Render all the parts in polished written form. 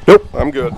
Nope, I'm good.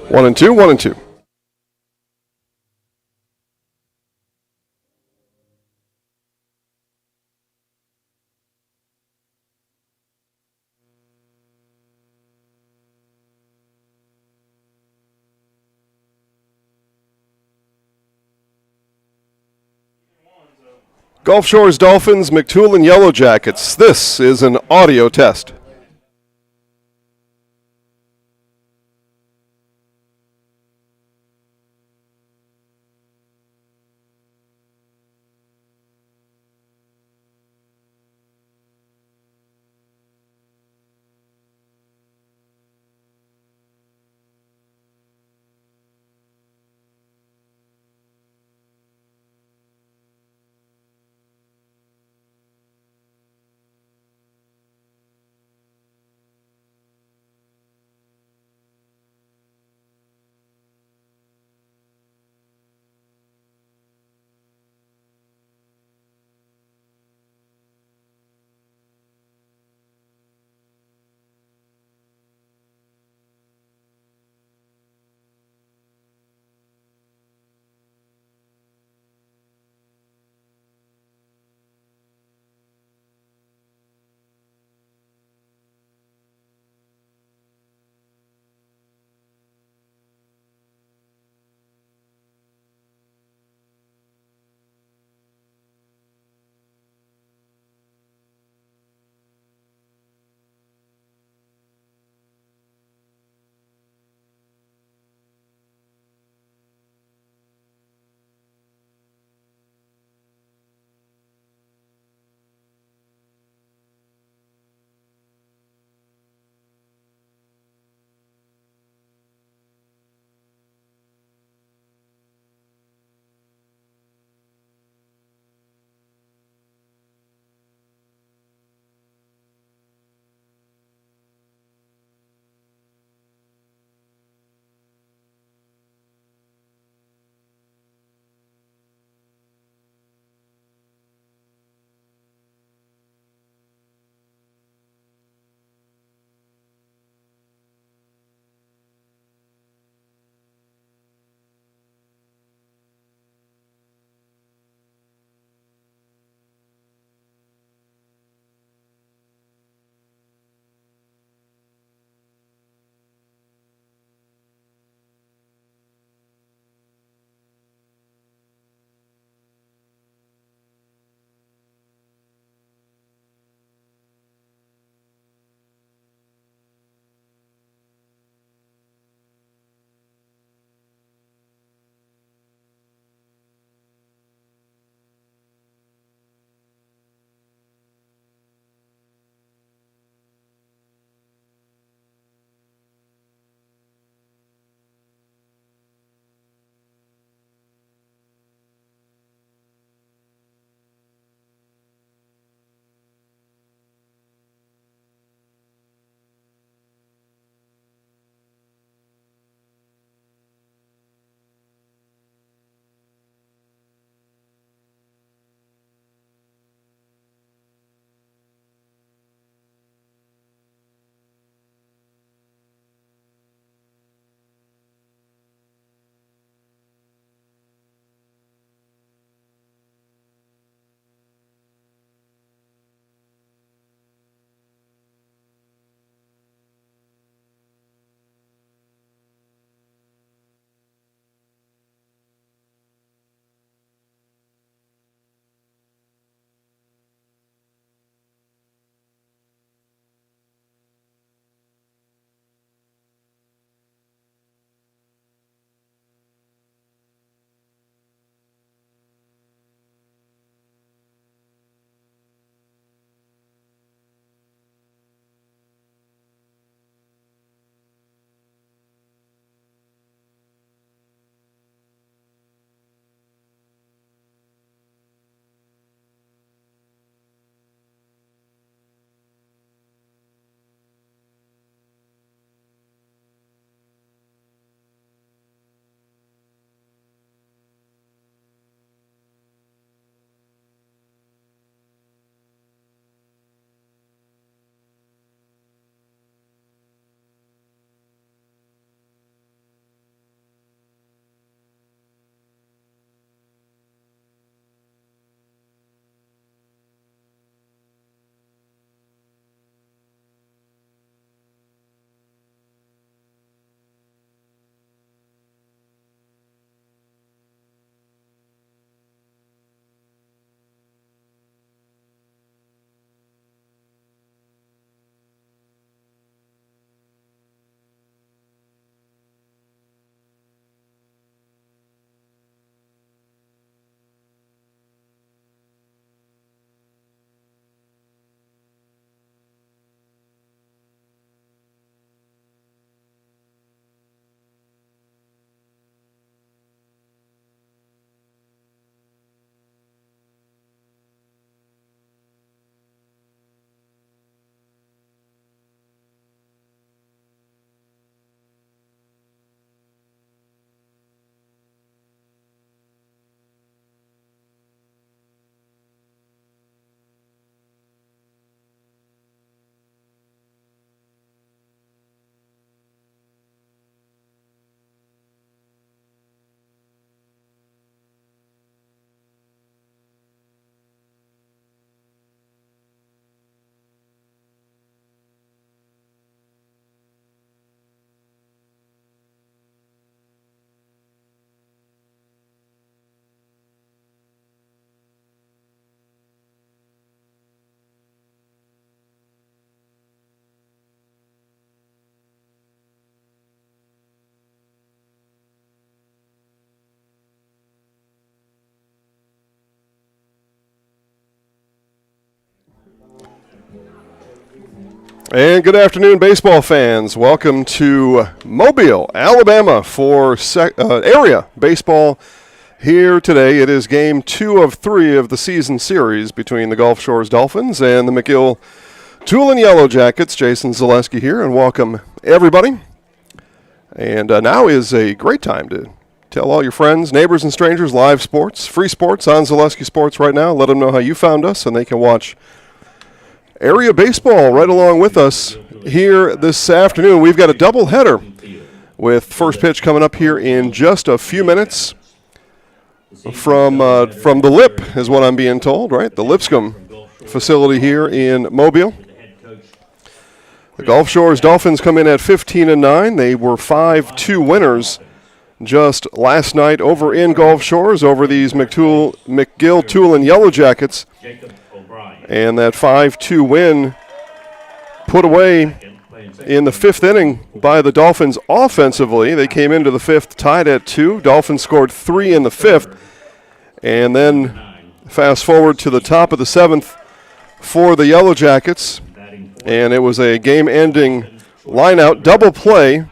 1-2, 1-2. Gulf Shores Dolphins, McGill-Toolen Yellow Jackets. This is an audio test. And good afternoon, baseball fans. Welcome to Mobile, Alabama for area baseball here today. It is game 2 of 3 of the season series between the Gulf Shores Dolphins and the McGill-Toolen Yellow Jackets. Jason Zaleski here, and welcome everybody. And now is a great time to tell all your friends, neighbors, and strangers live sports, free sports on Zaleski Sports right now. Let them know how you found us, and they can watch area baseball right along with us here this afternoon. We've got a doubleheader with first pitch coming up here in just a few minutes from the Lip, is what I'm being told, right? The Lipscomb facility here in Mobile. The Gulf Shores Dolphins come in at 15-9. They were 5-2 winners just last night over in Gulf Shores over these McGill-Toolen Yellow Jackets. And that 5-2 win put away in the 5th inning by the Dolphins offensively. They came into the 5th tied at 2. Dolphins scored 3 in the 5th. And then fast forward to the top of the 7th for the Yellow Jackets. And it was a game-ending line-out double play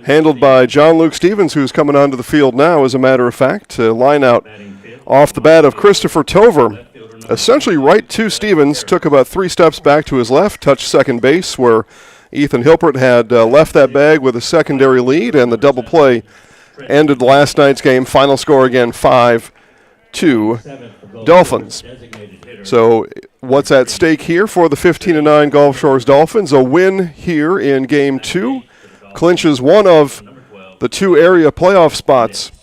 handled by John Luke Stevens, who's coming onto the field now, as a matter of fact. Line out off the bat of Christopher Tover. Essentially right to Stevens, took about 3 steps back to his left, touched second base where Ethan Hilpert had left that bag with a secondary lead, and the double play ended last night's game. Final score again, 5-2 Dolphins. So what's at stake here for the 15-9 Gulf Shores Dolphins? A win here in Game 2 clinches one of the 2 area playoff spots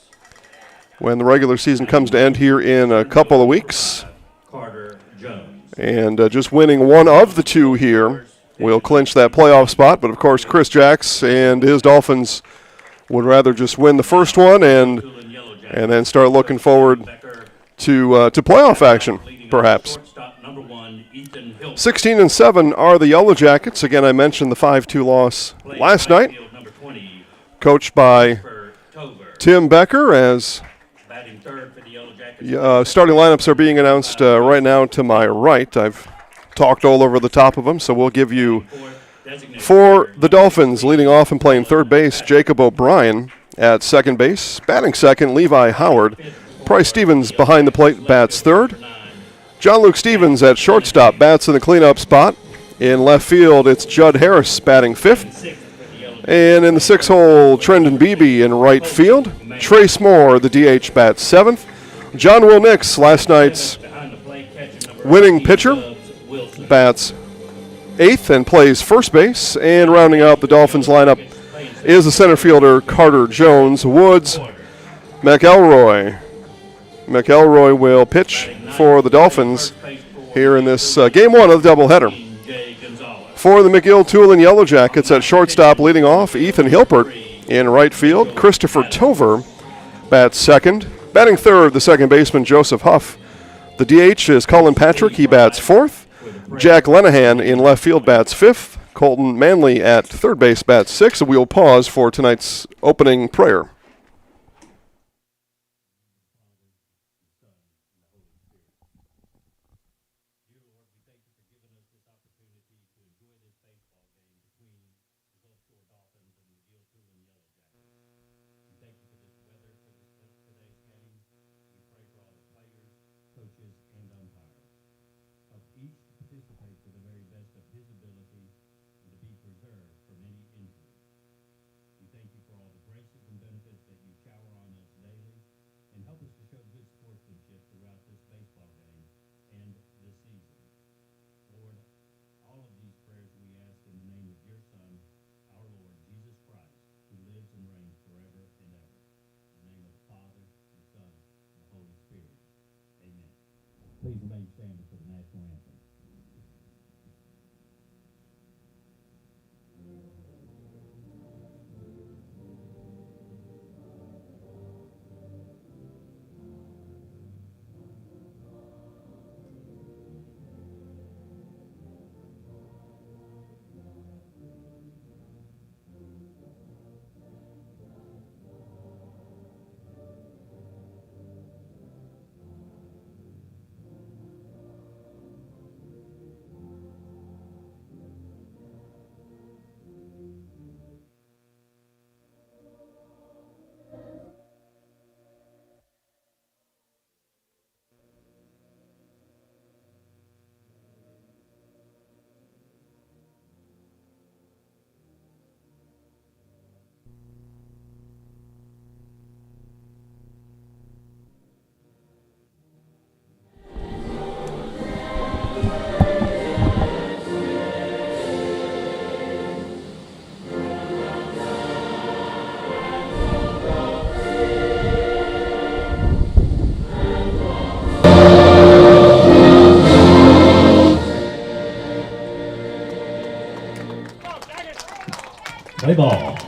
when the regular season comes to end here in a couple of weeks. And just winning one of the 2 here will clinch that playoff spot. But, of course, Chris Jacks and his Dolphins would rather just win the first one and then start looking forward to playoff action, perhaps. 16-7 are the Yellow Jackets. Again, I mentioned the 5-2 loss last night, coached by Tim Becker, as starting lineups are being announced right now to my right. I've talked all over the top of them, so we'll give you, for the Dolphins, leading off and playing third base, Jacob O'Brien. At second base, batting second, Levi Howard. Bryce Stevens behind the plate, bats third. John Luke Stevens at shortstop, bats in the cleanup spot. In left field, it's Judd Harris batting fifth. And in the 6-hole, Trendon Beebe in right field. Trace Moore, the DH, bats seventh. John Will Nix, last night's winning pitcher, bats eighth and plays first base. And rounding out the Dolphins lineup is the center fielder, Carter Jones. Woods, McElroy. McElroy will pitch for the Dolphins here in this Game 1 of the doubleheader. For the McGill-Toolen Yellow Jackets, at shortstop leading off, Ethan Hilpert. In right field, Christopher Tover bats second. Batting third, the second baseman, Joseph Huff. The DH is Colin Patrick. He bats fourth. Jack Lenahan in left field bats fifth. Colton Manley at third base bats sixth. And we'll pause for tonight's opening prayer. Please remain standing for the national anthem. Play ball.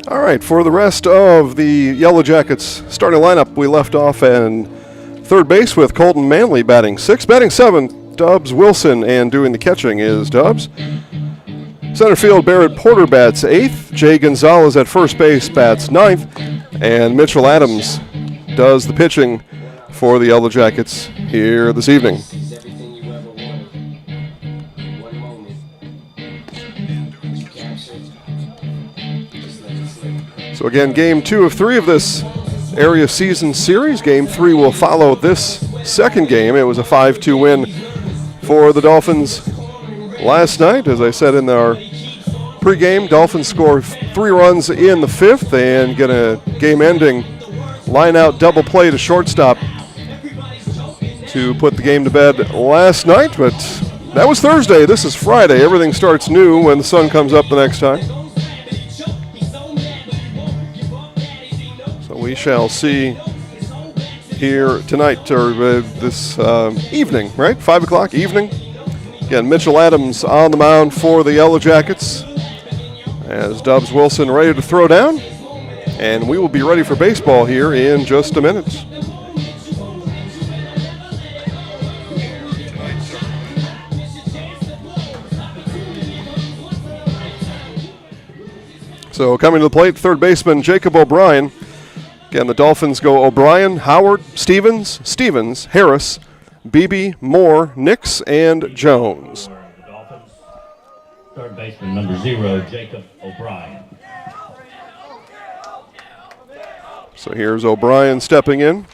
All right, for the rest of the Yellow Jackets starting lineup, we left off in third base with Colton Manley batting 6th. Batting 7th, Dubs Wilson, and doing the catching is Dubs. Center field, Barrett Porter bats 8th. Jay Gonzalez at first base bats 9th. And Mitchell Adams does the pitching for the Yellow Jackets here this evening. So again, game 2 of 3 of this area season series. Game 3 will follow this second game. It was a 5-2 win for the Dolphins last night. As I said in our pregame, Dolphins score 3 runs in the 5th and get a game-ending line-out double play to shortstop to put the game to bed last night. But that was Thursday. This is Friday. Everything starts new when the sun comes up the next time. We shall see here tonight, or this evening, right? 5 o'clock evening. Again, Mitchell Adams on the mound for the Yellow Jackets as Dubs Wilson ready to throw down. And we will be ready for baseball here in just a minute. So coming to the plate, third baseman Jacob O'Brien. Again, the Dolphins go O'Brien, Howard, Stevens, Harris, Beebe, Moore, Nix, and Jones. The Dolphins, third baseman number 0, Jacob O'Brien. So here's O'Brien stepping in.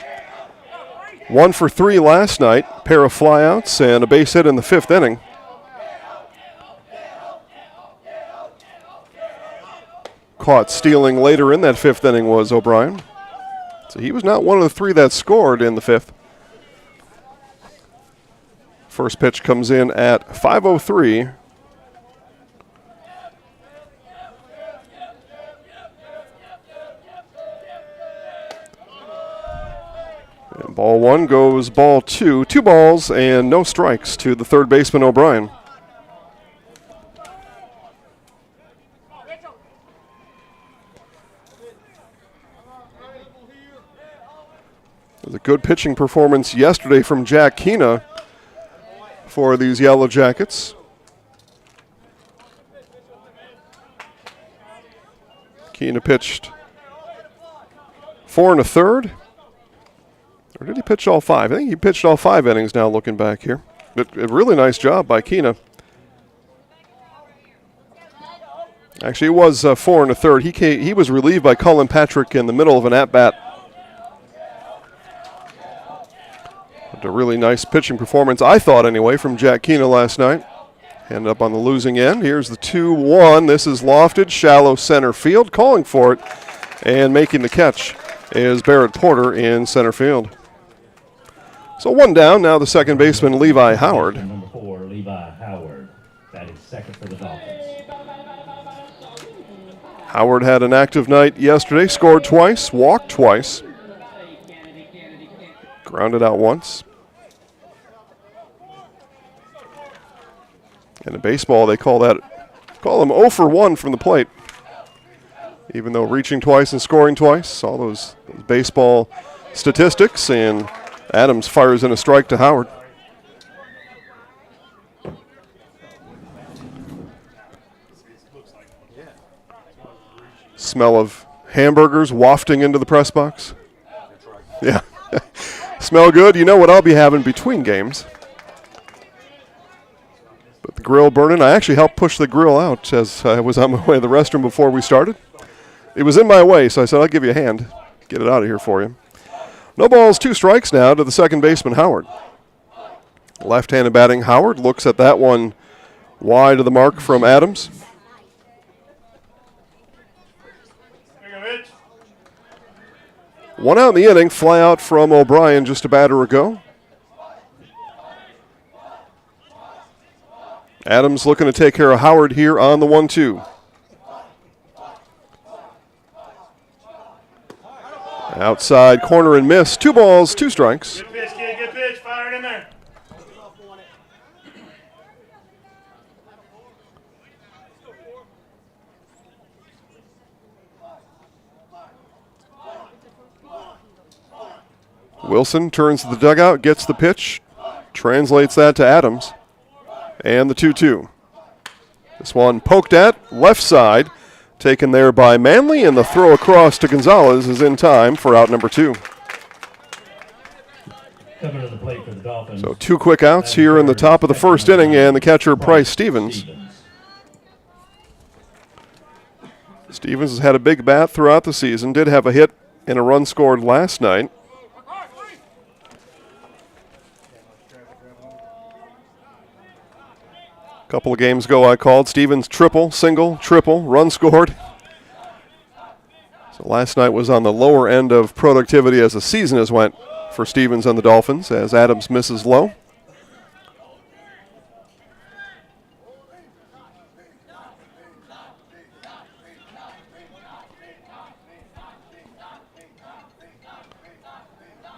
1 for 3 last night, pair of flyouts and a base hit in the 5th inning. Caught stealing later in that 5th inning was O'Brien. So he was not one of the 3 that scored in the 5th. First pitch comes in at 5:03. And ball 1 goes ball 2. 2 balls and no strikes to the third baseman O'Brien. It was a good pitching performance yesterday from Jack Keena for these Yellow Jackets. Keena pitched 4 1/3. Or did he pitch all 5? I think he pitched all 5 innings now looking back here. But a really nice job by Keena. Actually, it was 4 1/3. He was relieved by Cullen Patrick in the middle of an at-bat. A really nice pitching performance, I thought anyway, from Jack Keena last night. Ended up on the losing end. Here's the 2-1. This is lofted, shallow center field. Calling for it and making the catch is Barrett Porter in center field. So 1 down. Now the second baseman, Levi Howard. Number 4, Levi Howard. That is second for the Dolphins. Howard had an active night yesterday. Scored twice, walked twice. Grounded out once. And in baseball, they call him 0 for 1 from the plate. Even though reaching twice and scoring twice, all those baseball statistics, and Adams fires in a strike to Howard. Smell of hamburgers wafting into the press box. Yeah. Smell good. You know what I'll be having between games. But the grill burning. I actually helped push the grill out as I was on my way to the restroom before we started. It was in my way, so I said, I'll give you a hand. Get it out of here for you. No balls, 2 strikes now to the second baseman, Howard. Left-handed batting, Howard looks at that one wide of the mark from Adams. One out in the inning, fly out from O'Brien just a batter ago. Adams looking to take care of Howard here on the 1-2. Outside corner and miss. 2 balls, 2 strikes. Good pitch, kid. Good pitch. Fire it in there. Wilson turns to the dugout, gets the pitch, translates that to Adams, and the 2-2. This one poked at, left side, taken there by Manley, and the throw across to Gonzalez is in time for out number 2. Coming to the plate for the Dolphins. So 2 quick outs here in the top of the first inning, and the catcher, Price Stevens. Stevens has had a big bat throughout the season, did have a hit and a run scored last night. A couple of games ago I called Stevens triple, single, triple, run scored. So last night was on the lower end of productivity as the season has went for Stevens and the Dolphins as Adams misses low.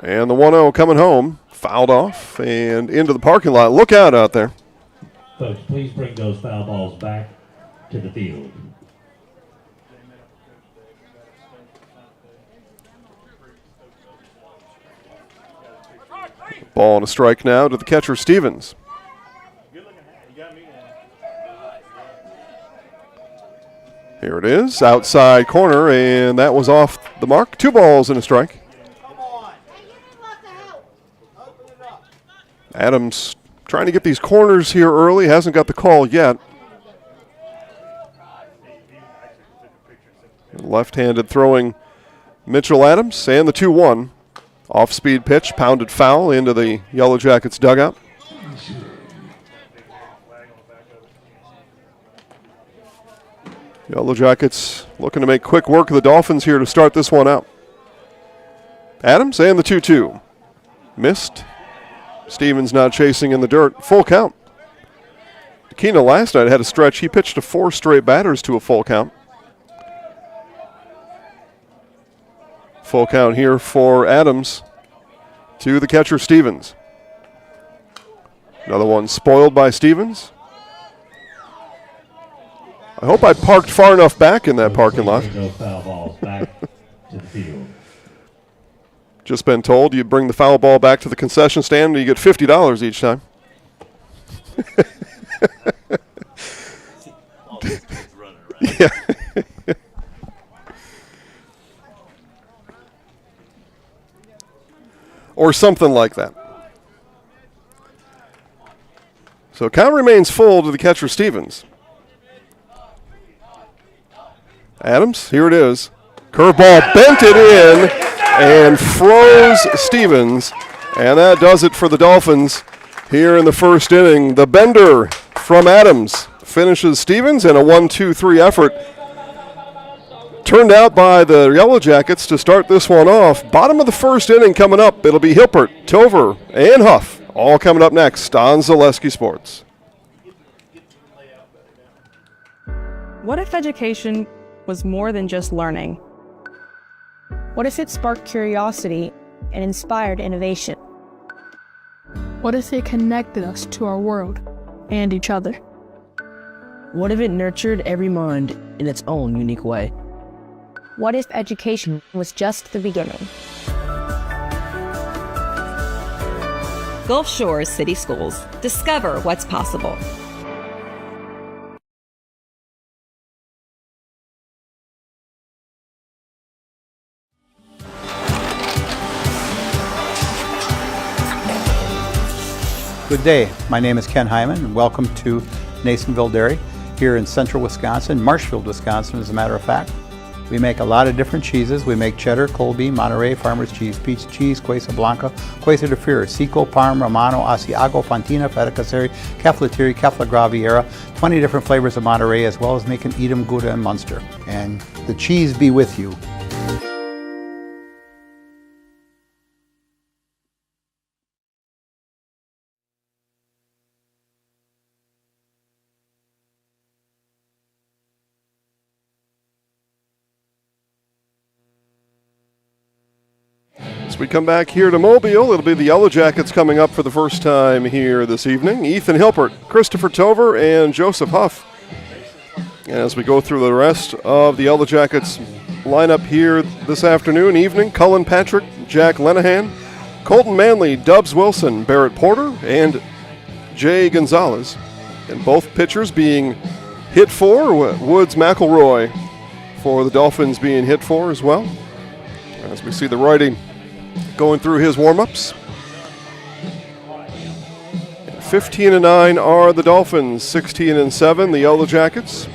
And the 1-0 coming home, fouled off and into the parking lot. Look out there. Folks, please bring those foul balls back to the field. Ball and a strike now to the catcher, Stevens. Here it is, outside corner, and that was off the mark. 2 balls and a strike. Adams trying to get these corners here early, hasn't got the call yet. Left-handed throwing Mitchell Adams, and the 2-1. Off-speed pitch, pounded foul into the Yellow Jackets dugout. Yellow Jackets looking to make quick work of the Dolphins here to start this one out. Adams and the 2-2. Missed. Stevens not chasing in the dirt. Full count. Aquino last night had a stretch. He pitched to 4 straight batters to a full count. Full count here for Adams to the catcher, Stevens. Another one spoiled by Stevens. I hope I parked far enough back in that parking lot. Those foul balls back to the field. Just been told you bring the foul ball back to the concession stand and you get $50 each time. Yeah. Or something like that. So count remains full to the catcher, Stevens. Adams, here it is. Curveball bent it in and froze Stevens. And that does it for the Dolphins here in the first inning. The bender from Adams finishes Stevens in a 1-2-3 effort. Turned out by the Yellow Jackets to start this one off. Bottom of the first inning coming up. It'll be Hilpert, Tover, and Huff. All coming up next on Zaleski Sports. What if education was more than just learning? What if it sparked curiosity and inspired innovation? What if it connected us to our world and each other? What if it nurtured every mind in its own unique way? What if education was just the beginning? Gulf Shores City Schools. Discover what's possible. Good day. My name is Ken Hyman, and welcome to Nasonville Dairy here in central Wisconsin, Marshfield, Wisconsin, as a matter of fact. We make a lot of different cheeses. We make cheddar, Colby, Monterey, Farmer's Cheese, Peach Cheese, Quesa Blanca, Quesa de Fear, Seco, Parm, Romano, Asiago, Fontina, Feta Caseri, Caflateri, Cafla Graviera, 20 different flavors of Monterey, as well as making Edam, Gouda, and Munster. And the cheese be with you. We come back here to Mobile. It'll be the Yellow Jackets coming up for the first time here this evening. Ethan Hilpert, Christopher Tover, and Joseph Huff. As we go through the rest of the Yellow Jackets lineup here this afternoon, evening, Cullen Patrick, Jack Lenahan, Colton Manley, Dubs Wilson, Barrett Porter, and Jay Gonzalez. And both pitchers being hit for, Woods McElroy for the Dolphins being hit for as well. As we see the righty going through his warm-ups. 15-9 are the Dolphins, 16-7 the Yellow Jackets.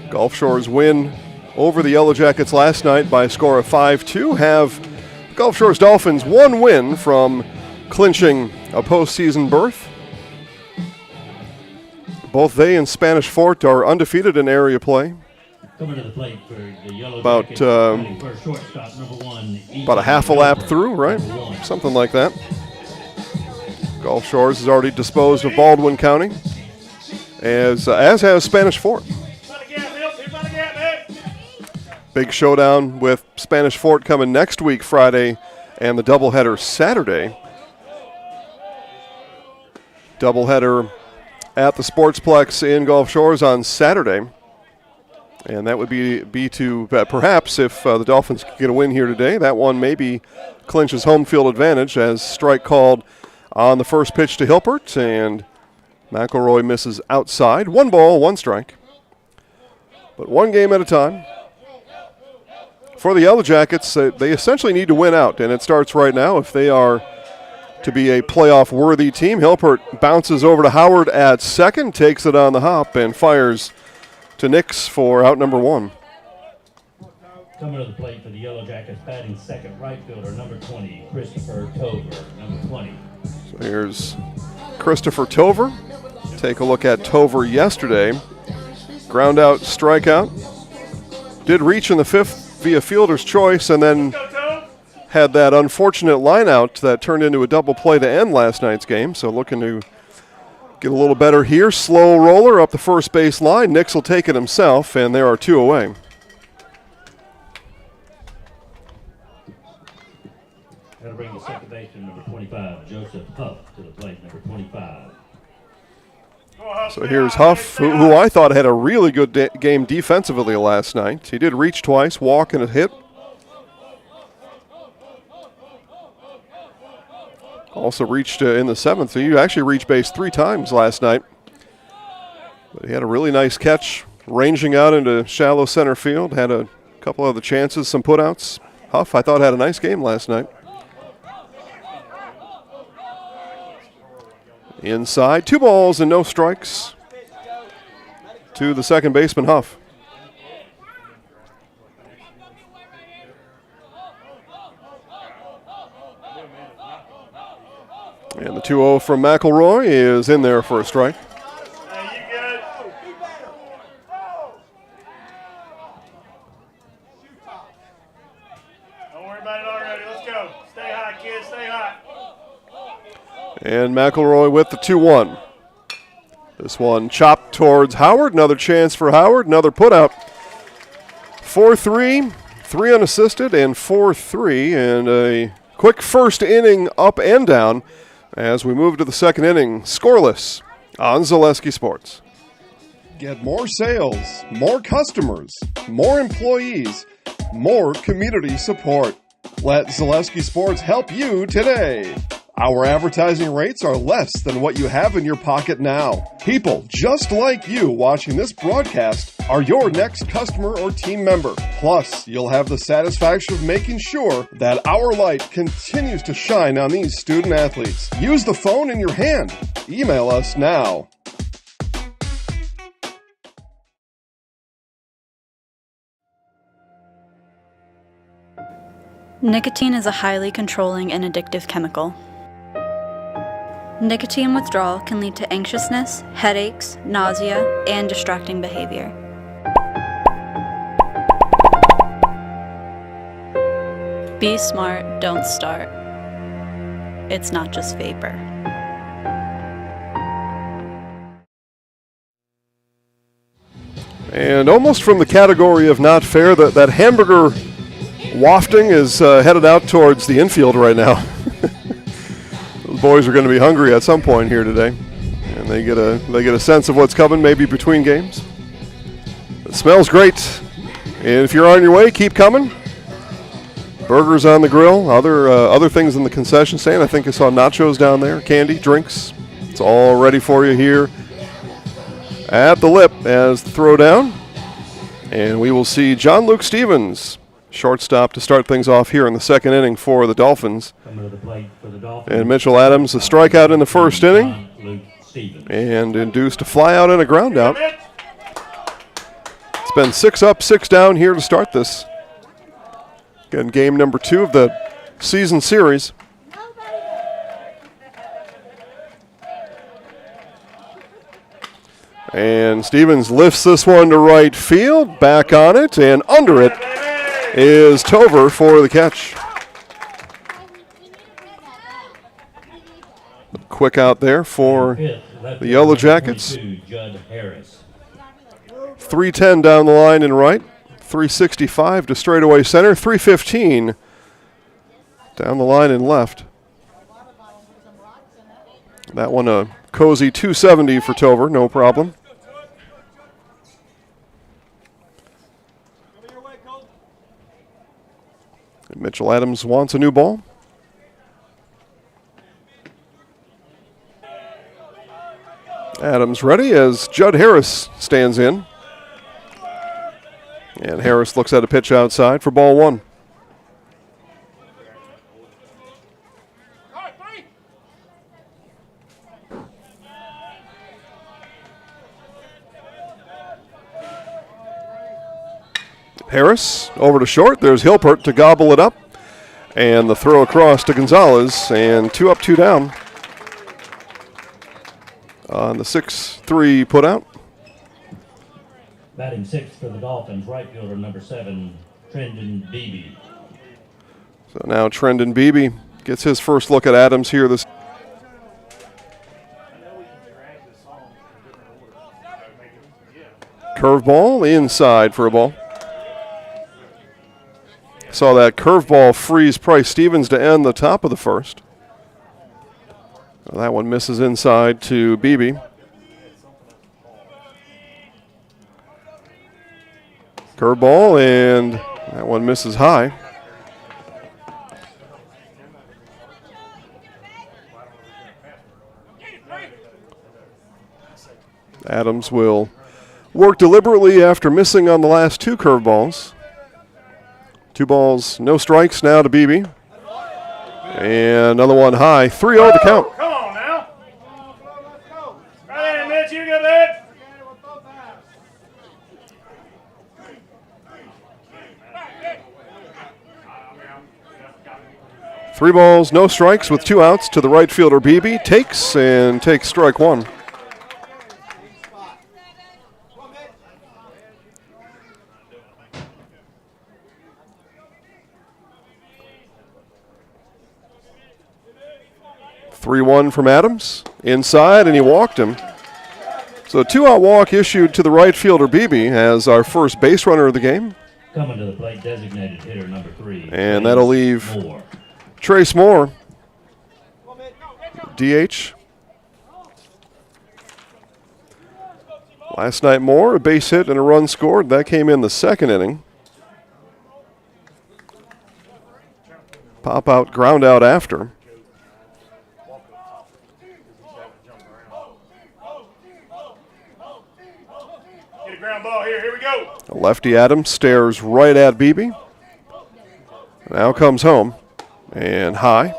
Gulf Shores win over the Yellow Jackets last night by a score of 5-2. Have Gulf Shores Dolphins one win from clinching a postseason berth. Both they and Spanish Fort are undefeated in area play. Coming to the plate for the Yellow About Jackets, for shortstop, number 1, about a half a lap through, right? Something like that. Gulf Shores has already disposed of Baldwin County, as has Spanish Fort. Big showdown with Spanish Fort coming next week, Friday, and the doubleheader Saturday. Doubleheader at the Sportsplex in Gulf Shores on Saturday. And that would be to perhaps, if the Dolphins get a win here today, that one maybe clinches home field advantage, as strike called on the first pitch to Hilpert, and McElroy misses outside. 1 ball, 1 strike. But one game at a time. For the Yellow Jackets, they essentially need to win out, and it starts right now if they are to be a playoff-worthy team. Hilpert bounces over to Howard at second, takes it on the hop, and fires to Nix for out number 1. Coming to the plate for the Yellow Jackets, batting second, right fielder, number 20, Christopher Tover, number 20. So here's Christopher Tover. Take a look at Tover yesterday. Ground out, strikeout. Did reach in the 5th via fielder's choice, and then had that unfortunate line out that turned into a double play to end last night's game. So looking to get a little better here. Slow roller up the first base line. Nix will take it himself, and there are 2 away. That'll bring the second baseman, number 25, Joseph Huff, to the plate, number 25. So here's Huff, who I thought had a really good game defensively last night. He did reach twice, walk and a hit. Also reached in the 7th. So he actually reached base 3 times last night. But he had a really nice catch, ranging out into shallow center field. Had a couple other chances, some putouts. Huff, I thought, had a nice game last night. Inside, 2 balls and no strikes to the second baseman, Huff. And the 2-0 from McElroy is in there for a strike. Don't worry about it already. Let's go. Stay hot, kids. Stay hot. And McElroy with the 2-1. This one chopped towards Howard. Another chance for Howard. Another putout. 4-3, 3 unassisted, and 4-3. And a quick first inning up and down as we move to the second inning. Scoreless on Zaleski Sports. Get more sales, more customers, more employees, more community support. Let Zaleski Sports help you today. Our advertising rates are less than what you have in your pocket now. People just like you watching this broadcast are your next customer or team member. Plus, you'll have the satisfaction of making sure that our light continues to shine on these student athletes. Use the phone in your hand. Email us now. Nicotine is a highly controlling and addictive chemical. Nicotine withdrawal can lead to anxiousness, headaches, nausea, and distracting behavior. Be smart, don't start. It's not just vapor. And almost from the category of not fair, that hamburger wafting is headed out towards the infield right now. Those boys are going to be hungry at some point here today, and they get a sense of what's coming, maybe between games. It smells great, and if you're on your way, keep coming. Burgers on the grill, other things in the concession stand. I think I saw nachos down there, candy, drinks. It's all ready for you here at the lip as the throw down. And we will see John Luke Stevens, shortstop, to start things off here in the second inning for the Dolphins. And Mitchell Adams, a strikeout in the first inning, and induced a fly out and a ground out. It's been 6 up, 6 down here to start this. Again, game number 2 of the season series. And Stevens lifts this one to right field, back on it, and under it is Tover for the catch. Quick out there for the Yellow Jackets. 310 down the line in right, 365 to straightaway center, 315 down the line in left. That one a cozy 270 for Tover, no problem. And Mitchell Adams wants a new ball. Adams ready as Judd Harris stands in. And Harris looks at a pitch outside for ball 1. Harris over to short. There's Hilpert to gobble it up. And the throw across to Gonzalez. And 2 up, 2 down on the 6-3 put out. Batting 6th for the Dolphins, right fielder number 7, Trendon Beebe. So now Trendon Beebe gets his first look at Adams here this. Curveball inside for a ball. Saw that curveball freeze Price Stevens to end the top of the first. Well, that one misses inside to Beebe. Curveball, and that one misses high. Adams will work deliberately after missing on the last 2 curveballs. 2 balls, no strikes now to Beebe. And another one high. 3-0 the count. Come on now. Right in, Mitch. You go there. 3 balls, no strikes with 2 outs to the right fielder Beebe. Takes strike 1. (3-1) from Adams. Inside, and he walked him. So a 2-out walk issued to the right fielder Beebe as our first base runner of the game. Coming to the plate, designated hitter number 3. And that'll leave Trace Moore, DH. Last night, Moore, a base hit and a run scored. That came in the second inning. Pop out, ground out after. Get a ground ball here. Here we go. Lefty Adams stares right at Beebe. Now comes home and high.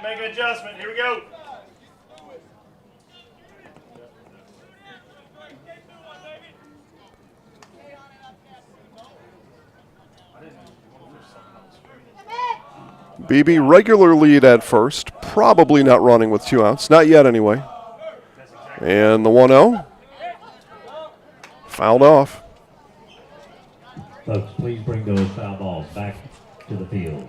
Make an adjustment. Here we go. Beebe regular lead at first, probably not running with 2 outs, not yet anyway. And the 1-0, fouled off. Folks, please bring those foul balls back to the field.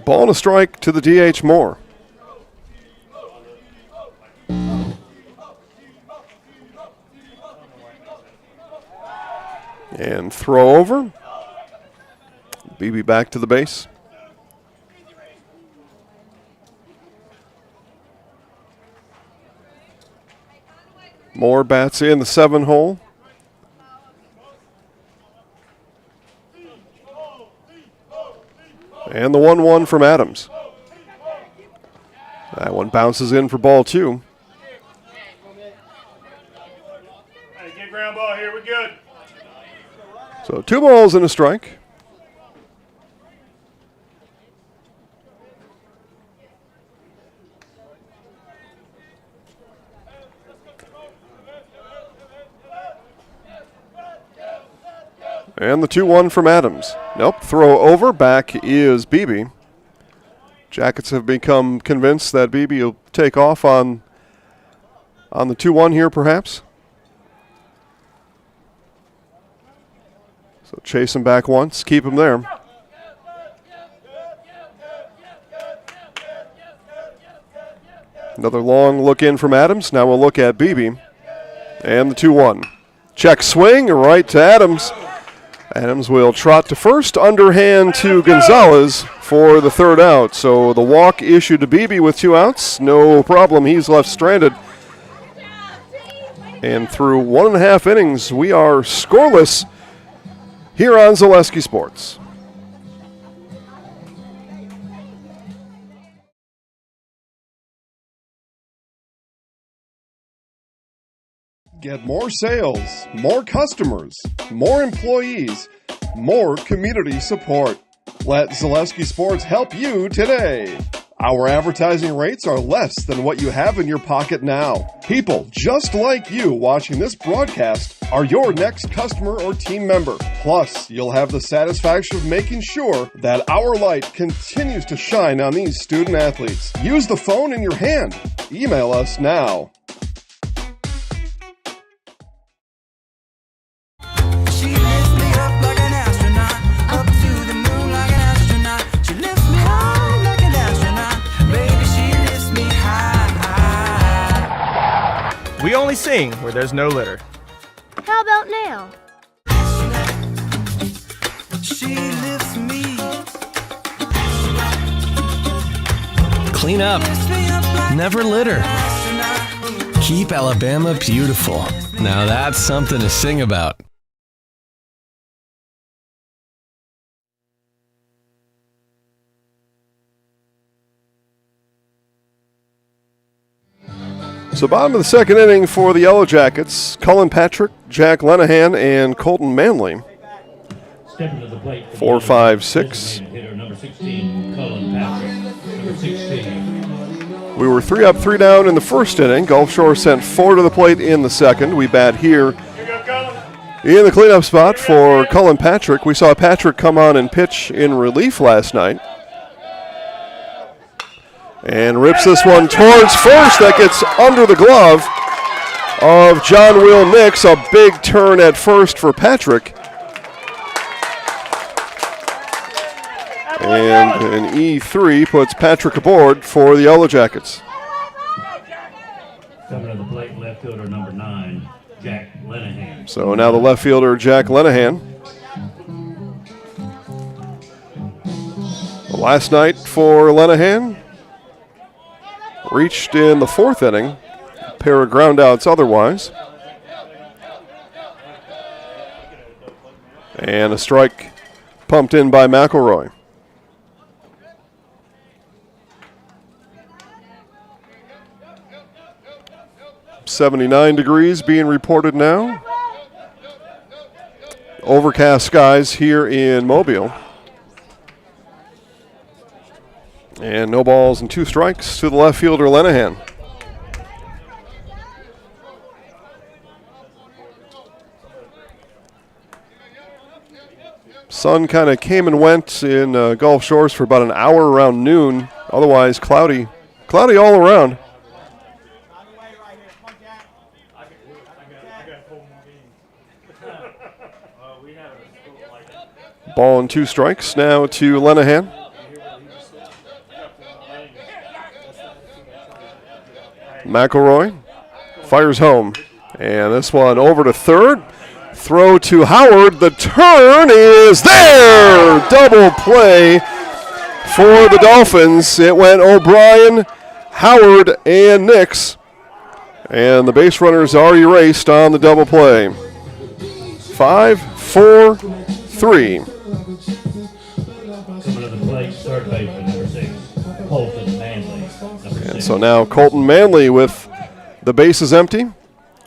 Ball and a strike to the DH Moore. And throw over. Beebe back to the base. Moore bats in the 7 hole. And the 1-1 from Adams. That one bounces in for ball 2. Hey, get ground ball here. We're good. So 2 balls and a strike. And the 2-1 from Adams. Nope, throw over. Back is Beebe. Jackets have become convinced that Beebe will take off on the 2-1 here, perhaps. So chase him back once, keep him there. Another long look in from Adams. Now we'll look at Beebe. And the 2-1. Check swing right to Adams. Adams will trot to first, underhand to Gonzalez for the 3rd out. So the walk issued to Beebe with 2 outs. No problem, he's left stranded. And through 1.5 innings, we are scoreless here on Zaleski Sports. Get more sales, more customers, more employees, more community support. Let Zaleski Sports help you today. Our advertising rates are less than what you have in your pocket now. People just like you watching this broadcast are your next customer or team member. Plus, you'll have the satisfaction of making sure that our light continues to shine on these student athletes. Use the phone in your hand. Email us now. We only sing where there's no litter. How about now? She lifts me. Clean up. Never litter. Keep Alabama beautiful. Now that's something to sing about. So bottom of the 2nd inning for the Yellow Jackets, Cullen Patrick, Jack Lenahan, and Colton Manley. 4, 5, 6. Number 16, Cullen Patrick. Number 16. We were 3 up, 3 down in the 1st inning. Gulf Shore sent 4 to the plate in the 2nd. We bat here in the cleanup spot for Cullen Patrick. We saw Patrick come on and pitch in relief last night. And rips this one towards first. That gets under the glove of John Will Nix. A big turn at first for Patrick. And an E3 puts Patrick aboard for the Yellow Jackets. Coming to the plate, left fielder number 9, Jack Lenahan. So now the left fielder, Jack Lenahan. Last night for Lenahan. Reached in the 4th inning. A pair of groundouts otherwise. And a strike pumped in by McElroy. .79 degrees being reported now. Overcast skies here in Mobile. And no balls and 2 strikes to the left fielder, Lenahan. Sun kind of came and went in Gulf Shores for about an hour around noon. Otherwise, cloudy all around. Ball and 2 strikes now to Lenahan. McElroy fires home. And this one over to third. Throw to Howard. The turn is there. Double play for the Dolphins. It went O'Brien, Howard, and Nix. And the base runners are erased on the double play. 5, 4, 3. Coming to the plate, third baseman, number 6, Colton Manley. And so now Colton Manley with the bases empty.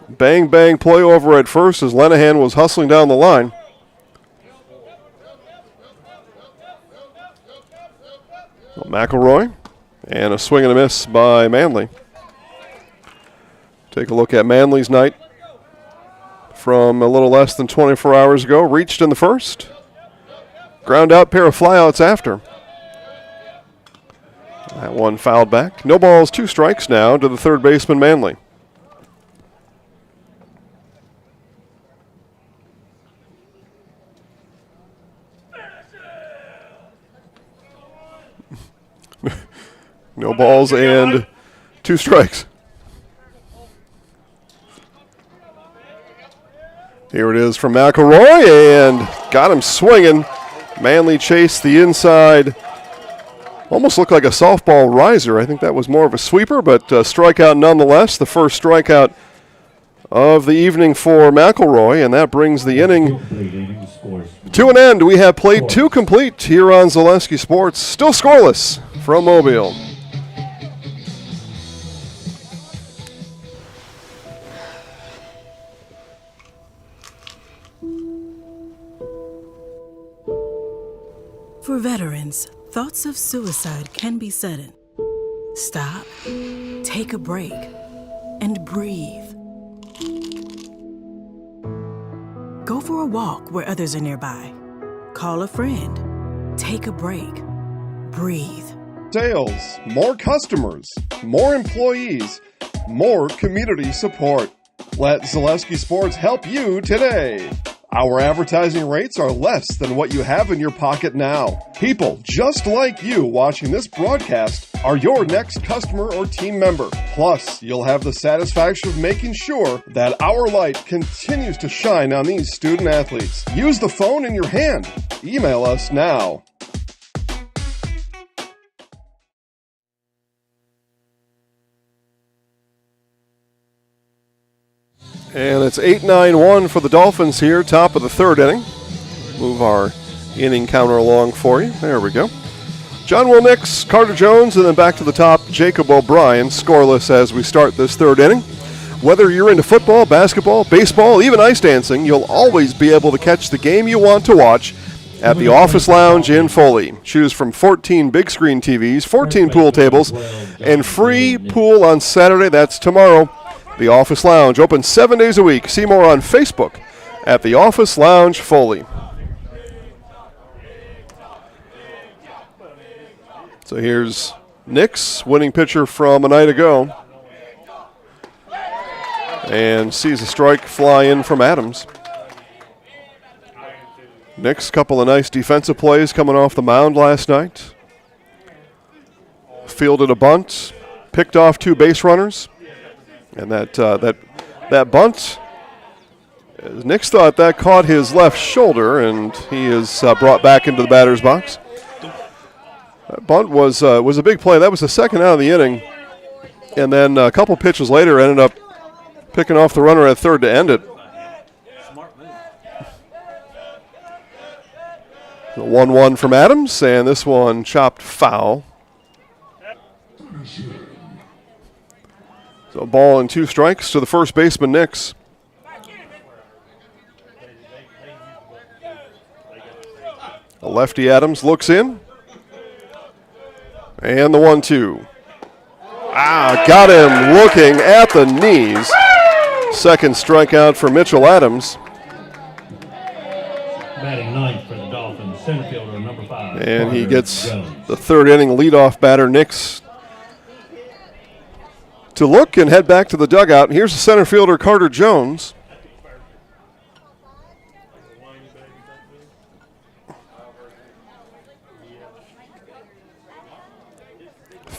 Bang, bang play over at first as Lenahan was hustling down the line. So McElroy and a swing and a miss by Manley. Take a look at Manley's night from a little less than 24 hours ago. Reached in the first. Ground out, pair of flyouts after. That one fouled back. No balls, 2 strikes now to the third baseman, Manley. No balls and 2 strikes. Here it is from McElroy, and got him swinging. Manley chased the inside. Almost looked like a softball riser. I think that was more of a sweeper, but strikeout nonetheless. The first strikeout of the evening for McElroy, and that brings the inning to an end. We have played 2 complete here on Zaleski Sports. Still scoreless from Mobile. For veterans, thoughts of suicide can be sudden. Stop, take a break, and breathe. Go for a walk where others are nearby. Call a friend. Take a break. Breathe. Sales, more customers, more employees, more community support. Let Zaleski Sports help you today. Our advertising rates are less than what you have in your pocket now. People just like you watching this broadcast are your next customer or team member. Plus, you'll have the satisfaction of making sure that our light continues to shine on these student athletes. Use the phone in your hand. Email us now. And it's 8-9-1 for the Dolphins here, top of the third inning. Move our inning counter along for you. There we go. John Will Nix, Carter Jones, and then back to the top, Jacob O'Brien, scoreless as we start this third inning. Whether you're into football, basketball, baseball, even ice dancing, you'll always be able to catch the game you want to watch at the Office Lounge in Foley. Choose from 14 big screen TVs, 14 pool tables, and free pool on Saturday. That's tomorrow. The Office Lounge, open 7 days a week. See more on Facebook at the Office Lounge Foley. So here's Nix, winning pitcher from a night ago. And sees a strike fly in from Adams. Nix, couple of nice defensive plays coming off the mound last night. Fielded a bunt, picked off 2 base runners. And that bunt, Nix thought that caught his left shoulder, and he is brought back into the batter's box. That bunt was a big play. That was the second out of the inning. And then a couple pitches later ended up picking off the runner at third to end it. The 1-1 from Adams, and this one chopped foul. So a ball and 2 strikes to the first baseman, Nix. A lefty Adams looks in. And the 1-2. Got him looking at the knees. Second strikeout for Mitchell Adams. Batting ninth for the Dolphins, center fielder number 5. And he gets the third inning leadoff batter, Nix, to look and head back to the dugout. Here's the center fielder, Carter Jones.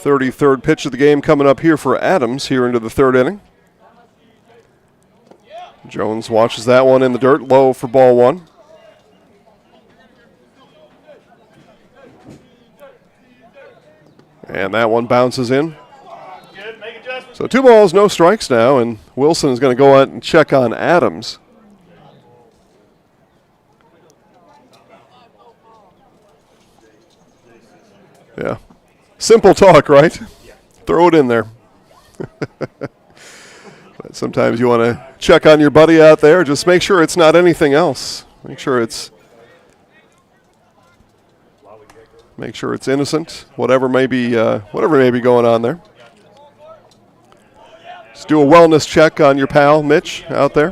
33rd pitch of the game coming up here for Adams here into the third inning. Jones watches that one in the dirt, low for ball one. And that one bounces in. So 2 balls, no strikes now, and Wilson is going to go out and check on Adams. Yeah. Simple talk, right? Throw it in there. But sometimes you want to check on your buddy out there. Just make sure it's not anything else. Make sure it's innocent, whatever may be going on there. Just do a wellness check on your pal Mitch out there.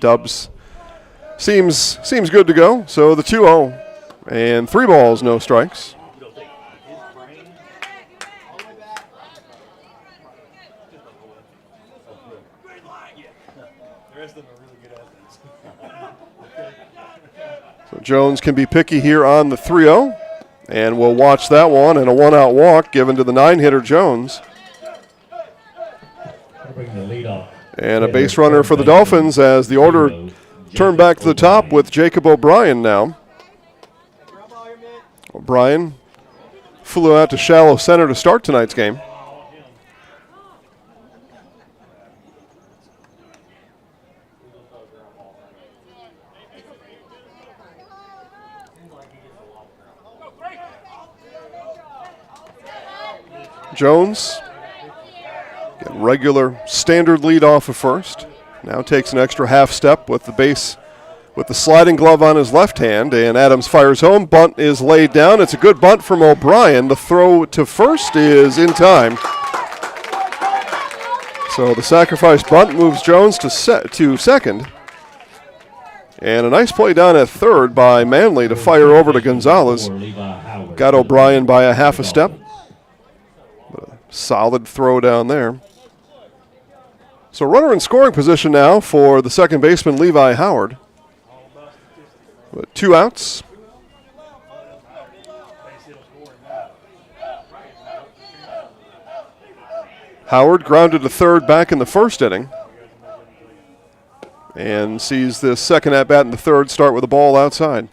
Dubs seems good to go. So the 2-0 and 3 balls, no strikes. So Jones can be picky here on the 3-0, and we'll watch that one, and a 1-out walk given to the 9-hitter Jones. And a base runner for the Dolphins as the order turned back to the top with Jacob O'Brien now. O'Brien flew out to shallow center to start tonight's game. Jones, regular standard lead off of first. Now takes an extra half step with the sliding glove on his left hand, and Adams fires home. Bunt is laid down. It's a good bunt from O'Brien. The throw to first is in time. So the sacrifice bunt moves Jones to second. And a nice play down at third by Manley to fire over to Gonzalez. Got O'Brien by a half a step. Solid throw down there. So runner in scoring position now for the second baseman, Levi Howard. With 2 outs. Howard grounded to third back in the first inning. And sees this second at-bat in the third start with a ball outside.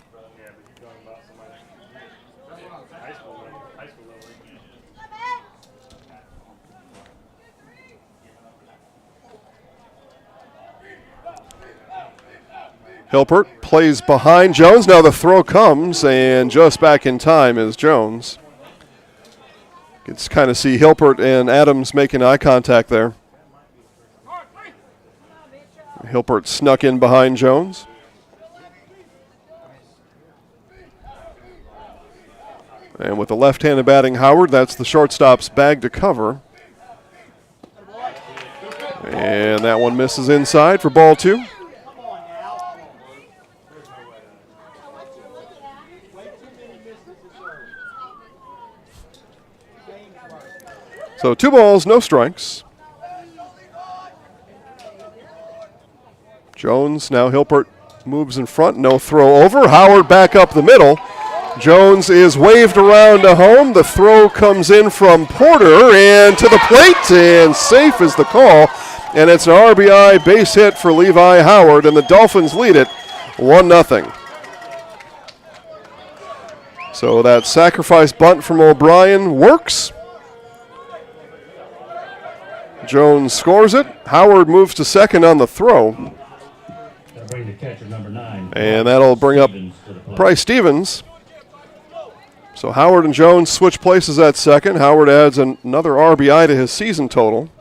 Hilpert plays behind Jones. Now the throw comes, and just back in time is Jones. You can kind of see Hilpert and Adams making eye contact there. Hilpert snuck in behind Jones. And with the left-handed batting Howard, that's the shortstop's bag to cover. And that one misses inside for ball 2. So 2 balls, no strikes. Jones, now Hilpert moves in front, no throw over. Howard back up the middle. Jones is waved around to home. The throw comes in from Porter and to the plate, and safe is the call. And it's an RBI base hit for Levi Howard, and the Dolphins lead it 1-0. So that sacrifice bunt from O'Brien works. Jones scores it. Howard moves to second on the throw. And that'll bring up Bryce Stevens. So Howard and Jones switch places at second. Howard adds another RBI to his season total.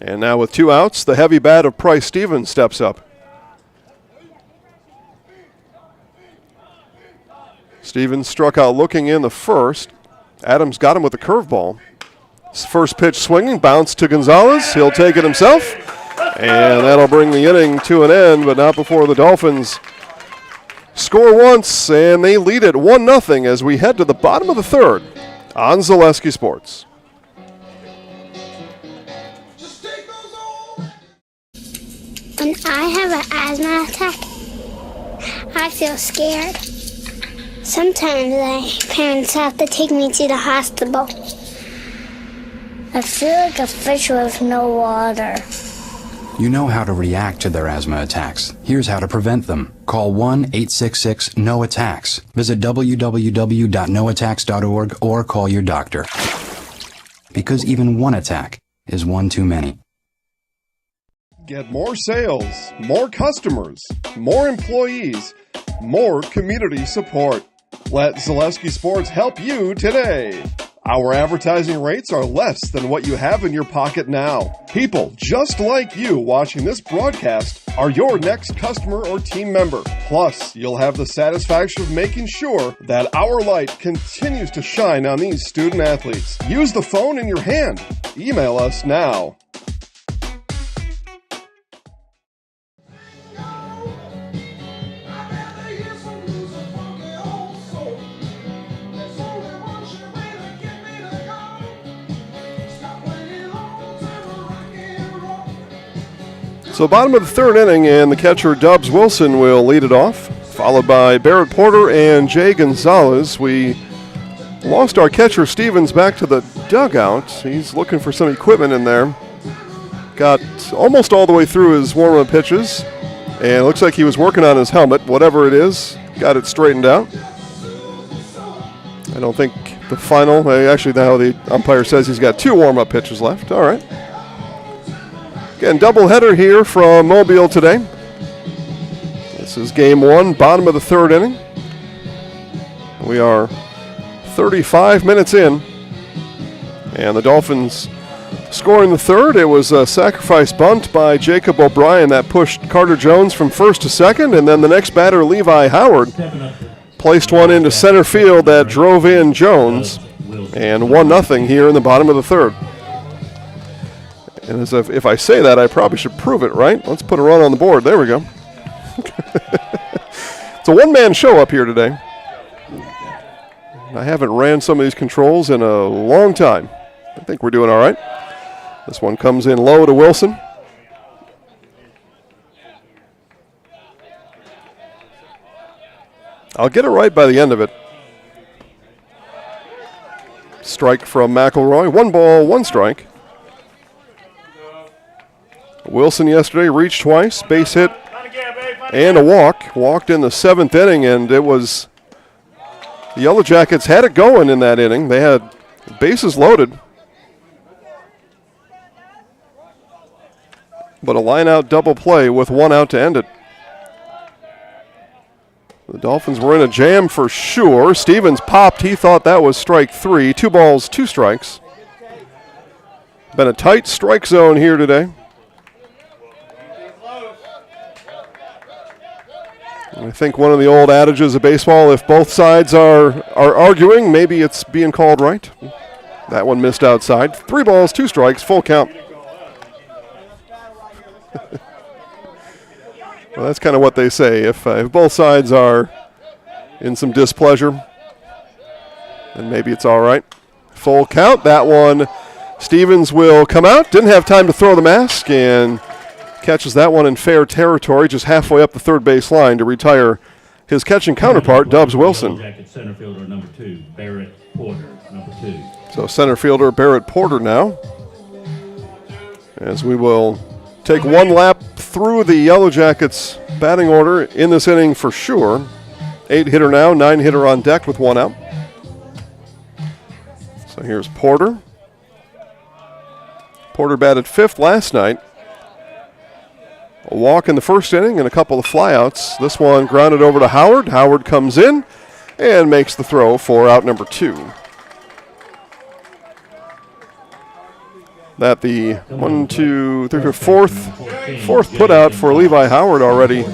And now with 2 outs, the heavy bat of Bryce Stevens steps up. Stevens struck out looking in the first. Adams got him with a curveball. His first pitch swinging, bounce to Gonzalez. He'll take it himself. And that'll bring the inning to an end, but not before the Dolphins score once, and they lead it 1-0 as we head to the bottom of the third on Zaleski Sports. When I have an asthma attack, I feel scared. Sometimes my parents have to take me to the hospital. I feel like a fish with no water. You know how to react to their asthma attacks. Here's how to prevent them. Call 1-866-NO-ATTACKS. Visit www.noattacks.org or call your doctor. Because even one attack is one too many. Get more sales, more customers, more employees, more community support. Let Zaleski Sports help you today. Our advertising rates are less than what you have in your pocket now. People just like you watching this broadcast are your next customer or team member. Plus, you'll have the satisfaction of making sure that our light continues to shine on these student athletes. Use the phone in your hand. Email us now. So bottom of the third inning, and the catcher Dubs Wilson will lead it off, followed by Barrett Porter and Jay Gonzalez. We lost our catcher Stevens back to the dugout. He's looking for some equipment in there. Got almost all the way through his warm-up pitches, and it looks like he was working on his helmet, whatever it is, got it straightened out. I don't think the final, actually now the umpire says he's got 2 warm-up pitches left. All right. Again, doubleheader here from Mobile today. This is game 1, bottom of the third inning. We are 35 minutes in, and the Dolphins scoring the third. It was a sacrifice bunt by Jacob O'Brien that pushed Carter Jones from first to second, and then the next batter, Levi Howard, placed one into center field that drove in Jones, and 1-0 here in the bottom of the third. And as if I say that, I probably should prove it, right? Let's put a run on the board. There we go. It's a one-man show up here today. I haven't ran some of these controls in a long time. I think we're doing all right. This one comes in low to Wilson. I'll get it right by the end of it. Strike from McElroy. 1 ball, 1 strike. Wilson yesterday reached twice, base hit, and a walk. Walked in the 7th inning, and it was the Yellow Jackets had it going in that inning. They had bases loaded, but a line-out double play with 1 out to end it. The Dolphins were in a jam for sure. Stevens popped. He thought that was strike 3. 2 balls, 2 strikes. Been a tight strike zone here today. I think one of the old adages of baseball, if both sides are arguing, maybe it's being called right. That one missed outside. 3 balls, 2 strikes, full count. Well, that's kind of what they say. If both sides are in some displeasure, then maybe it's all right. Full count. That one, Stevens will come out. Didn't have time to throw the mask, and catches that one in fair territory, just halfway up the third base line to retire his catching counterpart, Dubs Wilson. Center fielder number 2, Barrett Porter, number 2. So center fielder Barrett Porter now, as we will take one lap through the Yellow Jackets batting order in this inning for sure. 8-hitter now, 9-hitter on deck with 1 out. So here's Porter. Porter batted 5th last night. A walk in the first inning and a couple of flyouts. This one grounded over to Howard. Howard comes in and makes the throw for out number 2. That the 1, 2, 3, 4th putout for Levi Howard already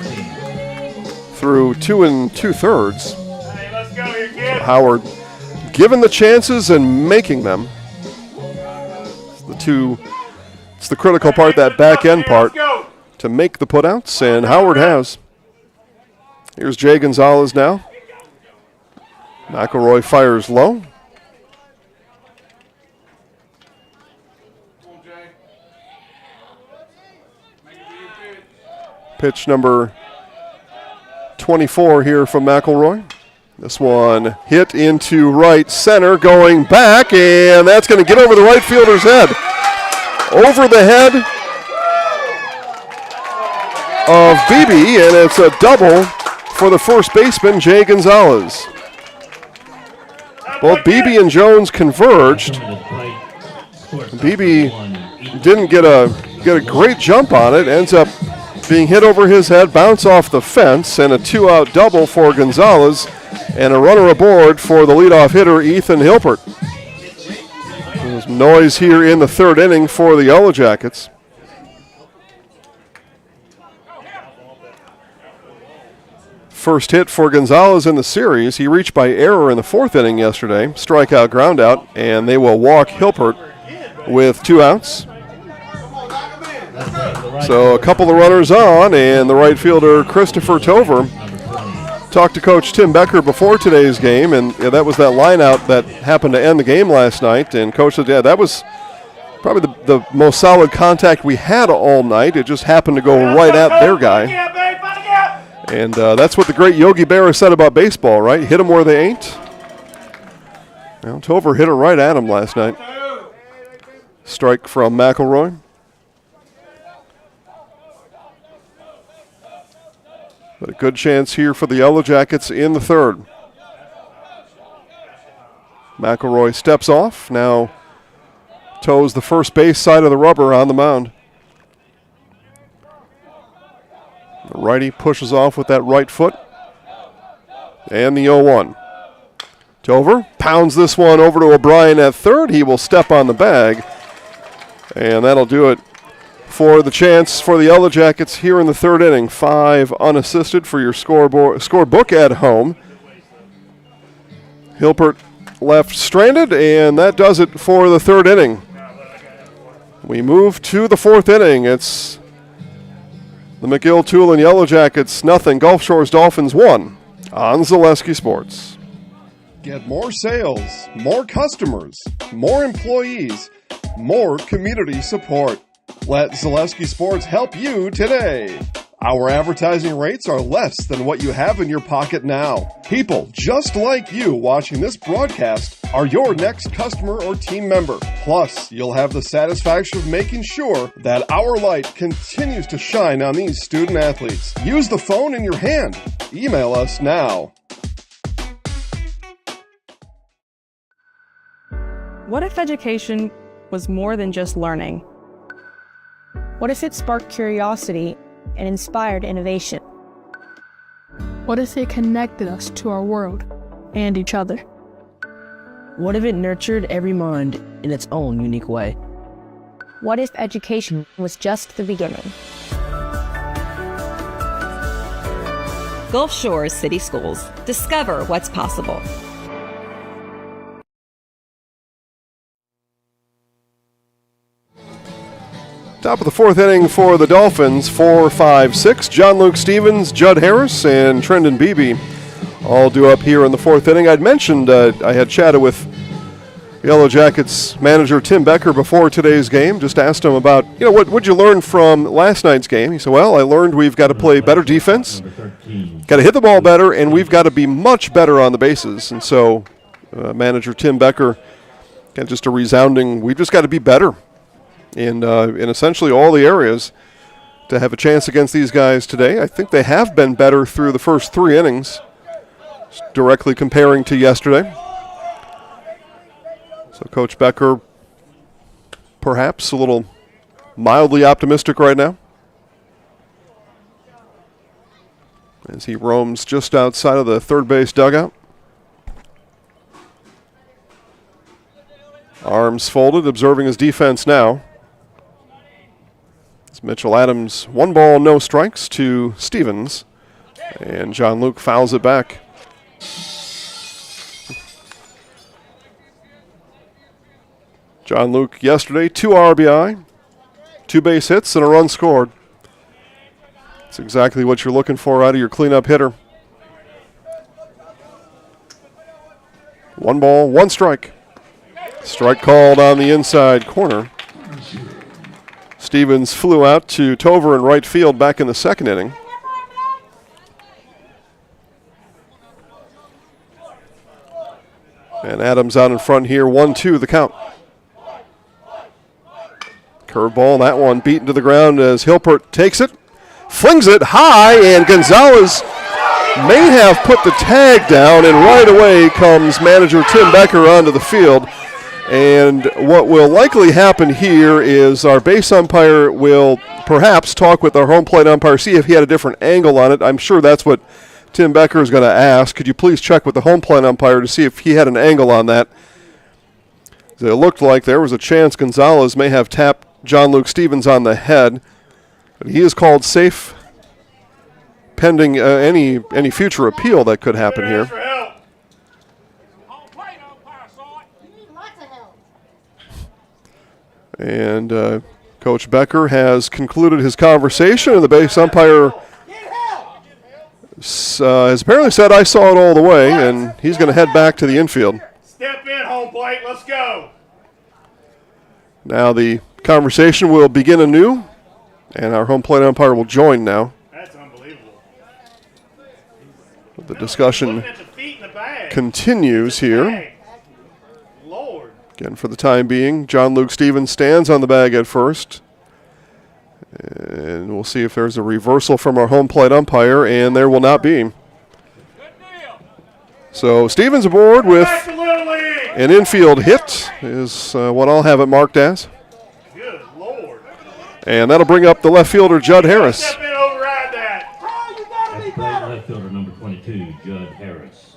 through 2 2/3. Hey, let's go here, kid. Howard given the chances and making them. It's the critical part, that back end part, to make the putouts, and Howard has. Here's Jay Gonzalez now. McElroy fires low. Pitch number 24 here from McElroy. This one hit into right center, going back, and that's going to get over the right fielder's head. Over the head of Beebe, and it's a double for the first baseman, Jay Gonzalez. Both Beebe and Jones converged. Beebe didn't get a great jump on it, ends up being hit over his head, bounce off the fence, and a 2-out double for Gonzalez, and a runner aboard for the leadoff hitter, Ethan Hilpert. There's noise here in the third inning for the Yellow Jackets. First hit for Gonzalez in the series. He reached by error in the fourth inning yesterday. Strikeout, ground out, and they will walk Hilpert with 2 outs. So a couple of runners on, and the right fielder, Christopher Tover, talked to Coach Tim Becker before today's game, and that was that line out that happened to end the game last night. And Coach said, yeah, that was probably the most solid contact we had all night. It just happened to go right at their guy. And that's what the great Yogi Berra said about baseball, right? Hit them where they ain't. Well, Tover hit it right at him last night. Strike from McElroy. But a good chance here for the Yellow Jackets in the third. McElroy steps off, now toes the first base side of the rubber on the mound. The righty pushes off with that right foot. And the 0-1. Tover pounds this one over to O'Brien at third. He will step on the bag. And that'll do it for the chance for the Yellow Jackets here in the third inning. 5 unassisted for your scorebook at home. Hilpert left stranded, and that does it for the third inning. We move to the fourth inning. It's the McGill-Toolen Yellow Jackets 0, Gulf Shores Dolphins 1 on Zaleski Sports. Get more sales, more customers, more employees, more community support. Let Zaleski Sports help you today. Our advertising rates are less than what you have in your pocket now. People just like you watching this broadcast are your next customer or team member. Plus, you'll have the satisfaction of making sure that our light continues to shine on these student athletes. Use the phone in your hand. Email us now. What if education was more than just learning? What if it sparked curiosity and inspired innovation? What if it connected us to our world and each other? What if it nurtured every mind in its own unique way? What if education was just the beginning? Gulf Shores City Schools. Discover what's possible. Top of the fourth inning for the Dolphins, 4, 5, 6. John Luke Stevens, Judd Harris, and Trendon Beebe all due up here in the fourth inning. I'd mentioned I had chatted with Yellow Jackets manager Tim Becker before today's game. Just asked him about, what would you learn from last night's game? He said, well, I learned we've got to play better defense, got to hit the ball better, and we've got to be much better on the bases. And so manager Tim Becker, just a resounding, we've just got to be better in essentially all the areas to have a chance against these guys today. I think they have been better through the first 3 innings, directly comparing to yesterday. So Coach Becker perhaps a little mildly optimistic right now as he roams just outside of the third base dugout. Arms folded, observing his defense now. It's Mitchell Adams, 1 ball, no strikes to Stevens. And John Luke fouls it back. John Luke yesterday, 2 RBI, 2 base hits, and a run scored. That's exactly what you're looking for out of your cleanup hitter. 1 ball, 1 strike. Strike called on the inside corner. Stevens flew out to Tover in right field back in the second inning. And Adams out in front here, 1-2 the count. Curveball, that one beaten to the ground as Hilpert takes it, flings it high, and Gonzalez may have put the tag down, and right away comes manager Tim Becker onto the field. And what will likely happen here is our base umpire will perhaps talk with our home plate umpire, see if he had a different angle on it. I'm sure that's what Tim Becker is going to ask. Could you please check with the home plate umpire to see if he had an angle on that? It looked like there was a chance Gonzalez may have tapped John Luke Stevens on the head, but he is called safe pending any future appeal that could happen here. And Coach Becker has concluded his conversation, and the base umpire has apparently said, "I saw it all the way," and he's going to head back to the infield. Step in, home plate. Let's go. Now the conversation will begin anew, and our home plate umpire will join now. That's unbelievable. The discussion continues here. Lord. Again, for the time being, John Luke Stevens stands on the bag at first. And we'll see if there's a reversal from our home plate umpire, and there will not be. So Stevens aboard with an infield hit is what I'll have it marked as. Good Lord. And that'll bring up the left fielder, Judd Harris. Step in, override that. That's left fielder number 22, Judd Harris.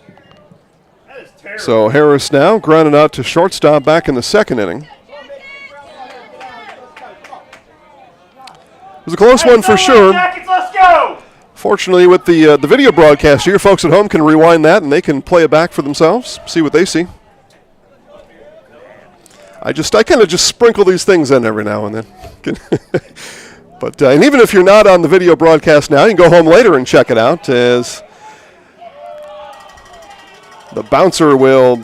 That is terrible. So Harris now grounded out to shortstop back in the second inning. It was a close one for sure. Let's go. Fortunately, with the video broadcast here, folks at home can rewind that and they can play it back for themselves, see what they see. I kind of just sprinkle these things in every now and then. But and even if you're not on the video broadcast now, you can go home later and check it out, as the bouncer will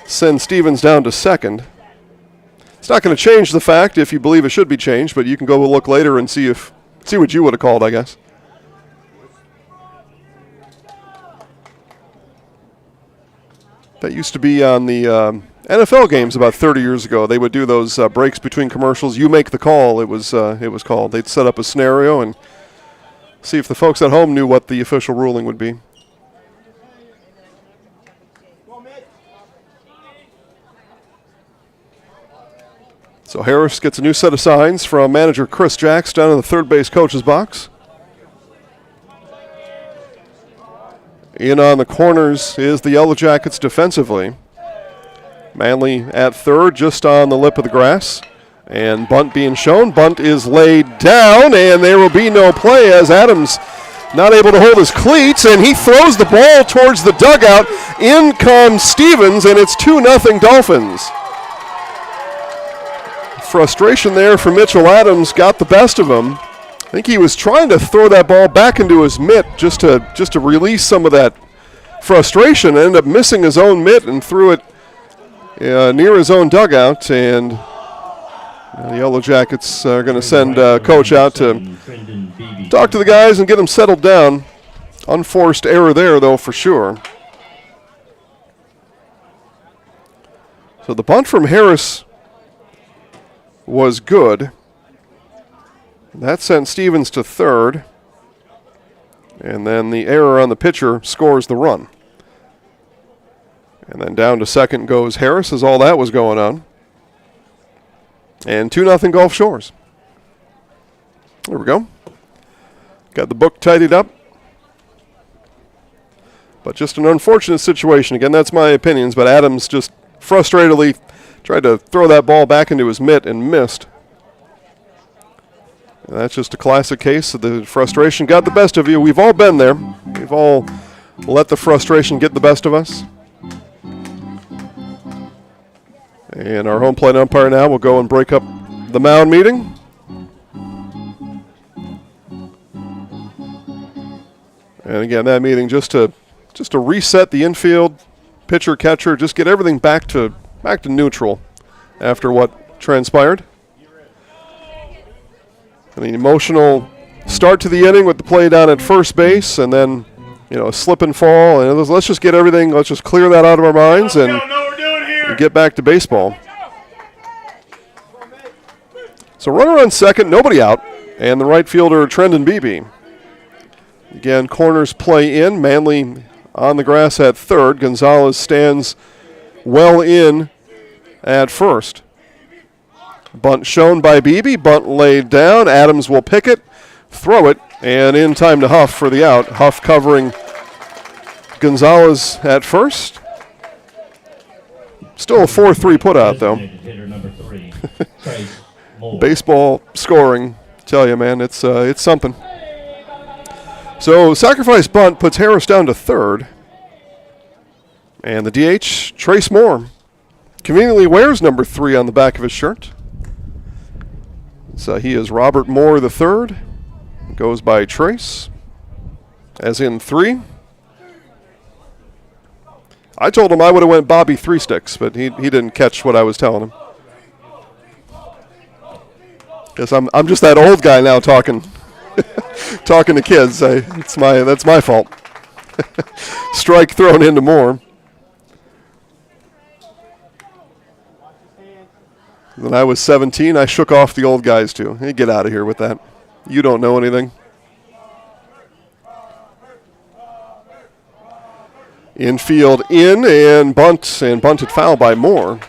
send Stevens down to second. It's not going to change the fact if you believe it should be changed, but you can go look later and see what you would have called, I guess. That used to be on the NFL games about 30 years ago. They would do those breaks between commercials. You make the call, it was called. They'd set up a scenario and see if the folks at home knew what the official ruling would be. So Harris gets a new set of signs from manager Chris Jacks down in the third base coach's box. In on the corners is the Yellow Jackets defensively. Manley at third, just on the lip of the grass. And bunt being shown. Bunt is laid down, and there will be no play as Adams not able to hold his cleats, and he throws the ball towards the dugout. In comes Stevens, and it's 2-0 Dolphins. Frustration there for Mitchell Adams got the best of him. I think he was trying to throw that ball back into his mitt just to release some of that frustration. Ended up missing his own mitt and threw it near his own dugout. And the Yellow Jackets are going to send coach out to talk to the guys and get them settled down. Unforced error there, though, for sure. So the bunt from Harris was good. That sent Stevens to third. And then the error on the pitcher scores the run. And then down to second goes Harris as all that was going on. And 2-0 Gulf Shores. There we go. Got the book tidied up. But just an unfortunate situation. Again, that's my opinions, but Adams just frustratedly tried to throw that ball back into his mitt and missed. And that's just a classic case of the frustration got the best of you. We've all been there. We've all let the frustration get the best of us. And our home plate umpire now will go and break up the mound meeting. And again, that meeting just to reset the infield, pitcher, catcher, just get everything back to neutral after what transpired. An emotional start to the inning with the play down at first base, and then a slip and fall. And let's just get everything. Let's just clear that out of our minds and get back to baseball. So runner on second, nobody out, and the right fielder, Trendon Beebe. Again, corners play in. Manley on the grass at third. Gonzalez stands well in at first. Bunt shown by Beebe. Bunt laid down. Adams will pick it, throw it, and in time to Huff for the out. Huff covering Gonzalez at first. Still a 4-3 putout, though. Baseball scoring, tell you, man, it's something. So sacrifice bunt puts Harris down to third. And the DH, Trace Moore, conveniently wears number 3 on the back of his shirt. So he is Robert Moore the third. Goes by Trace, as in 3. I told him I would have went Bobby 3 Sticks, but he didn't catch what I was telling him. Because I'm just that old guy now talking talking to kids. That's my fault. Strike thrown into Moore. When I was 17, I shook off the old guys too. Hey, get out of here with that. You don't know anything. Infield in and bunted foul by Moore.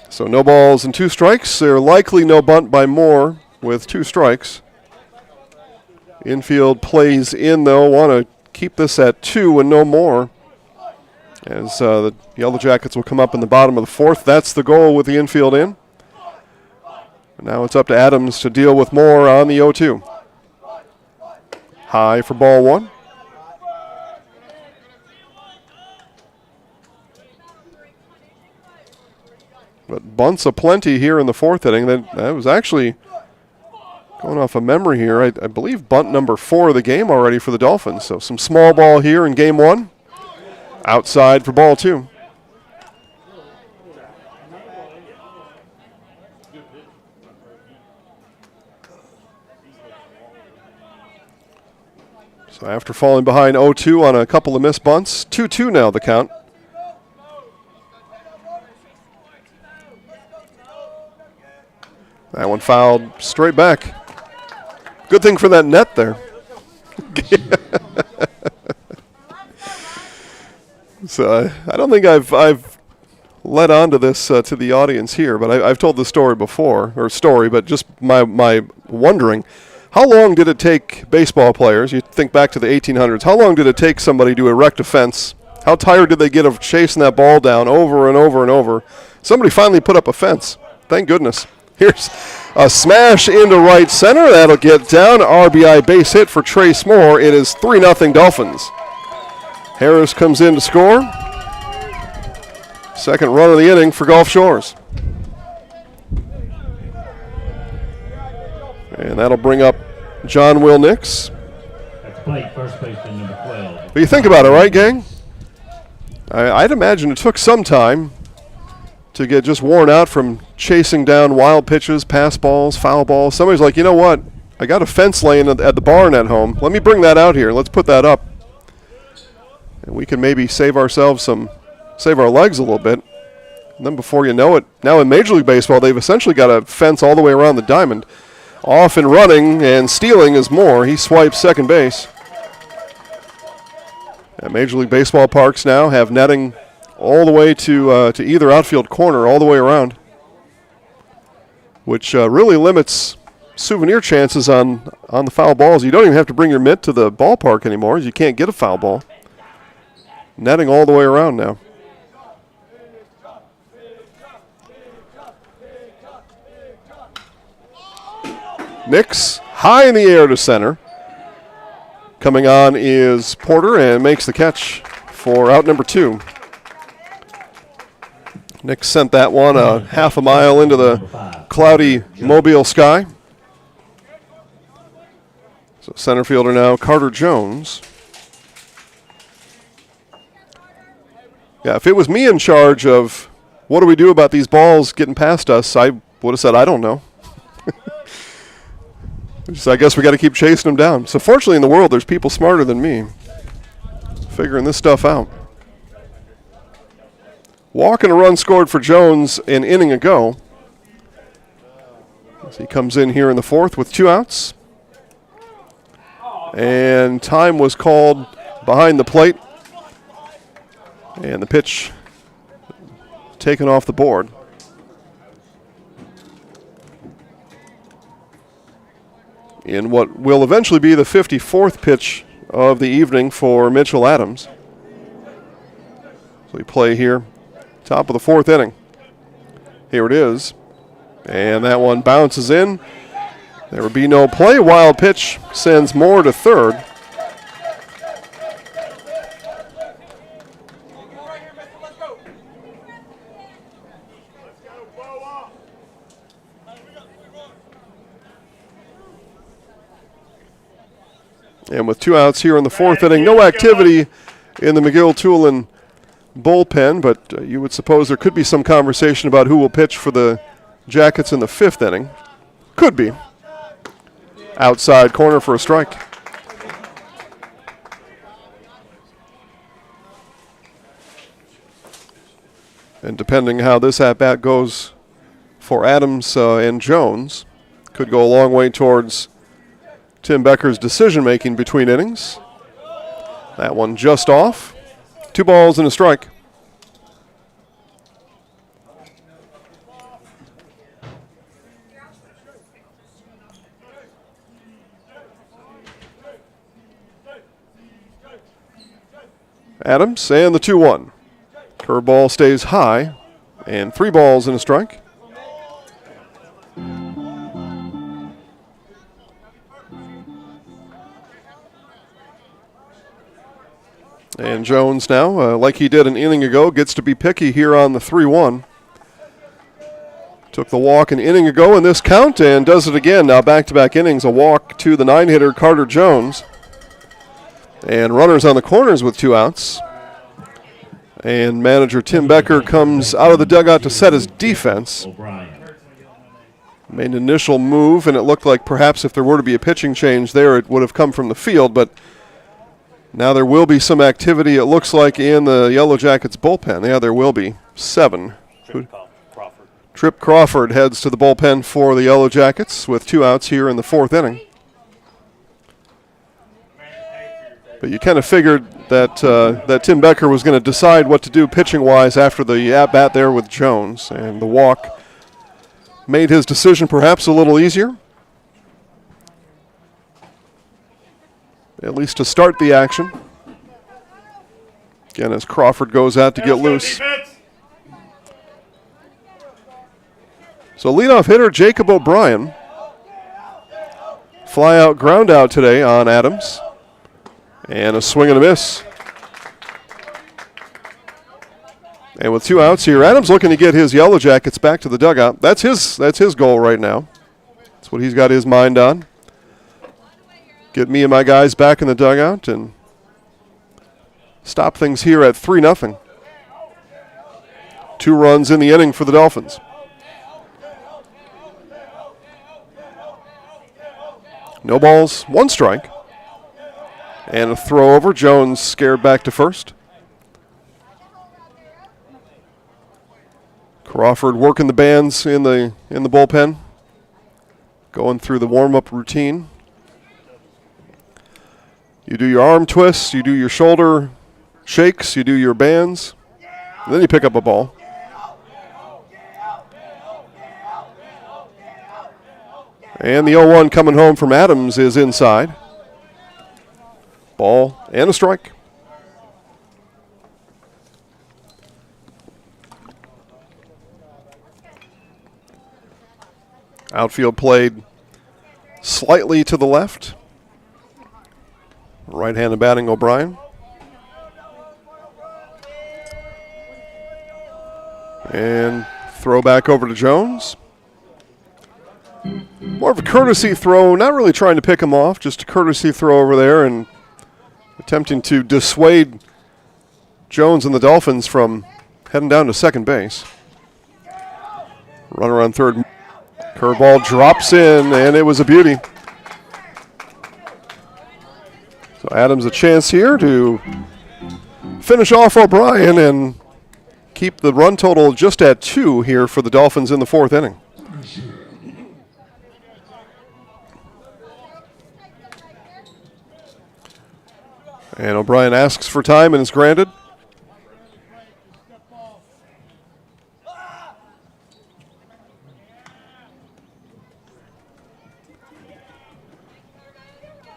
So no balls and 2 strikes. There likely no bunt by Moore with 2 strikes. Infield plays in though. Want to keep this at 2 and no more. As the Yellow Jackets will come up in the bottom of the 4th. That's the goal with the infield in. Now it's up to Adams to deal with Moore on the 0-2. High for ball 1. But bunts aplenty here in the 4th inning. That was actually, going off of memory here, I believe bunt number 4 of the game already for the Dolphins. So some small ball here in game 1. Outside for ball 2. So after falling behind 0-2 on a couple of missed bunts, 2-2 now the count. That one fouled straight back. Good thing for that net there. So I don't think I've led on to this to the audience here, but I've told the story before, but just my wondering, how long did it take baseball players, you think back to the 1800s, how long did it take somebody to erect a fence? How tired did they get of chasing that ball down over and over and over? Somebody finally put up a fence. Thank goodness. Here's a smash into right center. That'll get down. RBI base hit for Trace Moore. It is 3-0 Dolphins. Harris comes in to score. Second run of the inning for Gulf Shores. And that'll bring up John Will Nix. That's plate, first baseman number 12. But you think about it, right, gang? I'd imagine it took some time to get just worn out from chasing down wild pitches, pass balls, foul balls. Somebody's like, you know what? I got a fence laying at the barn at home. Let me bring that out here. Let's put that up. And we can maybe save our legs a little bit. And then before you know it, now in Major League Baseball, they've essentially got a fence all the way around the diamond. Off and running and stealing is Moore. He swipes second base. And Major League Baseball parks now have netting all the way to either outfield corner, all the way around, which really limits souvenir chances on the foul balls. You don't even have to bring your mitt to the ballpark anymore. You can't get a foul ball. Netting all the way around now. Nix high in the air to center. Coming on is Porter and makes the catch for out number 2. Nix sent that one a half a mile into the cloudy Mobile sky. So center fielder now, Carter Jones. Yeah, if it was me in charge of what do we do about these balls getting past us, I would have said, I don't know. So I guess we got to keep chasing them down. So fortunately in the world, there's people smarter than me figuring this stuff out. Walk and a run scored for Jones an inning ago. As he comes in here in the fourth with 2 outs. And time was called behind the plate. And the pitch taken off the board. In what will eventually be the 54th pitch of the evening for Mitchell Adams. So we play here, top of the 4th inning. Here it is. And that one bounces in. There would be no play. Wild pitch sends Moore to third. And with 2 outs here in the 4th inning, no activity in the McGill-Toolen bullpen, but you would suppose there could be some conversation about who will pitch for the Jackets in the 5th inning. Could be. Outside corner for a strike. And depending how this at-bat goes for Adams and Jones, could go a long way towards Tim Becker's decision-making between innings. That one just off. 2 balls and a strike. Adams and the 2-1. Curveball stays high, and 3 balls and a strike. And Jones now, like he did an inning ago, gets to be picky here on the 3-1. Took the walk an inning ago in this count and does it again. Now back-to-back innings, a walk to the 9-hitter Carter Jones. And runners on the corners with 2 outs. And manager Tim Becker comes out of the dugout to set his defense. Made an initial move, and it looked like perhaps if there were to be a pitching change there, it would have come from the field, but now there will be some activity, it looks like, in the Yellow Jackets bullpen. Yeah, there will be 7. Trip Crawford heads to the bullpen for the Yellow Jackets with 2 outs here in the 4th inning. But you kind of figured that that Tim Becker was going to decide what to do pitching-wise after the at-bat there with Jones, and the walk made his decision perhaps a little easier. At least to start the action. Again, as Crawford goes out to get loose. So leadoff hitter Jacob O'Brien. Fly out, ground out today on Adams. And a swing and a miss. And with 2 outs here, Adams looking to get his Yellow Jackets back to the dugout. That's his goal right now. That's what he's got his mind on. Get me and my guys back in the dugout and stop things here at 3-0. 2 runs in the inning for the Dolphins. No balls, 1 strike. And a throw over. Jones scared back to first. Crawford working the bands in the bullpen. Going through the warm-up routine. You do your arm twists, you do your shoulder shakes, you do your bands, and then you pick up a ball. And the 0-1 coming home from Adams is inside. Ball and a strike. Outfield played slightly to the left. Right-handed batting O'Brien. And throw back over to Jones. More of a courtesy throw, not really trying to pick him off, just a courtesy throw over there and attempting to dissuade Jones and the Dolphins from heading down to second base. Runner on third. Curveball drops in, and it was a beauty. So Adams a chance here to finish off O'Brien and keep the run total just at 2 here for the Dolphins in the 4th inning. And O'Brien asks for time and is granted.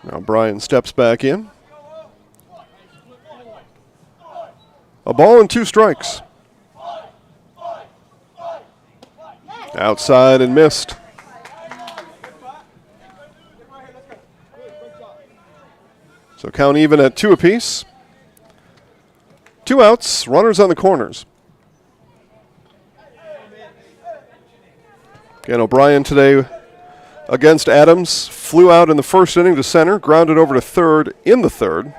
Now O'Brien steps back in. A ball and 2 strikes. Outside and missed. So count even at 2 apiece. 2 outs, runners on the corners. Again, O'Brien today against Adams. Flew out in the 1st inning to center, grounded over to 3rd in the 3rd.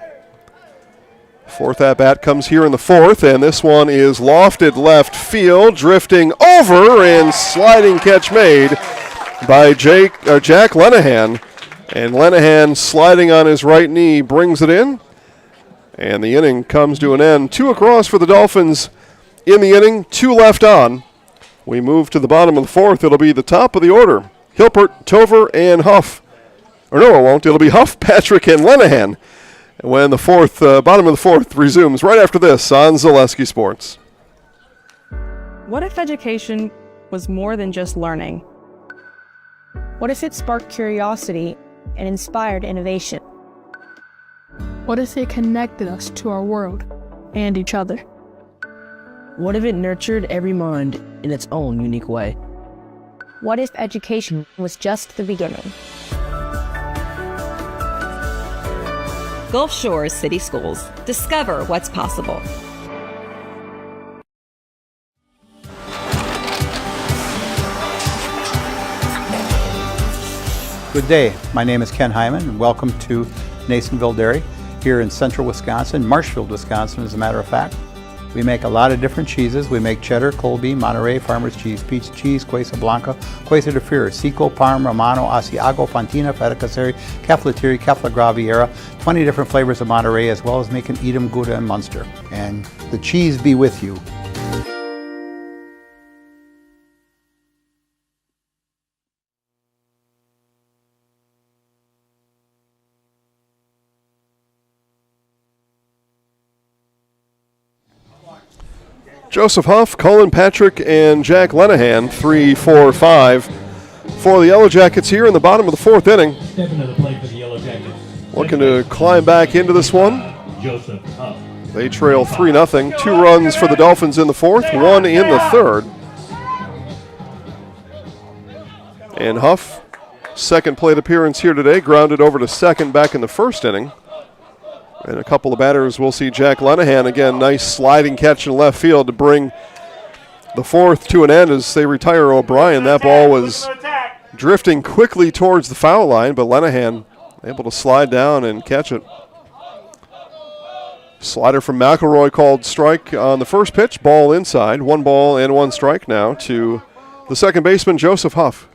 4th at-bat comes here in the 4th, and this one is lofted left field, drifting over, and sliding catch made by Jack Lenahan. And Lenahan, sliding on his right knee, brings it in. And the inning comes to an end. 2 across for the Dolphins in the inning, 2 left on. We move to the bottom of the 4th. It'll be the top of the order. Hilpert, Tover, and Huff. Or no, it won't. It'll be Huff, Patrick, and Lenahan when the bottom of the 4th resumes right after this on Zaleski Sports. What if education was more than just learning? What if it sparked curiosity and inspired innovation? What if it connected us to our world and each other? What if it nurtured every mind in its own unique way? What if education was just the beginning? Gulf Shores City Schools. Discover what's possible. Good day. My name is Ken Hyman, and welcome to Nasonville Dairy here in central Wisconsin, Marshfield, Wisconsin, as a matter of fact. We make a lot of different cheeses. We make cheddar, Colby, Monterey, Farmer's Cheese, Peach Cheese, Quesa Blanca, Quesa de Fear, Seco, Parm, Romano, Asiago, Fontina, Feta Caseri, Caflatiri, Cafla Graviera, 20 different flavors of Monterey, as well as making Edam, Gouda, and Munster. And the cheese be with you. Joseph Huff, Colin Patrick, and Jack Lenahan, 3, 4, 5 for the Yellow Jackets here in the bottom of the 4th inning. Stepping to the plate for the Yellow Jackets. Looking to climb back into this one. Joseph Huff. They trail 3-0. 2 runs for the Dolphins in the 4th, 1 in the 3rd. And Huff, second plate appearance here today, grounded over to 2nd back in the 1st inning. And a couple of batters, we'll see Jack Lenahan again. Nice sliding catch in left field to bring the 4th to an end as they retire O'Brien. That ball was drifting quickly towards the foul line, but Lenahan able to slide down and catch it. Slider from McElroy called strike on the first pitch. Ball inside. 1 ball and 1 strike now to the second baseman, Joseph Huff.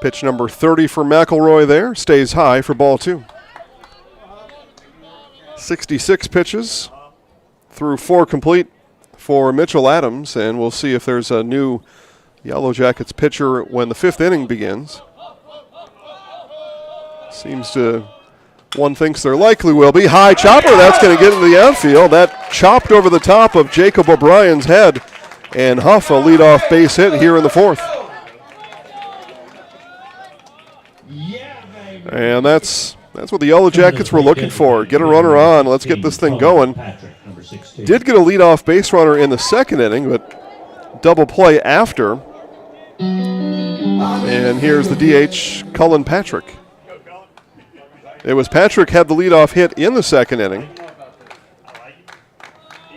Pitch number 30 for McElroy there. Stays high for ball 2. 66 pitches through 4 complete for Mitchell Adams, and we'll see if there's a new Yellow Jackets pitcher when the 5th inning begins. One thinks there likely will be. High chopper, that's going to get into the outfield. That chopped over the top of Jacob O'Brien's head, and Huff a leadoff base hit here in the 4th. And that's what the Yellow Jackets were looking for. Get a runner on. Let's get this thing going. Did get a leadoff base runner in the 2nd inning, but double play after. And here's the DH, Cullen Patrick. It was Patrick had the leadoff hit in the 2nd inning.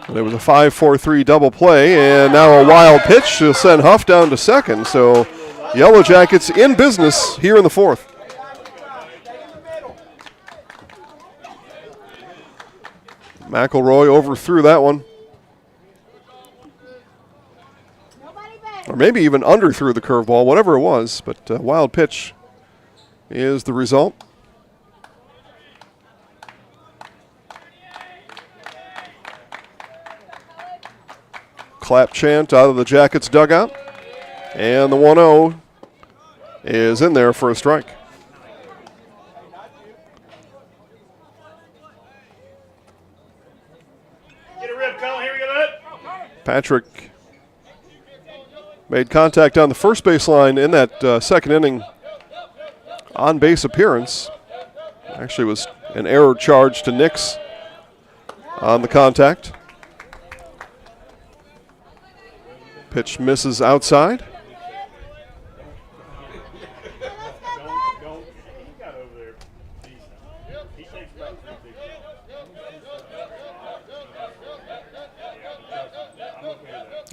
There was a 5-4-3 double play, and now a wild pitch to send Huff down to 2nd. So Yellow Jackets in business here in the 4th. McElroy overthrew that one. Or maybe even underthrew the curveball, whatever it was. But wild pitch is the result. Clap chant out of the Jackets dugout. And the 1-0 is in there for a strike. Get a rip, Cole. Here we go. Patrick made contact on the first baseline in that second inning on-base appearance. Actually was an error charge to Nix on the contact. Pitch misses outside.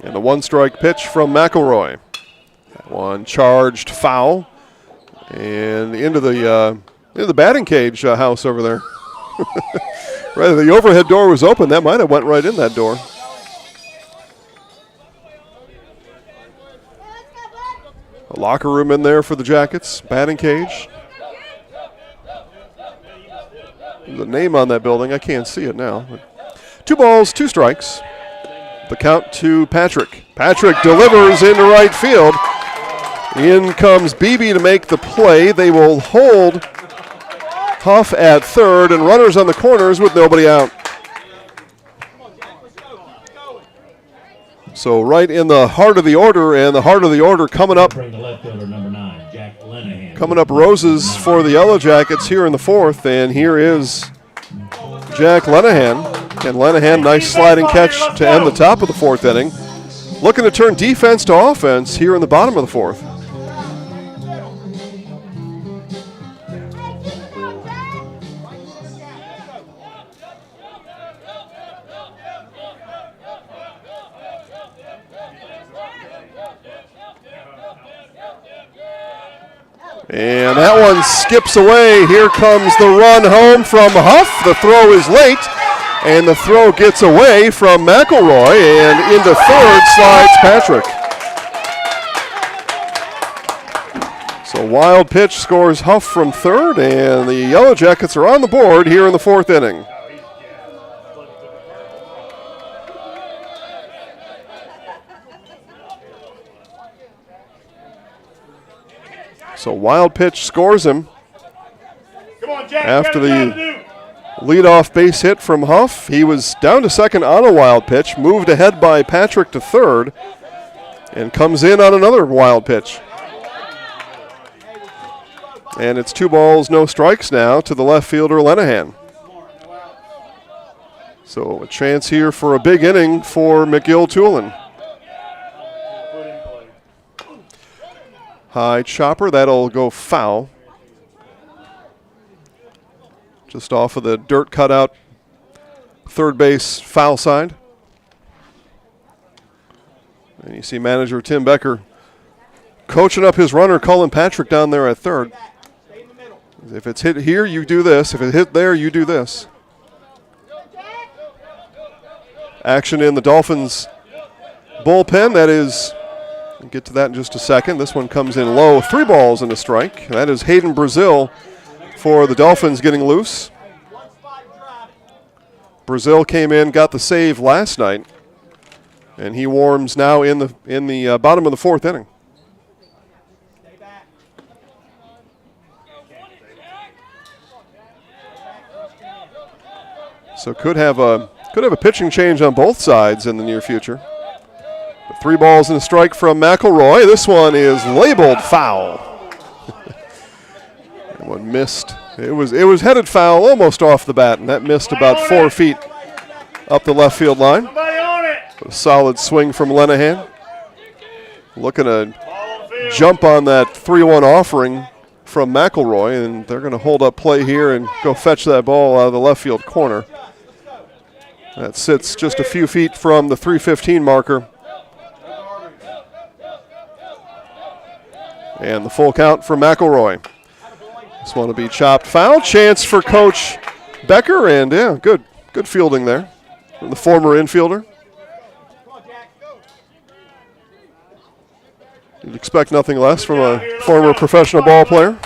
And the one-strike pitch from McElroy. That one charged foul. And into the batting cage house over there. Right, the overhead door was open. That might have went right in that door. A locker room in there for the Jackets. Batting cage. There's a name on that building. I can't see it now. 2 balls, 2 strikes. The count to Patrick. Patrick delivers into right field. In comes Beebe to make the play. They will hold Huff at third and runners on the corners with nobody out. So right in the heart of the order, and the heart of the order coming up. Bring the left fielder, number 9, Jack Lenahan. Coming up roses for the Yellow Jackets here in the 4th, and here is Jack Lenahan. And Lenahan, nice sliding catch to end the top of the 4th inning. Looking to turn defense to offense here in the bottom of the 4th. And that one skips away. Here comes the run home from Huff. The throw is late, and the throw gets away from McElroy, and into third slides Patrick. So wild pitch scores Huff from third, and the Yellow Jackets are on the board here in the 4th inning. So wild pitch scores him. Come on, Jack. After the leadoff base hit from Huff. He was down to second on a wild pitch, moved ahead by Patrick to third, and comes in on another wild pitch. And it's 2 balls, no strikes now to the left fielder, Lenahan. So a chance here for a big inning for McGill-Toolen. High chopper, that'll go foul. Just off of the dirt cutout, third base foul side. And you see manager Tim Becker coaching up his runner, Cullen Patrick, down there at third. If it's hit here, you do this. If it hit there, you do this. Action in the Dolphins bullpen. That is, we'll get to that in just a second. This one comes in low. 3 balls and a strike. That is Hayden Brazil for the Dolphins getting loose. Brazil came in, got the save last night, and he warms now in the bottom of the 4th inning. So could have a pitching change on both sides in the near future. But 3 balls and a strike from McElroy. This one is labeled foul. That one missed. It was headed foul almost off the bat, and that missed about 4 feet up the left field line. A solid swing from Lenahan. Looking to jump on that 3-1 offering from McElroy, and they're going to hold up play here and go fetch that ball out of the left field corner. That sits just a few feet from the 3:15 marker. And the full count for McElroy. This one will be chopped foul. Chance for Coach Becker, and yeah, good fielding there from the former infielder. expect nothing less from a former professional ball player.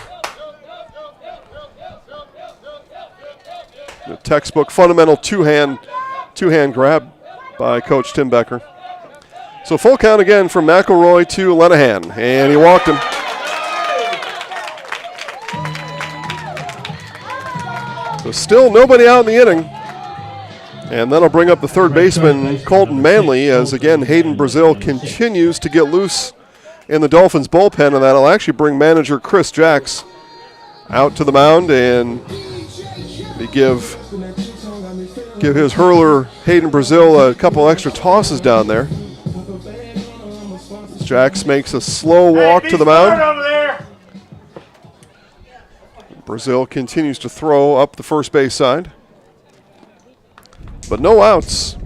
The textbook fundamental two-hand grab by Coach Tim Becker. So full count again from McElroy to Lenahan, and he walked him. So still nobody out in the inning. And that'll bring up the third baseman, Colton Manley, as again Hayden Brazil continues to get loose in the Dolphins bullpen, and that'll actually bring manager Chris Jacks out to the mound and give his hurler Hayden Brazil a couple extra tosses down there. Jacks makes a slow walk to the mound. Brazil continues to throw up the first base side. But no outs.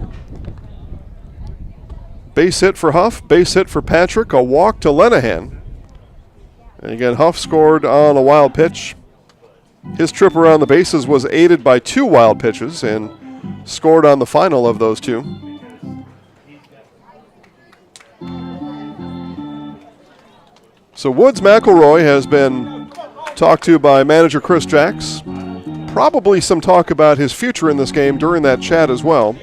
Base hit for Huff, base hit for Patrick, a walk to Lenahan. And again, Huff scored on a wild pitch. His trip around the bases was aided by 2 wild pitches and scored on the final of those 2. So Woods McElroy has been talked to by manager Chris Jacks. Probably some talk about his future in this game during that chat as well.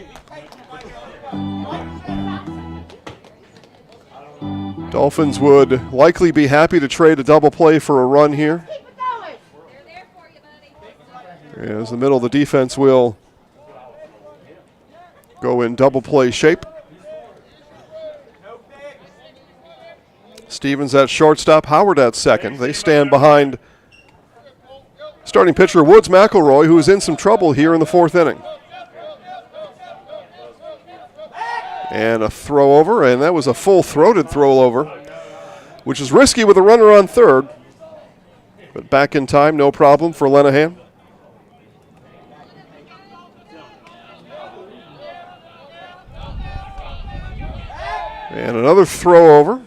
Dolphins would likely be happy to trade a double play for a run here, as the middle of the defense will go in double play shape. Stevens at shortstop, Howard at second. They stand behind starting pitcher Woods McElroy, who is in some trouble here in the 4th inning. And a throw over, and that was a full-throated throw over, which is risky with a runner on third. But back in time, no problem for Lenahan. And another throw over.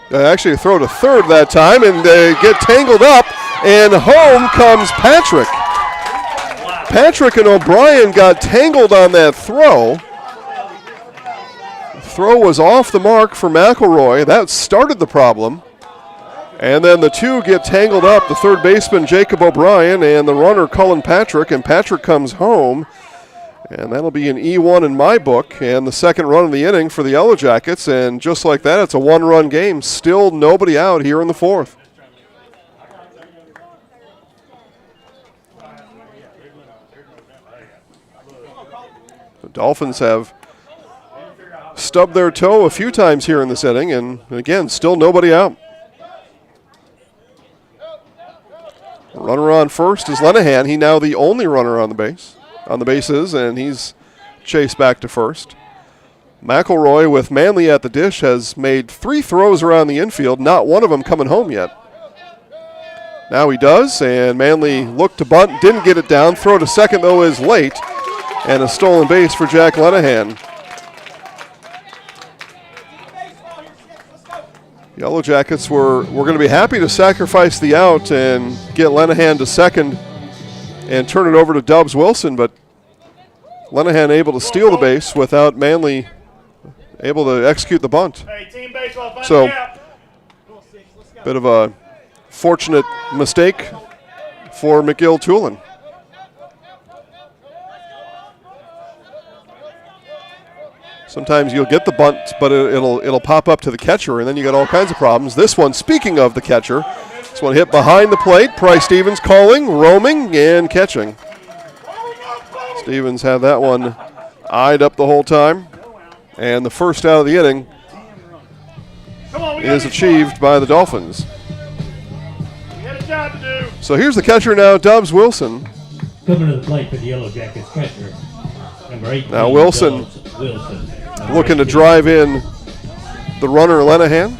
Actually, a throw to third that time, and they get tangled up, and home comes Patrick. Patrick and O'Brien got tangled on that throw. The throw was off the mark for McElroy. That started the problem. And then the 2 get tangled up, the third baseman Jacob O'Brien and the runner Cullen Patrick, and Patrick comes home. And that'll be an E1 in my book, and the second run of the inning for the Yellow Jackets. And just like that, it's a 1-run game. Still nobody out here in the 4th. The Dolphins have stubbed their toe a few times here in this inning, and again, still nobody out. Runner on first is Lenahan. He now the only runner on the bases, and he's chased back to first. McElroy with Manley at the dish has made 3 throws around the infield, not one of them coming home yet. Now he does, and Manley looked to bunt, didn't get it down. Throw to second, though, is late, and a stolen base for Jack Lenahan. Yellow Jackets were going to be happy to sacrifice the out and get Lenahan to second and turn it over to Dubs Wilson, but Lenahan able to steal the base without Manley able to execute the bunt. So, bit of a fortunate mistake for McGill-Toolen. Sometimes you'll get the bunt, but it'll pop up to the catcher, and then you got all kinds of problems. This one, speaking of the catcher, this one hit behind the plate. Price Stevens calling, roaming, and catching. Stevens had that one eyed up the whole time, and the first out of the inning is achieved by the Dolphins. So here's the catcher now, Dubs Wilson. Coming to the plate for the Yellow Jackets catcher, number 18. Now Wilson looking to drive in the runner Lenahan.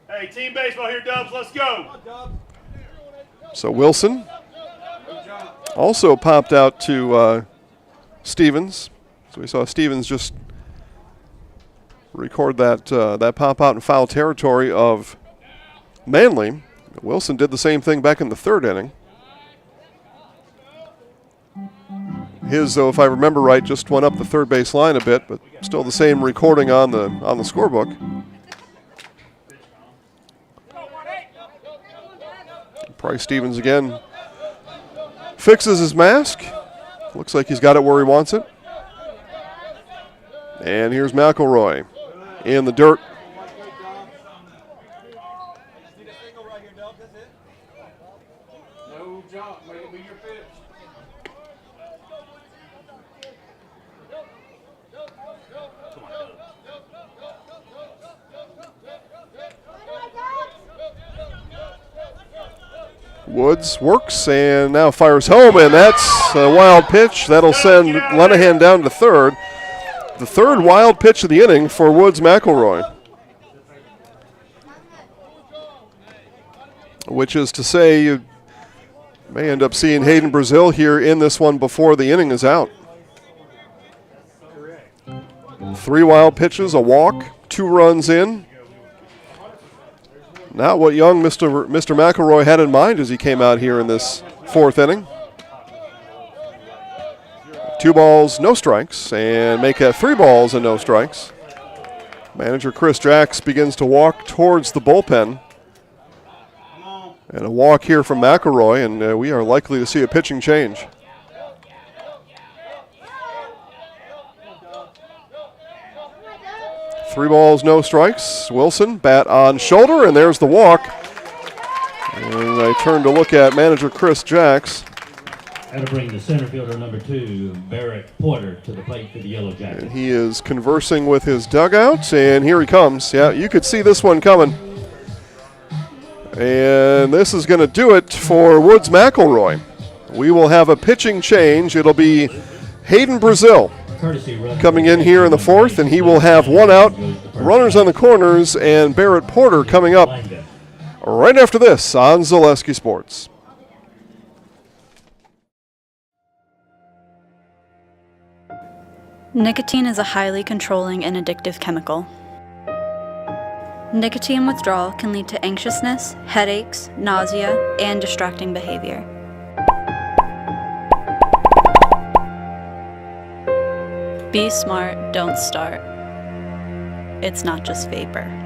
Hey, team baseball here, Dubs. Let's go. So Wilson also popped out to Stevens. So we saw Stevens just record that pop out in foul territory of Manley. Wilson did the same thing back in the 3rd inning. His, though, if I remember right, just went up the third base line a bit, but still the same recording on the scorebook. Bryce Stevens again fixes his mask. Looks like he's got it where he wants it. And here's McElroy in the dirt. Woods works and now fires home, and that's a wild pitch. That'll send Lenahan down to third. The third wild pitch of the inning for Woods McElroy. Which is to say, you may end up seeing Hayden Brazil here in this one before the inning is out. 3 wild pitches, a walk, 2 runs in. Not what young Mr. McElroy had in mind as he came out here in this 4th inning. 2 balls, no strikes, and make that 3 balls and no strikes. Manager Chris Jacks begins to walk towards the bullpen. And a walk here from McElroy, and we are likely to see a pitching change. Three balls, no strikes. Wilson, bat on shoulder, and there's the walk. And I turn to look at manager Chris Jacks. That'll bring the center fielder number 2, Barrett Porter, to the plate for the Yellow Jackets. And he is conversing with his dugout, and here he comes. Yeah, you could see this one coming. And this is going to do it for Woods McElroy. We will have a pitching change. It'll be Hayden Brazil coming in here in the 4th, and he will have 1 out, runners on the corners, and Barrett Porter coming up right after this on Zaleski Sports. Nicotine is a highly controlling and addictive chemical. Nicotine withdrawal can lead to anxiousness, headaches, nausea, and distracting behavior. Be smart, don't start. It's not just vapor.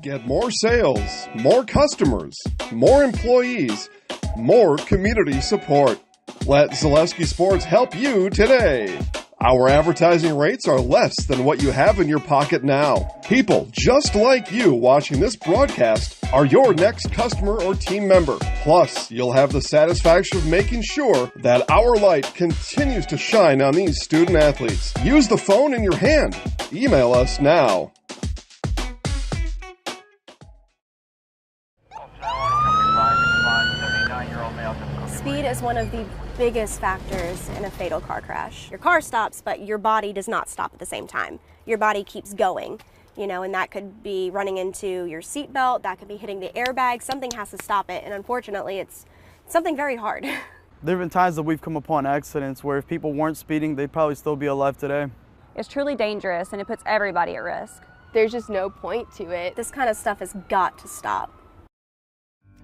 Get more sales, more customers, more employees, more community support. Let Zaleski Sports help you today. Our advertising rates are less than what you have in your pocket now. People just like you watching this broadcast are your next customer or team member. Plus, you'll have the satisfaction of making sure that our light continues to shine on these student athletes. Use the phone in your hand. Email us now. Speed is one of the biggest factors in a fatal car crash. Your car stops, but your body does not stop at the same time. Your body keeps going, and that could be running into your seatbelt, that could be hitting the airbag. Something has to stop it, and unfortunately, it's something very hard. There have been times that we've come upon accidents where if people weren't speeding, they'd probably still be alive today. It's truly dangerous, and it puts everybody at risk. There's just no point to it. This kind of stuff has got to stop.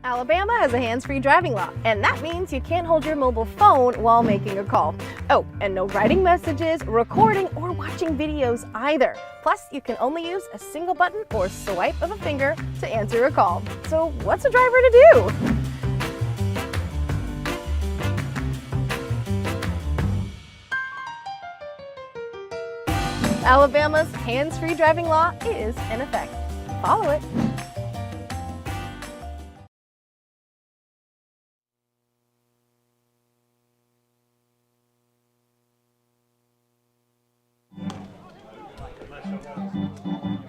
Alabama has a hands-free driving law, and that means you can't hold your mobile phone while making a call. Oh, and no writing messages, recording, or watching videos either. Plus, you can only use a single button or swipe of a finger to answer a call. So what's a driver to do? Alabama's hands-free driving law is in effect. Follow it.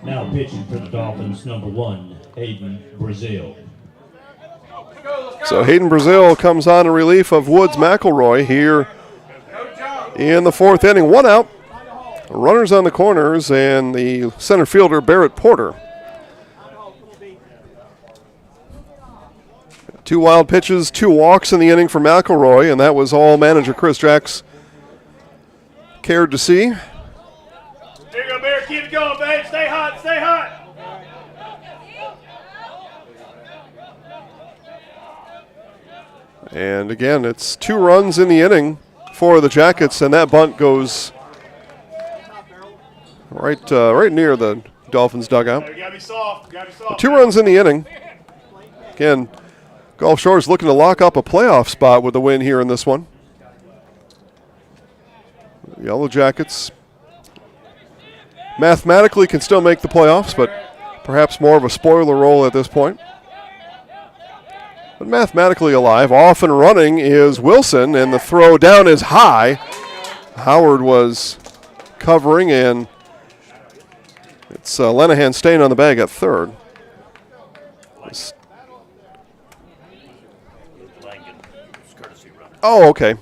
Now pitching for the Dolphins, number 1, Hayden Brazil. So Hayden Brazil comes on in relief of Woods McElroy here in the 4th inning. 1 out, runners on the corners, and the center fielder Barrett Porter. 2 wild pitches, 2 walks in the inning for McElroy, and that was all manager Chris Jacks cared to see. Here you go, Bear. Keep it going, babe. Stay hot. Stay hot. And again, it's 2 runs in the inning for the Jackets, and that bunt goes right near the Dolphins dugout. You gotta be soft. 2 runs in the inning. Again, Gulf Shores looking to lock up a playoff spot with a win here in this one. The Yellow Jackets mathematically can still make the playoffs, but perhaps more of a spoiler role at this point. But mathematically alive, off and running is Wilson, and the throw down is high. Howard was covering, and it's Lenahan staying on the bag at third. Oh, okay.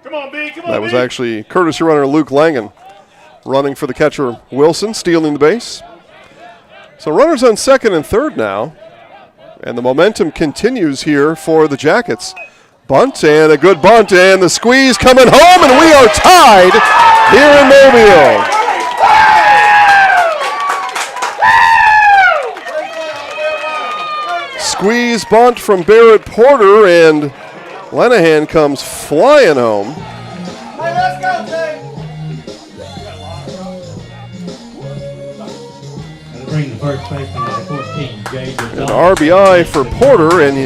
Come on, B. Come on, That was actually courtesy runner Luke Langen running for the catcher Wilson, stealing the base. So runners on second and third now, and the momentum continues here for the Jackets. Bunt, and a good bunt, and the squeeze coming home, and we are tied here in Mobile. Squeeze bunt from Barrett Porter, and Lenahan comes flying home. Hey, let's go, Jay. Bring the first baseman at 14, Jay. An RBI for Porter, and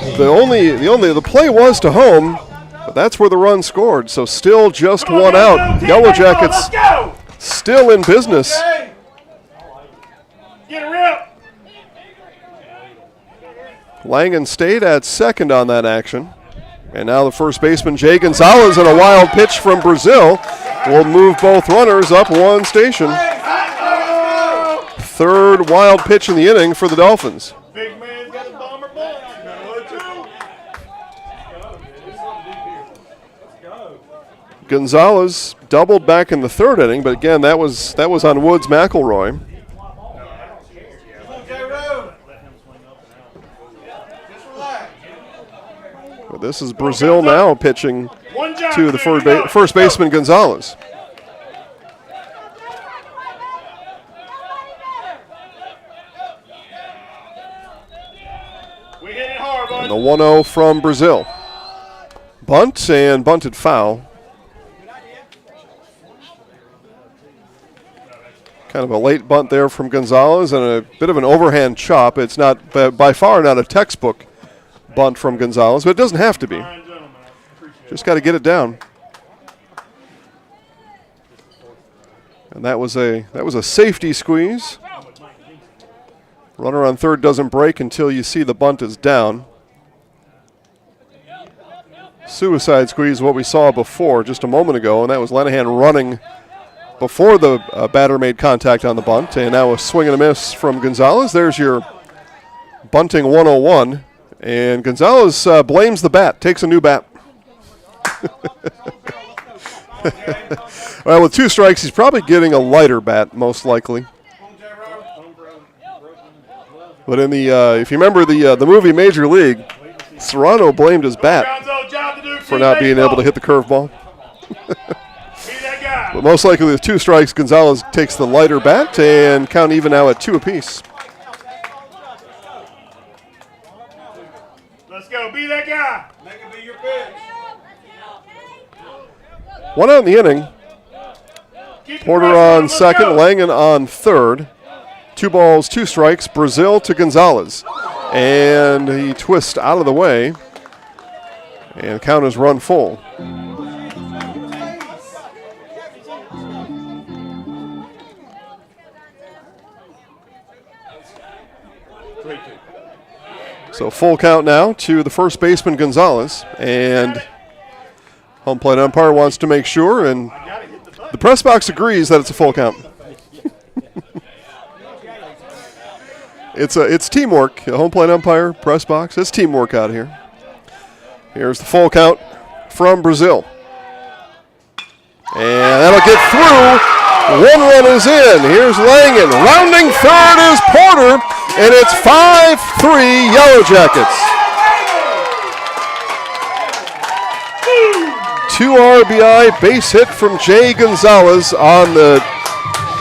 the play was to home, but that's where the run scored. So still just one out. Yellow Jackets still in business. Get a rip. Langen stayed at second on that action. And now the first baseman, Jay Gonzalez, and a wild pitch from Brazil will move both runners up one station. Third wild pitch in the inning for the Dolphins. Big man's got a bomber ball. Gonzalez doubled back in the third inning, but again, that was on Woods McElroy. But this is Brazil now pitching to the first baseman Gonzalez. And the 1-0 from Brazil. Bunt and bunted foul. Kind of a late bunt there from Gonzalez and a bit of an overhand chop. It's not by far not a textbook bunt from Gonzalez, but it doesn't have to be. Just got to get it down. And that was a safety squeeze. Runner on third doesn't break until you see the bunt is down. Suicide squeeze, what we saw before just a moment ago, and that was Lenahan running before the batter made contact on the bunt, and now a swing and a miss from Gonzalez. There's your bunting 101, and Gonzalez blames the bat, takes a new bat. Well, with 2 strikes, he's probably getting a lighter bat, most likely. But in the, if you remember the movie Major League, Serrano blamed his bat for not being able to hit the curveball. But most likely with 2 strikes, Gonzalez takes the lighter bat and count even now at 2 apiece. Let's go. Be that guy. Make it be your pitch. 1 out in the inning. Porter on second, Langen on third. 2 balls, 2 strikes, Brazil to Gonzalez. And he twists out of the way. And the count is run full. So full count now to the first baseman Gonzalez. And home plate umpire wants to make sure, and the press box agrees that it's a full count. It's teamwork. The home plate umpire, press box, it's teamwork out here. Here's the full count from Brazil. And that'll get through One run is in. Here's Langen. Rounding third is Porter, and it's 5-3 Yellow Jackets. 2 RBI base hit from Jay Gonzalez on the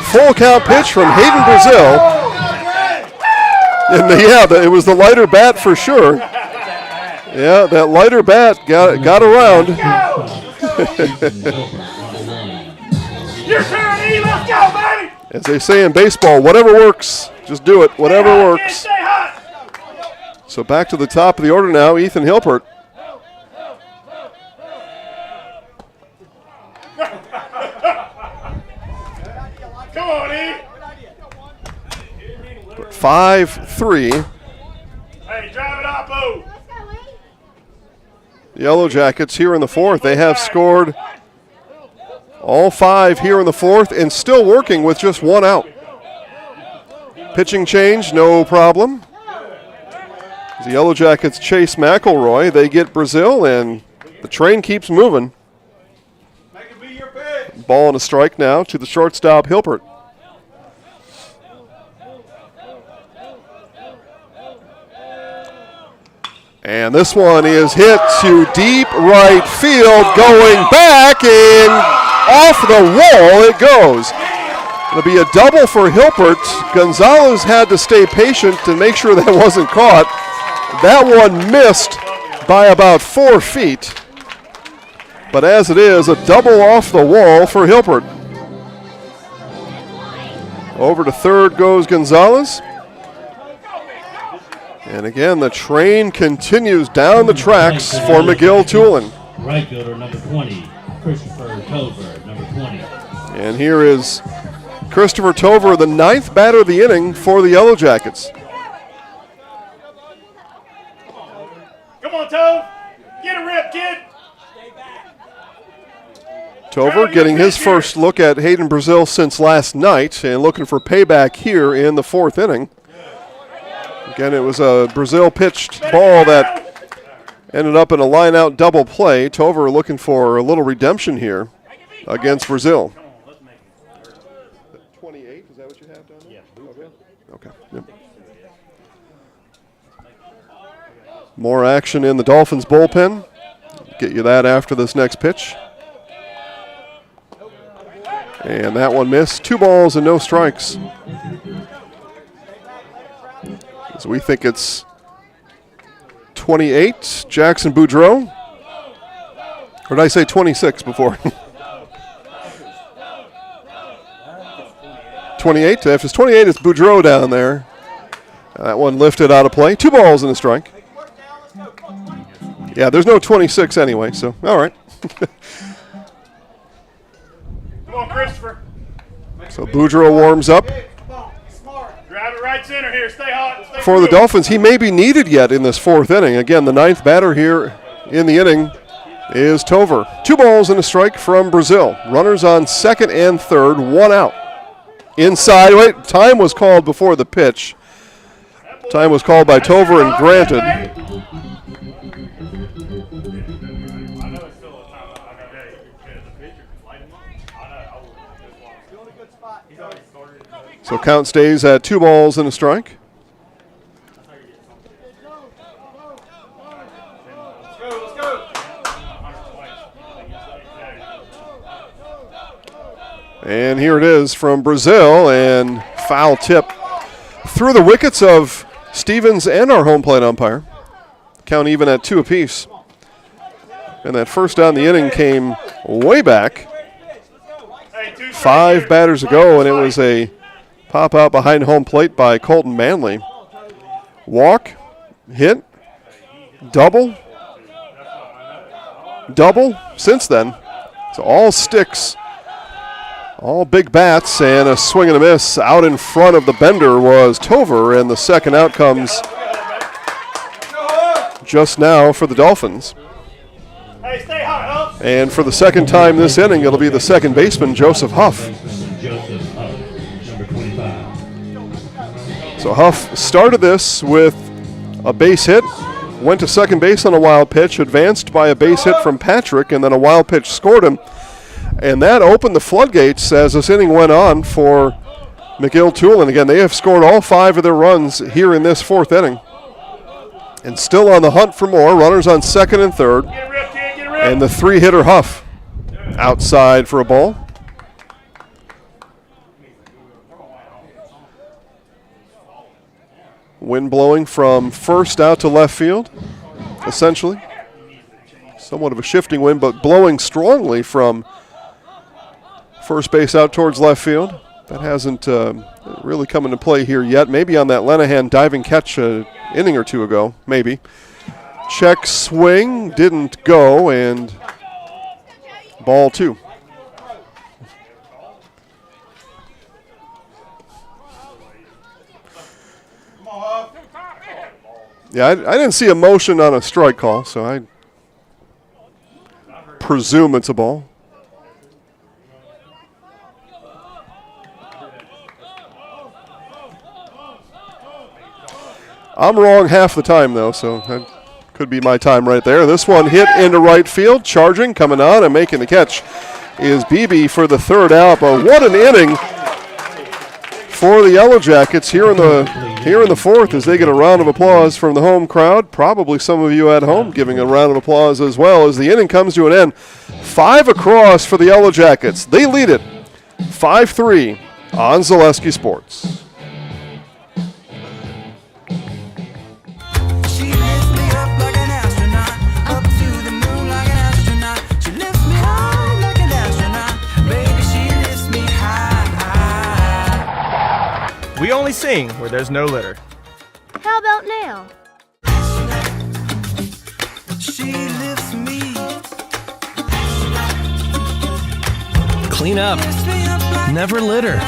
full count pitch from Hayden Brazil. And it was the lighter bat for sure. Yeah, that lighter bat got around. Your turn, E. Let's go, baby. As they say in baseball, whatever works, just do it. Whatever works. Stay hot. So back to the top of the order now, Ethan Hilpert. Come on, E. 5-3. Hey, drive it up, O. Yellow Jackets here in the fourth. They have scored all 5 here in the fourth and still working with just 1 out. Pitching change, no problem. The Yellow Jackets chase McElroy. They get Brazil, and the train keeps moving. Ball and a strike now to the shortstop, Hilpert. And this one is hit to deep right field, going back, and off the wall it goes. It'll be a double for Hilpert. Gonzalez had to stay patient to make sure that wasn't caught. That one missed by about 4 feet. But as it is, a double off the wall for Hilpert. Over to third goes Gonzalez. And again, the train continues down the tracks for McGill-Toolen. Right fielder number 20, Christopher Tover, number 20. And here is Christopher Tover, the 9th batter of the inning for the Yellow Jackets. Come on, Tove. Get a rip, kid. Tover getting his first look at Hayden Brazil since last night and looking for payback here in the 4th inning. Again, it was a Brazil pitched ball that ended up in a line-out double play. Tover looking for a little redemption here against Brazil. 28, is that what you have down there? Yeah. Okay. Yep. More action in the Dolphins bullpen. Get you that after this next pitch. And that one missed. 2 balls and no strikes. So we think it's 28, Jackson Boudreau. Or did I say 26 before? 28. If it's 28, it's Boudreau down there. That one lifted out of play. 2 balls and a strike. Yeah, there's no 26 anyway, so all right. Come on, Christopher. So Boudreau warms up. Drive it right center here. Stay hot. Stay For the Dolphins, he may be needed yet in this 4th inning. Again, the 9th batter here in the inning is Tover. 2 balls and a strike from Brazil. Runners on 2nd and 3rd, 1 out. Inside, wait, time was called before the pitch. Time was called by Tover and granted. So count stays at 2 balls and a strike. And here it is from Brazil, and foul tip through the wickets of Stevens and our home plate umpire. Count even at 2 apiece. And that first down the inning came way back 5 batters ago, and it was a pop out behind home plate by Colton Manley. Walk, hit, double, since then. So all sticks, all big bats, and a swing and a miss. Out in front of the bender was Tover, and the second out comes just now for the Dolphins. And for the second time this inning, it'll be the second baseman, Joseph Huff. So Huff started this with a base hit, went to second base on a wild pitch, advanced by a base hit from Patrick, and then a wild pitch scored him And that opened the floodgates as this inning went on for McGill-Toolen. Again, they have scored all 5 of their runs here in this 4th inning. And still on the hunt for more. Runners on 2nd and 3rd. And the 3-hitter Huff outside for a ball. Wind blowing from first out to left field, essentially. Somewhat of a shifting wind, but blowing strongly from first base out towards left field. That hasn't really come into play here yet. Maybe on that Lenahan diving catch an inning or two ago, maybe. Check swing, didn't go, and ball 2. Yeah, I didn't see a motion on a strike call, so I presume it's a ball. I'm wrong half the time, though, so that could be my time right there. This one hit into right field, charging, coming on, and making the catch is Beebe for the 3rd out. But what an inning for the Yellow Jackets here in the 4th as they get a round of applause from the home crowd. Probably some of you at home giving a round of applause as well as the inning comes to an end. 5 across for the Yellow Jackets. They lead it 5-3 on Zaleski Sports. We only sing where there's no litter. How about now? She lifts me. Clean up. Never litter.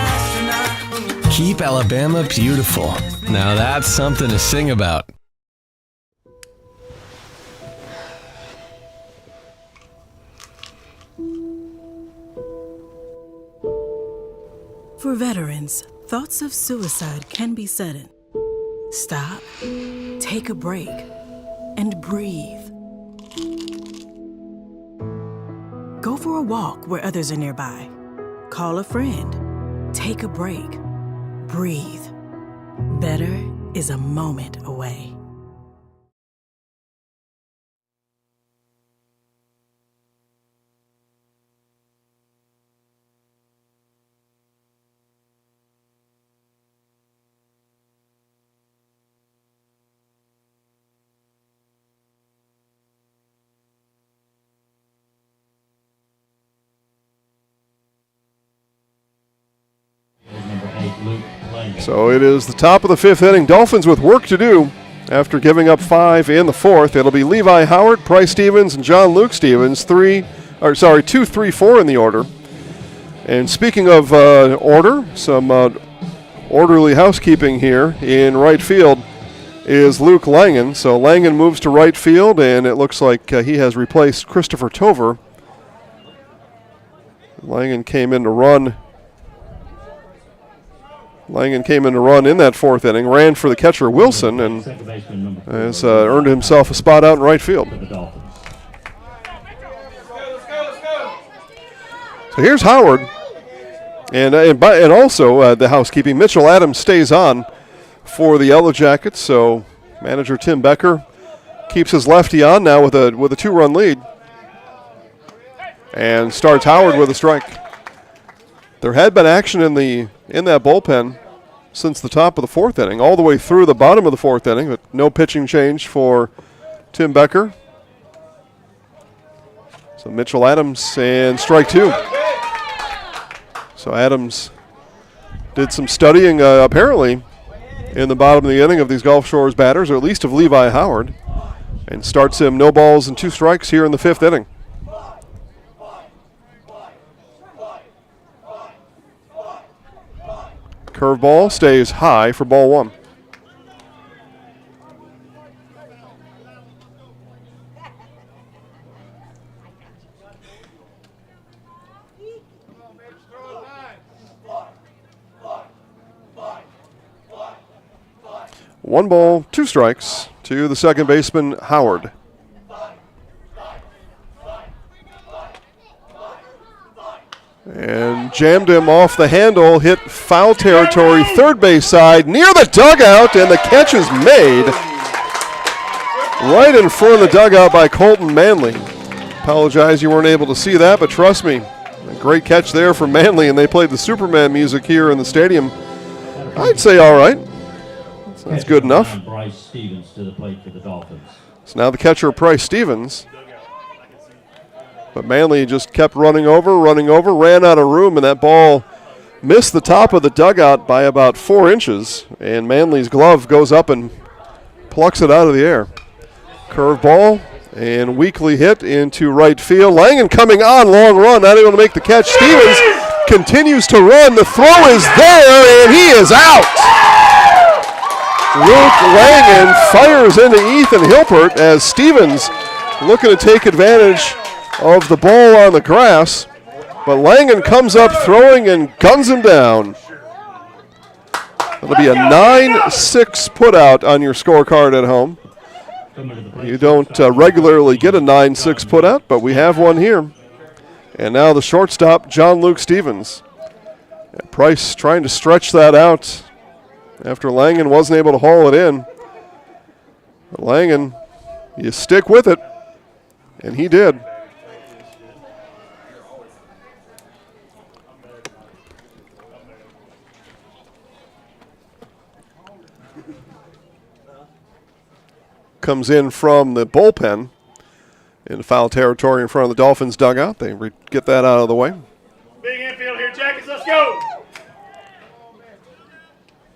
Keep Alabama beautiful. Now that's something to sing about. For veterans, thoughts of suicide can be sudden. Stop, take a break, and breathe. Go for a walk where others are nearby. Call a friend. Take a break. Breathe. Better is a moment away. So it is the top of the 5th inning. Dolphins with work to do after giving up 5 in the 4th. It'll be Levi Howard, Price Stevens, and John Luke Stevens. 2, 3, 4 in the order. And speaking of order, some orderly housekeeping here in right field is Luke Langen. So Langen moves to right field, and it looks like he has replaced Christopher Tover. Langen came in to run in that 4th inning, ran for the catcher Wilson, and has earned himself a spot out in right field. So here's Howard, and also the housekeeping. Mitchell Adams stays on for the Yellow Jackets, so manager Tim Becker keeps his lefty on now with a 2-run lead, and starts Howard with a strike. There had been action in that bullpen since the top of the 4th inning, all the way through the bottom of the 4th inning, but no pitching change for Tim Becker. So Mitchell Adams and strike 2. So Adams did some studying apparently in the bottom of the inning of these Gulf Shores batters, or at least of Levi Howard, and starts him no balls and 2 strikes here in the 5th inning. Curveball stays high for ball 1. One ball, 2 strikes to the second baseman, Howard. jammed him off the handle, hit foul territory, third base side, near the dugout, and the catch is made right in front of the dugout by Colton Manley. Apologize you weren't able to see that, but trust me, a great catch there from Manley, and they played the Superman music here in the stadium. I'd say all right. That's good enough. Bryce Stevens to the plate for the Dolphins. So now the catcher, Bryce Stevens. But Manley just kept running over, ran out of room, and that ball missed the top of the dugout by about 4 inches, and Manley's glove goes up and plucks it out of the air. Curve ball and weakly hit into right field. Langen coming on, long run, not able to make the catch. Stevens continues to run. The throw is there, and he is out. Luke Langen fires into Ethan Hilpert as Stevens looking to take advantage of the ball on the grass, but Langen comes up throwing and guns him down. It'll be a 9-6 putout on your scorecard at home. You don't regularly get a 9-6 putout, but we have one here. And now the shortstop, John Luke Stevens. Price trying to stretch that out after Langen wasn't able to haul it in. But Langen, you stick with it, and he did. Comes in from the bullpen in foul territory in front of the Dolphins dugout. They get that out of the way. Big infield here, Jackets. Let's go.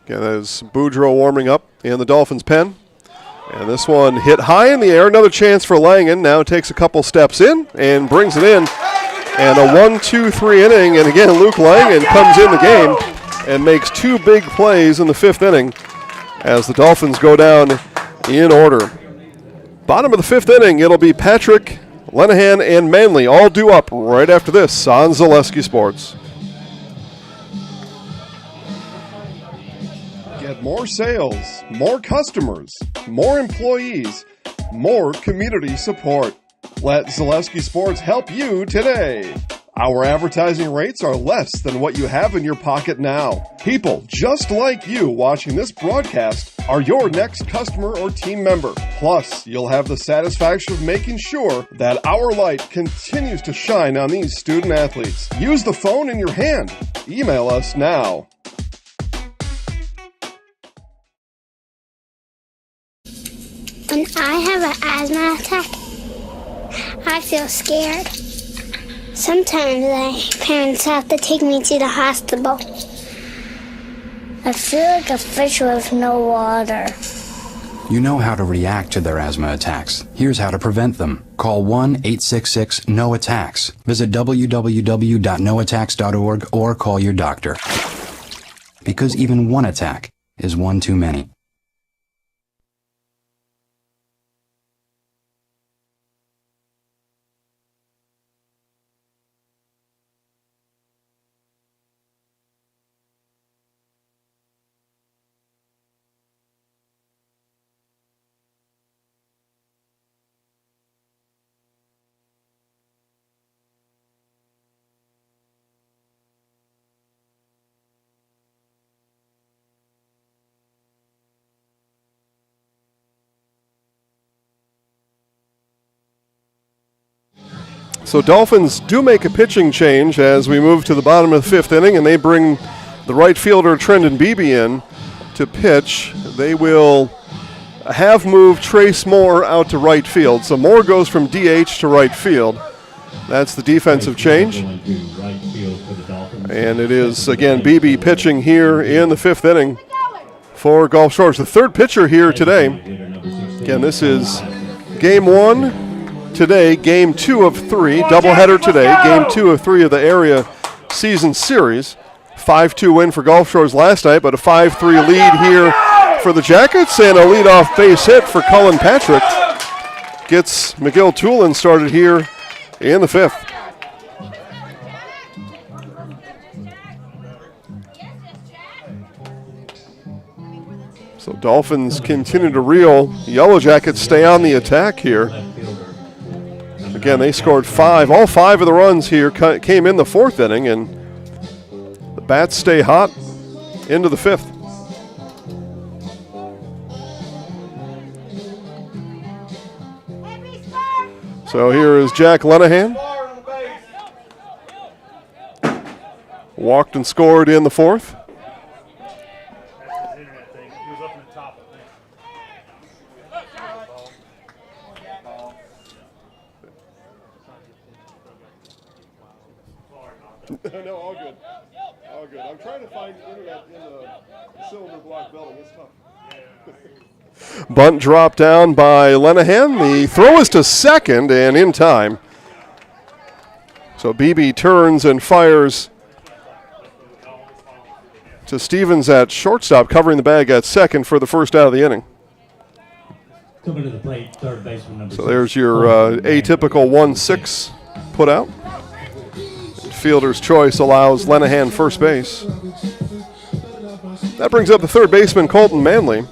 Again, that is Boudreaux warming up in the Dolphins pen. And this one hit high in the air. Another chance for Langen. Now takes a couple steps in and brings it in. And a 1-2-3 inning. And again, Luke Langen comes in the game and makes 2 big plays in the 5th inning as the Dolphins go down in order. Bottom of the 5th inning, it'll be Patrick, Lenahan, and Manley all due up right after this on Zaleski Sports. Get more sales, more customers, more employees, more community support. Let Zaleski Sports help you today. Our advertising rates are less than what you have in your pocket now. People just like you watching this broadcast are your next customer or team member. Plus, you'll have the satisfaction of making sure that our light continues to shine on these student athletes. Use the phone in your hand. Email us now. When I have an asthma attack, I feel scared. Sometimes my parents have to take me to the hospital. I feel like a fish with no water. You know how to react to their asthma attacks. Here's how to prevent them. Call 1-866-NO-ATTACKS. Visit www.noattacks.org or call your doctor. Because even one attack is one too many. So Dolphins do make a pitching change as we move to the bottom of the 5th inning, and they bring the right fielder Trendon Beebe in to pitch. They will have moved Trace Moore out to right field. So Moore goes from DH to right field. That's the defensive change. And it is, again, Beebe pitching here in the 5th inning for Gulf Shores. The third pitcher here today. Again, this is game 1. Today, game 2 of 3, doubleheader today, game 2 of 3 of the area season series. 5-2 win for Gulf Shores last night, but a 5-3 lead here for the Jackets, and a leadoff base hit for Cullen Patrick. Gets McGill-Toolen started here in the 5th. So Dolphins continue to reel. Yellow Jackets stay on the attack here. Again, they scored 5. All 5 of the runs here came in the 4th inning, and bats stay hot into the 5th. So here is Jack Lenahan. Walked and scored in the 4th. No, all good. All good. I'm trying to find internet in the cylinder block building. It's tough. Bunt dropped down by Lenahan. The throw is to second and in time. So Beebe turns and fires to Stevens at shortstop, covering the bag at second for the first out of the inning. Coming to the plate, third baseman number So there's your atypical 1-6 put out. Fielder's choice allows Lenahan first base. That brings up the third baseman, Colton Manley.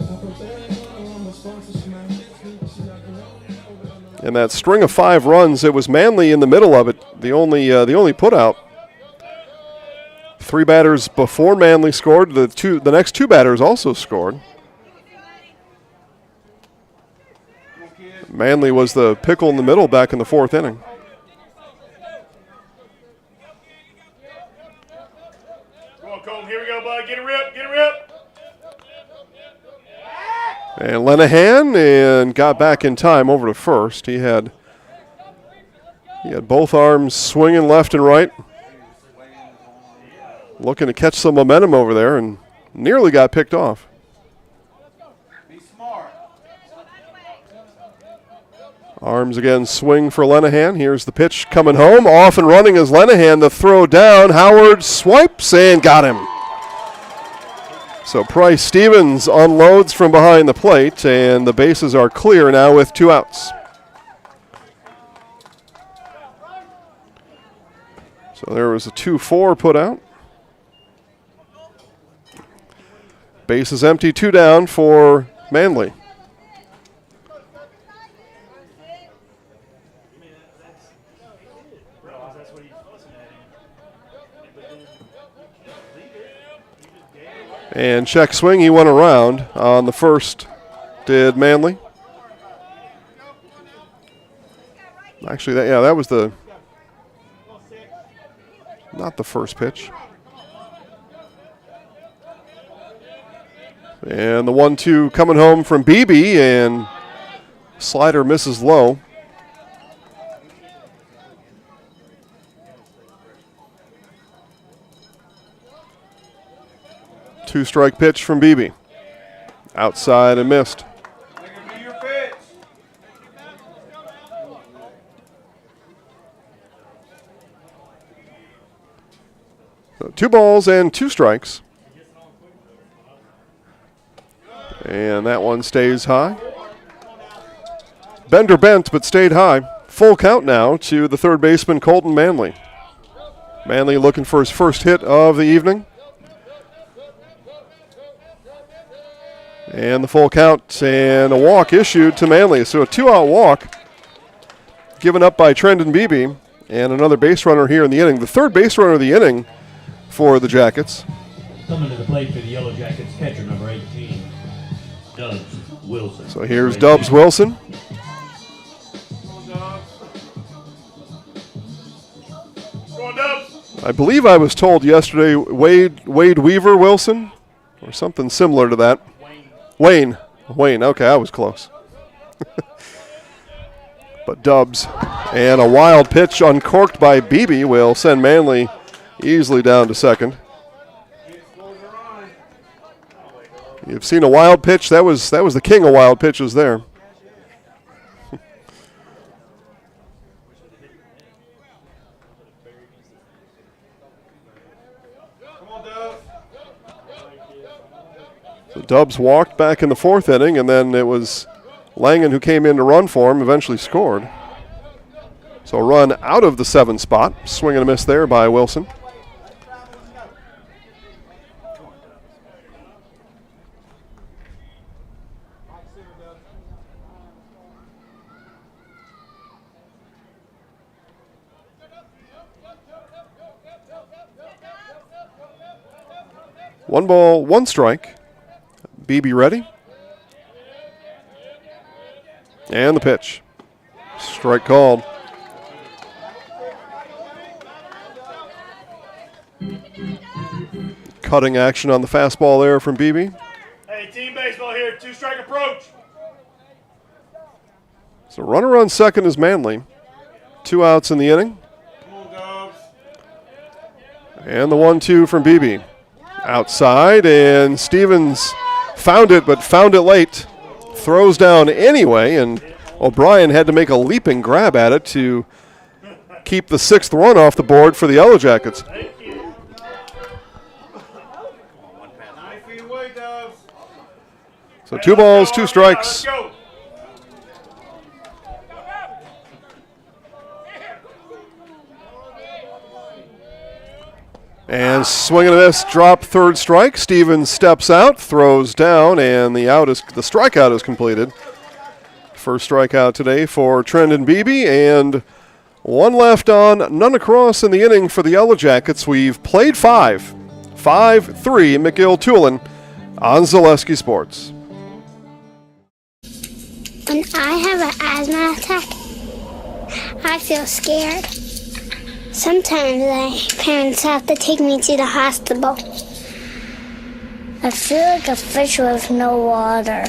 In that string of 5 runs, it was Manley in the middle of it, the only put out. 3 batters before Manley scored. The next 2 batters also scored. Manley was the pickle in the middle back in the 4th inning. Come on, Colton. Here we go, bud. Get a rip. Get a rip. And Lenahan and got back in time over to first. He had both arms swinging left and right, looking to catch some momentum over there, and nearly got picked off. Arms again swing for Lenahan. Here's the pitch coming home. Off and running is Lenahan. The throw down. Howard swipes and got him. So Price Stevens unloads from behind the plate, and the bases are clear now with 2 outs. So there was a 2-4 put out. Bases empty, 2 down for Manley. And check swing, he went around on the first, did Manley. Actually, that was not the first pitch. And the 1-2 coming home from Beebe, and slider misses low. Two-strike pitch from Beebe. Outside and missed. So 2 balls and 2 strikes. And that one stays high. Bender bent, but stayed high. Full count now to the third baseman, Colton Manley. Manley looking for his first hit of the evening. And the full count and a walk issued to Manley. So a 2-out walk given up by Trendon Beebe, and another base runner here in the inning. The third base runner of the inning for the Jackets. Coming to the plate for the Yellow Jackets, catcher number 18, Dubs Wilson. So here's Dubs Wilson. I believe I was told yesterday Wade Weaver Wilson, or something similar to that. Wayne. Okay, I was close. But Dubs, and a wild pitch uncorked by Beebe will send Manley easily down to second. You've seen a wild pitch. That was the king of wild pitches there. So Dubs walked back in the 4th inning, and then it was Langen who came in to run for him, eventually scored. So a run out of the 7 spot. Swing and a miss there by Wilson. 1 ball, 1 strike. Beebe ready. And the pitch. Strike called. Cutting action on the fastball there from Beebe. Hey, team baseball here, 2-strike approach. So runner on second is Manley. 2 outs in the inning. And the 1-2 from Beebe. Outside, and Stevens found it, but found it late. Throws down anyway, and O'Brien had to make a leaping grab at it to keep the 6th run off the board for the Yellow Jackets. So 2 balls, 2 strikes. And swing and a miss, drop, 3rd strike. Stevens steps out, throws down, and the strikeout is completed. First strikeout today for Trendon Beebe, and 1 left on, none across in the inning for the Yellow Jackets. We've played 5. 5-3 McGill-Toolen on Zaleski Sports. When I have an asthma attack, I feel scared. Sometimes my parents have to take me to the hospital. I feel like a fish with no water.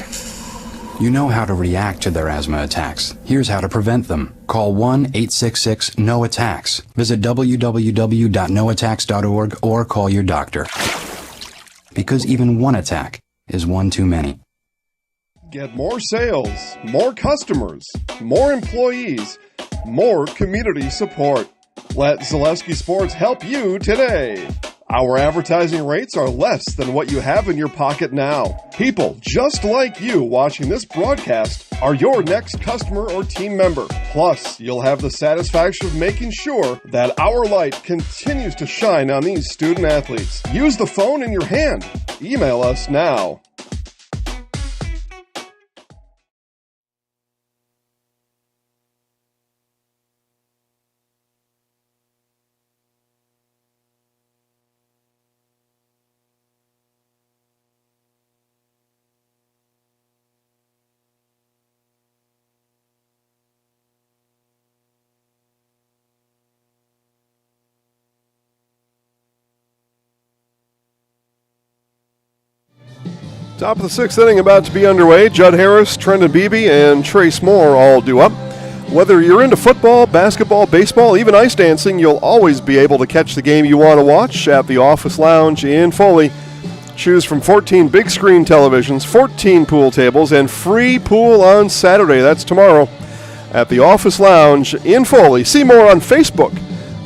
You know how to react to their asthma attacks. Here's how to prevent them. Call 1-866-NO-ATTACKS. Visit www.noattacks.org or call your doctor. Because even one attack is one too many. Get more sales, more customers, more employees, more community support. Let Zaleski Sports help you today. Our advertising rates are less than what you have in your pocket now. People just like you watching this broadcast are your next customer or team member. Plus, you'll have the satisfaction of making sure that our light continues to shine on these student athletes. Use the phone in your hand. Email us now. Top of the 6th inning about to be underway. Judd Harris, Trendon Beebe, and Trace Moore all due up. Whether you're into football, basketball, baseball, even ice dancing, you'll always be able to catch the game you want to watch at the Office Lounge in Foley. Choose from 14 big screen televisions, 14 pool tables, and free pool on Saturday. That's tomorrow at the Office Lounge in Foley. See more on Facebook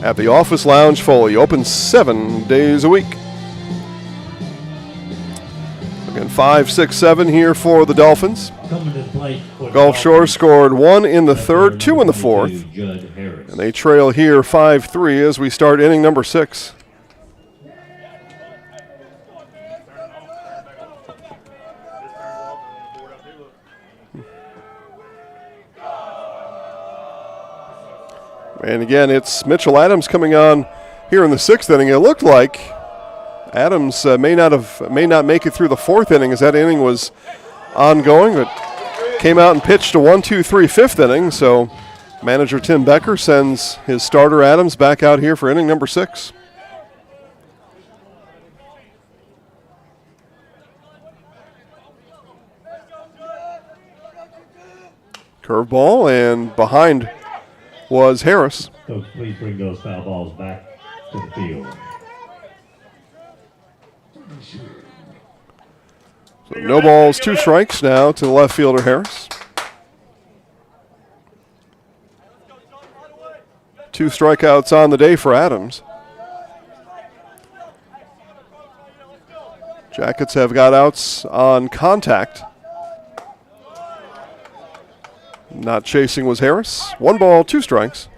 at the Office Lounge Foley. Open 7 days a week. Again, 5, 6, 7 here for the Dolphins. Gulf Shore scored 1 in the 3rd, 2 in the 4th. And they trail here 5-3 as we start inning number 6. And again, it's Mitchell Adams coming on here in the 6th inning. It looked like Adams may not make it through the 4th inning as that inning was ongoing, but came out and pitched a 1-2-3 5th inning. So manager Tim Becker sends his starter Adams back out here for inning number 6. Curveball, and behind was Harris. Coach, please bring those foul balls back to the field. So no balls, 2 strikes now to the left fielder Harris. 2 strikeouts on the day for Adams. Jackets have got outs on contact. Not chasing was Harris. 1 ball, 2 strikes.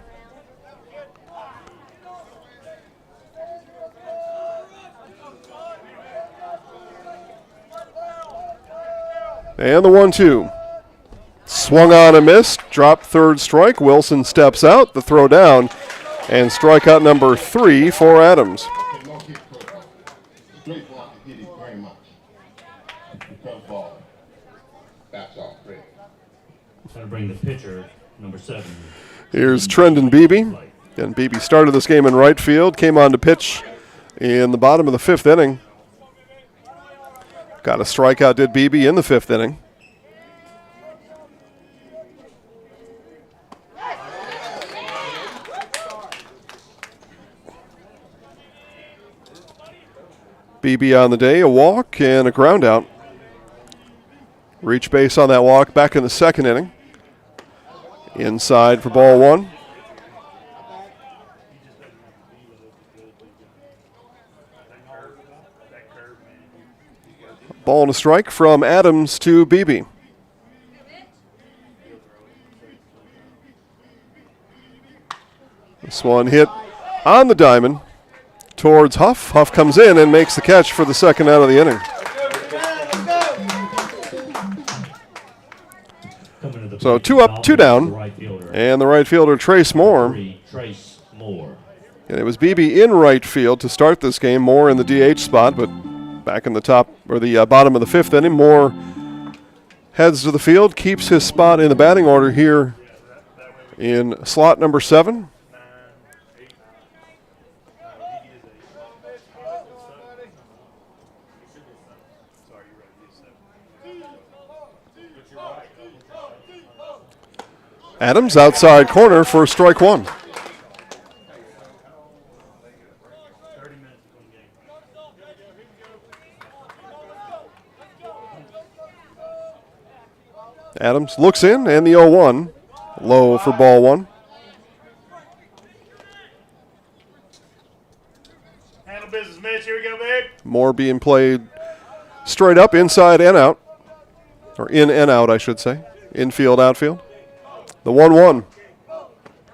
And the 1-2. Swung on and missed. Dropped 3rd strike. Wilson steps out. The throw down. And strikeout number 3 for Adams. very much. Return ball. That's all. Great. Going to bring the pitcher, number 7. Here's Trendon Beebe. And Beebe started this game in right field, came on to pitch in the bottom of the 5th inning. Got a strikeout, did Beebe, in the 5th inning. Beebe on the day, a walk and a ground out. Reach base on that walk back in the 2nd inning. Inside for ball 1. Ball and a strike from Adams to Beebe. This one hit on the diamond towards Huff. Huff comes in and makes the catch for the 2nd out of the inning. So 2 up, 2 down, and the right fielder Trace Moore. And it was Beebe in right field to start this game. Moore in the DH spot, but back in the top or the bottom of the 5th inning, Moore heads to the field, keeps his spot in the batting order here in slot number 7. Adams outside corner for strike 1. Adams looks in, and the 0-1. Low for ball 1. Handle business, Mitch. Here we go, babe. Moore being played straight up, inside and out. Or in and out, I should say. Infield, outfield. The 1-1.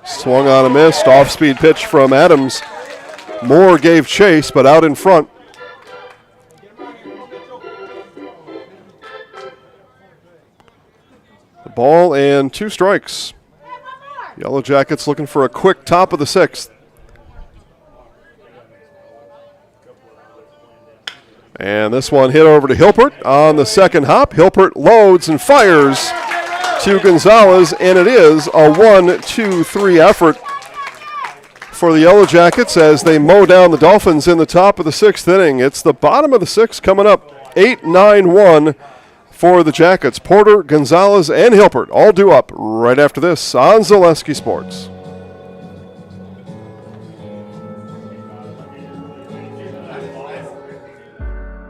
Swung on a missed. Off-speed pitch from Adams. Moore gave chase, but out in front. The ball and 2 strikes. Yellow Jackets looking for a quick top of the 6th. And this one hit over to Hilpert on the 2nd hop. Hilpert loads and fires to Gonzalez, and it is a 1-2-3 effort for the Yellow Jackets as they mow down the Dolphins in the top of the 6th inning. It's the bottom of the 6th coming up, 8-9-1 for the Jackets. Porter, Gonzalez, and Hilpert all due up right after this on Zaleski Sports.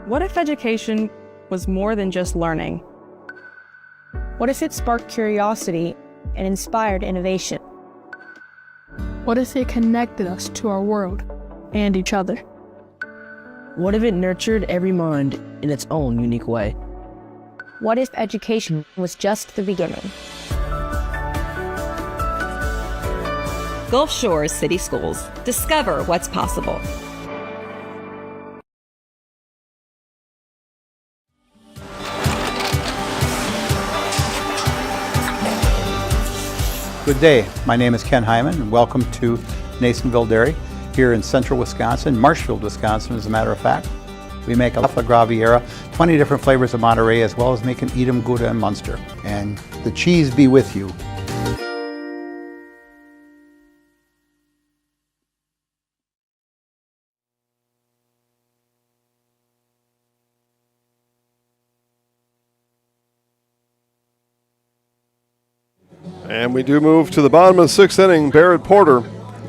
What if education was more than just learning? What if it sparked curiosity and inspired innovation? What if it connected us to our world and each other? What if it nurtured every mind in its own unique way? What if education was just the beginning? Gulf Shores City Schools. Discover what's possible. Good day. My name is Ken Hyman, and welcome to Nasonville Dairy here in central Wisconsin, Marshfield, Wisconsin, as a matter of fact. We make a Graviera, 20 different flavors of Monterey, as well as making Edam, Gouda, and Munster. And the cheese be with you. And we do move to the bottom of the 6th inning. Barrett Porter,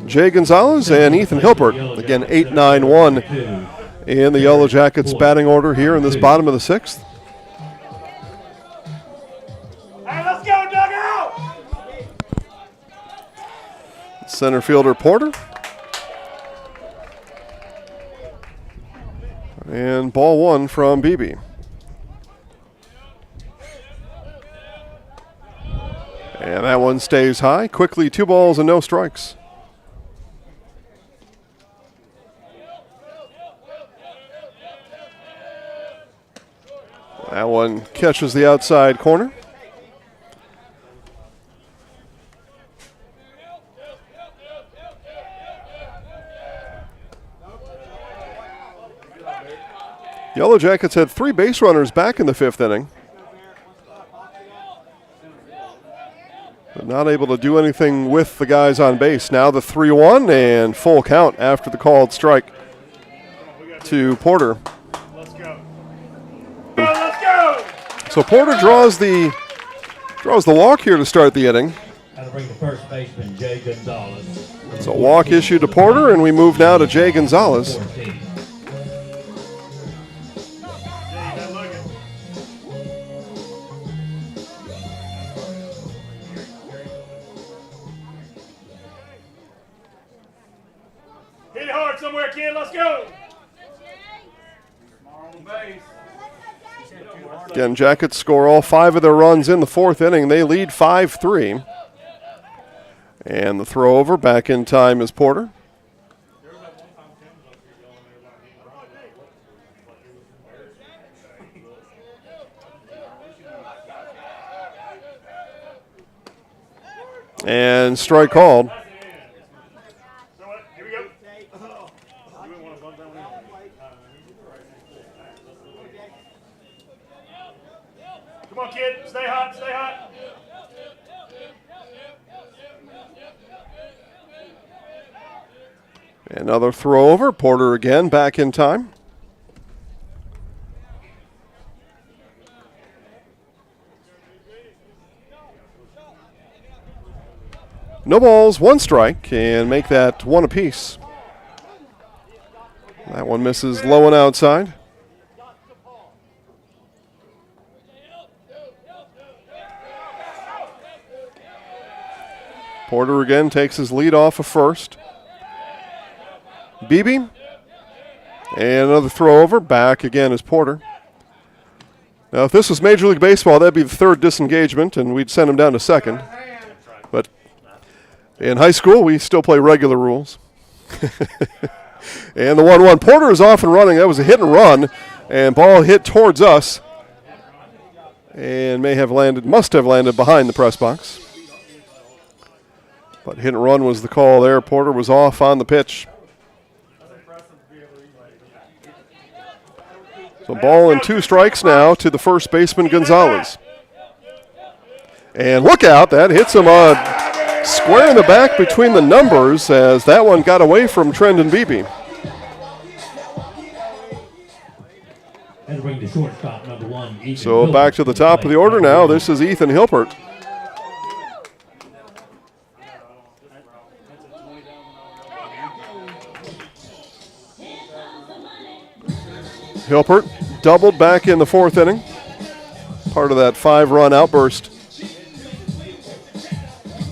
Jay Gonzalez, and Ethan Hilpert. Again, 8-9-1 in the Yellow Jackets batting order here in this bottom of the 6th. Hey, let's go, dugout! Center fielder Porter. And ball 1 from Beebe. And that one stays high. Quickly, 2 balls and no strikes. That one catches the outside corner. Yellow Jackets had 3 base runners back in the 5th inning, but not able to do anything with the guys on base. Now the 3-1 and full count after the called strike to Porter. Let's go. Let's go. So Porter draws the walk here to start the inning. That'll bring the first baseman, Jay Gonzalez. So walk issue to Porter, and we move now to Jay Gonzalez. Hit it hard somewhere, kid. Let's go. On base. Again, Jackets score all 5 of their runs in the 4th inning. They lead 5-3. And the throw over back in time is Porter. And strike called. Come on, kid. Stay hot. Stay hot. Another throw over. Porter again back in time. No balls, 1 strike, and make that 1 apiece. That one misses low and outside. Porter again takes his lead off of first. Beebe. And another throw over. Back again is Porter. Now, if this was Major League Baseball, that'd be the 3rd disengagement, and we'd send him down to 2nd. But in high school, we still play regular rules. And the 1-1. Porter is off and running. That was a hit and run, and ball hit towards us, and must have landed behind the press box. But hit and run was the call there. Porter was off on the pitch. So ball and 2 strikes now to the first baseman, Gonzalez. And look out, that hits him square in the back between the numbers as that one got away from Trendon Beebe. And bring the shortstop, number 1, Ethan So Hilbert back to the top of the order now. This is Ethan Hilbert. Hilbert doubled back in the 4th inning. Part of that 5-run outburst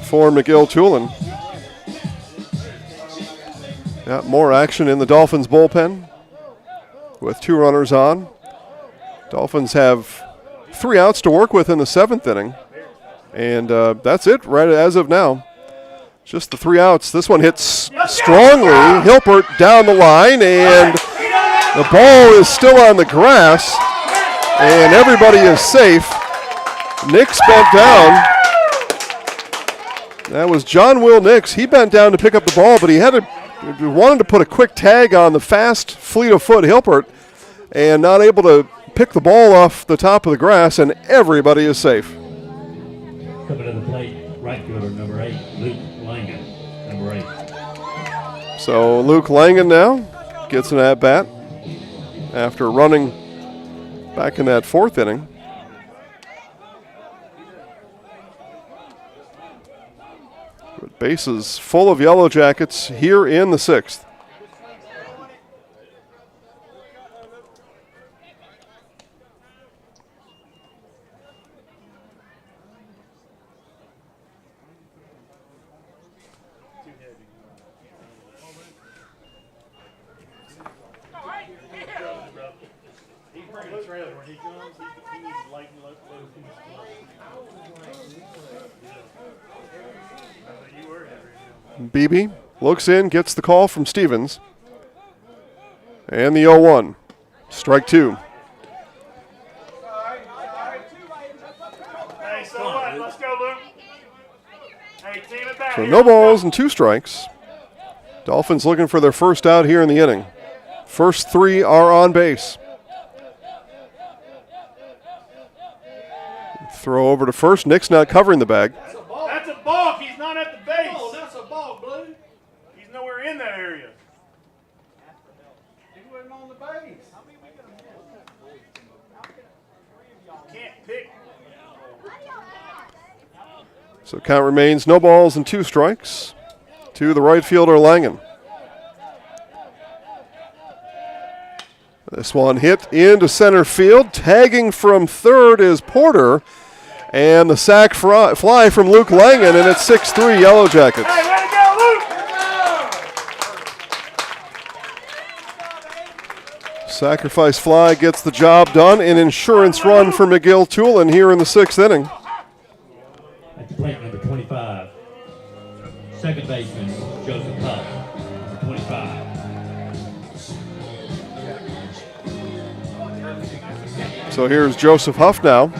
for McGill-Toolen. Got more action in the Dolphins bullpen with 2 runners on. Dolphins have 3 outs to work with in the 7th inning. And that's it right as of now. Just the 3 outs. This one hits strongly. Hilbert down the line, and the ball is still on the grass, and everybody is safe. Nix bent down. That was John Will Nix. He bent down to pick up the ball, but he wanted to put a quick tag on the fast, fleet of foot Hilbert, and not able to pick the ball off the top of the grass, and everybody is safe. Coming to the plate, right fielder, number 8, Luke Langen, number 8. So Luke Langen now gets an at-bat after running back in that 4th inning. But bases full of Yellow Jackets here in the 6th. Beebe looks in, gets the call from Stevens. And the 0-1. Strike 2. Hey, so what? Let's go, Luke. Hey, team it back. So no balls and 2 strikes. Dolphins looking for their first out here in the inning. First 3 are on base. Throw over to first. Nick's not covering the bag. That's a balk. He's not at the base. Oh, that's a balk, Blue. He's nowhere in that area. He wasn't on the base. Can't pick. So count remains no balls and 2 strikes to the right fielder Langen. This one hit into center field. Tagging from third is Porter. And the sac fly from Luke Langen, and it's 6-3 Yellow Jackets. Hey, way to go, Luke! Sacrifice fly gets the job done. An insurance run for McGill-Toolen here in the 6th inning. At the plate, number 25. Second baseman, Joseph Huff, number 25. So here's Joseph Huff now.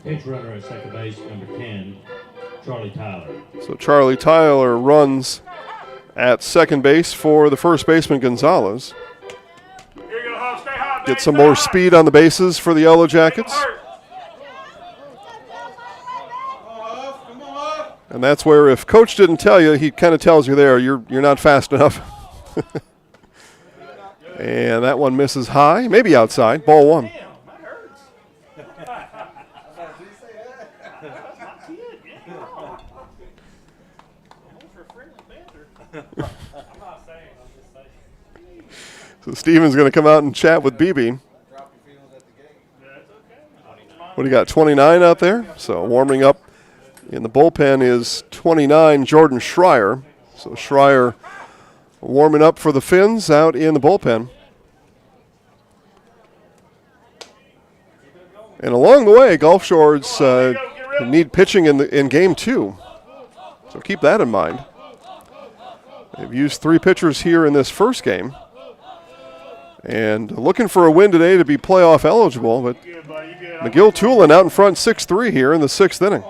Pitch runner at second base, number 10, Charlie Tyler. So Charlie Tyler runs at second base for the first baseman Gonzalez. Get some more speed on the bases for the Yellow Jackets. And that's where if coach didn't tell you, he kind of tells you there, you're not fast enough. And that one misses high, maybe outside, ball 1. So Steven's going to come out and chat with BB. What do you got, 29 out there? So warming up in the bullpen is 29, Jordan Schreier. So Schreier warming up for the Finns out in the bullpen. And along the way, Gulf Shores need pitching in game 2. So keep that in mind. They've used 3 pitchers here in this first game. And looking for a win today to be playoff eligible, but McGill-Toolen out in front 6-3 here in the 6th inning.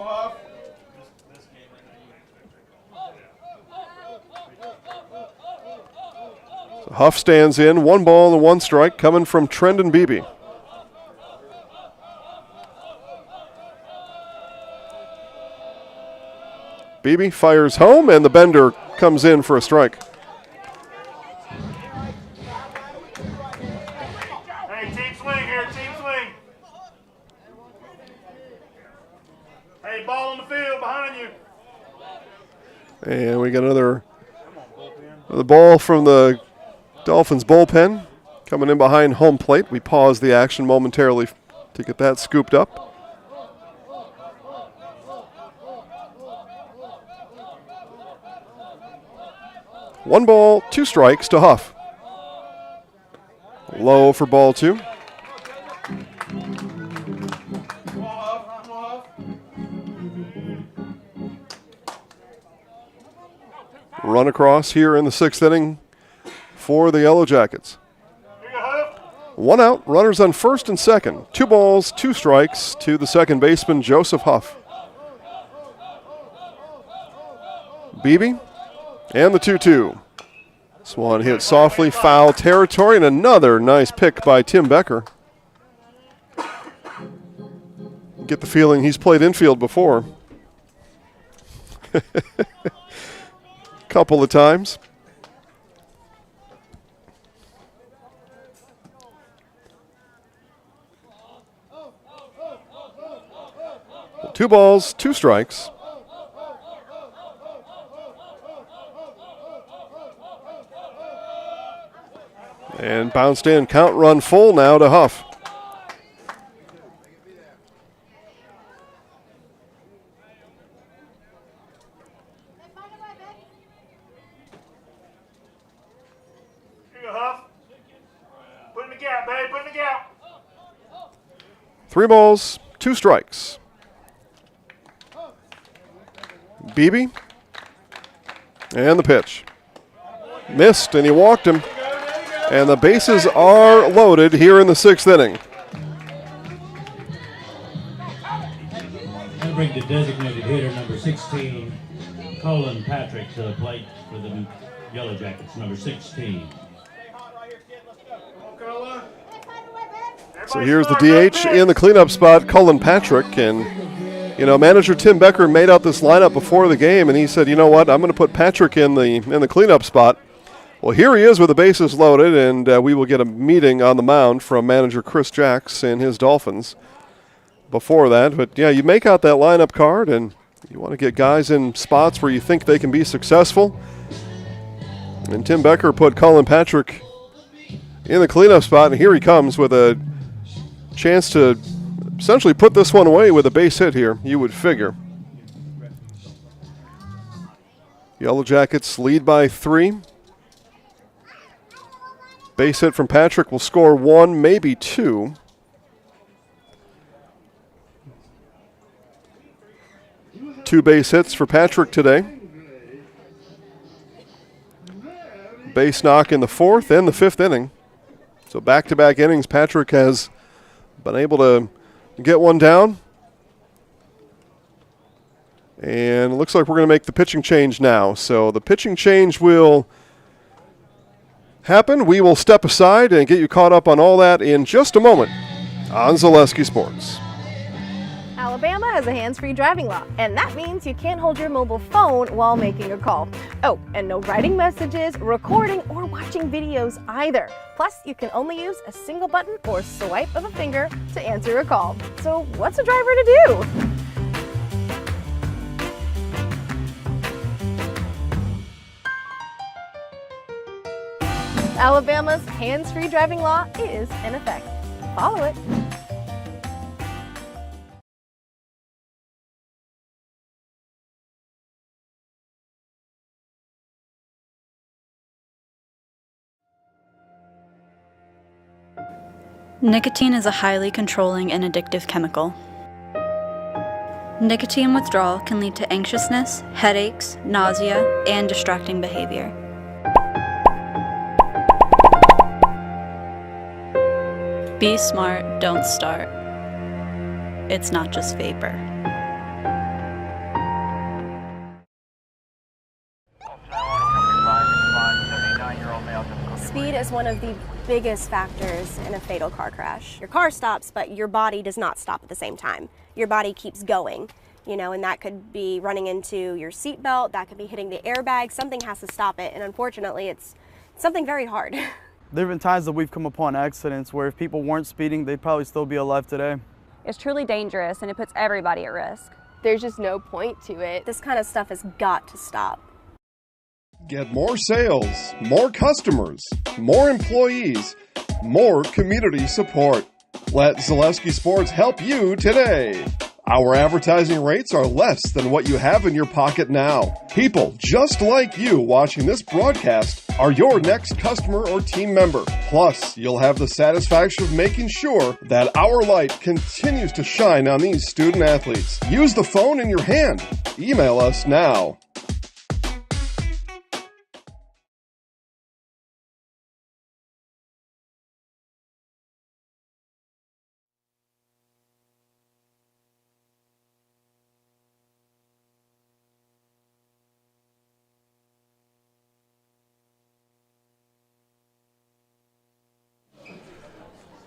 So Huff stands in, 1 ball and 1 strike coming from Trendon Beebe. Beebe fires home, and the bender comes in for a strike. Hey, team swing here, team swing. Hey, ball on the field behind you. And we got another ball from the Dolphins bullpen coming in behind home plate. We pause the action momentarily to get that scooped up. One ball, 2 strikes to Huff. Low for ball 2. Run across here in the 6th inning for the Yellow Jackets. 1 out, runners on first and second. 2 balls, 2 strikes to the second baseman, Joseph Huff. Beebe and the 2-2. This one hit softly, foul territory, and another nice pick by Tim Becker. Get the feeling he's played infield before. Couple of times. Two balls, 2 strikes. And bounced in, count run full now to Huff. Here you go, Huff. Put in the gap, babe, put in the gap. 3 balls, 2 strikes. Beebe. And the pitch. Missed, and he walked him. And the bases are loaded here in the 6th inning. And bring the designated hitter, number 16, Colin Patrick, to the plate for the Yellow Jackets, number 16. So here's the DH in the cleanup spot, Colin Patrick. And, you know, manager Tim Becker made out this lineup before the game, and he said, you know what, I'm going to put Patrick in the cleanup spot. Well, here he is with the bases loaded, and we will get a meeting on the mound from manager Chris Jacks and his Dolphins before that. But, yeah, you make out that lineup card, and you want to get guys in spots where you think they can be successful. And Tim Becker put Colin Patrick in the cleanup spot, and here he comes with a chance to essentially put this one away with a base hit here, you would figure. Yellow Jackets lead by 3. Base hit from Patrick will score 1, maybe 2. Two base hits for Patrick today. Base knock in the 4th and the 5th inning. So back-to-back innings, Patrick has been able to get one down. And it looks like we're going to make the pitching change now. So the pitching change will happen. We will step aside and get you caught up on all that in just a moment on Zaleski Sports. Alabama has a hands-free driving law, and that means you can't hold your mobile phone while making a call. Oh, and no writing messages, recording, or watching videos either. Plus, you can only use a single button or swipe of a finger to answer a call. So what's a driver to do? Alabama's hands-free driving law is in effect. Follow it. Nicotine is a highly controlling and addictive chemical. Nicotine withdrawal can lead to anxiousness, headaches, nausea, and distracting behavior. Be smart, don't start. It's not just vapor. Speed is one of the biggest factors in a fatal car crash. Your car stops, but your body does not stop at the same time. Your body keeps going, you know, and that could be running into your seatbelt, that could be hitting the airbag. Something has to stop it, and unfortunately, it's something very hard. There have been times that we've come upon accidents where if people weren't speeding, they'd probably still be alive today. It's truly dangerous, and it puts everybody at risk. There's just no point to it. This kind of stuff has got to stop. Get more sales, more customers, more employees, more community support. Let Zaleski Sports help you today. Our advertising rates are less than what you have in your pocket now. People just like you watching this broadcast are your next customer or team member. Plus, you'll have the satisfaction of making sure that our light continues to shine on these student athletes. Use the phone in your hand. Email us now.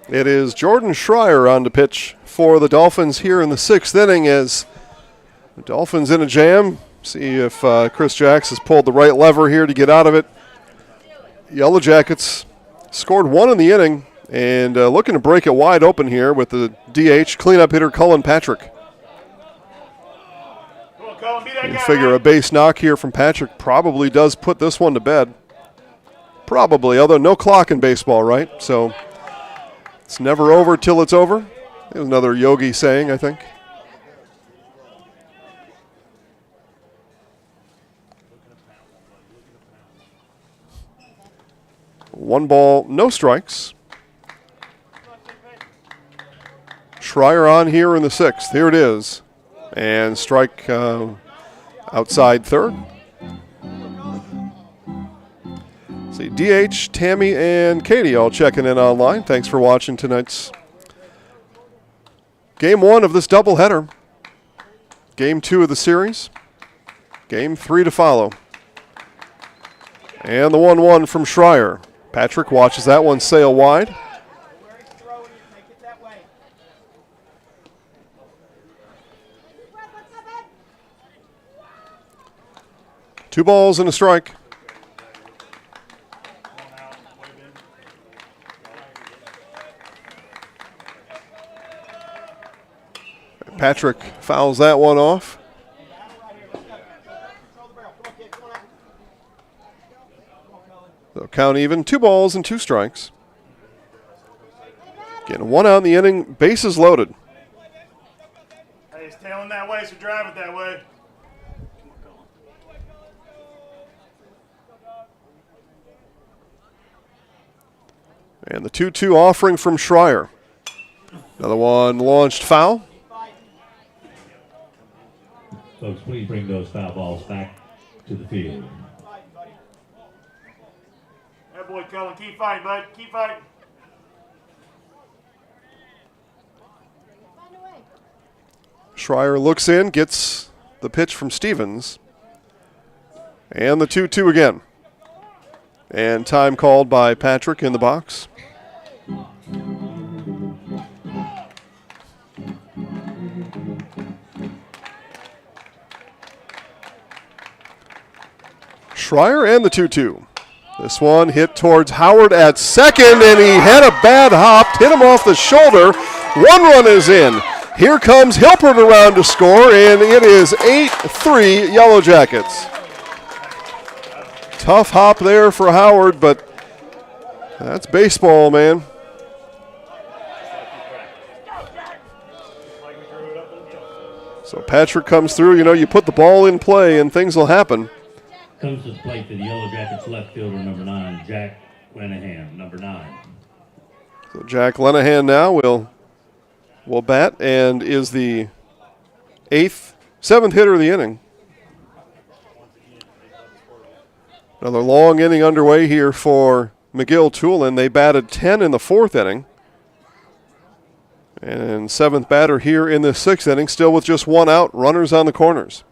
It is Jordan Schreier on to pitch for the Dolphins here in the 6th inning as the Dolphins in a jam. See if Chris Jacks has pulled the right lever here to get out of it. Yellow Jackets scored 1 in the inning and looking to break it wide open here with the DH cleanup hitter Colin Patrick. You figure a base knock here from Patrick probably does put this one to bed. Probably, although no clock in baseball, right? So it's never over till it's over. It was another Yogi saying, I think. One ball, no strikes. Schreier on here in the 6th. Here it is. And strike outside third. See, DH, Tammy, and Katie all checking in online. Thanks for watching tonight's Game 1 of this doubleheader. Game 2 of the series. Game 3 to follow. And the 1-1 from Schreier. Patrick watches that one sail wide. Two balls and a strike. Patrick fouls that one off. So count even, 2 balls and 2 strikes. Getting 1 out in the inning, bases loaded. Hey, it's tailing that way, so drive it that way. And the 2-2 offering from Schreier. Another one launched foul. Folks, please bring those foul balls back to the field. That boy, Cullen, keep fighting, bud. Keep fighting. Schreier looks in, gets the pitch from Stevens. And the 2-2 again. And time called by Patrick in the box. Schreier and the 2-2. This one hit towards Howard at second, and he had a bad hop, hit him off the shoulder. 1 run is in. Here comes Hilpert around to score, and it is 8-3 Yellow Jackets. Tough hop there for Howard, but that's baseball, man. So Patrick comes through. You know, you put the ball in play and things will happen. Comes to the plate for the Yellow Jackets left fielder, number 9, Jack Lenahan, number 9. So Jack Lenahan now will bat and is the 7th hitter of the inning. Another long inning underway here for McGill-Toolen. They batted 10 in the 4th inning. And 7th batter here in the 6th inning, still with just 1 out, runners on the corners.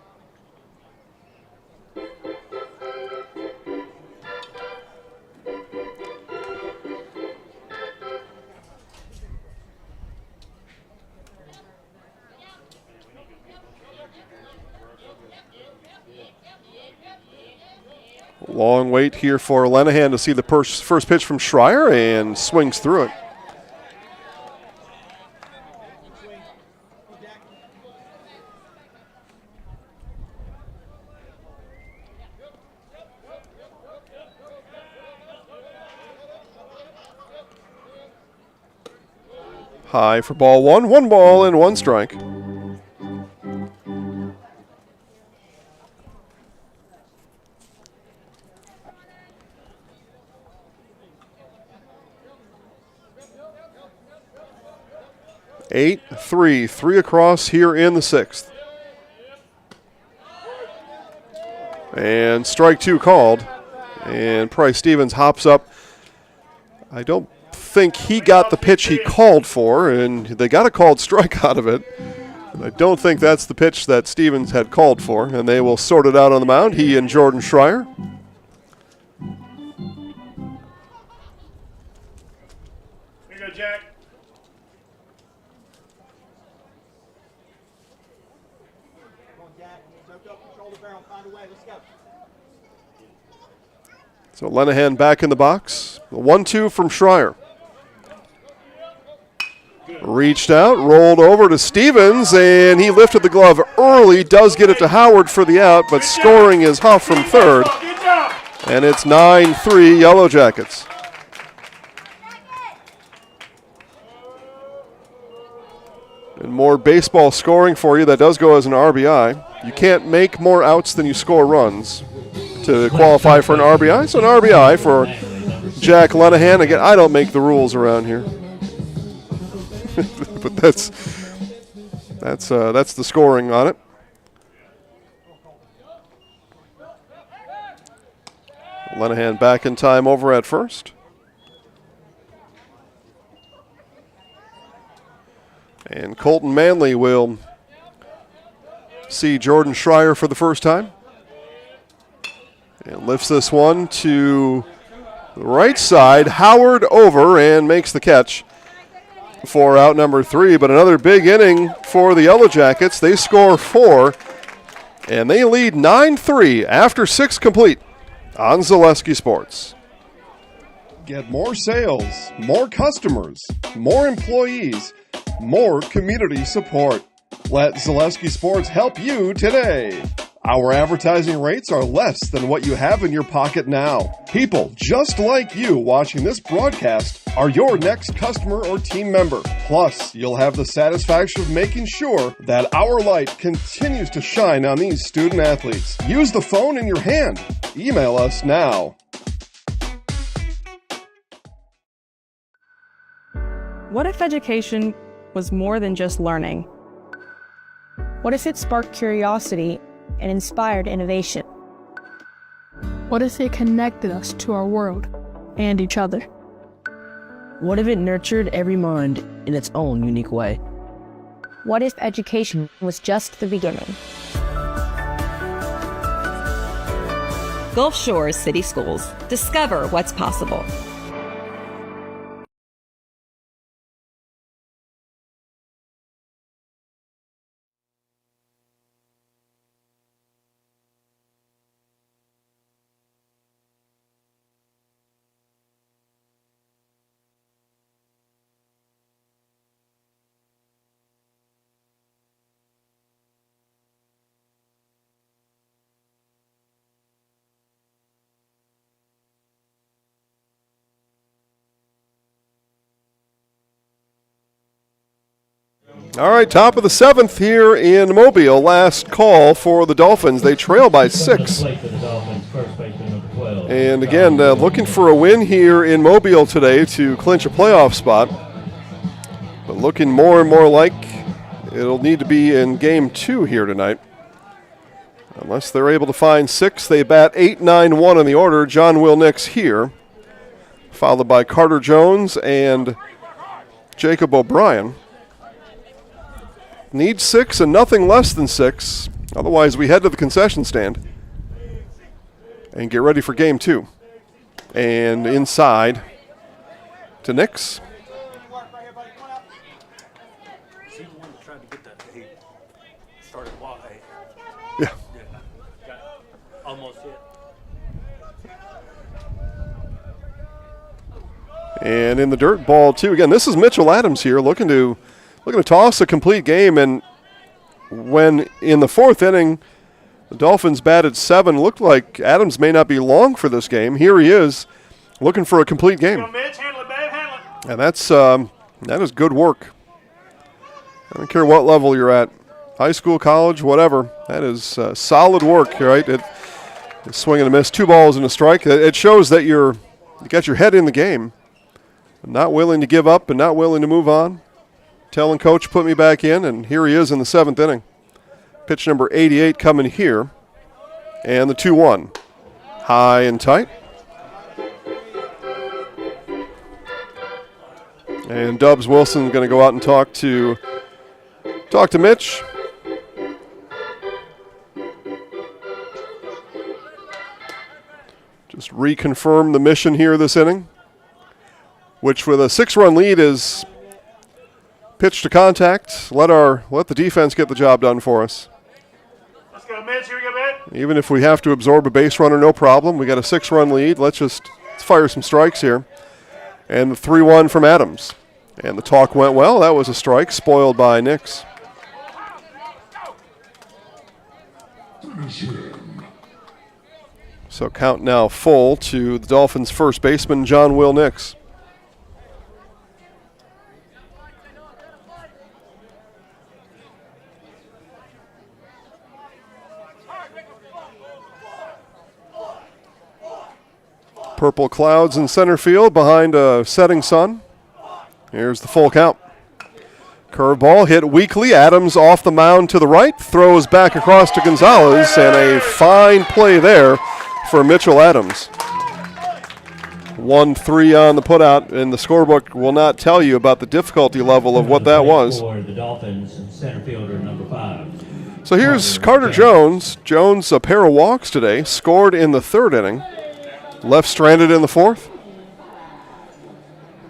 Long wait here for Lenahan to see the first pitch from Schreier, and swings through it. High for ball 1. 1 ball and 1 strike. Eight, 3 across here in the 6th. And strike 2 called. And Price Stevens hops up. I don't think he got the pitch he called for, and they got a called strike out of it. I don't think that's the pitch that Stevens had called for, and they will sort it out on the mound, he and Jordan Schreier. Here you go, Jack. So Lenahan back in the box. The 1-2 from Schreier. Reached out, rolled over to Stevens, and he lifted the glove early. Does get it to Howard for the out, but scoring is Huff from third. And it's 9-3 Yellow Jackets. And more baseball scoring for you. That does go as an RBI. You can't make more outs than you score runs to qualify for an RBI. So an RBI for Jack Lenahan. Again, I don't make the rules around here. But that's the scoring on it. Lenahan back in time over at first. And Colton Manley will see Jordan Schreier for the first time. And lifts this one to the right side. Howard over and makes the catch for out number 3. But another big inning for the Yellow Jackets. They score 4, and they lead 9-3 after 6 complete on Zaleski Sports. Get more sales, more customers, more employees, more community support. Let Zaleski Sports help you today. Our advertising rates are less than what you have in your pocket now. People just like you watching this broadcast are your next customer or team member. Plus, you'll have the satisfaction of making sure that our light continues to shine on these student athletes. Use the phone in your hand. Email us now. What if education was more than just learning? What if it sparked curiosity and inspired innovation? What if it connected us to our world and each other? What if it nurtured every mind in its own unique way? What if education was just the beginning? Gulf Shores City Schools. Discover what's possible. All right, top of the 7th here in Mobile. Last call for the Dolphins. They trail by 6. And again, looking for a win here in Mobile today to clinch a playoff spot. But looking more and more like it'll need to be in game 2 here tonight. Unless they're able to find 6, they bat 8-9-1 in the order. John Will Nix here, followed by Carter Jones and Jacob O'Brien. Need 6 and nothing less than 6. Otherwise, we head to the concession stand and get ready for game 2. And inside to Nix. Yeah. Almost hit. And in the dirt ball, too. Again, this is Mitchell Adams here looking to toss a complete game. And when in the 4th inning, the Dolphins batted 7, looked like Adams may not be long for this game. Here he is looking for a complete game. And that is good work. I don't care what level you're at, high school, college, whatever. That is solid work, right? It's swing and a miss, 2 balls and a strike. It shows that you got your head in the game, not willing to give up and not willing to move on. Telling coach, put me back in, and here he is in the 7th inning. Pitch number 88 coming here, and the 2-1. High and tight. And Dubs Wilson going to go out and talk to Mitch. Just reconfirm the mission here this inning, which with a 6-run lead is pitch to contact. Let the defense get the job done for us. Let's go, Mitch. Here we go, Mitch. Even if we have to absorb a base runner, no problem. We got a 6-run lead. Let's fire some strikes here. And the 3-1 from Adams. And the talk went well. That was a strike, spoiled by Nix. So count now full to the Dolphins' first baseman, John Will Nix. Purple clouds in center field behind a setting sun. Here's the full count. Curveball hit weakly. Adams off the mound to the right. Throws back across to Gonzalez. And a fine play there for Mitchell Adams. 1-3 on the putout. And the scorebook will not tell you about the difficulty level of what that was. For the Dolphins, center fielder number 5. So here's Carter Jones. Jones, a pair of walks today, scored in the third inning. Left stranded in the fourth.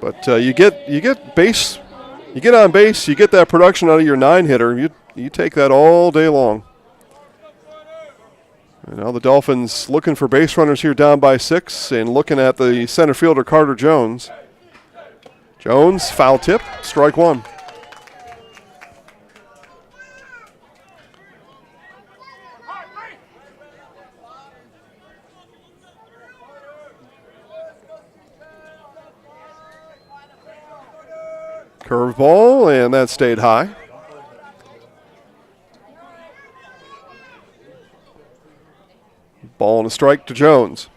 But you get on base, you get that production out of your 9-hitter. You take that all day long. And now the Dolphins looking for base runners here down by 6 and looking at the center fielder Carter Jones. Jones, foul tip, strike one. Curveball, and that stayed high. Ball and a strike to Jones.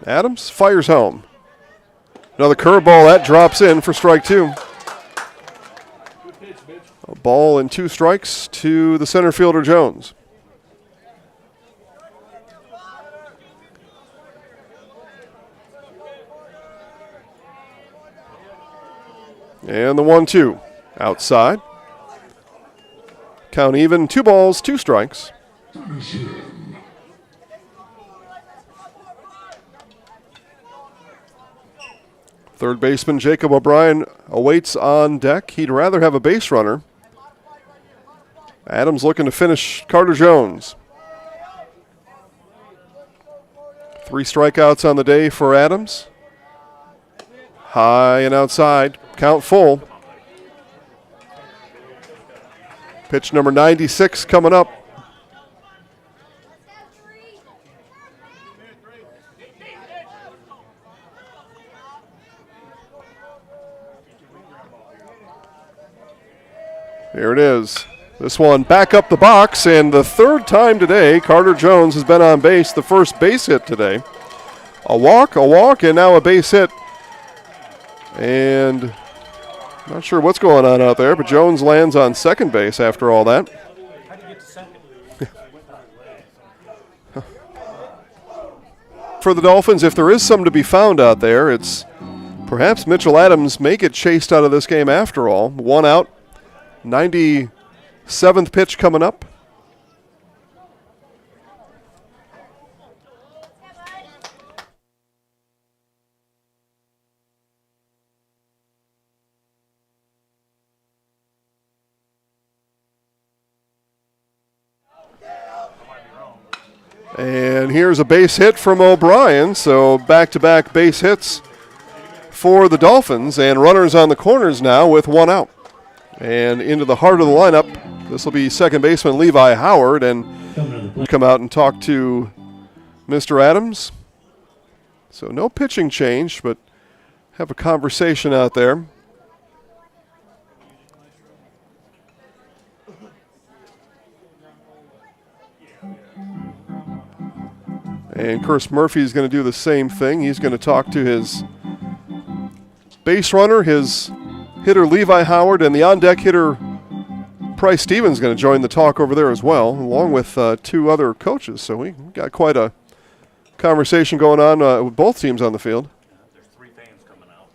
Adams fires home. Another curveball, that drops in for strike two. A ball and 2 strikes to the center fielder Jones. And the 1-2 outside. Count even, 2 balls, 2 strikes. Third baseman Jacob O'Brien awaits on deck. He'd rather have a base runner. Adams looking to finish Carter Jones. 3 strikeouts on the day for Adams. High and outside. Count full. Pitch number 96 coming up. Here it is. This one back up the box, and the third time today Carter Jones has been on base, the first base hit today. A walk, and now a base hit. And not sure what's going on out there, but Jones lands on second base after all that. For the Dolphins, if there is something to be found out there, it's perhaps Mitchell Adams may get chased out of this game after all. 1 out, 97th pitch coming up. And here's a base hit from O'Brien, so back-to-back base hits for the Dolphins, and runners on the corners now with 1 out. And into the heart of the lineup, this will be second baseman Levi Howard, and we'll come out and talk to Mr. Adams. So no pitching change, but have a conversation out there. And Chris Murphy is going to do the same thing. He's going to talk to his base runner, his hitter Levi Howard, and the on-deck hitter Price Stevens going to join the talk over there as well, along with 2 other coaches. So we got quite a conversation going on with both teams on the field. There's 3 fans coming out.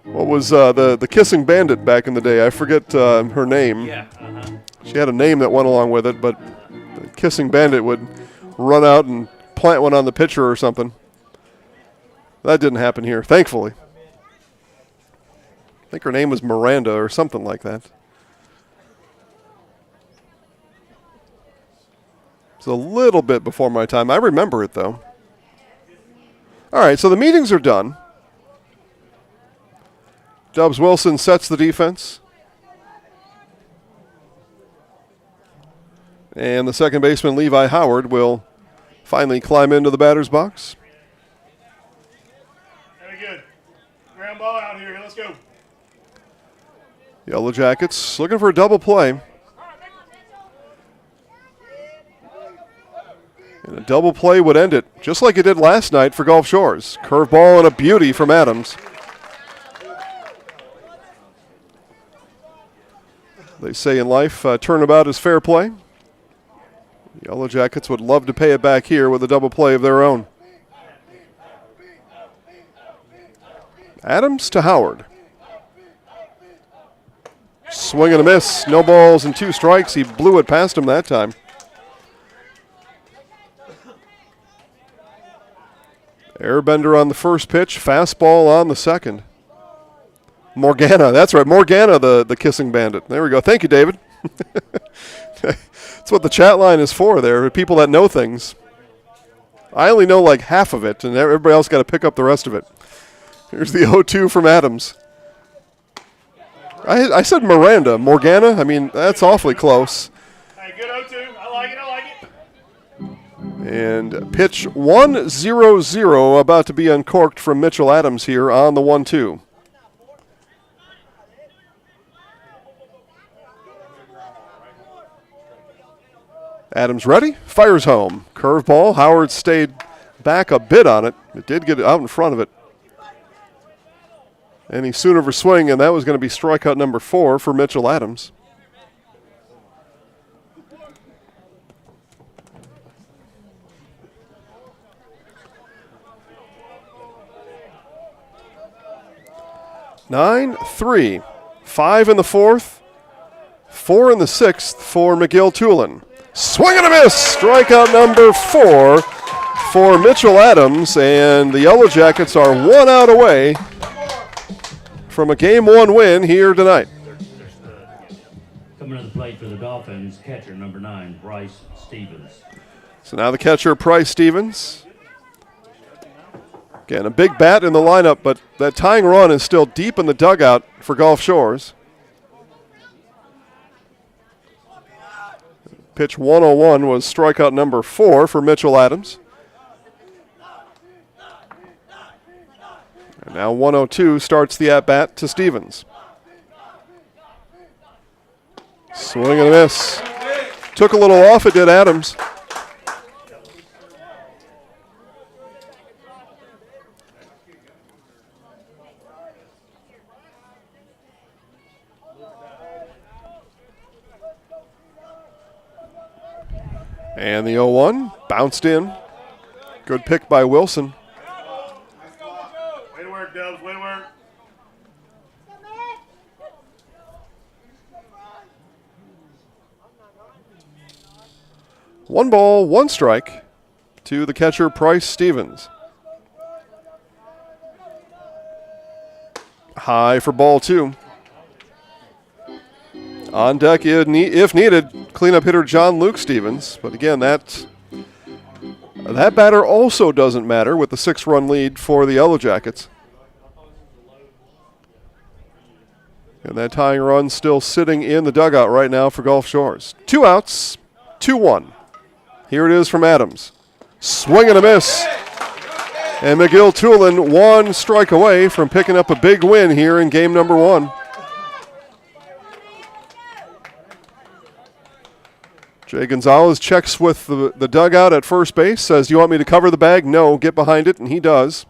What was the kissing bandit back in the day? I forget her name. Yeah. She had a name that went along with it, but the kissing bandit would run out and plant one on the pitcher or something. That didn't happen here, thankfully. I think her name was Miranda or something like that. It's a little bit before my time. I remember it, though. All right, so the meetings are done. Dubs Wilson sets the defense. And the second baseman, Levi Howard, will finally climb into the batter's box. Very good. Ground ball out here. Let's go. Yellow Jackets looking for a double play. And a double play would end it, just like it did last night for Gulf Shores. Curveball and a beauty from Adams. They say in life, turnabout is fair play. Yellow Jackets would love to pay it back here with a double play of their own. Adams to Howard. Swing and a miss. No balls and 2 strikes. He blew it past him that time. Airbender on the first pitch. Fastball on the second. Morgana. That's right. Morgana, the kissing bandit. There we go. Thank you, David. That's what the chat line is for there. People that know things. I only know like half of it, and everybody else got to pick up the rest of it. Here's the 0-2 from Adams. I said Miranda. Morgana? I mean, that's awfully close. Hey, good 0-2. I like it. I like it. And pitch 1-0-0 about to be uncorked from Mitchell Adams here on the 1-2. Adams ready, fires home. Curveball. Howard stayed back a bit on it. It did get out in front of it. And he soon over swing, and that was going to be strikeout number 4 for Mitchell Adams. Nine, 3, 5 in the 4th, 4 in the 6th for McGill-Toolen. Swing and a miss! Strikeout number 4 for Mitchell Adams, and the Yellow Jackets are 1 out away from a Game 1 win here tonight. Coming to the plate for the Dolphins, catcher number 9, Bryce Stevens. So now the catcher, Bryce Stevens. Again, a big bat in the lineup, but that tying run is still deep in the dugout for Gulf Shores. Pitch 101 was strikeout number 4 for Mitchell Adams. And now 102 starts the at-bat to Stevens. Swing and a miss. Took a little off, it did Adams. And the 0-1 bounced in. Good pick by Wilson. Way to work, Dubs. Way to work. One ball, 1 strike to the catcher, Bryce Stevens. High for ball 2. On deck, if needed, cleanup hitter John Luke Stevens. But again, that batter also doesn't matter with the 6-run lead for the Yellow Jackets. And that tying run still sitting in the dugout right now for Gulf Shores. 2 outs, 2-1. Here it is from Adams. Swing and a miss. And McGill-Toolen 1 strike away from picking up a big win here in game number 1. Jay Gonzalez checks with the dugout at first base, says, "Do you want me to cover the bag?" "No, get behind it," and he does.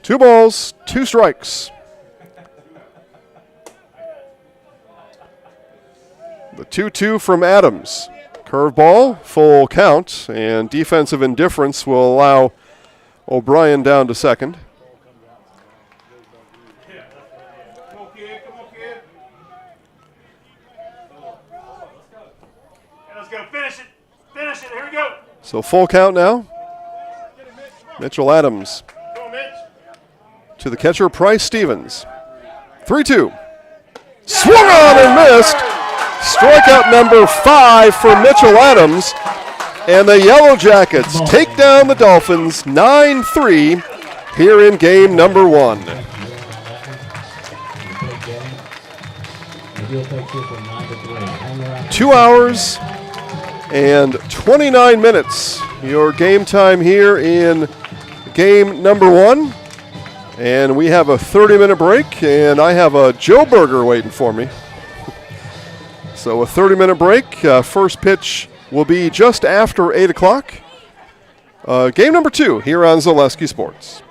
2 balls, 2 strikes. The 2-2 from Adams. Curveball, full count, and defensive indifference will allow O'Brien down to second. Finish it. Here we go. So full count now. Mitchell Adams to the catcher, Bryce Stevens. 3-2. Swung on and missed. Strikeout number 5 for Mitchell Adams. And the Yellow Jackets take down the Dolphins 9-3 here in game number 1. Two hours and 29 minutes. Your game time here in game number 1. And we have a 30-minute break, and I have a Joe Burger waiting for me. So a 30-minute break. First pitch will be just after 8 o'clock. Game number 2 here on Zaleski Sports.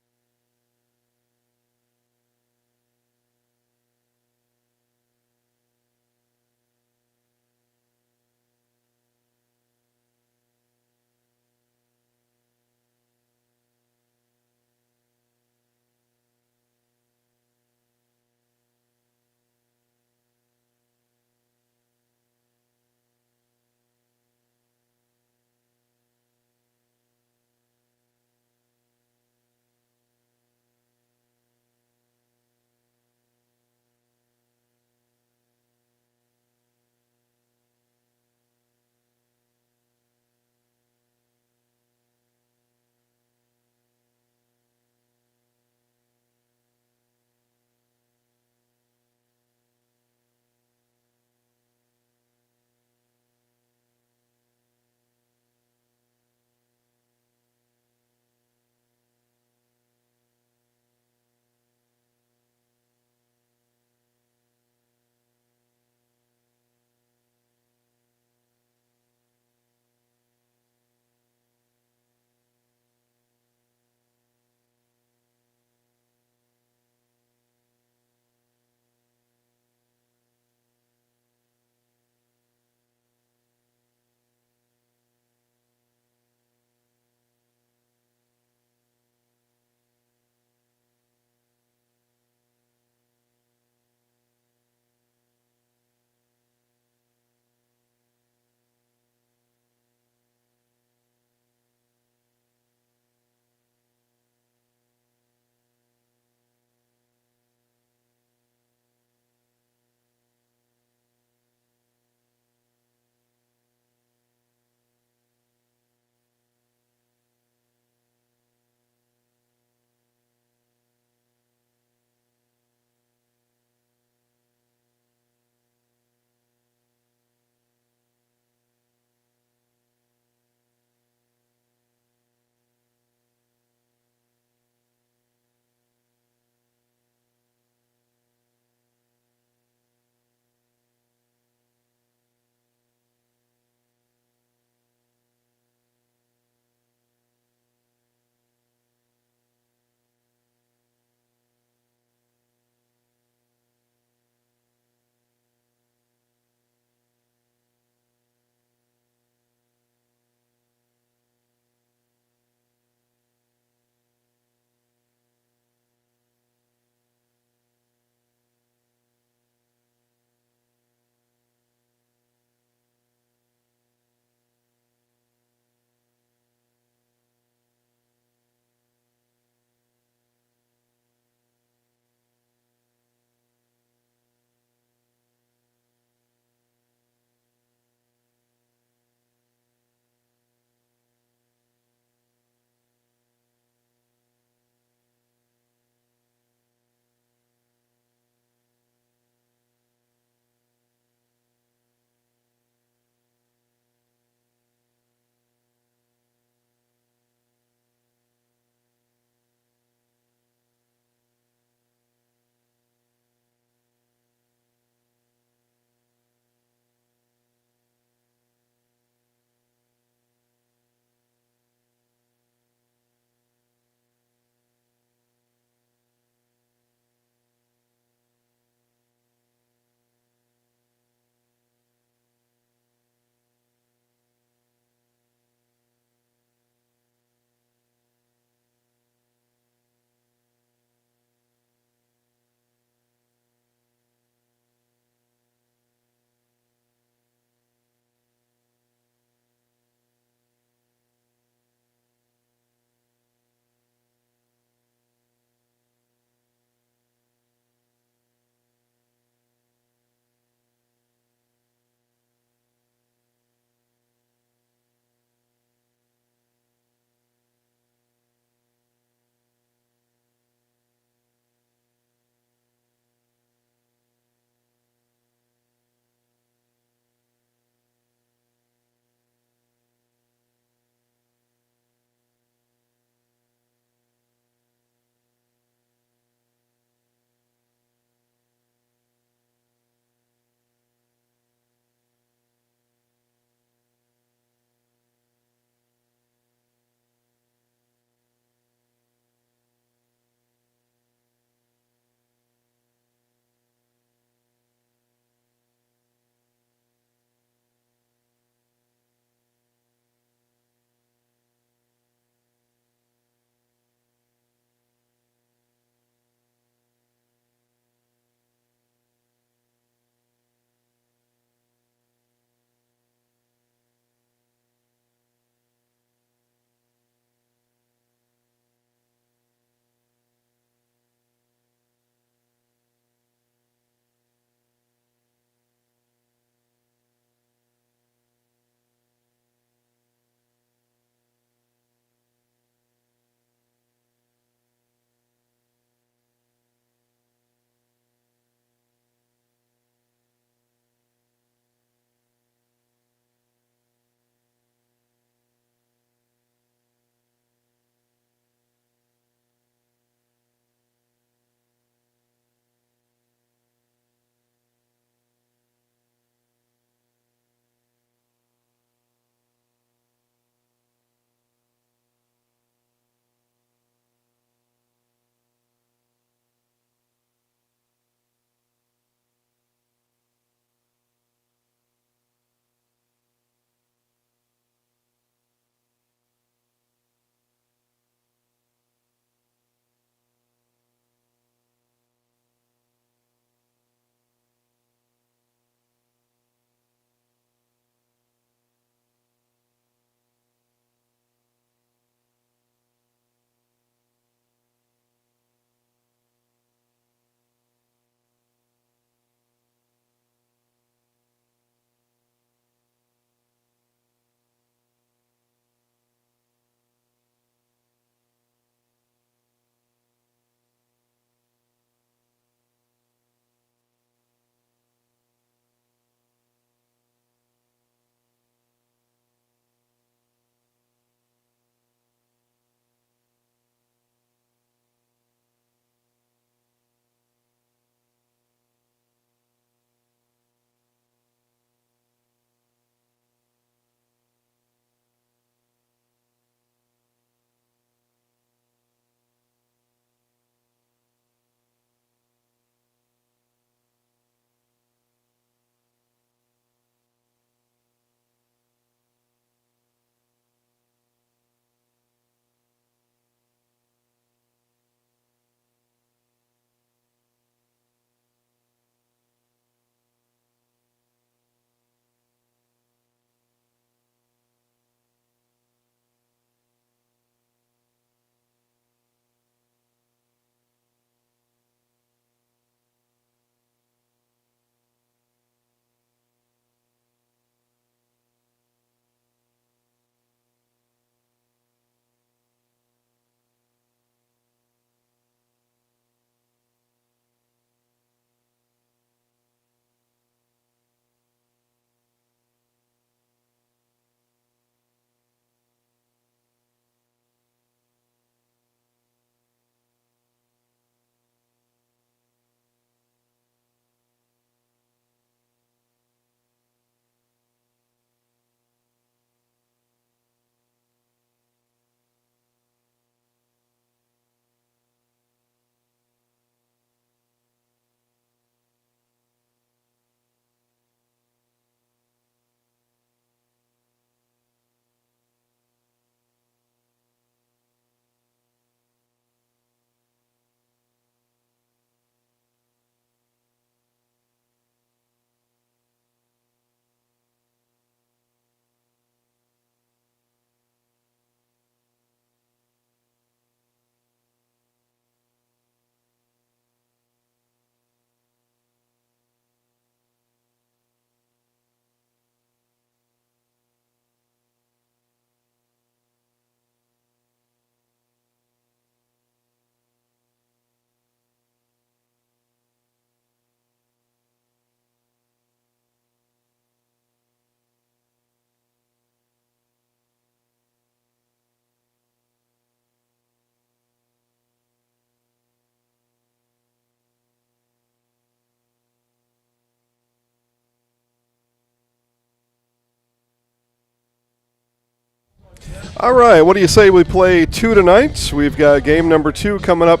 All right, what do you say we play 2 tonight? We've got game number 2 coming up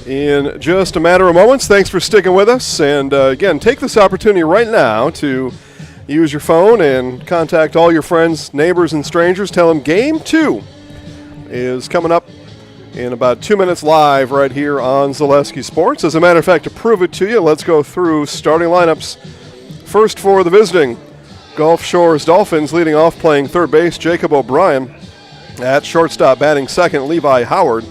in just a matter of moments. Thanks for sticking with us. And again, take this opportunity right now to use your phone and contact all your friends, neighbors, and strangers. Tell them game 2 is coming up in about 2 minutes live right here on Zaleski Sports. As a matter of fact, to prove it to you, let's go through starting lineups. First for the visiting Gulf Shores Dolphins, leading off playing third base, Jacob O'Brien. At shortstop, batting second, Levi Howard.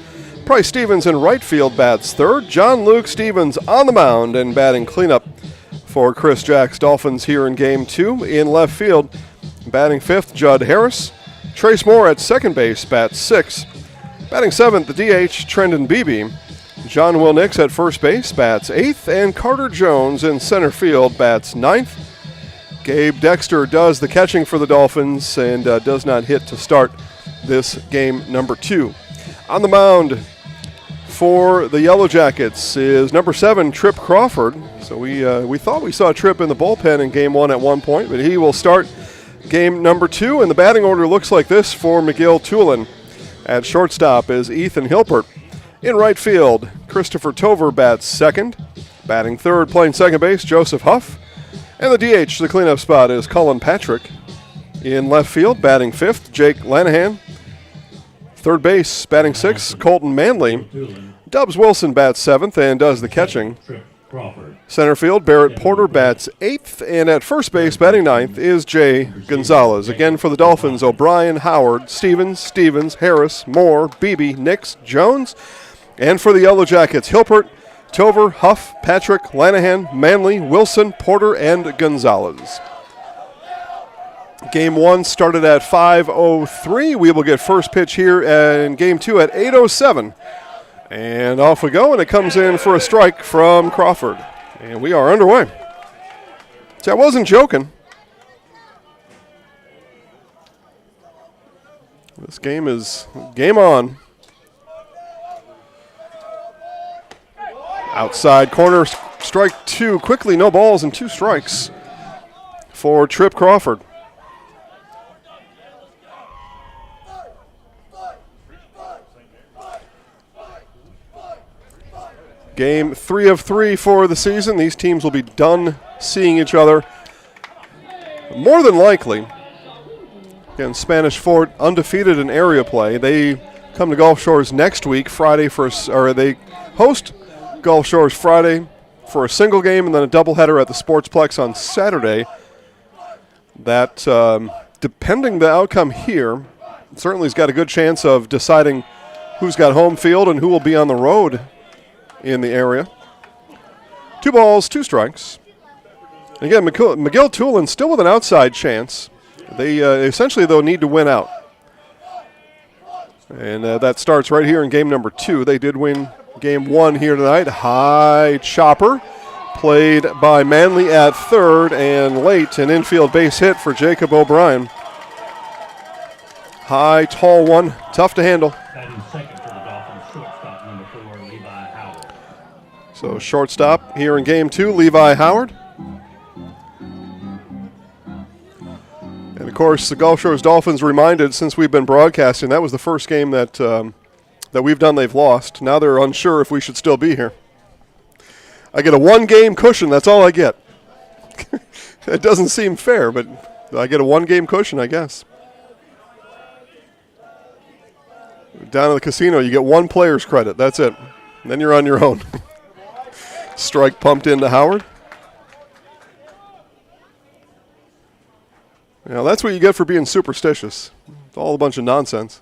Price Stevens in right field bats third. John Luke Stevens on the mound and batting cleanup for Chris Jack's Dolphins here in game 2. In left field, batting fifth, Judd Harris. Trace Moore at second base, bats sixth. Batting seventh, the DH, Trendon Beebe. John Will Nix at first base, bats eighth. And Carter Jones in center field, bats ninth. Gabe Dexter does the catching for the Dolphins and does not hit to start this game number 2. On the mound for the Yellow Jackets is number 7, Trip Crawford. So we thought we saw Trip in the bullpen in game 1 at one point, but he will start game number 2. And the batting order looks like this for McGill-Toolen. At shortstop is Ethan Hilpert. In right field, Christopher Tover bats second. Batting third, playing second base, Joseph Huff. And the DH, the cleanup spot, is Cullen Patrick. In left field, batting fifth, Jake Lanahan. Third base, batting sixth, Colton Manley. Dubs Wilson bats seventh and does the catching. Center field, Barrett Porter bats eighth. And at first base, batting ninth, is Jay Gonzalez. Again for the Dolphins, O'Brien, Howard, Stevens, Harris, Moore, Beebe, Nix, Jones. And for the Yellow Jackets, Hilpert, Tover, Huff, Patrick, Lanahan, Manley, Wilson, Porter, and Gonzalez. Game 1 started at 5:03. We will get first pitch here in game 2 at 8:07. And off we go, and it comes in for a strike from Crawford. And we are underway. See, I wasn't joking. This game is game on. Outside corner, strike 2. Quickly, no balls and 2 strikes for Trip Crawford. Game 3 of 3 for the season. These teams will be done seeing each other more than likely. Again, Spanish Fort undefeated in area play. They come to Gulf Shores next week, Friday they host Gulf Shores Friday for a single game and then a doubleheader at the Sportsplex on Saturday. That, depending the outcome here, certainly has got a good chance of deciding who's got home field and who will be on the road in the area. 2 balls, 2 strikes. Again, McGill-Toolen still with an outside chance. They essentially, though, need to win out. And that starts right here in game number 2. They did win game 1 here tonight. High chopper played by Manley at third, and late an infield base hit for Jacob O'Brien. High, tall one, tough to handle. So shortstop here in game 2, Levi Howard. And of course, the Gulf Shores Dolphins reminded, since we've been broadcasting, that was the first game that we've done they've lost. Now they're unsure if we should still be here. I get a 1-game cushion, that's all I get. It doesn't seem fair, but I get a 1-game cushion, I guess. Down at the casino, you get 1 player's credit, that's it. And then you're on your own. Strike pumped into Howard. Now that's what you get for being superstitious. It's all a bunch of nonsense.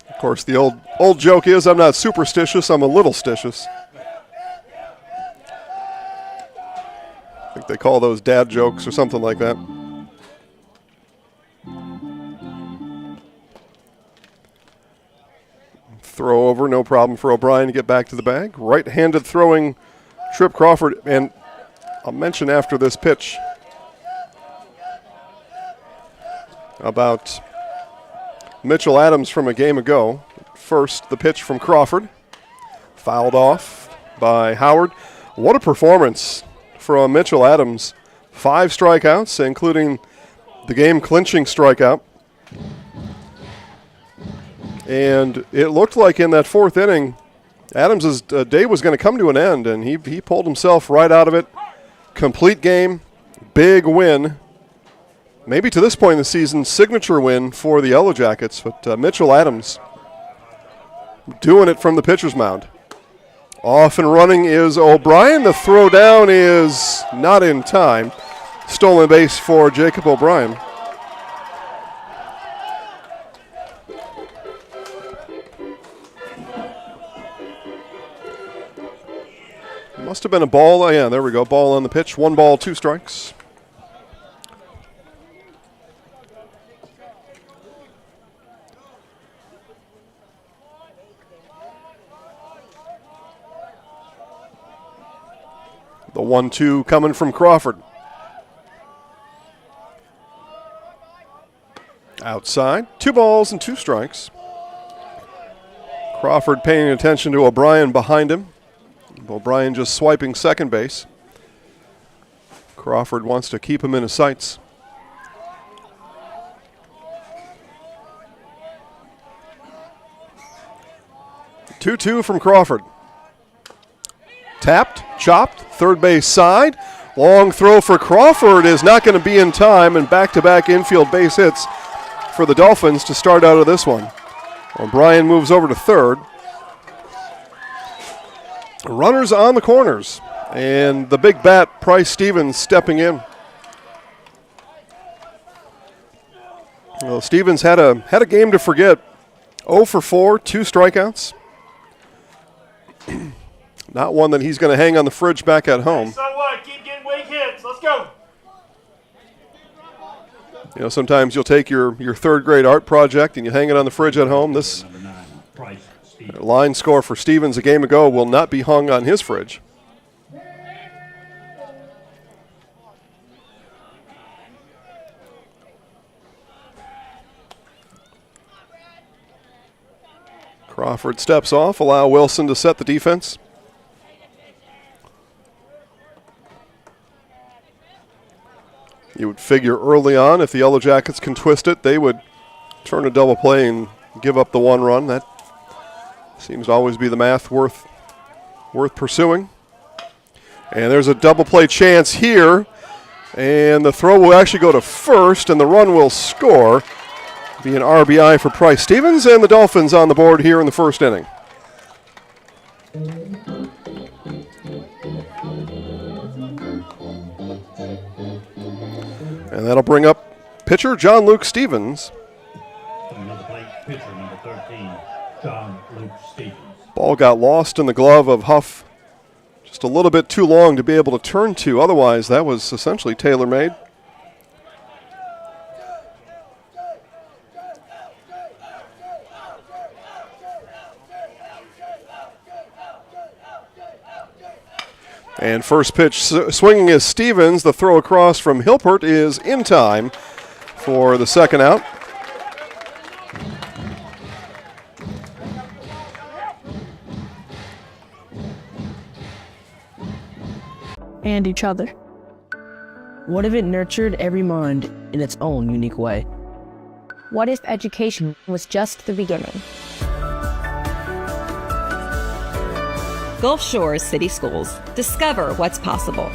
Of course, the old joke is I'm not superstitious, I'm a little stitious. I think they call those dad jokes or something like that. Throw over, no problem for O'Brien to get back to the bag. Right-handed throwing Trip Crawford, and I'll mention after this pitch about Mitchell Adams from a game ago. First, the pitch from Crawford, fouled off by Howard. What a performance from Mitchell Adams 5 strikeouts, including the game-clinching strikeout. And it looked like in that 4th inning, Adams' day was going to come to an end, and he pulled himself right out of it. Complete game, big win. Maybe to this point in the season, signature win for the Yellow Jackets, but Mitchell Adams doing it from the pitcher's mound. Off and running is O'Brien. The throw down is not in time. Stolen base for Jacob O'Brien. Must have been a ball. Oh, yeah, there we go. Ball on the pitch. 1 ball, 2 strikes. The 1-2 coming from Crawford. Outside. 2 balls and 2 strikes. Crawford paying attention to O'Brien behind him. O'Brien just swiping second base. Crawford wants to keep him in his sights. Two from Crawford. Tapped, chopped, third base side. Long throw for Crawford is not going to be in time, and back-to-back infield base hits for the Dolphins to start out of this one. O'Brien moves over to third. Runners on the corners, and the big bat, Price Stevens, stepping in. Well, Stevens had a game to forget. 0 for 4, 2 strikeouts. Not one that he's going to hang on the fridge back at home. So what? Keep getting weak hits. Let's go. You know, sometimes you'll take your third grade art project and you hang it on the fridge at home. This line score for Stevens a game ago will not be hung on his fridge. Crawford steps off, allow Wilson to set the defense. You would figure early on, if the Yellow Jackets can twist it, they would turn a double play and give up the 1 run. That seems to always be the math worth pursuing. And there's a double play chance here. And the throw will actually go to first, and the run will score. Be an RBI for Price Stevens, and the Dolphins on the board here in the 1st inning. And that'll bring up pitcher John Luke Stevens. Another plate, pitcher number 13, John Luke Stevens. Ball got lost in the glove of Huff. Just a little bit too long to be able to turn to. Otherwise, that was essentially tailor-made. And first pitch swinging is Stevens. The throw across from Hilpert is in time for the second out. And each other. What if it nurtured every mind in its own unique way? What if education was just the beginning? Gulf Shores City Schools. Discover what's possible.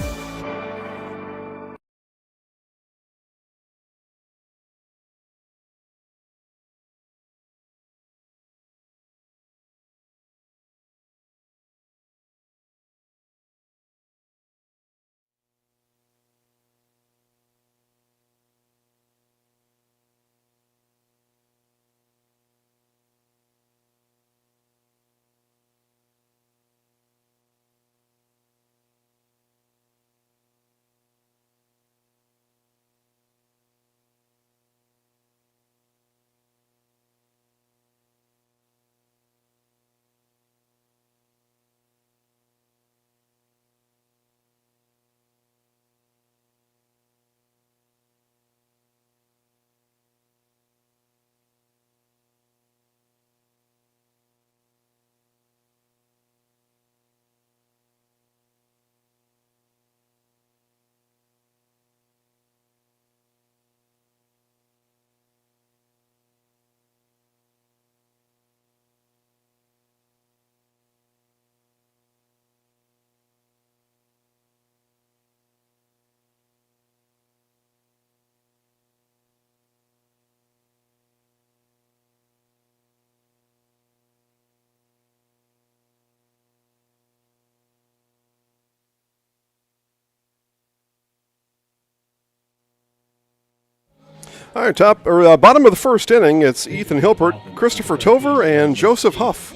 All right, bottom of the first inning, it's Ethan Hilpert, Christopher Tover, and Joseph Huff.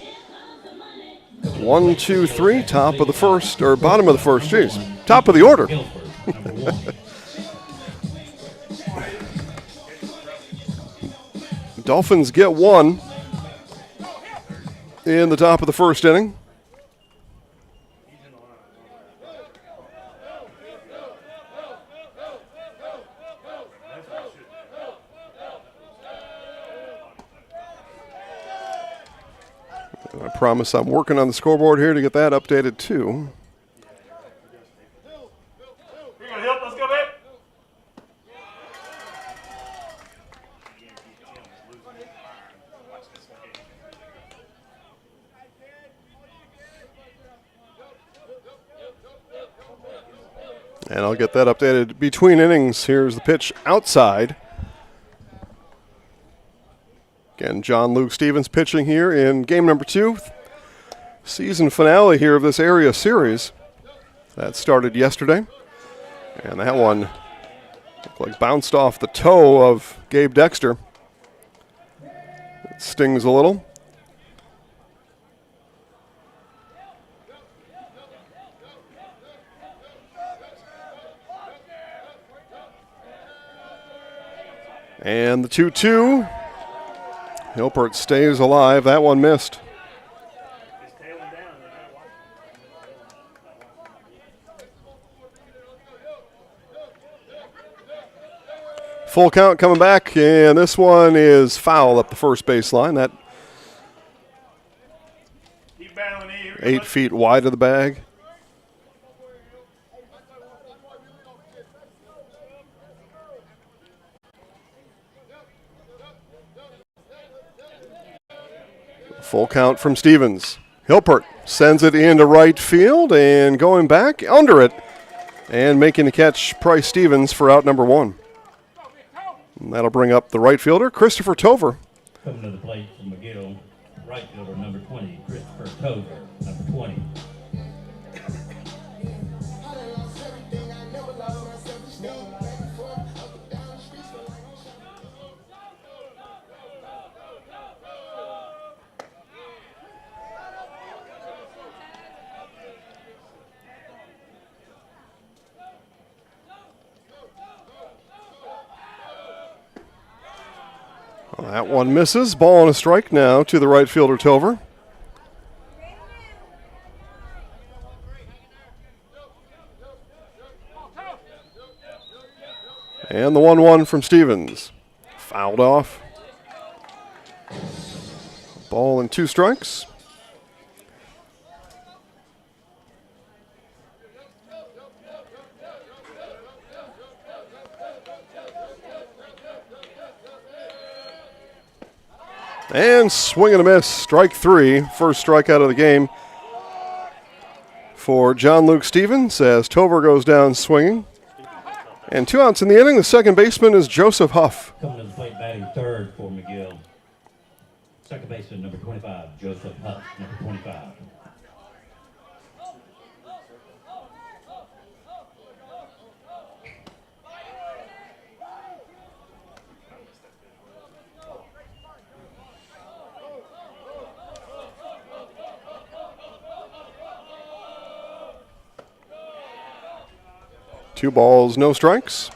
1, 2, 3, top of the first, or bottom of the first, geez, top of the order. Dolphins get one in the top of the first inning. I promise I'm working on the scoreboard here to get that updated too. Let's go, babe. And I'll get that updated between innings. Here's the pitch outside. Again, John Luke Stevens pitching here in game number 2. Season finale here of this area series. That started yesterday. And that one looked like bounced off the toe of Gabe Dexter. It stings a little. And the 2-2. Hilpert stays alive. That one missed. Full count coming back, and this one is foul up the first baseline. That 8 feet wide of the bag. Full count from Stevens. Hilpert sends it into right field and going back under it and making the catch, Price Stevens for out number 1. And that'll bring up the right fielder, Christopher Tover. Coming to the plate from McGill, right fielder number 20, Christopher Tover, number 20. That one misses. Ball and a strike now to the right fielder, Tover. And the 1-1 from Stevens. Fouled off. Ball and 2 strikes. And swing and a miss, strike 3, first strikeout of the game for John Luke Stevens as Tover goes down swinging. And 2 outs in the inning. The second baseman is Joseph Huff. Coming to the plate batting third for McGill. Second baseman number 25, Joseph Huff, number 25. Two balls, no strikes.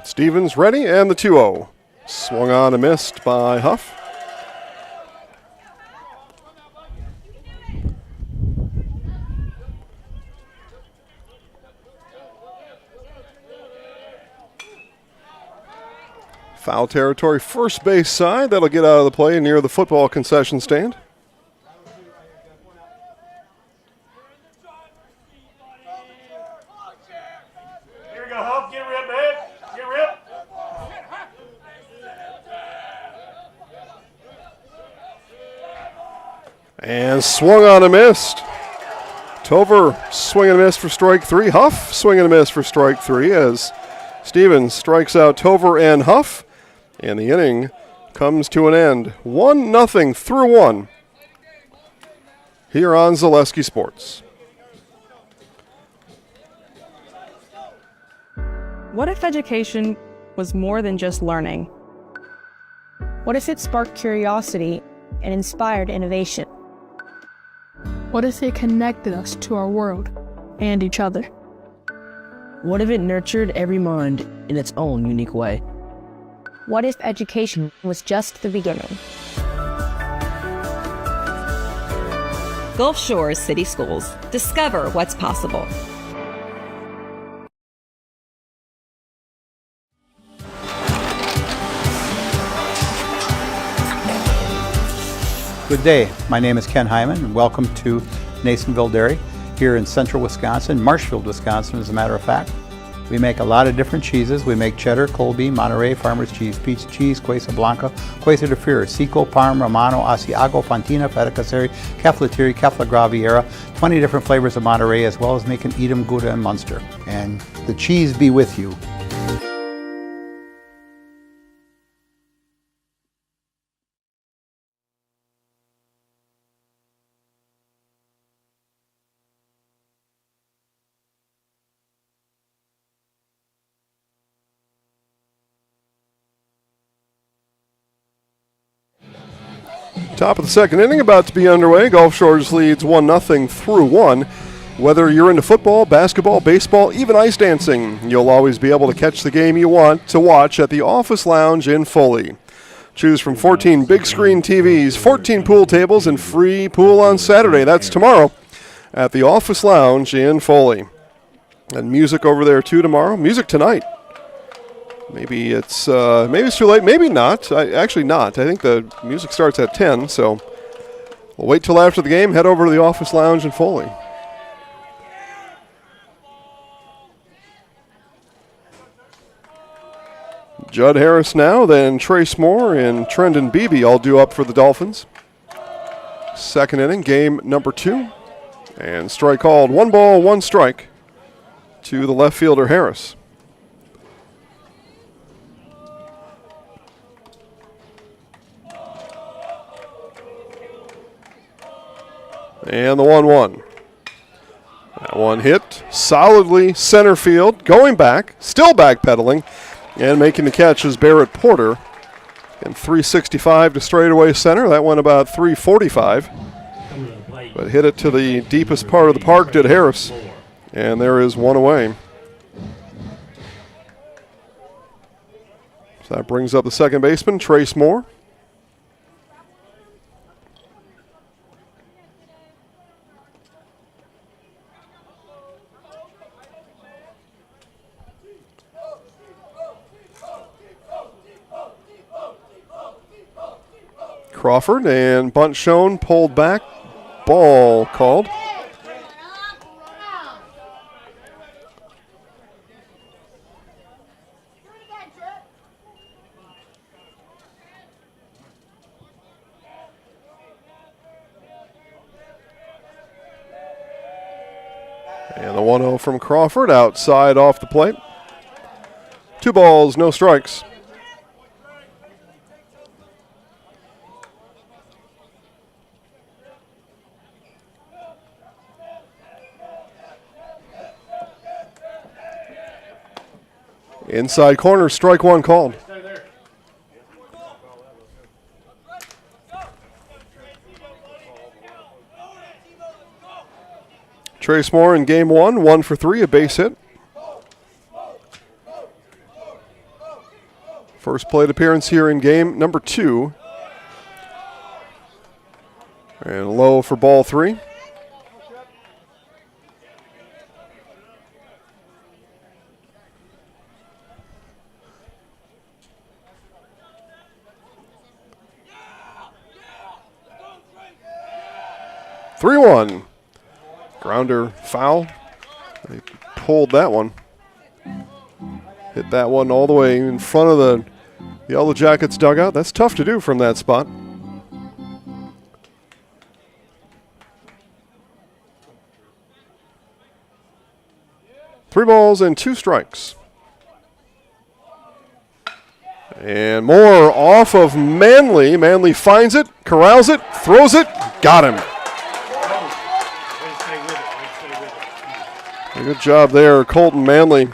Stevens ready, and the 2-0. Swung on and missed by Huff. Foul territory, first base side. That'll get out of the play near the football concession stand. Here we go, Huff. Get ripped, babe. Get ripped. And swung on and missed. Tover swing and a miss for strike 3. Huff swing and a miss for strike 3 as Stevens strikes out Tover and Huff. And the inning comes to an end. 1-0 through 1 here on Zaleski Sports. What if education was more than just learning? What if it sparked curiosity and inspired innovation? What if it connected us to our world and each other? What if it nurtured every mind in its own unique way? What if education was just the beginning? Gulf Shores City Schools. Discover what's possible. Good day. My name is Ken Hyman, and welcome to Nasonville Dairy here in central Wisconsin, Marshfield, Wisconsin, as a matter of fact. We make a lot of different cheeses. We make cheddar, Colby, Monterey, Farmer's Cheese, Peach Cheese, Quesa Blanca, Quesa de Fir, Seco, Parm, Romano, Asiago, Fontina, Feta Caseri, Caflateri, Cafla Graviera, 20 different flavors of Monterey, as well as making Edam, Gouda, and Munster. And the cheese be with you. Top of the second inning about to be underway. Gulf Shores leads 1-0 through 1. Whether you're into football, basketball, baseball, even ice dancing, you'll always be able to catch the game you want to watch at the Office Lounge in Foley. Choose from 14 big screen TVs, 14 pool tables, and free pool on Saturday. That's tomorrow at the Office Lounge in Foley. And music over there too tomorrow. Music tonight. Maybe it's too late. Maybe not. Actually not. I think the music starts at 10, so we'll wait till after the game. Head over to the Office Lounge in Foley. Judd Harris now, then Trace Moore and Trendon Beebe all due up for the Dolphins. Second inning, game number 2. And strike called. 1 ball, 1 strike to the left fielder Harris. And the 1-1. That one hit solidly center field, going back, still backpedaling, and making the catch is Barrett Porter. And 365 to straightaway center. That went about 345. But hit it to the deepest part of the park, did Harris. And there is one away. So that brings up the second baseman, Trace Moore. Crawford and bunt shown, pulled back, ball called. And the 1-0 from Crawford outside off the plate. 2 balls, no strikes. Inside corner, strike 1 called. Trace Moore in game 1, 1 for 3, a base hit. First plate appearance here in game number 2. And low for ball 3. Three-one. Grounder foul. They pulled that one. Hit that one all the way in front of the Yellow Jackets dugout. That's tough to do from that spot. 3 balls and 2 strikes. And more off of Manley. Manley finds it, corrals it, throws it, got him. Good job there. Colton Manley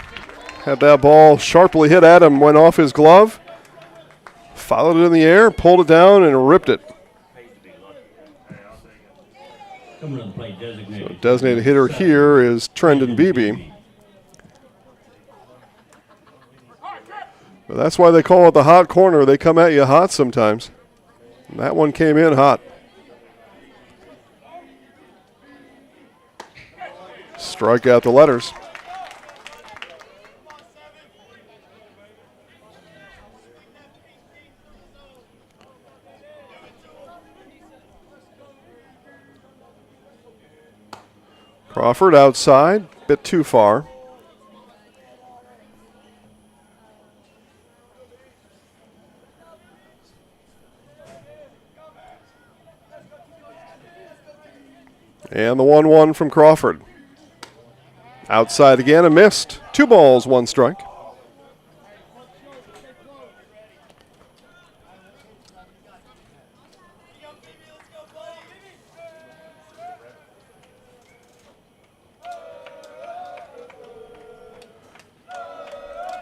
had that ball sharply hit at him, went off his glove, followed it in the air, pulled it down, and ripped it. So designated hitter here is Trendon Beebe. But that's why they call it the hot corner. They come at you hot sometimes. And that one came in hot. Strike out the letters. Crawford outside, bit too far. And the 1-1 from Crawford. Outside again, a missed. 2 balls, 1 strike.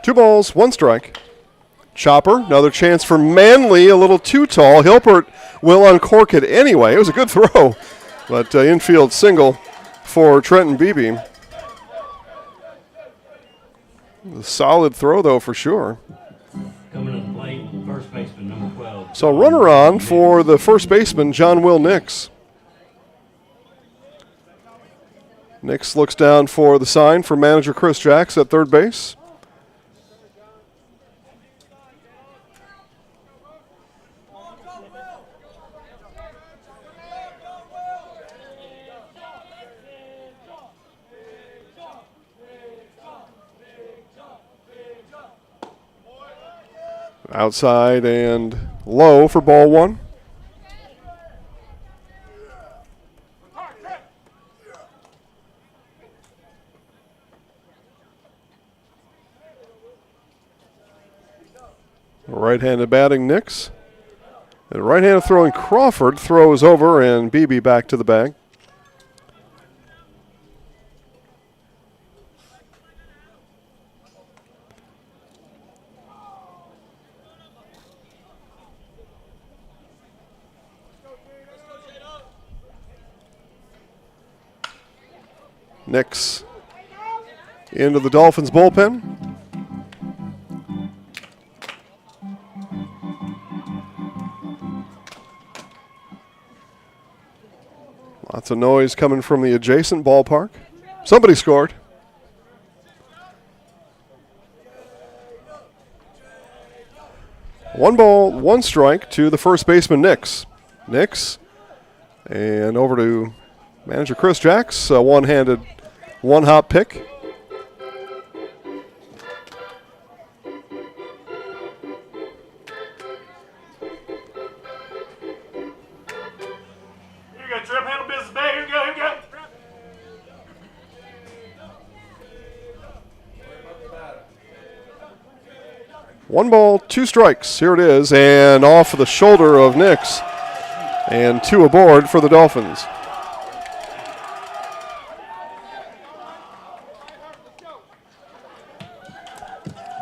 Two balls, 1 strike. Chopper, another chance for Manley, a little too tall. Hilpert will uncork it anyway. It was a good throw, but infield single for Trenton Beebe. A solid throw, though, for sure. Coming to the plate, first baseman, number 12. So runner on for the first baseman, John Will Nix. Nix looks down for the sign for manager Chris Jacks at third base. Outside and low for ball 1. Right-handed batting Nix. And right-handed throwing Crawford throws over and Beebe back to the bag. Nix into the Dolphins bullpen. Lots of noise coming from the adjacent ballpark. Somebody scored. One ball, 1 strike to the first baseman, Nix. Nix, and over to manager Chris Jacks, a one-handed, one-hop pick. Here you go, Trip. Handle business back. Here you go. Here you go. 1 ball, 2 strikes. Here it is, and off the shoulder of Nix. And 2 aboard for the Dolphins.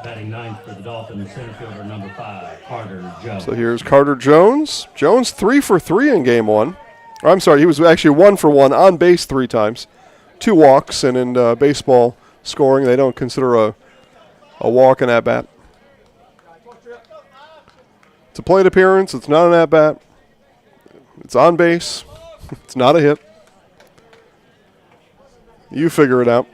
Batting ninth for the Dolphins, center fielder number 5, Carter Jones. So here's Carter Jones. Jones 3 for 3 in game 1. Or, I'm sorry, he was actually 1 for 1 on base 3 times. 2 walks, and in baseball scoring, they don't consider a walk an at-bat. It's a plate appearance. It's not an at-bat. It's on base. It's not a hit. You figure it out.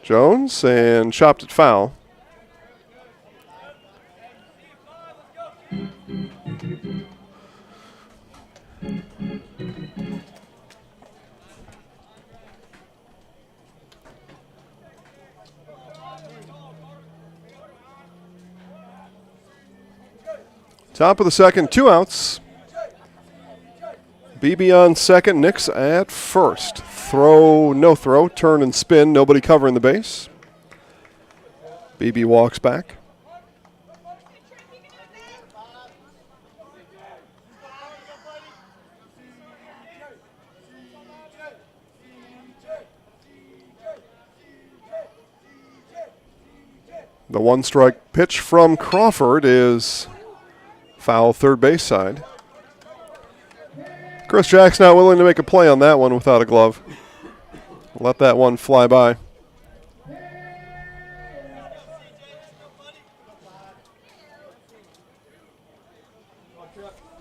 Jones, and chopped it foul. Top of the second, 2 outs. BB on second, Nix at first. Throw, no throw, turn and spin, nobody covering the base. BB walks back. The one-strike pitch from Crawford is foul third base side. Chris Jack's not willing to make a play on that one without a glove. Let that one fly by.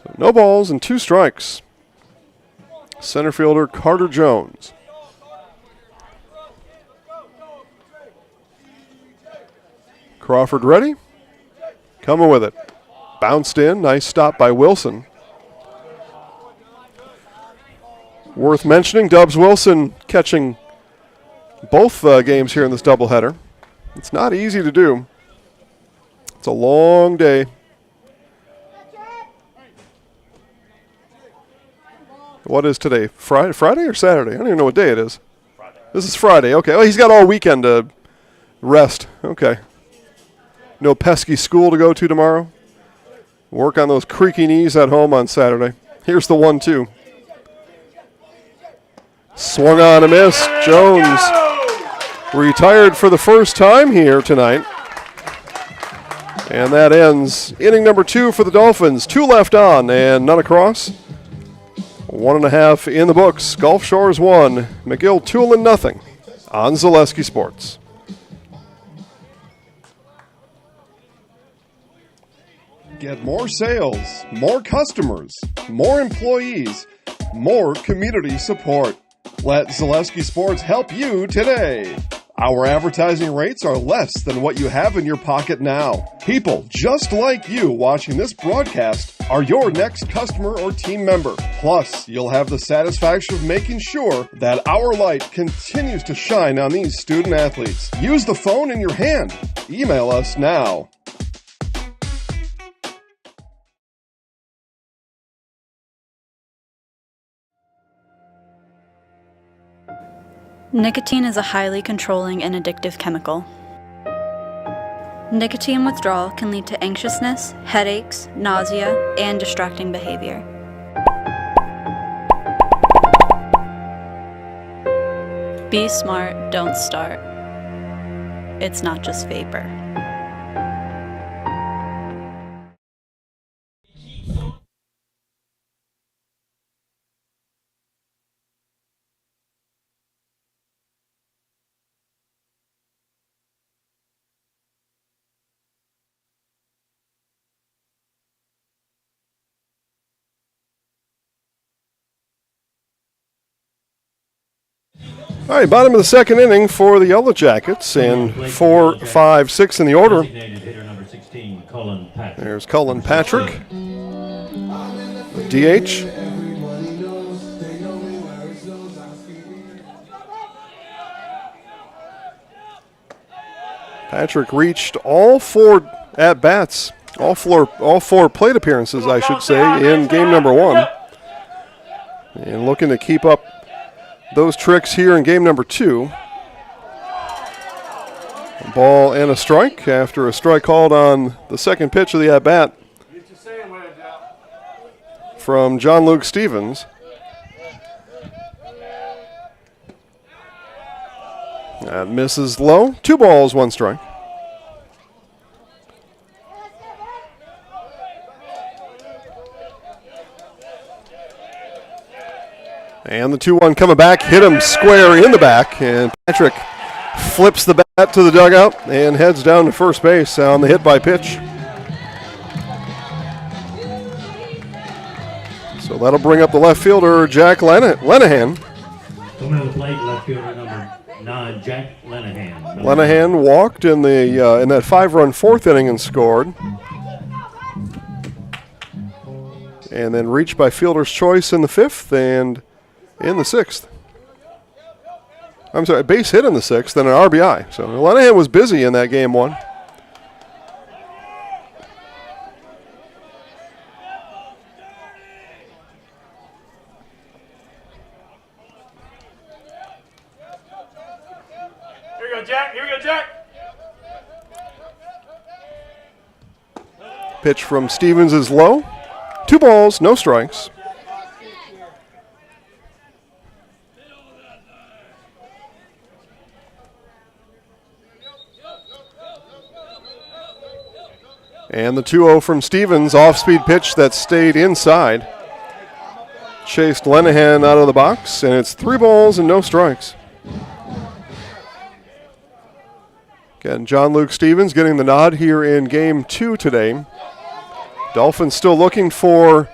So no balls and 2 strikes. Center fielder Carter Jones. Crawford ready. Coming with it. Bounced in. Nice stop by Wilson. Worth mentioning, Dubs Wilson catching both games here in this doubleheader. It's not easy to do. It's a long day. What is today? Friday or Saturday? I don't even know what day it is. Friday. This is Friday. Okay. Oh, he's got all weekend to rest. Okay. No pesky school to go to tomorrow. Work on those creaky knees at home on Saturday. Here's the 1-2. Swung on a miss. Jones retired for the first time here tonight. And that ends inning number 2 for the Dolphins. 2 left on and none across. 1.5 in the books. Gulf Shores 1, McGill-Toolen nothing on Zaleski Sports. Get more sales, more customers, more employees, more community support. Let Zaleski Sports help you today. Our advertising rates are less than what you have in your pocket now. People just like you watching this broadcast are your next customer or team member. Plus, you'll have the satisfaction of making sure that our light continues to shine on these student athletes. Use the phone in your hand. Email us now. Nicotine is a highly controlling and addictive chemical. Nicotine withdrawal can lead to anxiousness, headaches, nausea, and distracting behavior. Be smart, don't start. It's not just vapor. All right, bottom of the second inning for the Yellow Jackets, and 4, 5, 6 in the order. There's Cullen Patrick, DH. Patrick reached all 4 at-bats, all 4 plate appearances, I should say, in game number 1. And looking to keep up those tricks here in game number 2. A ball and a strike after a strike called on the second pitch of the at-bat from John Luke Stevens. That misses low. 2 balls, 1 strike. And the 2-1 coming back, hit him square in the back, and Patrick flips the bat to the dugout and heads down to first base on the hit by pitch. So that'll bring up the left fielder, Jack Lenahan. Coming to the plate, left fielder number 9, Jack Lenahan. Lenahan walked in the in that 5-run 4th inning and scored. And then reached by fielder's choice in the 5th and in the 6th. I'm sorry, base hit in the 6th and an RBI. So Lenahan was busy in that game 1. go, Jack. Here we go, Jack. Pitch from Stevens is low. 2 balls, no strikes. And the 2-0 from Stevens, off-speed pitch that stayed inside. Chased Lenahan out of the box, and it's 3 balls and no strikes. Again, John Luke Stevens getting the nod here in Game 2 today. Dolphins still looking for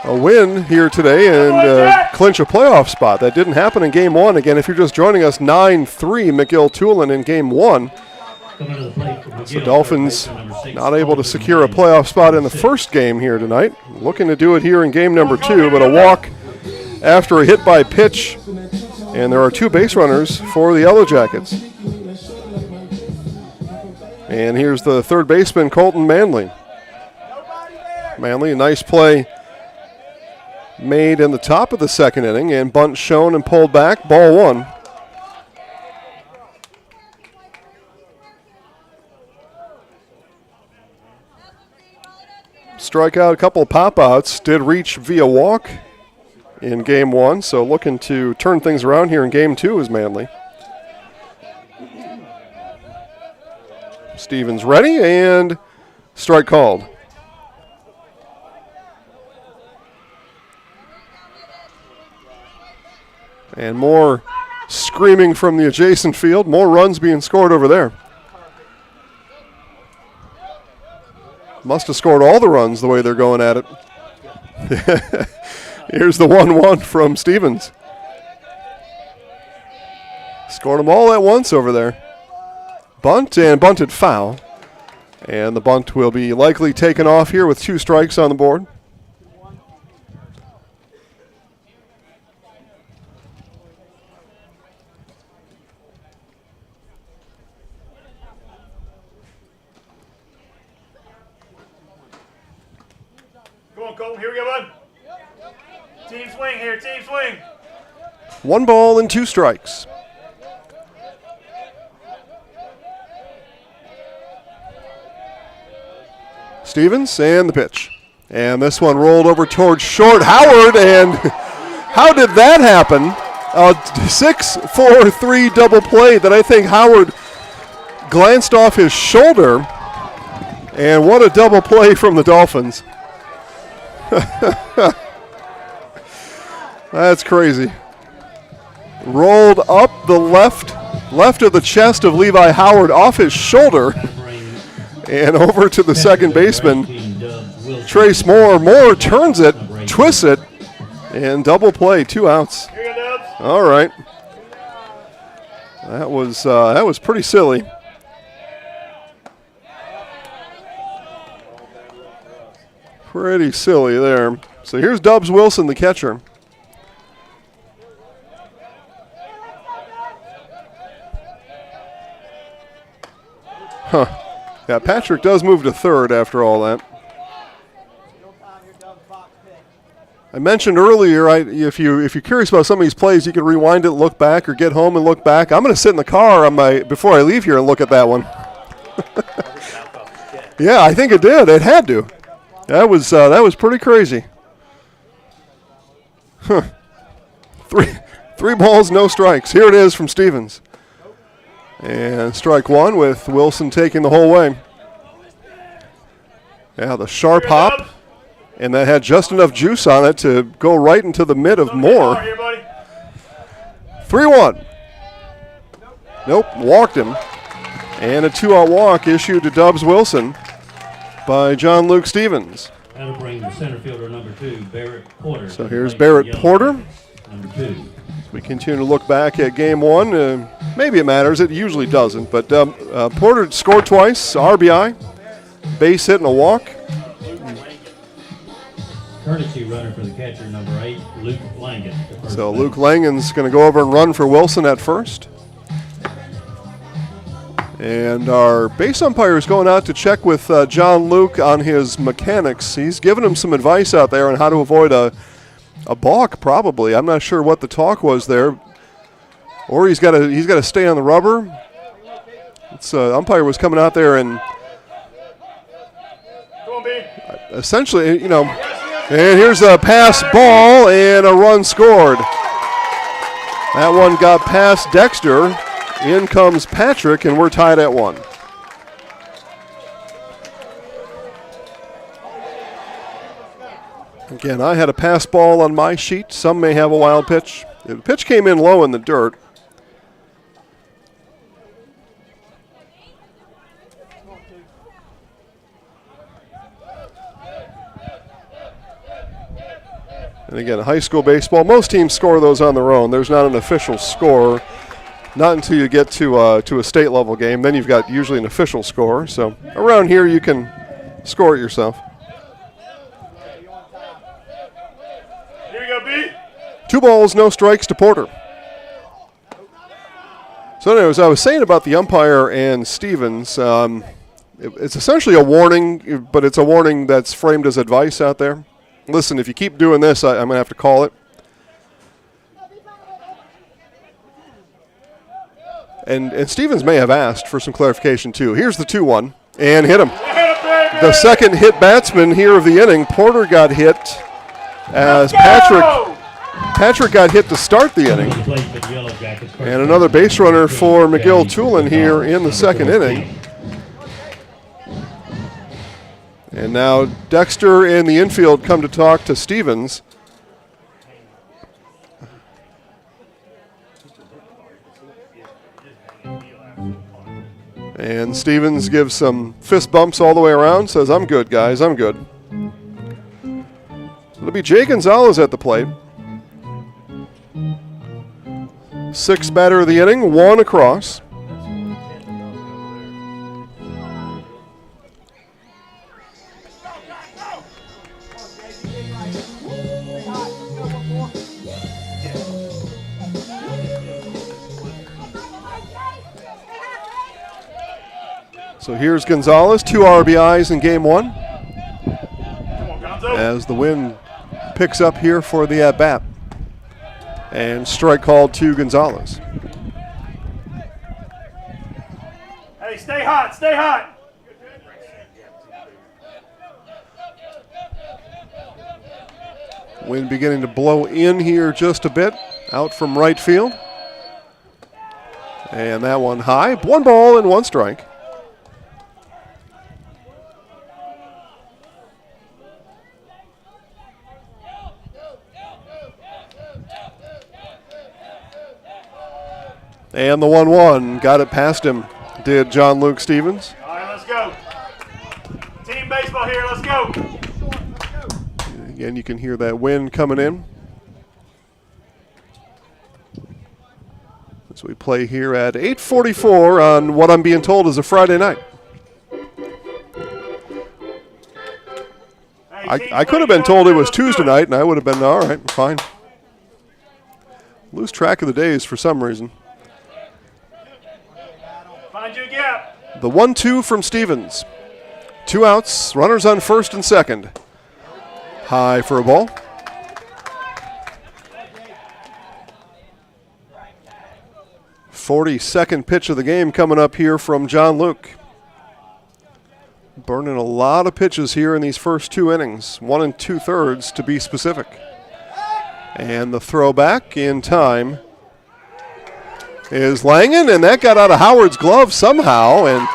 a win here today and clinch a playoff spot. That didn't happen in Game 1. Again, if you're just joining us, 9-3 McGill-Toolen in Game 1. So Dolphins not able to secure a playoff spot in the first game here tonight. Looking to do it here in game number 2, but a walk after a hit by pitch. And there are 2 base runners for the Yellow Jackets. And here's the third baseman, Colton Manley. Manley, a nice play made in the top of the second inning, and bunt shown and pulled back, ball 1. Strikeout, a couple of pop-outs, did reach via walk in Game 1, so looking to turn things around here in Game 2 is Manley. Stevens ready, and strike called. And more screaming from the adjacent field, more runs being scored over there. Must have scored all the runs the way they're going at it. Here's the 1-1 from Stevens. Scored them all at once over there. Bunt and bunted foul. And the bunt will be likely taken off here with 2 strikes on the board. Come on, Colton. Here we go, bud. Team swing here. Team swing. 1 ball and 2 strikes. Stevens and the pitch. And this one rolled over towards short. Howard, and how did that happen? A 6-4-3 double play that I think Howard glanced off his shoulder. And what a double play from the Dolphins. That's crazy. Rolled up the left of the chest of Levi Howard off his shoulder and over to the second baseman, Trace Moore. Moore turns it, twists it, and double play, 2 outs. All right. That was pretty silly. Pretty silly there. So here's Dubs Wilson, the catcher. Huh. Yeah, Patrick does move to third after all that. I mentioned earlier, if you're curious about some of these plays, you can rewind it, look back, or get home and look back. I'm going to sit in the car before I leave here and look at that one. Yeah, I think it did. It had to. That was pretty crazy. Huh. Three balls, no strikes. Here it is from Stevens. And strike 1 with Wilson taking the whole way. Yeah, the sharp hop. And that had just enough juice on it to go right into the mid of Moore. 3-1. Nope, walked him. And a 2-out walk issued to Dubs Wilson by John Luke Stevens. That'll bring the center fielder number 2, Barrett Porter. So here's Barrett Porter. Number 2. We continue to look back at game 1. Maybe it matters. It usually doesn't. But Porter scored twice, RBI, base hit and a walk. Courtesy runner for the catcher, number 8, Luke Langan. So Luke Langan's going to go over and run for Wilson at first. And our base umpire is going out to check with John Luke on his mechanics. He's given him some advice out there on how to avoid a balk, probably. I'm not sure what the talk was there. or he's got to stay on the rubber. It's umpire was coming out there and essentially, you know, and here's a pass ball and a run scored. That one got past Dexter. In comes Patrick, and we're tied at 1. Again, I had a pass ball on my sheet. Some may have a wild pitch. The pitch came in low in the dirt. And again, high school baseball, most teams score those on their own. There's not an official score, not until you get to a state level game. Then you've got usually an official score. So around here you can score it yourself. Here you go, B. 2 balls, no strikes to Porter. So anyways, I was saying about the umpire and Stevens, it's essentially a warning, but it's a warning that's framed as advice out there. Listen, if you keep doing this, I'm going to have to call it. And Stevens may have asked for some clarification, too. Here's the 2-1, and hit him. The second hit batsman here of the inning. Porter got hit as Patrick got hit to start the inning. And another base runner for McGill-Toolen here in the second inning. And now Dexter and the infield come to talk to Stevens. And Stevens gives some fist bumps all the way around, says, "I'm good, guys, I'm good." It'll be Jay Gonzalez at the plate. 6th batter of the inning, 1 across. So here's Gonzalez, 2 RBIs in game 1. As the wind picks up here for the at-bat. And strike called to Gonzalez. Hey, stay hot, stay hot. Wind beginning to blow in here just a bit, out from right field. And that one high, 1 ball and 1 strike. And the 1-1, got it past him, did John Luke Stevens. All right, let's go. Team baseball here, let's go. Again, you can hear that wind coming in. As we play here at 8:44 on what I'm being told is a Friday night. I could have been told it was Tuesday night, and I would have been, all right, fine. Lose track of the days for some reason. Find you a gap. The 1-2 from Stevens. 2 outs, runners on first and second. High for a ball. .42nd pitch of the game coming up here from John Luke. Burning a lot of pitches here in these first 2 innings, 1 2/3 to be specific. And the throw back in time is Langen, and that got out of Howard's glove somehow, and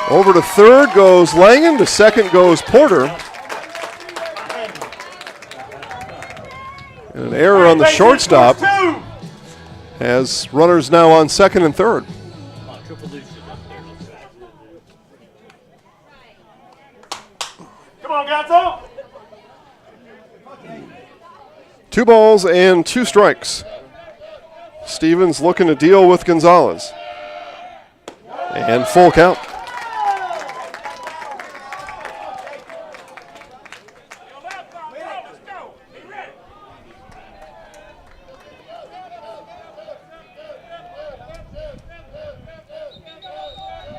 over to third goes Langen, to second goes Porter. And an error on the shortstop has runners now on second and third. Come on, Gonzo. 2 balls and 2 strikes. Stevens looking to deal with Gonzalez. And full count.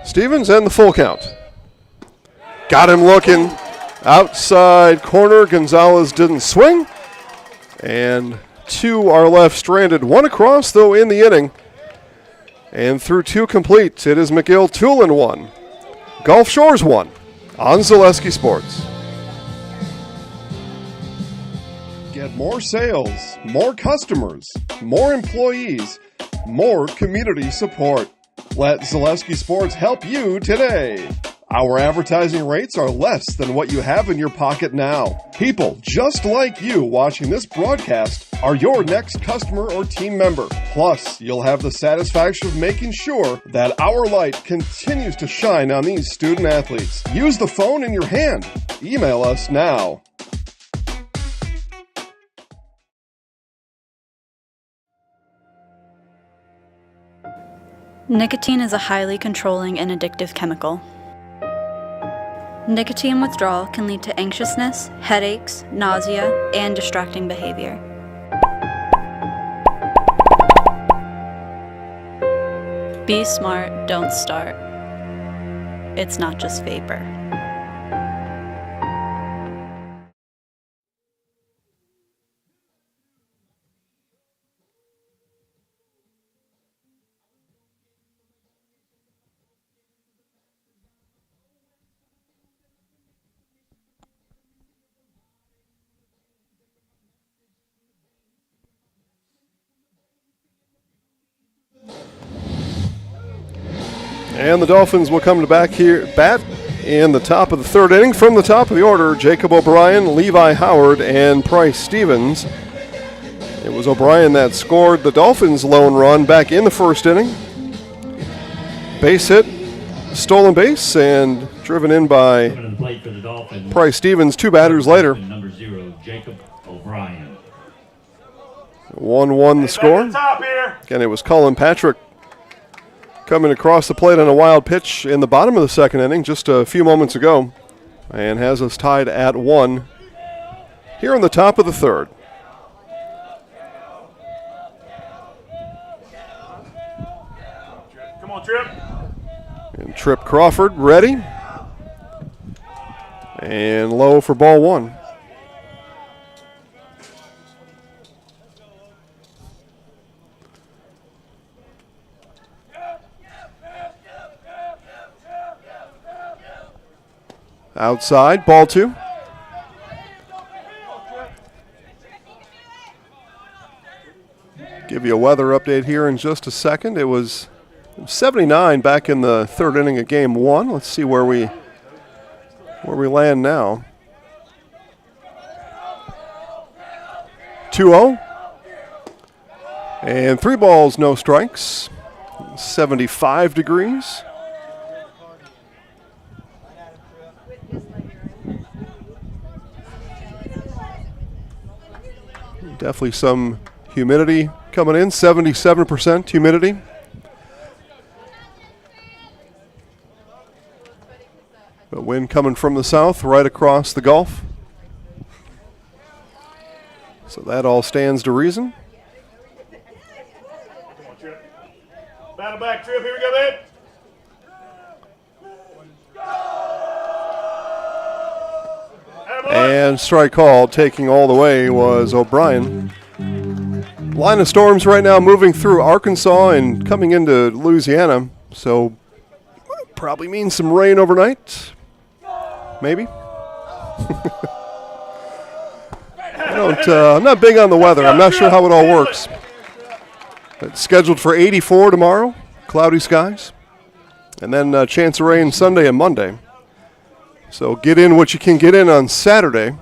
Stevens and the full count. Got him looking. Outside corner. Gonzalez didn't swing. And 2 are left stranded. 1 across, though, in the inning. And through 2 complete, it is McGill-Toolen 1, Gulf Shores 1 on Zaleski Sports. Get more sales, more customers, more employees, more community support. Let Zaleski Sports help you today. Our advertising rates are less than what you have in your pocket now. People just like you watching this broadcast are your next customer or team member. Plus, you'll have the satisfaction of making sure that our light continues to shine on these student athletes. Use the phone in your hand. Email us now. Nicotine is a highly controlling and addictive chemical. Nicotine withdrawal can lead to anxiousness, headaches, nausea, and distracting behavior. Be smart, don't start. It's not just vapor. And the Dolphins will come to bat in the top of the 3rd inning. From the top of the order, Jacob O'Brien, Levi Howard, and Price Stevens. It was O'Brien that scored the Dolphins' lone run back in the 1st inning. Base hit, stolen base, and driven in by Price Stevens 2 batters later. Number 0, Jacob O'Brien. 1-1 the score. Again, it was Colin Patrick coming across the plate on a wild pitch in the bottom of the 2nd inning just a few moments ago, and has us tied at 1 here in the top of the 3rd. Come on, Trip. And Trip Crawford ready. And low for ball 1. Outside, ball 2. Give you a weather update here in just a second. It was 79 back in the 3rd inning of game 1. Let's see where we land now. 2-0. And 3 balls, no strikes. 75 degrees. Definitely some humidity coming in, 77% humidity. But wind coming from the south right across the Gulf. So that all stands to reason. Battle back, Trip. Here we go, babe. And strike called, taking all the way, was O'Brien. Line of storms right now moving through Arkansas and coming into Louisiana, so probably means some rain overnight. Maybe. I'm not big on the weather. I'm not sure how it all works. It's scheduled for 84 tomorrow, cloudy skies, and then a chance of rain Sunday and Monday. So get in what you can get in on Saturday,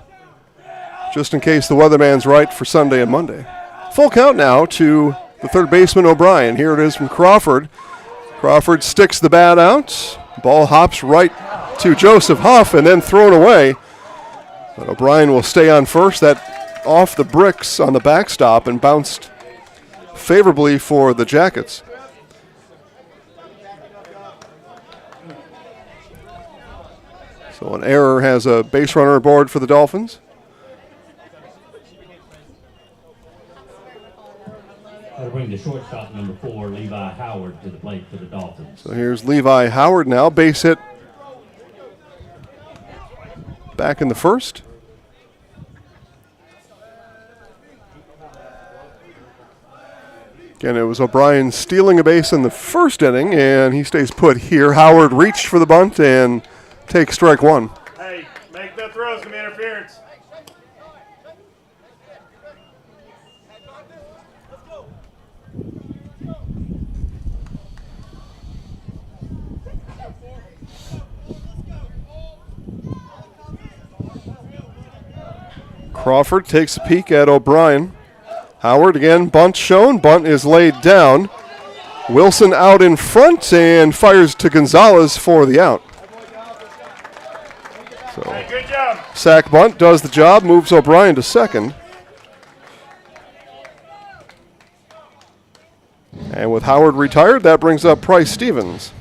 just in case the weatherman's right for Sunday and Monday. Full count now to the 3rd baseman, O'Brien. Here it is from Crawford. Crawford sticks the bat out. Ball hops right to Joseph Huff and then thrown away. But O'Brien will stay on first. That off the bricks on the backstop and bounced favorably for the Jackets. So an error has a base runner aboard for the Dolphins. That'll bring the shortstop, number 4, Levi Howard, to the plate for the Dolphins. So here's Levi Howard now, base hit back in the 1st. Again, it was O'Brien stealing a base in the first inning, and he stays put here. Howard reached for the bunt and takes strike one. Hey, make the throws, some interference. Crawford takes a peek at O'Brien. Howard again, bunt shown. Bunt is laid down. Wilson out in front and fires to Gonzalez for the out. So, Hey, good job. sack bunt does the job, moves O'Brien to second. And with Howard retired, that brings up Price Stevens.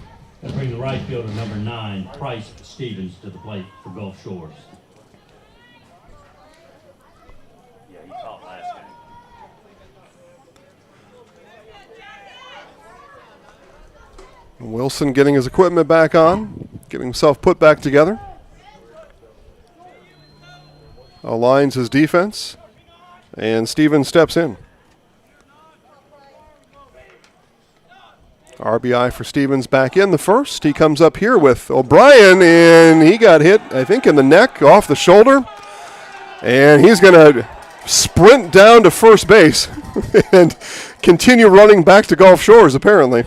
Let's bring the right fielder, number 9, Price Stevens, to the plate for Gulf Shores. Yeah, he caught last game. Wilson getting his equipment back on, getting himself put back together. Aligns his defense, and Stevens steps in. RBI for Stevens back in the first. He comes up here with O'Brien, and he got hit, I think, in the neck, off the shoulder. And he's going to sprint down to first base and continue running back to Gulf Shores, apparently.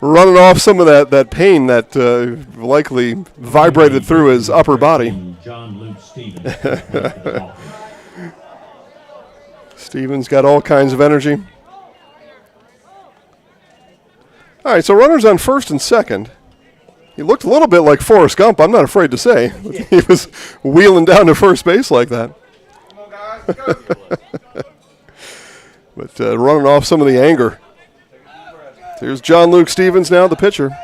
Running off some of that pain that likely vibrated through his upper body. John Luke Stevens. Stevens got all kinds of energy. All right, so runners on first and second. He looked a little bit like Forrest Gump, I'm not afraid to say. He was wheeling down to first base like that. But running off some of the anger. Here's John Luke Stevens now, the pitcher.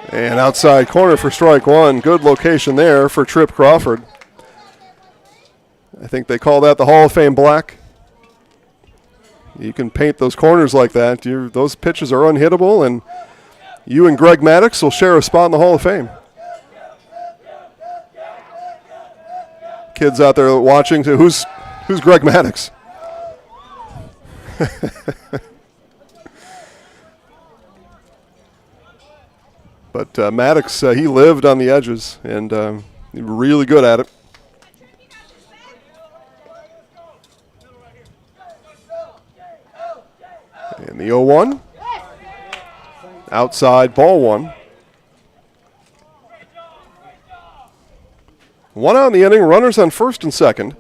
And outside corner for strike one. Good location there for Trip Crawford. I think they call that the Hall of Fame black. You can paint those corners like that. Those pitches are unhittable, and you and Greg Maddux will share a spot in the Hall of Fame. Kids out there watching, so who's Greg Maddux? But Maddux, he lived on the edges, and really good at it. And the 0-1. Outside, ball one. One out in the inning, runners on first and second.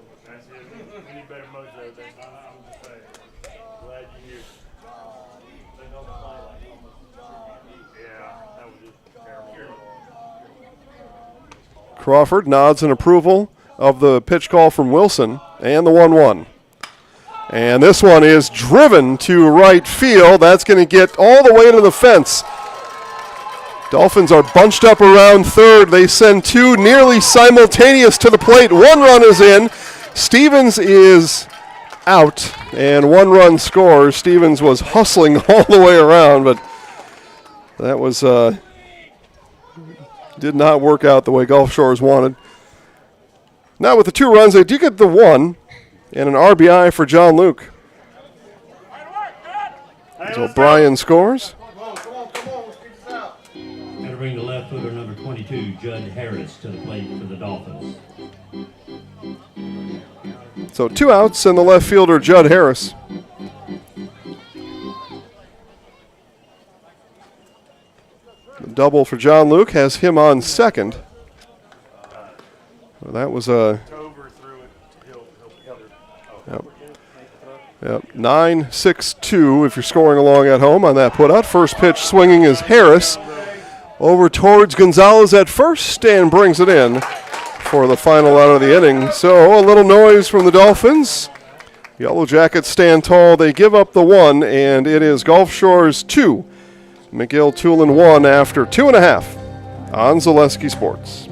Crawford nods in approval of the pitch call from Wilson and the 1-1. And this one is driven to right field. That's going to get all the way to the fence. Dolphins are bunched up around third. They send two nearly simultaneous to the plate. One run is in. Stevens is out, and one run scores. Stevens was hustling all the way around, but that was did not work out the way Gulf Shores wanted. Now with the 2 runs, they do get the 1 and an RBI for John Luke. So O'Brien scores. Got to bring the left fielder, number 22, Judd Harris, to the plate for the Dolphins. So 2 outs and the left fielder, Judd Harris. The double for John Luke has him on second. Well, that was a... Yep, 9-6-2 if you're scoring along at home on that putout. First pitch swinging is Harris over towards Gonzalez at first and brings it in for the final out of the inning. So a little noise from the Dolphins. Yellow Jackets stand tall. They give up the 1, and it is Gulf Shores 2, McGill-Toolen 1 after 2.5 on Zaleski Sports.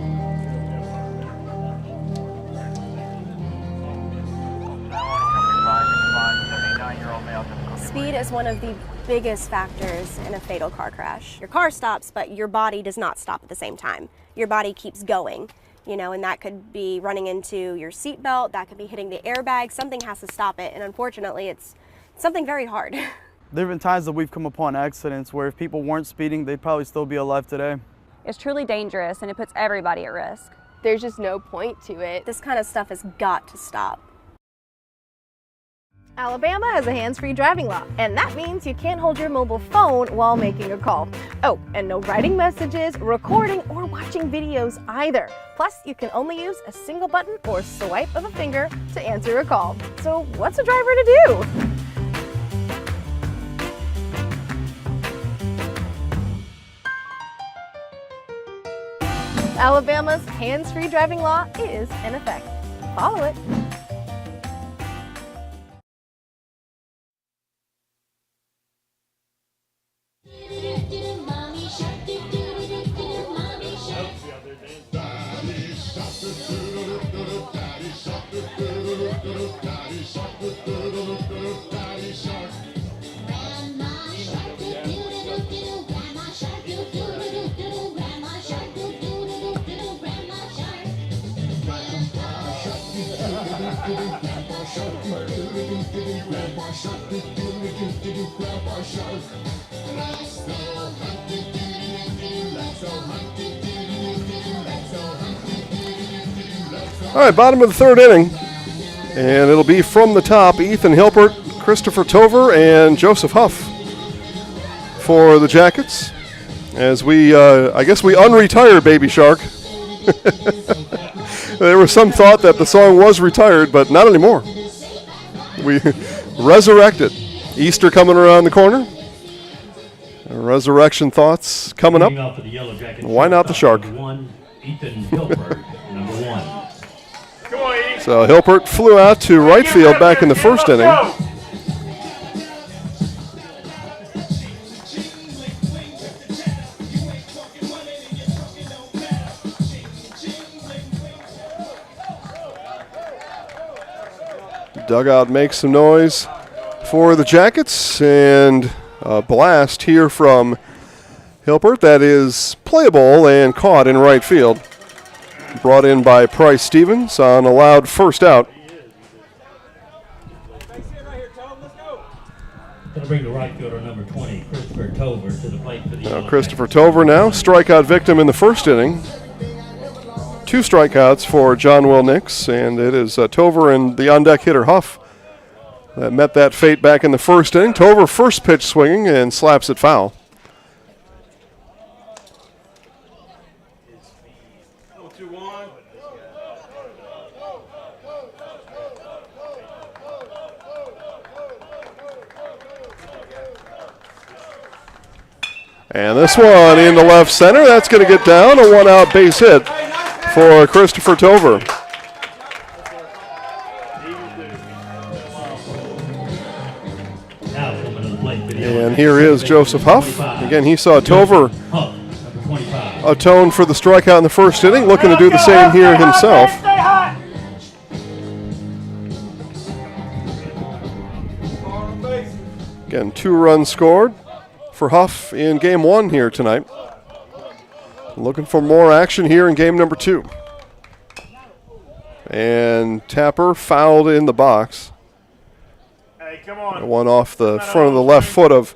Speed is one of the biggest factors in a fatal car crash. Your car stops, but your body does not stop at the same time. Your body keeps going, you know, and that could be running into your seatbelt, that could be hitting the airbag. Something has to stop it, and unfortunately, it's something very hard. There have been times that we've come upon accidents where if people weren't speeding, they'd probably still be alive today. It's truly dangerous and it puts everybody at risk. There's just no point to it. This kind of stuff has got to stop. Alabama has a hands-free driving law, and that means you can't hold your mobile phone while making a call. Oh, and no writing messages, recording, or watching videos either. Plus, you can only use a single button or swipe of a finger to answer a call. So what's a driver to do? Alabama's hands-free driving law is in effect. Follow it. All right, bottom of the third inning, and it'll be from the top. Ethan Hilpert, Christopher Tover, and Joseph Huff for the Jackets. As we, I guess we unretire Baby Shark. There was some thought that the song was retired, but not anymore. We resurrected. Easter coming around the corner. Resurrection thoughts coming up. Why not the Shark? Ethan Hilpert, number 1. So Hilpert flew out to right field back in the first inning. Dugout makes some noise for the Jackets, and a blast here from Hilpert that is playable and caught in right field. Brought in by Price Stevens on allowed first out. Going to bring the right fielder number 20, Christopher Tover, to the plate for the Christopher Tover now, strikeout victim in the first inning. 2 strikeouts for John Will Nix, and it is Tover and the on-deck hitter Huff that met that fate back in the first inning. Tover first pitch swinging and slaps it foul. And this one into left center. That's going to get down. A 1-out base hit for Christopher Tover. And here is Joseph Huff. Again, he saw Tover atone for the strikeout in the first inning, looking to do the same here himself. Again, 2 runs scored for Huff in game 1 here tonight. Looking for more action here in game number 2. And Tapper fouled in the box. Hey, come on. One off the front of the left foot of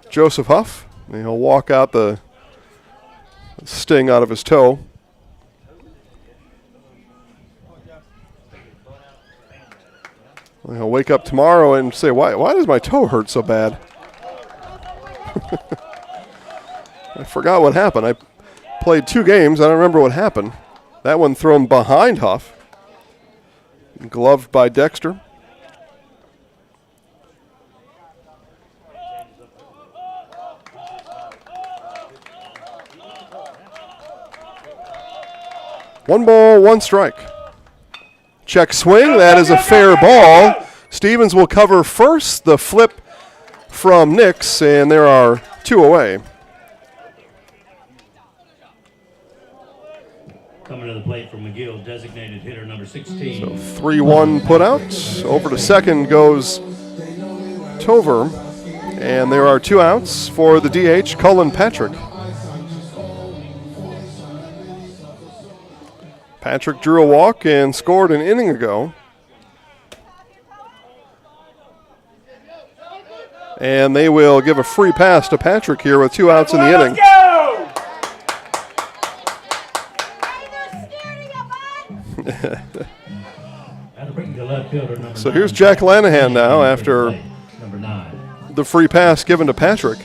Joseph Huff. And he'll walk out the sting out of his toe. He'll wake up tomorrow and say, why does my toe hurt so bad? I forgot what happened. I played 2 games. I don't remember what happened. That one thrown behind Huff. Gloved by Dexter. One ball, 1 strike. Check swing. That is a fair ball. Stevens will cover first. The flip from Nix, and there are 2 away. Coming to the plate from McGill, designated hitter number 16. So 3-1 put out. Over to second goes Tover. And there are 2 outs for the DH, Cullen Patrick. Patrick drew a walk and scored an inning ago. And they will give a free pass to Patrick here with 2 outs in the inning. So here's Jack Lanahan now after the free pass given to Patrick.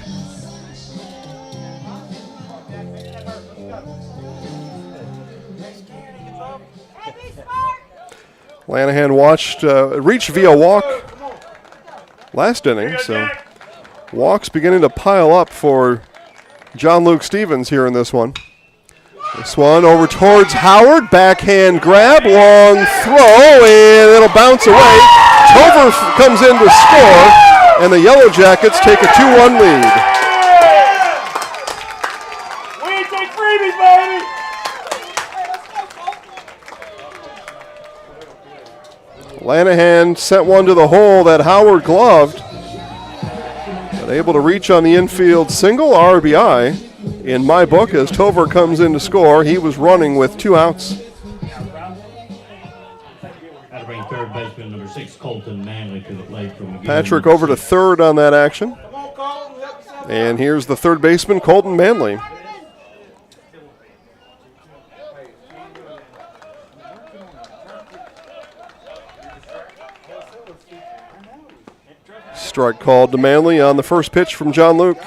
Lanahan reached via walk last inning, so walks beginning to pile up for John Luke Stevens here in this one. This one over towards Howard, backhand grab, long throw, and it'll bounce away. Tover comes in to score, and the Yellow Jackets take a 2-1 lead. We ain't take freebies, baby! Lanahan sent one to the hole that Howard gloved, but able to reach on the infield single, RBI. In my book, as Tover comes in to score, he was running with 2 outs. Third baseman number 6, Colton Manley, to the plate from Patrick over to third on that action. And here's the third baseman, Colton Manley. Strike called to Manley on the first pitch from John Luke.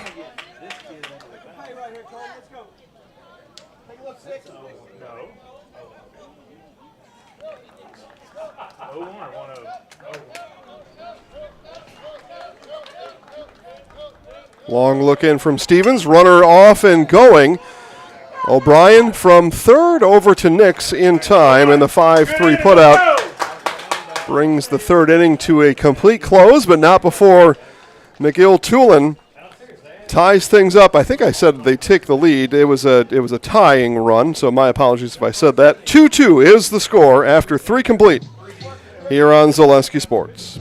Long look in from Stevens, runner off and going. O'Brien from third over to Nix in time, and the 5-3 putout brings the third inning to a complete close, but not before McGill-Toolen ties things up. I think I said they take the lead. It was a tying run, so my apologies if I said that. 2-2 is the score after 3 complete here on Zaleski Sports.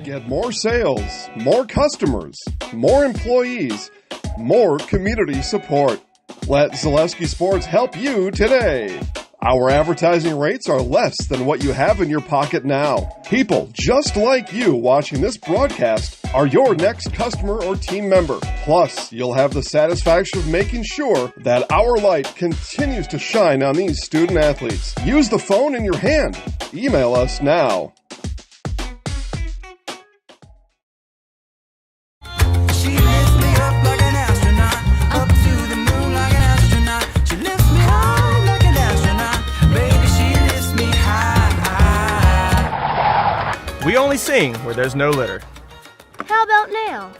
Get more sales, more customers, more employees, more community support. Let Zaleski Sports help you today. Our advertising rates are less than what you have in your pocket now. People just like you watching this broadcast are your next customer or team member. Plus, you'll have the satisfaction of making sure that our light continues to shine on these student athletes. Use the phone in your hand. Email us now. We only sing where there's no litter. How about now?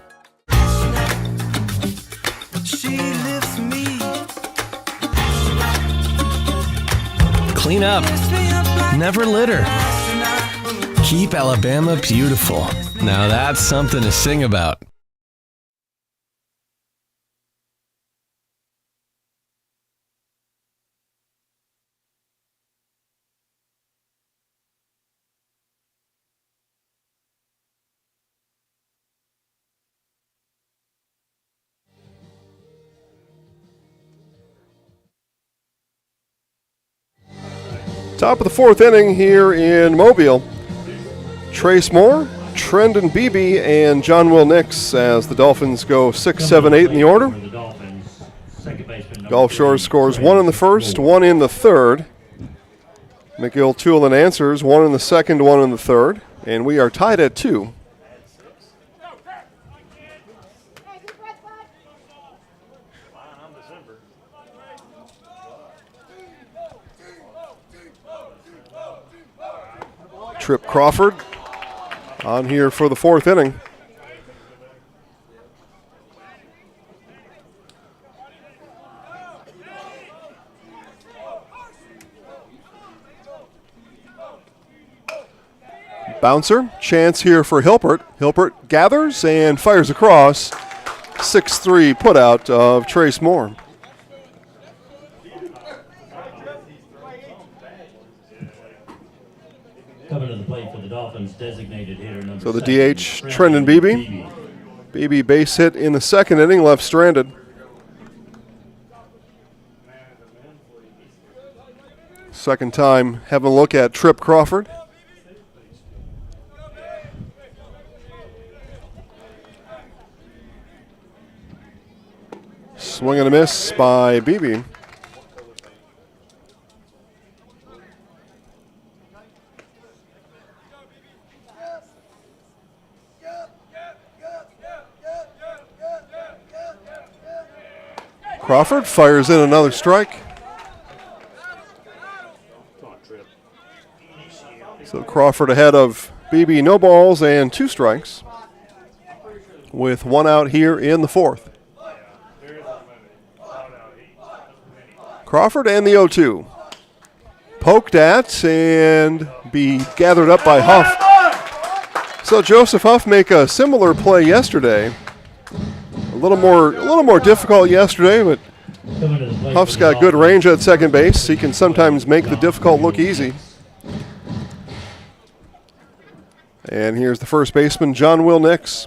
She lifts me. Clean up. Never litter. Keep Alabama beautiful. Now that's something to sing about. Top of the 4th inning here in Mobile. Trace Moore, Trendon Beebe, and John Will Nix as the Dolphins go 6, 7, 8 in the order. Gulf Shores scores 1 in the first, 1 in the third. McGill-Toolen answers 1 in the second, 1 in the third. And we are tied at 2. Trip Crawford on here for the 4th inning. Bouncer, chance here for Hilpert. Hilpert gathers and fires across. 6-3 putout of Trace Moore. Coming to the plate for the Dolphins, designated hitter number So the 7, DH, Trendon Beebe. Beebe base hit in the second inning, left stranded. Second time having a look at Trip Crawford. Swing and a miss by Beebe. Crawford fires in another strike. So Crawford ahead of Beebe, no balls and 2 strikes, with 1 out here in the 4th. Crawford and the 0-2. Poked at and be gathered up by Huff. So Joseph Huff make a similar play yesterday. A little more difficult yesterday, but Huff's got good range at second base. He can sometimes make the difficult look easy. And here's the first baseman, John Will Nix.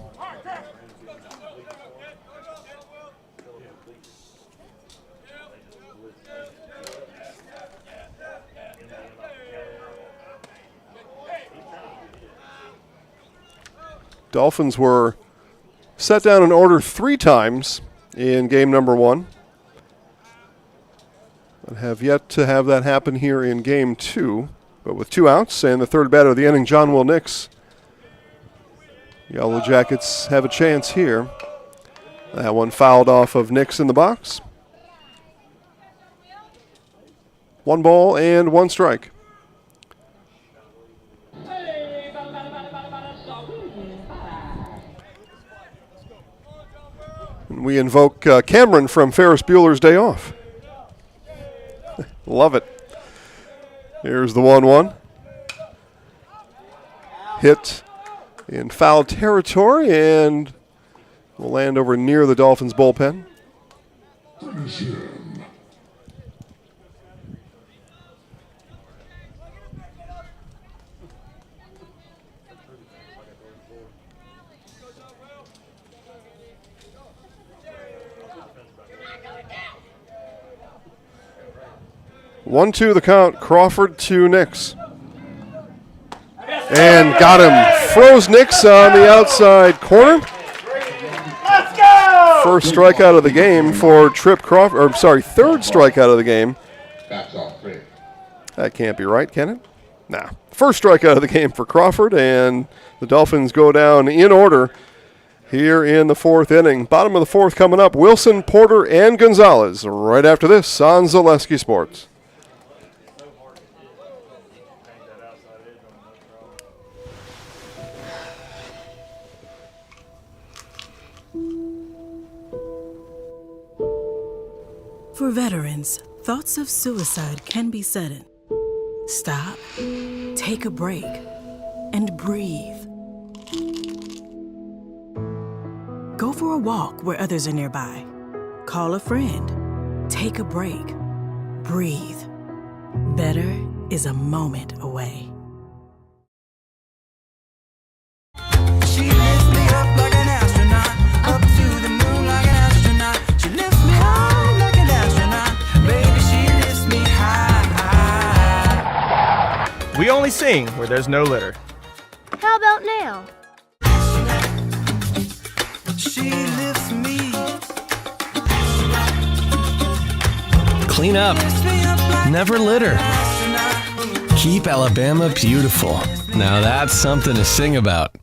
Dolphins were set down in order 3 times in game number 1. But have yet to have that happen here in game 2. But with 2 outs and the third batter of the inning, John Will Nix, Yellow Jackets have a chance here. That one fouled off of Nix in the box. 1 ball and 1 strike. And we invoke Cameron from Ferris Bueller's Day Off. Love it. Here's the 1-1. Hit in foul territory and will land over near the Dolphins bullpen. 1-2 the count. Crawford to Nix. And got him. Froze Nix on the outside corner. Let's go! First strikeout of the game for Trip Crawford. Or sorry, third strikeout of the game. That can't be right, can it? Nah. First strikeout of the game for Crawford, and the Dolphins go down in order here in the 4th inning. Bottom of the 4th coming up. Wilson, Porter, and Gonzalez right after this on Zaleski Sports. For veterans, thoughts of suicide can be sudden. Stop, take a break, and breathe. Go for a walk where others are nearby. Call a friend. Take a break. Breathe. Better is a moment away. She lifts me up like an astronaut, up to the moon like an astronaut. She lifts me high like an astronaut, baby, she lifts me high. We only sing where there's no litter. How about now? She lifts me. Clean up. Never litter. Keep Alabama beautiful. Now that's something to sing about.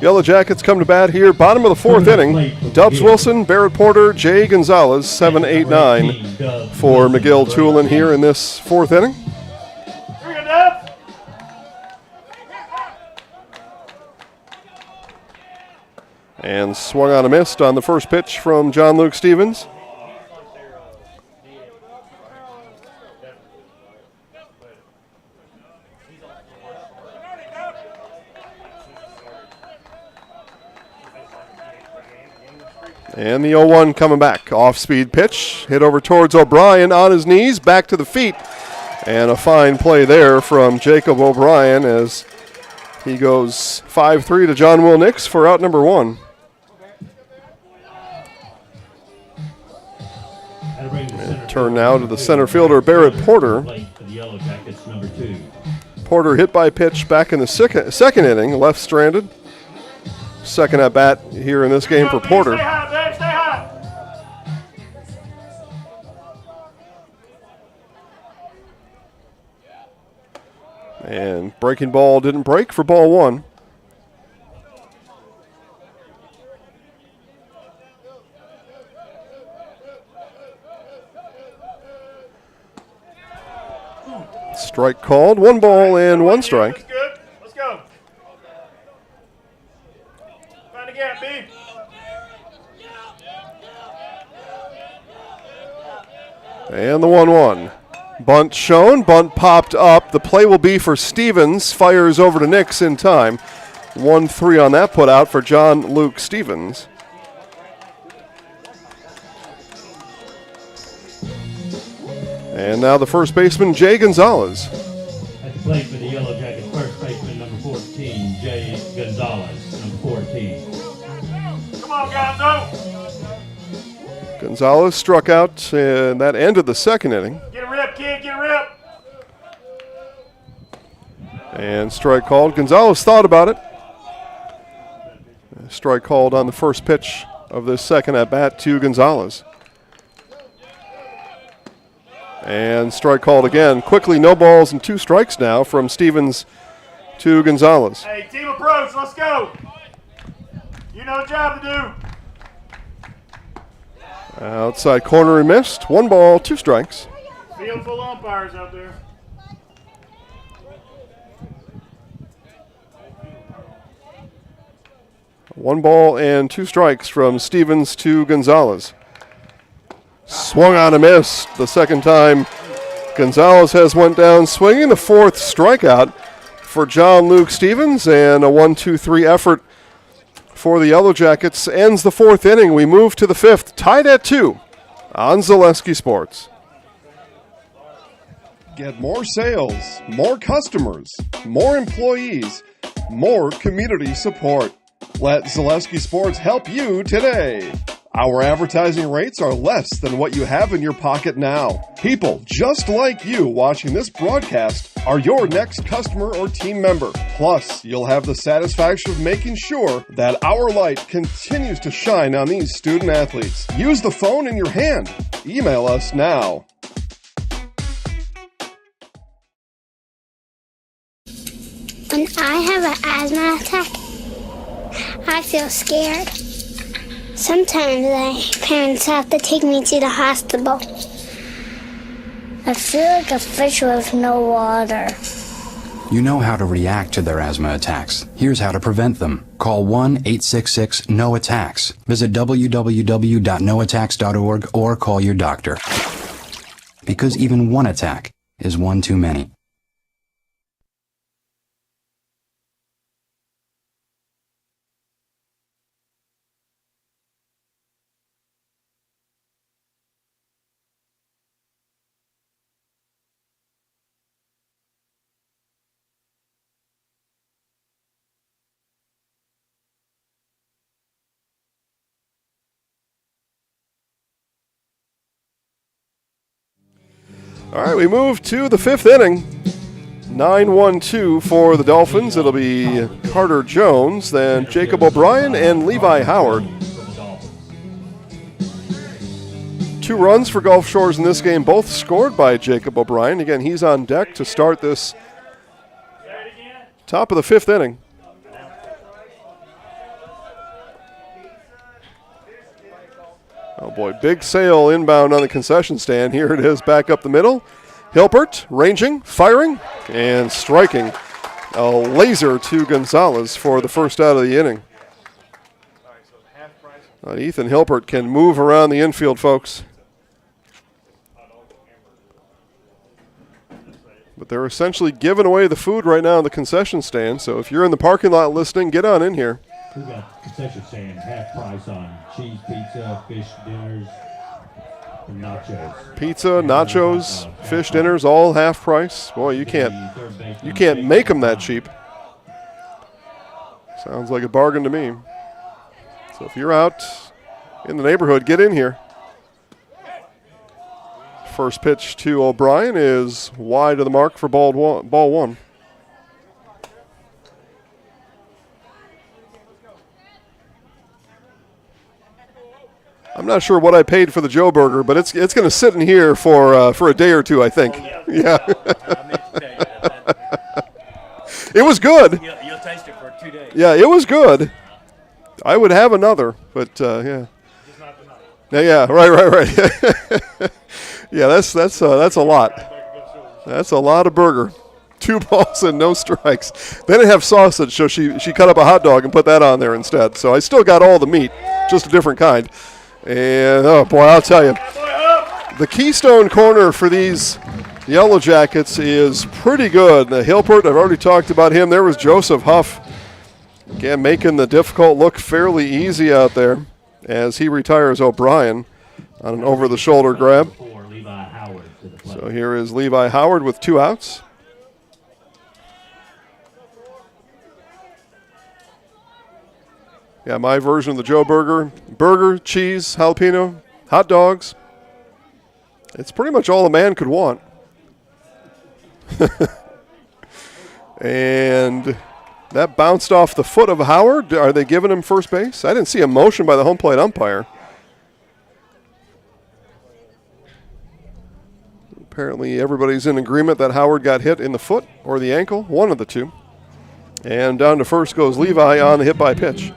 Yellow Jackets come to bat here, bottom of the 4th inning. Dubs Wilson, Barrett Porter, Jay Gonzalez, 7, 8, 9 for McGill-Toolen here in this 4th inning. And swung on a missed on the first pitch from John Luke Stevens. And the 0-1 coming back. Off-speed pitch, hit over towards O'Brien on his knees, back to the feet. And a fine play there from Jacob O'Brien as he goes 5-3 to John Will Nix for out number 1. And turn now to the center fielder, Barrett Porter. Porter hit by pitch back in the second inning, left stranded. Second at bat here in this game for Porter. Stay high, babe, stay high. And breaking ball didn't break for ball 1. Strike called. 1 ball and 1 strike. That's good. Let's go. Find a gap, B. And the 1-1. Bunt shown. Bunt popped up. The play will be for Stevens. Fires over to Nix in time. 1-3 on that put out for John Luke Stevens. And now the first baseman, Jay Gonzalez. At the plate for the Yellow Jackets, first baseman number 14, Jay Gonzalez, number 14. Come on, Gonzo. Gonzalez struck out, and that ended the second inning. Get a rip, kid, get a rip. And strike called. Gonzalez thought about it. Strike called on the first pitch of this second at bat to Gonzalez. And strike called again. Quickly, no balls and 2 strikes now from Stevens to Gonzalez. Hey, team approach, let's go. You know a job to do. Outside corner he missed. 1 ball, 2 strikes. Field full of umpires out there. One ball and 2 strikes from Stevens to Gonzalez. Swung on a miss the second time. Gonzalez has went down swinging. The 4th strikeout for John Luke Stevens, and a 1-2-3 effort for the Yellow Jackets ends the 4th inning. We move to the 5th, tied at 2 on Zaleski Sports. Get more sales, more customers, more employees, more community support. Let Zaleski Sports help you today. Our advertising rates are less than what you have in your pocket now. People just like you watching this broadcast are your next customer or team member. Plus, you'll have the satisfaction of making sure that our light continues to shine on these student athletes. Use the phone in your hand. Email us now. When I have an asthma attack, I feel scared. Sometimes my parents have to take me to the hospital. I feel like a fish with no water. You know how to react to their asthma attacks. Here's how to prevent them. Call 1-866-NO-ATTACKS. Visit www.noattacks.org or call your doctor. Because even one attack is one too many. All right, we move to the 5th inning. 9-1-2 for the Dolphins. It'll be Carter Jones, then Jacob O'Brien and Levi Howard. 2 runs for Gulf Shores in this game, both scored by Jacob O'Brien. Again, he's on deck to start this top of the 5th inning. Oh boy, big sale inbound on the concession stand. Here it is back up the middle. Hilpert ranging, firing, and striking. A laser to Gonzalez for the first out of the inning. Ethan Hilpert can move around the infield, folks. But they're essentially giving away the food right now in the concession stand. So if you're in the parking lot listening, get on in here. We got concession stand half price on cheese pizza, fish dinners, and nachos. Pizza, nachos, fish dinners, all half price. Boy, you can't make them that cheap. Sounds like a bargain to me. So if you're out in the neighborhood, get in here. First pitch to O'Brien is wide of the mark for ball one. I'm not sure what I paid for the Joe Burger, but it's going to sit in here for a day or two, I think. Yeah. It was good. You'll taste it for 2 days. Yeah, it was good. I would have another, but yeah. Yeah, right. Yeah, that's a lot. That's a lot of burger. 2 balls and no strikes. They didn't have sausage, so she cut up a hot dog and put that on there instead. So I still got all the meat, just a different kind. And, oh, boy, I'll tell you, the Keystone Corner for these Yellow Jackets is pretty good. Hilpert, I've already talked about him. There was Joseph Huff, again, making the difficult look fairly easy out there as he retires O'Brien on an over-the-shoulder grab. So here is Levi Howard with 2 outs. Yeah, my version of the Joe Burger. Burger, cheese, jalapeno, hot dogs. It's pretty much all a man could want. And that bounced off the foot of Howard. Are they giving him first base? I didn't see a motion by the home plate umpire. Apparently everybody's in agreement that Howard got hit in the foot or the ankle, one of the two. And down to first goes Levi on the hit by pitch.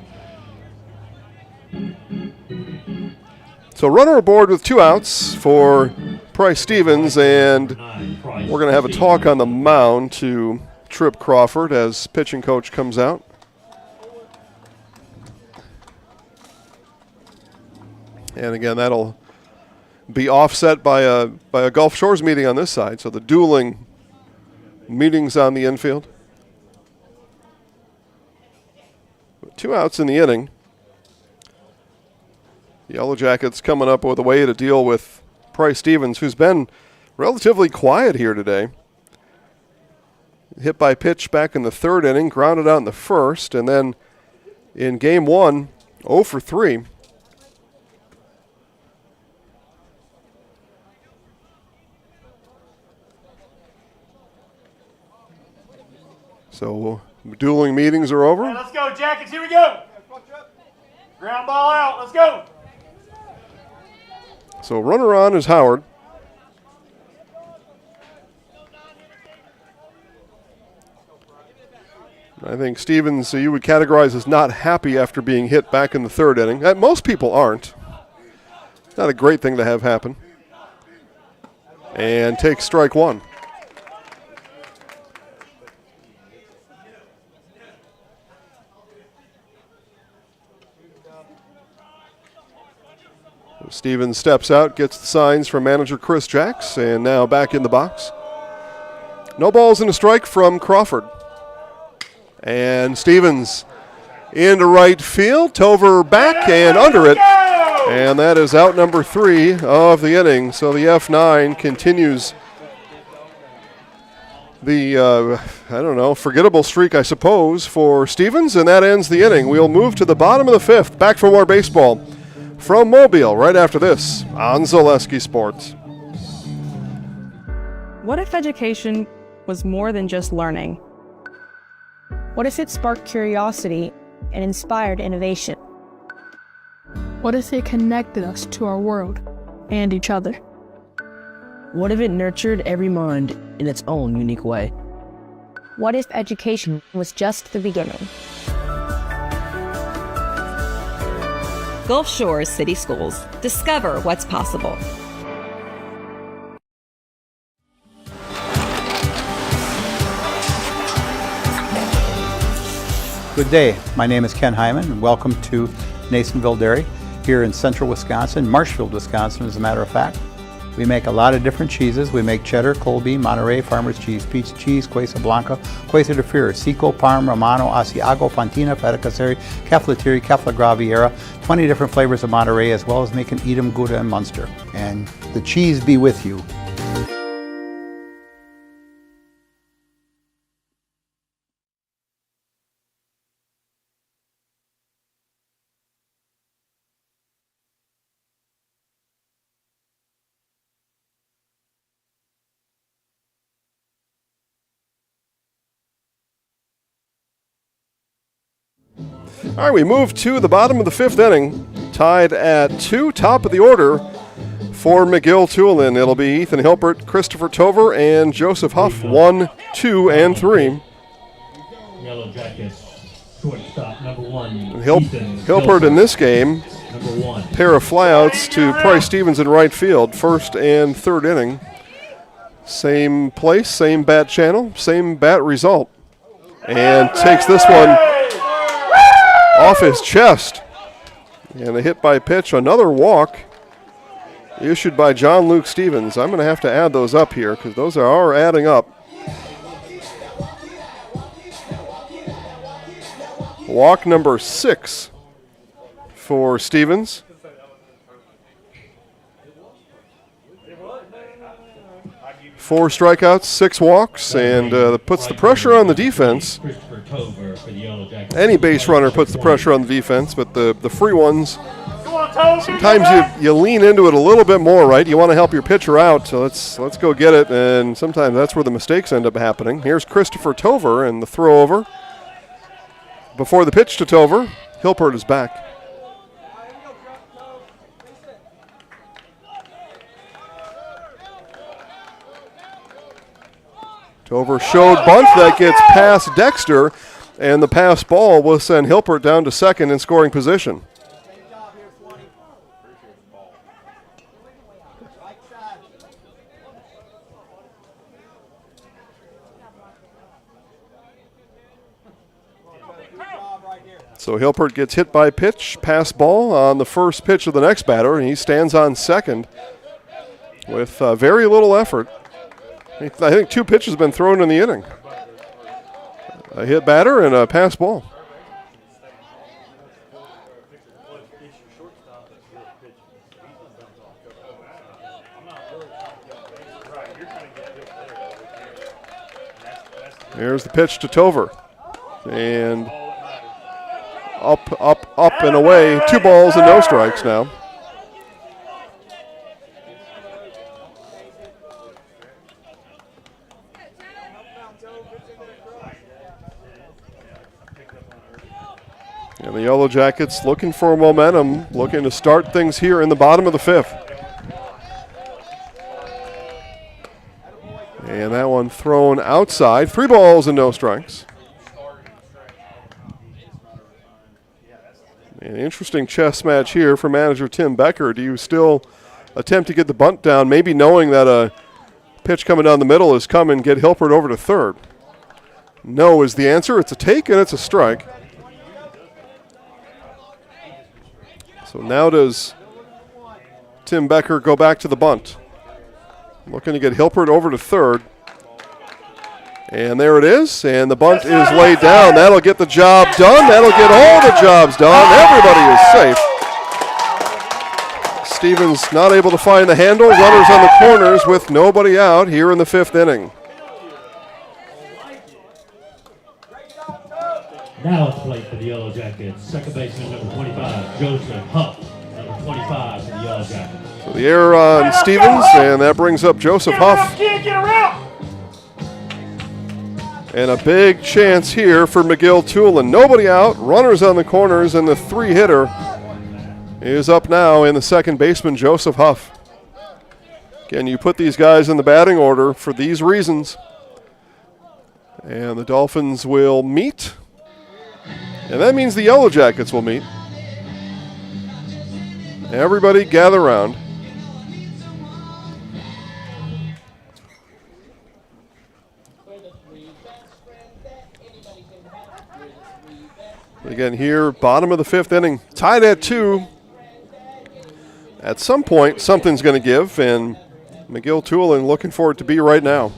So runner aboard with 2 outs for Price Stevens, and we're going to have a talk on the mound to Trip Crawford as pitching coach comes out. And again, that'll be offset by a Gulf Shores meeting on this side, so the dueling meetings on the infield. 2 outs in the inning. Yellow Jackets coming up with a way to deal with Price Stevens, who's been relatively quiet here today. Hit by pitch back in the 3rd inning, grounded out in the 1st, and then in game 1, 0 for 3. So dueling meetings are over. Hey, let's go, Jackets. Here we go. Ground ball out. Let's go. So runner on is Howard. I think Stevens, you would categorize as not happy after being hit back in the 3rd inning. Most people aren't. It's not a great thing to have happen. And takes strike 1. Stevens steps out, gets the signs from manager Chris Jacks, and now back in the box. No balls and a strike from Crawford. And Stevens into right field. Tover back and under it. And that is out number 3 of the inning. So the F9 continues the, forgettable streak, I suppose, for Stevens, and that ends the inning. We'll move to the bottom of the 5th. Back for more baseball from Mobile right after this on Zaleski Sports. What if education was more than just learning? What if it sparked curiosity and inspired innovation? What if it connected us to our world and each other? What if it nurtured every mind in its own unique way? What if education was just the beginning? Gulf Shores City Schools. Discover what's possible. Good day. My name is Ken Hyman, and welcome to Nasonville Dairy here in central Wisconsin, Marshfield, Wisconsin, as a matter of fact. We make a lot of different cheeses. We make cheddar, Colby, Monterey, Farmer's cheese, pizza cheese, Quesa Blanca, Quesa de Fir, Seco, Parm, Romano, Asiago, Fontina, Feta Caseri, Cafetieri, Cafla Graviera, 20 different flavors of Monterey, as well as making Edam, Gouda, and Munster. And the cheese be with you. All right, we move to the bottom of the 5th inning, tied at 2, top of the order for McGill-Toolen. It'll be Ethan Hilpert, Christopher Tover, and Joseph Huff, 1, 2, and 3. Yellow Jackets, shortstop, number 1. Hilpert in this game, pair of flyouts to Price Stevens in right field, 1st and 3rd inning. Same place, same bat channel, same bat result. And takes this one off his chest. And a hit by pitch, another walk issued by John Luke Stevens. I'm going to have to add those up here because those are adding up. Walk number 6 for Stevens. Four strikeouts, 6 walks, and puts the pressure on the defense. Any base runner puts the pressure on the defense, but the free ones, sometimes you lean into it a little bit more, right? You want to help your pitcher out, so let's go get it, and sometimes that's where the mistakes end up happening. Here's Christopher Tover and the throw over. Before the pitch to Tover, Hilpert is back. Tover showed bunt that gets past Dexter, and the pass ball will send Hilpert down to second in scoring position. So Hilpert gets hit by pitch, pass ball on the first pitch of the next batter, and he stands on second with very little effort. I think 2 pitches have been thrown in the inning. A hit batter and a pass ball. Here's the pitch to Tover. And up and away. 2 balls and no strikes now. And the Yellow Jackets looking for momentum, looking to start things here in the bottom of the 5th. And that one thrown outside. 3 balls and no strikes. An interesting chess match here for manager Tim Becker. Do you still attempt to get the bunt down, maybe knowing that a pitch coming down the middle is coming, get Hilpert over to third? No is the answer. It's a take and it's a strike. So now does Tim Becker go back to the bunt. Looking to get Hilpert over to third. And there it is, and the bunt is laid down. That'll get the job done. That'll get all the jobs done. Everybody is safe. Stevens not able to find the handle. Runners on the corners with nobody out here in the 5th inning. Now it's play for the Yellow Jackets. Second baseman, number 25, Joseph Huff. Number 25 for the Yellow Jackets. So the error on Stevens, and that brings up Joseph Huff. And a big chance here for McGill-Toolen. Nobody out, runners on the corners, and the 3-hitter is up now in the second baseman, Joseph Huff. Again, you put these guys in the batting order for these reasons. And the Dolphins will meet. And that means the Yellow Jackets will meet. Everybody gather around. Again, here, bottom of the 5th inning, tied at 2. At some point, something's going to give, and McGill-Toolen looking for it to be right now.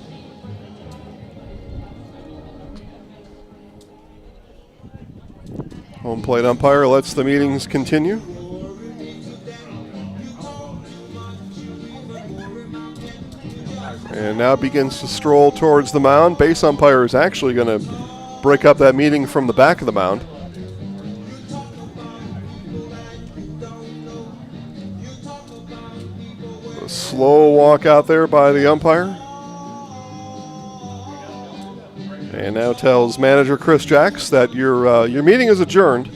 Home plate umpire lets the meetings continue. And now begins to stroll towards the mound. Base umpire is actually going to break up that meeting from the back of the mound. A slow walk out there by the umpire. And now tells manager Chris Jacks that your meeting is adjourned.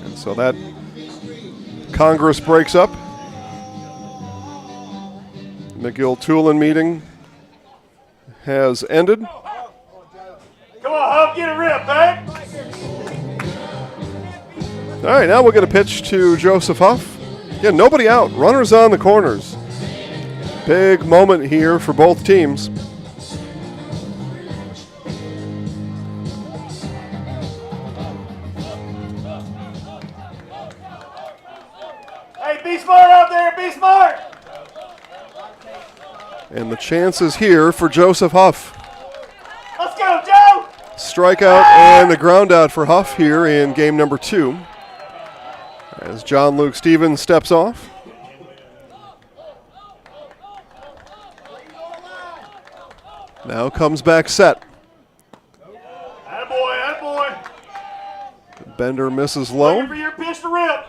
And so that Congress breaks up. McGill-Toolen meeting has ended. Come on, Hub, get a rip, babe. All right, now we'll get a pitch to Joseph Huff. Again, nobody out. Runners on the corners. Big moment here for both teams. Hey, be smart out there, be smart. And the chances here for Joseph Huff. Let's go, Joe. Strikeout and a ground out for Huff here in game number 2. As John Luke Stevens steps off. Now comes back set. Attaboy, attaboy. Bender misses low. Looking for your pitch to rip.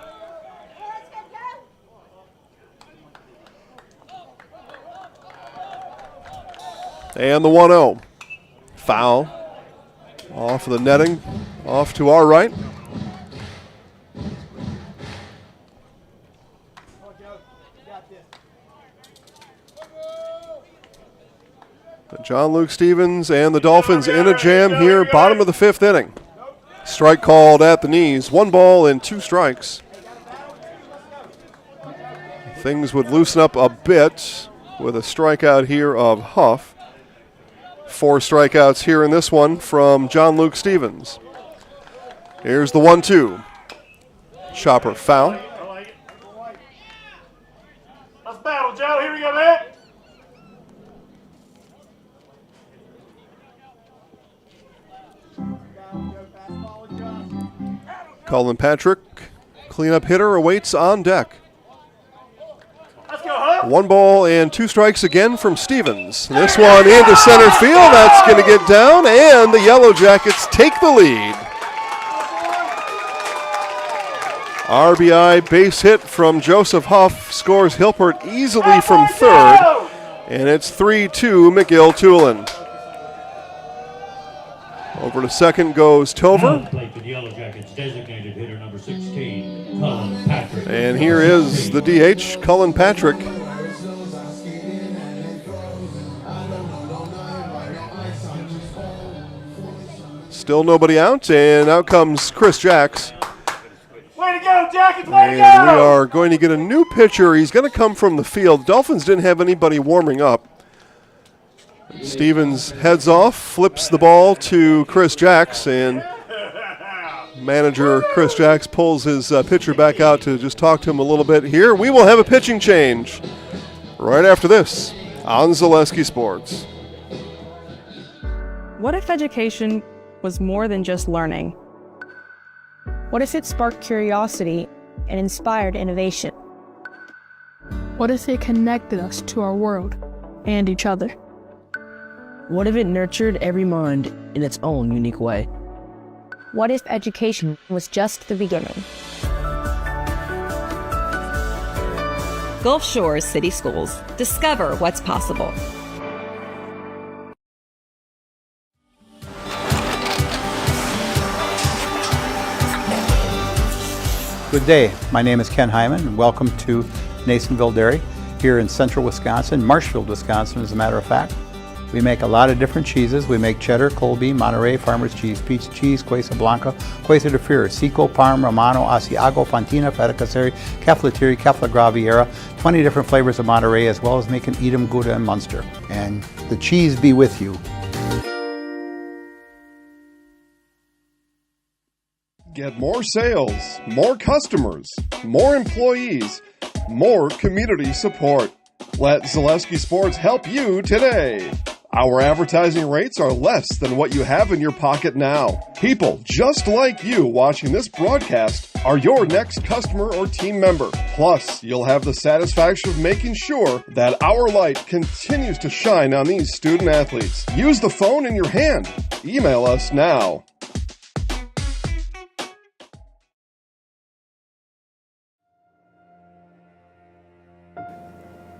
And the 1-0. Foul. Off of the netting. Off to our right. John Luke Stevens and the Dolphins in a jam here, bottom of the 5th inning. Strike called at the knees. 1 ball and 2 strikes. Things would loosen up a bit with a strikeout here of Huff. 4 strikeouts here in this one from John Luke Stevens. Here's the 1-2. Chopper foul. Let's battle, Joe. Here we go, man. Colin Patrick, cleanup hitter, awaits on deck. Let's go, Huff. 1 ball and 2 strikes again from Stevens. This one into center field. That's going to get down, and the Yellow Jackets take the lead. RBI base hit from Joseph Huff scores Hilpert easily from third, and it's 3-2 McGill-Toolen. Over to second goes Tover. Plate for the Yellow Jackets, designated hitter number 16, Cullen Patrick. And here is the DH, Cullen Patrick. Still nobody out, and out comes Chris Jacks. Way to go, Jackets, way to go! And we are going to get a new pitcher. He's going to come from the field. Dolphins didn't have anybody warming up. Stevens heads off, flips the ball to Chris Jacks, and manager Chris Jacks pulls his pitcher back out to just talk to him a little bit here. We will have a pitching change right after this on Zaleski Sports. What if education was more than just learning? What if it sparked curiosity and inspired innovation? What if it connected us to our world and each other? What if it nurtured every mind in its own unique way? What if education was just the beginning? Gulf Shores City Schools. Discover what's possible. Good day. My name is Ken Hyman, and welcome to Nasonville Dairy here in central Wisconsin, Marshfield, Wisconsin, as a matter of fact. We make a lot of different cheeses. We make cheddar, Colby, Monterey, Farmer's Cheese, Pizza Cheese, Quesa Blanca, Quesa de Freer, Seco, Parm, Romano, Asiago, Fontina, Feta Caseri, Caflatiri, Cafla Graviera, 20 different flavors of Monterey, as well as making Edam, Gouda, and Munster. And the cheese be with you. Get more sales, more customers, more employees, more community support. Let Zaleski Sports help you today. Our advertising rates are less than what you have in your pocket now. People just like you watching this broadcast are your next customer or team member. Plus, you'll have the satisfaction of making sure that our light continues to shine on these student athletes. Use the phone in your hand. Email us now.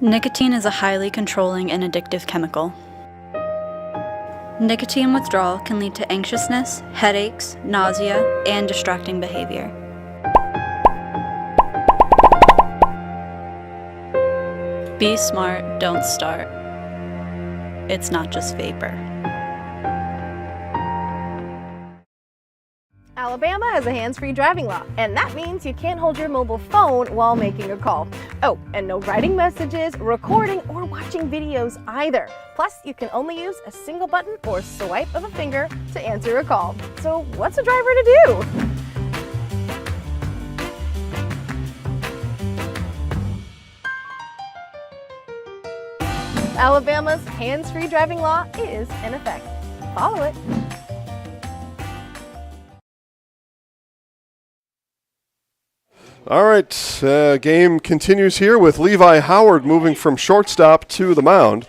Nicotine is a highly controlling and addictive chemical. Nicotine withdrawal can lead to anxiousness, headaches, nausea, and distracting behavior. Be smart, don't start. It's not just vapor. Alabama has a hands-free driving law, and that means you can't hold your mobile phone while making a call. Oh, and no writing messages, recording, or watching videos either. Plus, you can only use a single button or swipe of a finger to answer a call. So what's a driver to do? Alabama's hands-free driving law is in effect. Follow it. All right, game continues here with Levi Howard moving from shortstop to the mound.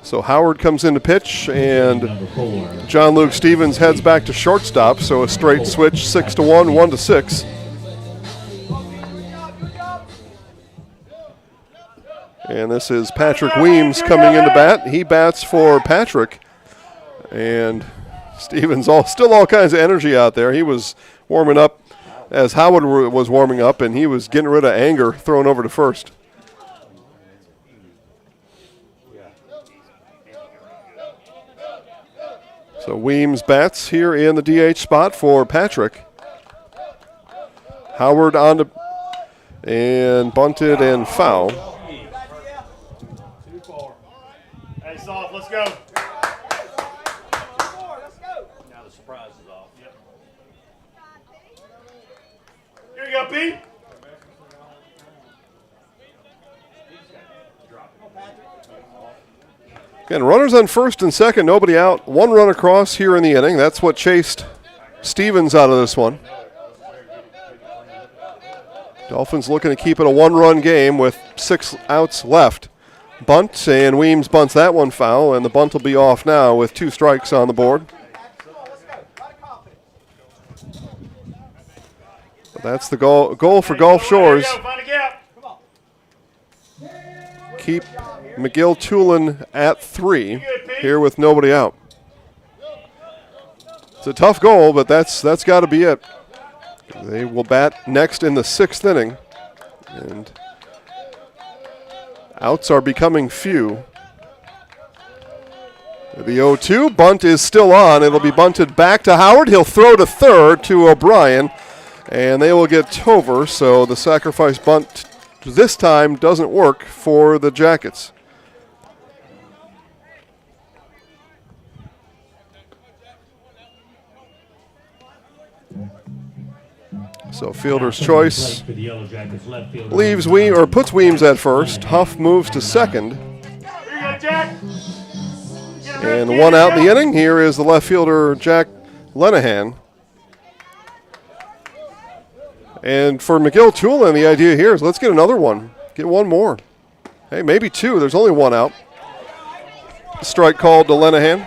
So Howard comes in to pitch, and John Luke Stevens heads back to shortstop. So a straight switch, 6-1, 1-6. And this is Patrick Weems coming into bat. He bats for Patrick, and Stevens still all kinds of energy out there. He was warming up as Howard was warming up, and he was getting rid of anger thrown over to first. So Weems bats here in the DH spot for Patrick. Howard on to and bunted and foul. Hey, soft, let's go. Now the surprise is off. Yep. Here you go, Pete. Again, runners on first and second, nobody out. One run across here in the inning. That's what chased Stevens out of this one. Dolphins looking to keep it a one-run game with 6 outs left. Bunt, and Weems bunts that one foul, and the bunt will be off now with 2 strikes on the board. But that's the goal for Gulf Shores. Keep McGill-Toolen at 3 here with nobody out. It's a tough goal, but that's got to be it. They will bat next in the 6th inning, and outs are becoming few. The 0-2 bunt is still on. It'll be bunted back to Howard. He'll throw to third to O'Brien, and they will get over. So the sacrifice bunt this time doesn't work for the Jackets. So fielder's choice leaves puts Weems at first. Huff moves to second. And 1 out in the inning. Here is the left fielder, Jack Lenahan. And for McGill-Toolen, the idea here is let's get another one. Get one more. Hey, maybe 2. There's only 1 out. Strike called to Lenahan.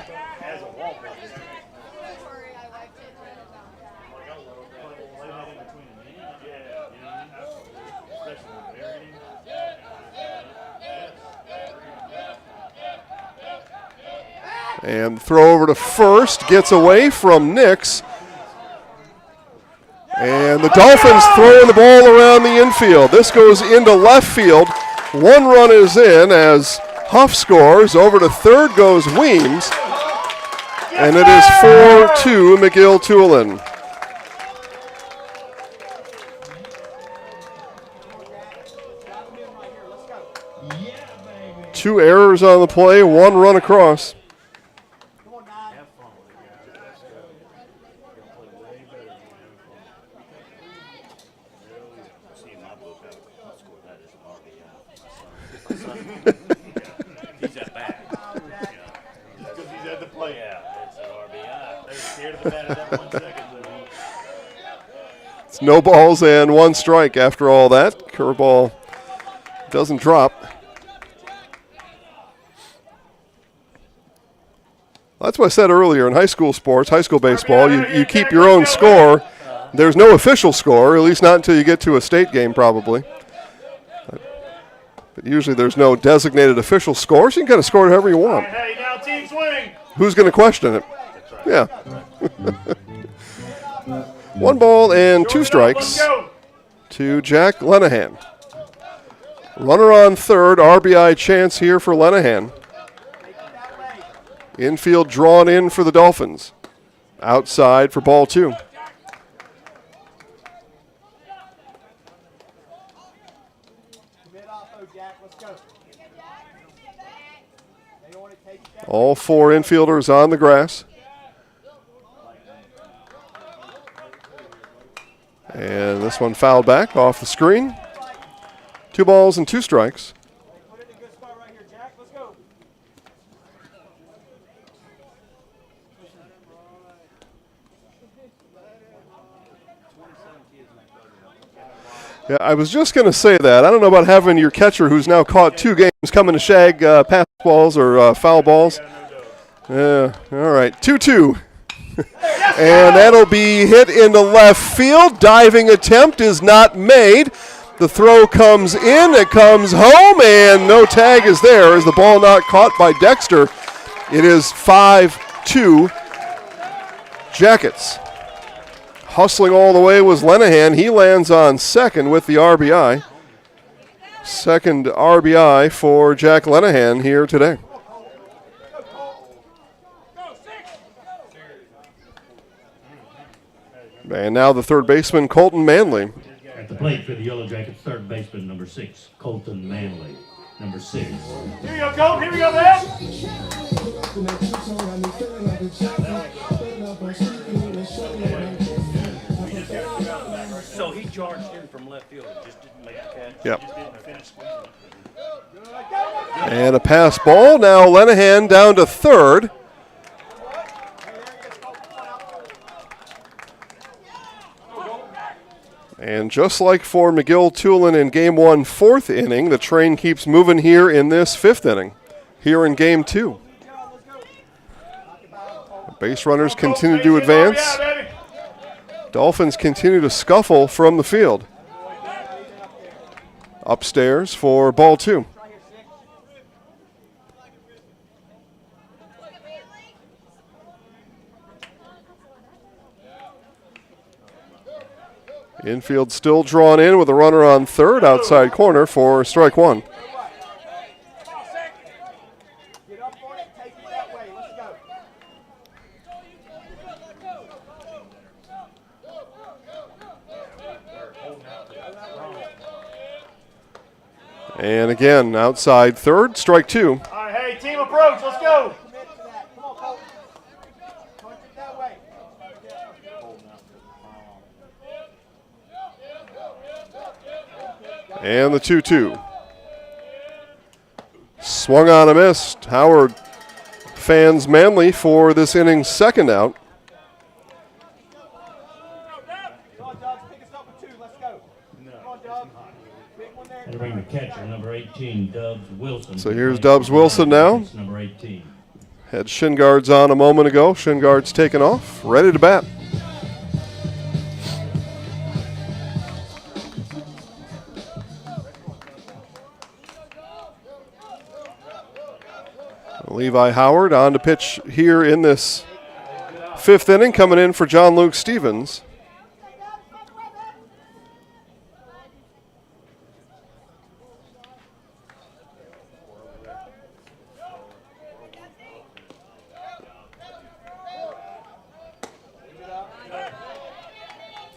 And throw over to first, gets away from Nix. And the Dolphins throwing the ball around the infield. This goes into left field. 1 run is in as Huff scores. Over to third goes Weems. And it is 4-2 McGill-Toolen. Two errors on the play, 1 run across. He's at bat. Just because he's at the plate. Yeah, it's an RBI. They're scared of the bat at that 1 second. It's no balls and 1 strike after all that. Curveball doesn't drop. That's what I said earlier. In high school sports, high school baseball, you keep your own score. There's no official score, at least not until you get to a state game probably. But usually there's no designated official score, so you can kind of score it however you want. Hey, now team swing. Who's going to question it? Yeah. 1 ball and 2 strikes to Jack Lenahan. Runner on third, RBI chance here for Lenahan. Infield drawn in for the Dolphins. Outside for ball 2. All 4 infielders on the grass. And this one fouled back off the screen. 2 balls and 2 strikes. Yeah, I was just going to say that. I don't know about having your catcher who's now caught 2 games coming to shag pass balls or foul balls. Yeah, all right, 2-2. And that'll be hit into left field. Diving attempt is not made. The throw comes in, it comes home, and no tag is there. Is the ball not caught by Dexter? It is 5-2 Jackets. Hustling all the way was Lenahan. He lands on second with the RBI. Second RBI for Jack Lenahan here today. And now the third baseman, Colton Manley. At the plate for the Yellow Jackets, third baseman, number 6, Colton Manley. Number 6. Here we go, Colton. Here we go, man. So he charged in from left field and just didn't make the catch. Yep. Just didn't finish squeezing it. And a pass ball. Now Lenahan down to third. And just like for McGill-Toolen in Game 1, 4th inning, the train keeps moving here in this 5th inning, here in Game 2. The base runners continue to advance. Dolphins continue to scuffle from the field. Upstairs for ball 2. Infield still drawn in with a runner on third, outside corner for strike 1. And again, outside third, strike 2. All right, hey, team approach. Let's go. And the 2-2. Swung on a miss. Howard fans Manley for this inning's second out. And bring the catcher, number 18, Dubs Wilson. So here's Dubs Wilson now. Number 18. Had shin guards on a moment ago. Shin guards taken off, ready to bat. Levi Howard on to pitch here in this 5th inning, coming in for John Luke Stevens.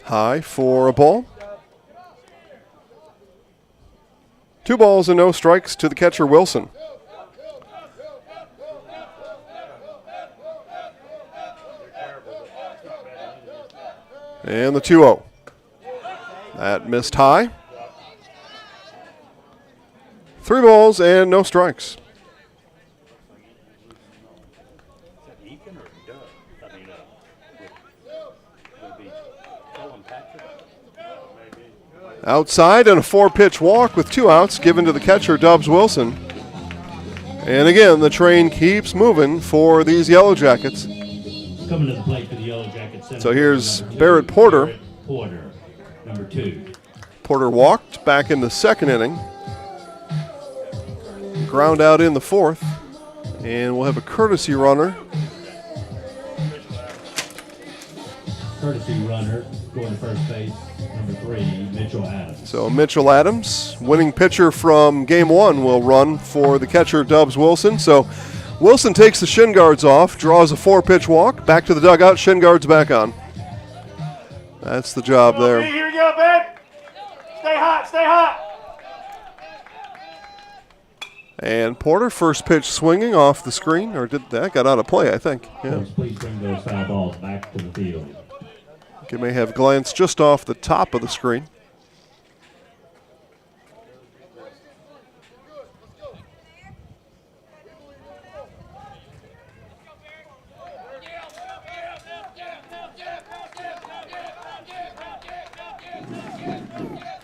High for a ball. 2 balls and no strikes to the catcher Wilson. And the 2-0. That missed high. 3 balls and no strikes. Outside and a 4-pitch walk with 2 outs given to the catcher, Dubs Wilson. And again, the train keeps moving for these Yellow Jackets. Coming to the plate for the Yellow Jackets. So here's Barrett Porter. Porter, number 2. Porter walked back in the 2nd inning. Ground out in the 4th. And we'll have a courtesy runner. Courtesy runner going to first base, number 3, Mitchell Adams. So Mitchell Adams, winning pitcher from Game 1, will run for the catcher, Dubs Wilson. So Wilson takes the shin guards off, draws a 4-pitch walk, back to the dugout, shin guards back on. That's the job there. Here we go, Ben. Stay hot, stay hot. And Porter, first pitch swinging off the screen, or did that got out of play, I think. Yeah. Please bring those foul balls back to the field. It may have glanced just off the top of the screen.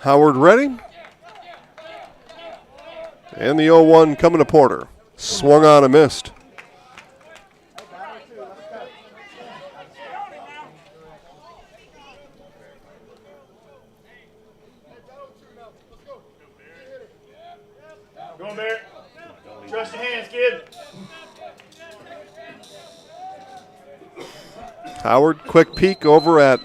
Howard ready. And the 0-1 coming to Porter. Swung on and missed. Go on, Barrett. Trust your hands, kid. Howard, quick peek over at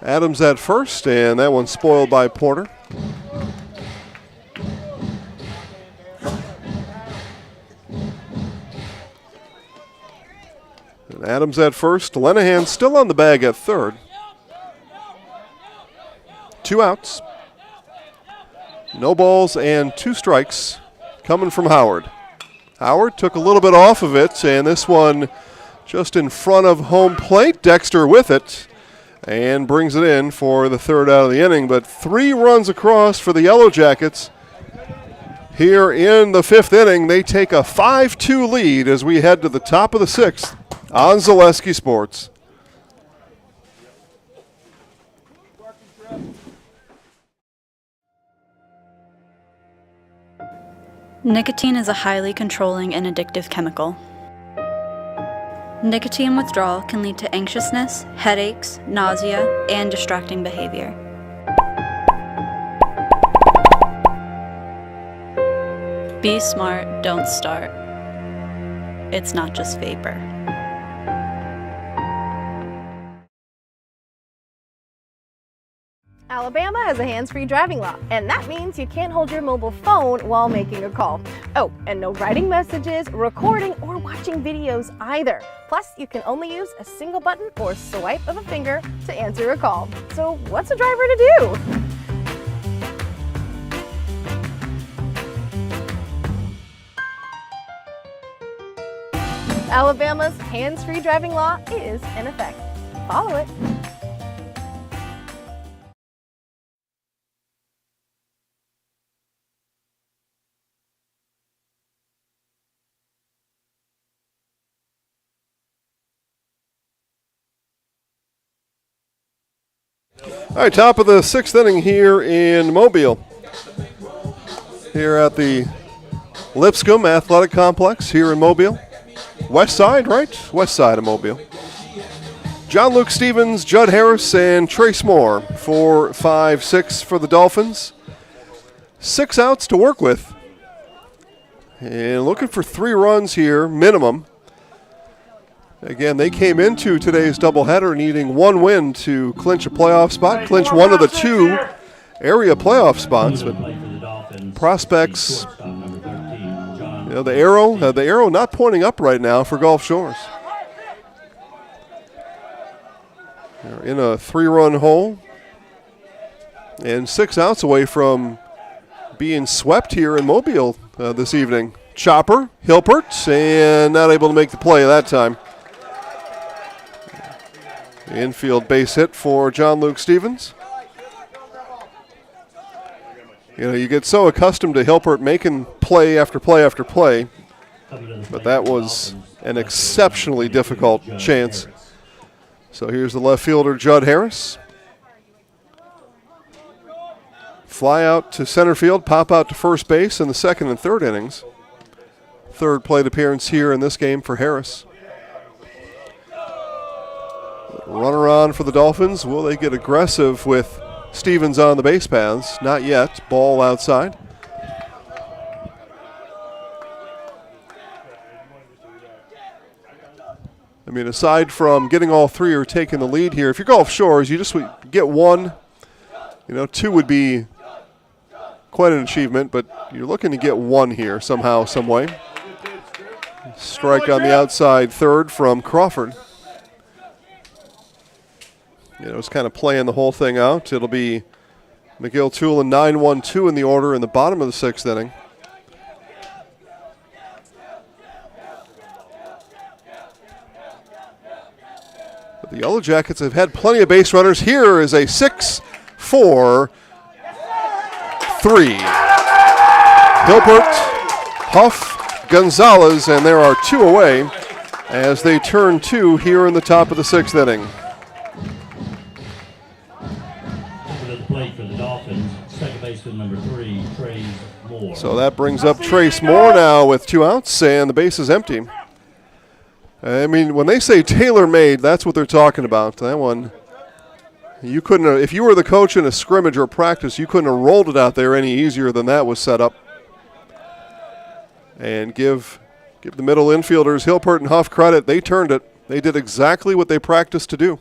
Adams at first, and that one's spoiled by Porter. And Adams at first, Lenahan still on the bag at third. 2 outs. No balls and 2 strikes coming from Howard. Howard took a little bit off of it, and this one just in front of home plate. Dexter with it and brings it in for the 3rd out of the inning. But 3 runs across for the Yellow Jackets. Here in the 5th inning, they take a 5-2 lead as we head to the top of the 6th on Zaleski Sports. Nicotine is a highly controlling and addictive chemical. Nicotine withdrawal can lead to anxiousness, headaches, nausea, and distracting behavior. Be smart, don't start. It's not just vapor. Alabama has a hands-free driving law, and that means you can't hold your mobile phone while making a call. Oh, and no writing messages, recording, or watching videos either. Plus, you can only use a single button or swipe of a finger to answer a call. So what's a driver to do? Alabama's hands-free driving law is in effect. Follow it. All right, top of the 6th inning here in Mobile. Here at the Lipscomb Athletic Complex here in Mobile. West side, right? West side of Mobile. John Luke Stevens, Judd Harris, and Trace Moore. 4, 5, 6 for the Dolphins. 6 outs to work with. And looking for 3 runs here, minimum. Again, they came into today's doubleheader needing 1 win to clinch a playoff spot, clinch one of the 2 area playoff spots. But prospects, you know, the arrow not pointing up right now for Gulf Shores. They're in a 3-run hole and 6 outs away from being swept here in Mobile this evening. Chopper, Hilpert, and not able to make the play that time. Infield base hit for John Luke Stevens. You get so accustomed to Hilpert making play after play after play, but that was an exceptionally difficult chance. So here's the left fielder, Judd Harris. Fly out to center field, pop out to first base in the second and third innings. Third plate appearance here in this game for Harris. Runner on for the Dolphins. Will they get aggressive with Stevens on the base paths? Not yet. Ball outside. I mean, aside from getting all three or taking the lead here, if you're Gulf Shores, you just get one. Two would be quite an achievement, but you're looking to get one here somehow, some way. Strike on the outside third from Crawford. It's kind of playing the whole thing out. It'll be McGill-Toolen 9-1-2 in the order in the bottom of the sixth inning. But the Yellow Jackets have had plenty of base runners. Here is a 6-4-3. Hilpert, Huff, Gonzalez, and there are two away as they turn two here in the top of the sixth inning. Plate for the Dolphins, second baseman number 3, Trace Moore. So that brings up Trace Moore now with 2 outs, and the base is empty. I mean, when they say tailor-made, that's what they're talking about. That one, you couldn't have, if you were the coach in a scrimmage or practice, you couldn't have rolled it out there any easier than that was set up. And give the middle infielders, Hilpert and Huff, credit. They turned it. They did exactly what they practiced to do.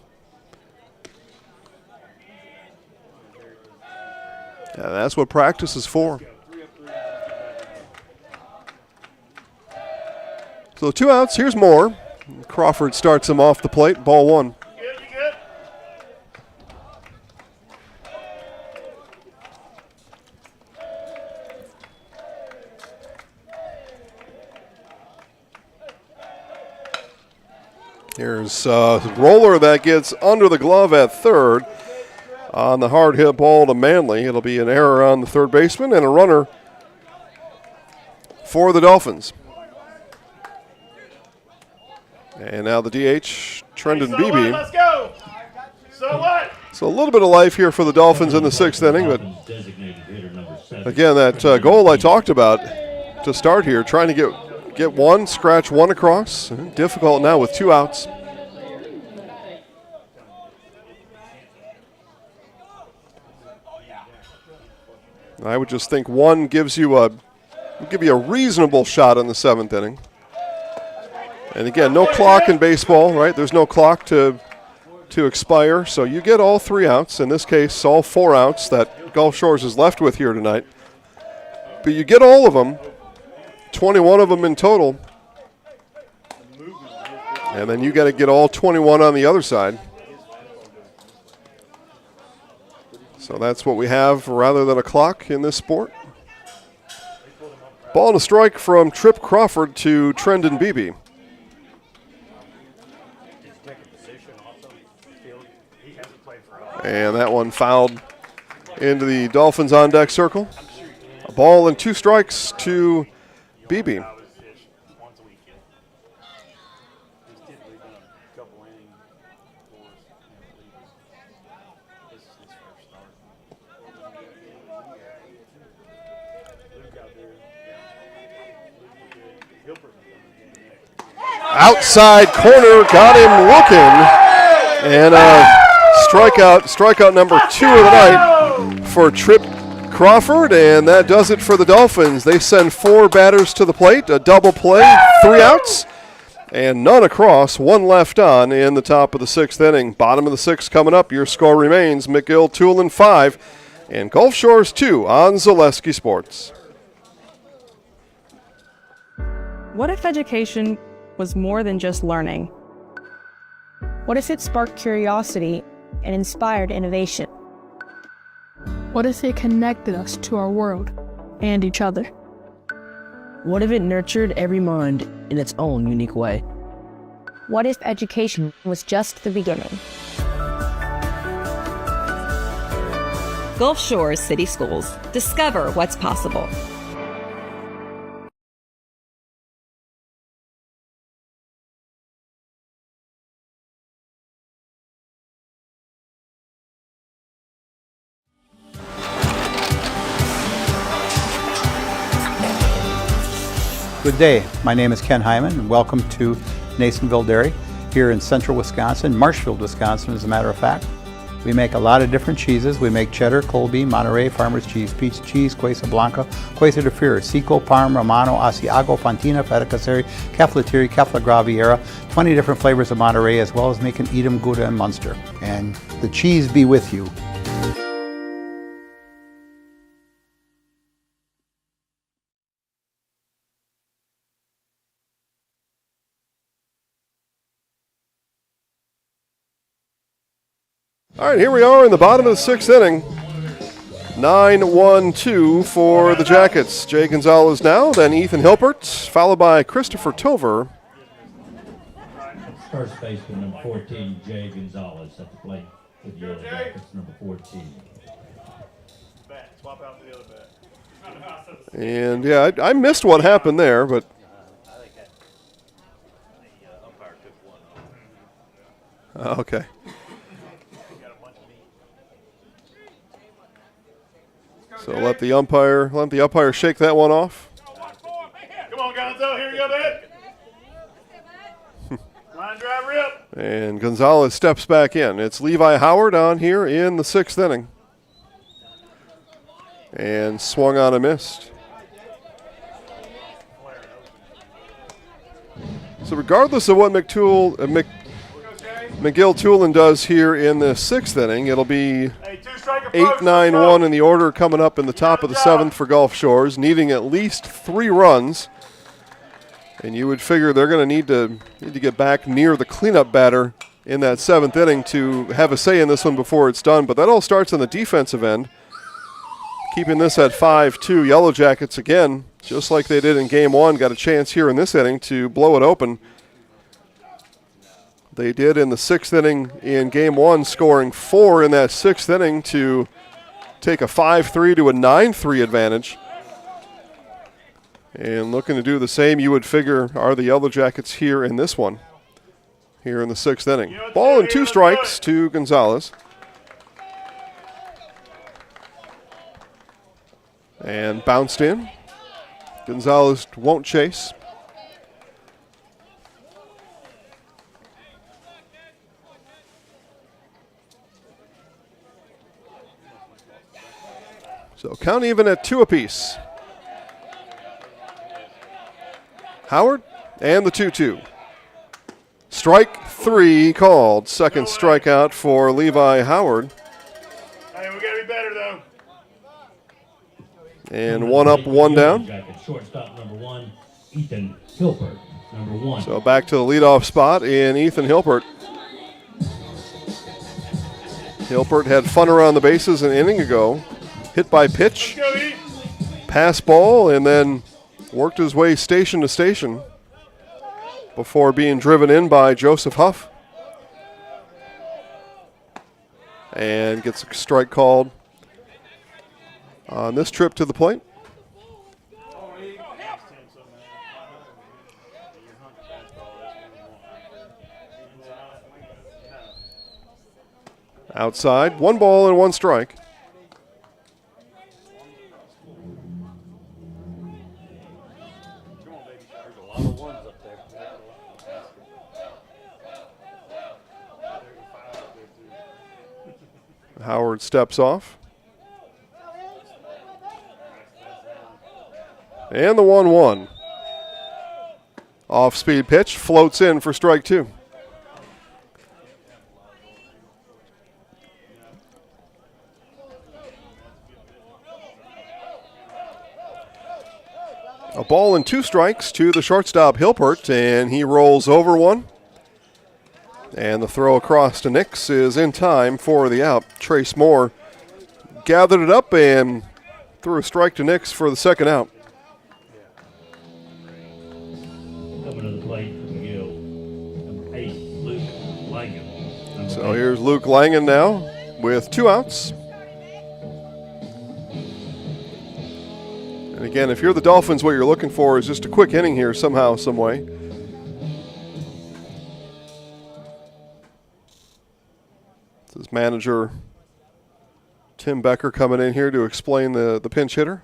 Yeah, that's what practice is for. So 2 outs. Here's Moore. Crawford starts him off the plate. Ball 1. Here's Roller that gets under the glove at third. On the hard hit ball to Manley, it'll be an error on the third baseman and a runner for the Dolphins. And now the DH, Trendon Beebe. Let's go. So what? So a little bit of life here for the Dolphins in the sixth inning, but again, that goal I talked about to start here, trying to get one, scratch one across. Difficult now with 2 outs. I would just think one gives you a reasonable shot in the seventh inning. And again, no clock in baseball, right? There's no clock to expire, so you get all 3 outs. In this case, all 4 outs that Gulf Shores is left with here tonight. But you get all of them, 21 of them in total. And then you got to get all 21 on the other side. So that's what we have rather than a clock in this sport. Ball and a strike from Trip Crawford to Trendon Beebe. And that one fouled into the Dolphins on deck circle. A ball and 2 strikes to Beebe. Outside corner, got him looking, and strikeout number 2 of the night for Trip Crawford, and that does it for the Dolphins. They send 4 batters to the plate, a double play, 3 outs, and none across, 1 left on in the top of the 6th inning. Bottom of the 6th coming up. Your score remains McGill-Toolen 5 and Gulf Shores 2 on Zaleski Sports. What if education was more than just learning? What if it sparked curiosity and inspired innovation? What if it connected us to our world and each other? What if it nurtured every mind in its own unique way? What if education was just the beginning? Gulf Shores City Schools. Discover what's possible. Good day. My name is Ken Hyman, and welcome to Nasonville Dairy here in central Wisconsin, Marshfield, Wisconsin, as a matter of fact. We make a lot of different cheeses. We make cheddar, Colby, Monterey, Farmer's Cheese, Peach Cheese, Quesa Blanca, Quesa de Freer, Seco, Parm, Romano, Asiago, Fontina, Feta Caseri, Cafetieri, Cafla Graviera, 20 different flavors of Monterey, as well as making Edam, Gouda, and Munster. And the cheese be with you. All right, here we are in the bottom of the sixth inning. 9-1-2 for the Jackets. Jay Gonzalez now, then Ethan Hilpert, followed by Christopher Tover. First baseman, number 14, Jay Gonzalez at the plate for the Yellow Jackets, number 14. Swap out to the other bat. And, yeah, I missed what happened there, but okay. So let the umpire shake that one off. Come on, Gonzo. Here you go, man. Line drive rip. And Gonzalez steps back in. It's Levi Howard on here in the sixth inning. And swung on and missed. So regardless of what McGill-Toolen does here in the sixth inning, it'll be 8-9-1 in the order coming up in the top of the seventh for Gulf Shores, needing at least 3 runs. And you would figure they're going to need to get back near the cleanup batter in that seventh inning to have a say in this one before it's done. But that all starts on the defensive end. Keeping this at 5-2, Yellow Jackets again, just like they did in Game 1, got a chance here in this inning to blow it open. They did in the sixth inning in Game 1, scoring 4 in that sixth inning to take a 5-3 to a 9-3 advantage. And looking to do the same, you would figure, are the Yellow Jackets here in this one, here in the sixth inning. Ball and 2 strikes to Gonzalez. And bounced in. Gonzalez won't chase. So count even at 2 apiece. Howard and the 2-2. Strike 3 called. Second strikeout for Levi Howard. Hey, we got to be better, though. And 1 up, 1 down. Shortstop number 1, Ethan Hilpert, number 1. So back to the leadoff spot in Ethan Hilpert. Hilpert had fun around the bases an inning ago. Hit by pitch, pass ball, and then worked his way station to station before being driven in by Joseph Huff. And gets a strike called on this trip to the plate. Outside, 1 ball and 1 strike. Howard steps off. And the 1-1. Off-speed pitch, floats in for strike 2. A ball and 2 strikes to the shortstop Hilpert, and he rolls over one. And the throw across to Nix is in time for the out. Trace Moore gathered it up and threw a strike to Nix for the second out. Coming to the plate for McGill, number 8, Luke Langen. So here's Luke Langen now with 2 outs. And again, if you're the Dolphins, what you're looking for is just a quick inning here somehow, some way. This is manager Tim Becker coming in here to explain the pinch hitter.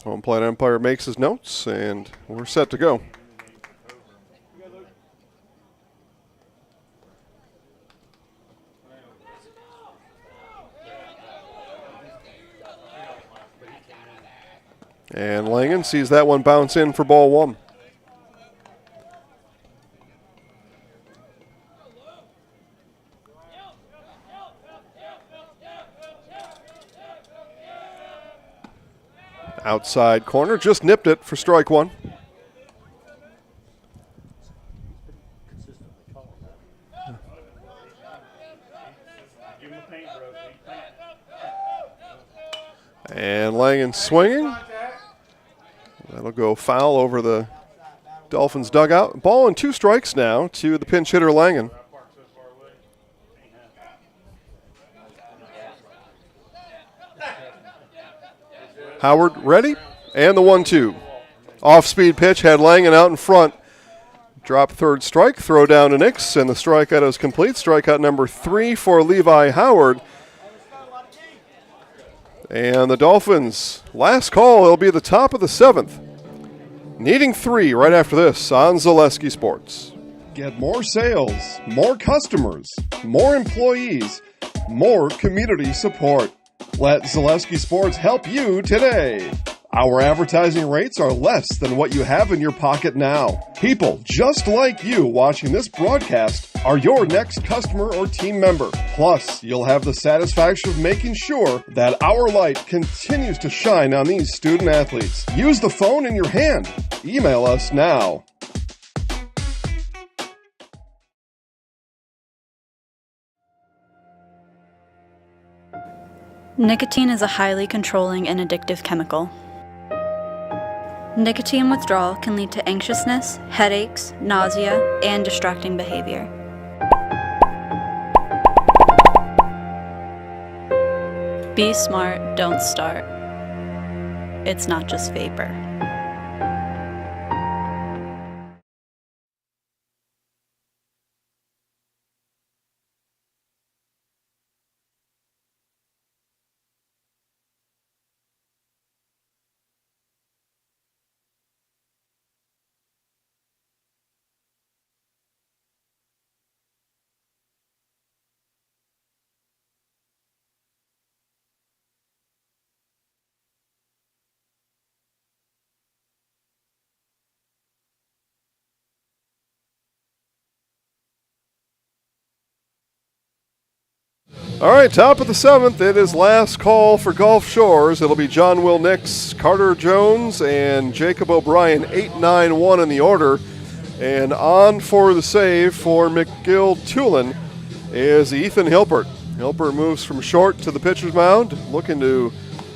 Home plate umpire makes his notes, and we're set to go. And Langen sees that one bounce in for ball one. Outside corner, just nipped it for strike one. And Langen swinging. That'll go foul over the Dolphins dugout. Ball and 2 strikes now to the pinch hitter Langen. Howard ready, and the 1-2. Off-speed pitch had Langen out in front. Drop third strike, throw down to Nix, and the strikeout is complete. Strikeout number 3 for Levi Howard. And the Dolphins, last call, it'll be the top of the 7th. Needing 3 right after this on Zaleski Sports. Get more sales, more customers, more employees, more community support. Let Zaleski Sports help you today. Our advertising rates are less than what you have in your pocket now. People just like you watching this broadcast are your next customer or team member. Plus, you'll have the satisfaction of making sure that our light continues to shine on these student athletes. Use the phone in your hand. Email us now. Nicotine is a highly controlling and addictive chemical. Nicotine withdrawal can lead to anxiousness, headaches, nausea, and distracting behavior. Be smart, don't start. It's not just vapor. All right, top of the 7th. It is last call for Gulf Shores. It'll be John Will Nix, Carter Jones, and Jacob O'Brien, 8-9-1 in the order. And on for the save for McGill-Toolen is Ethan Hilpert. Hilpert moves from short to the pitcher's mound, looking to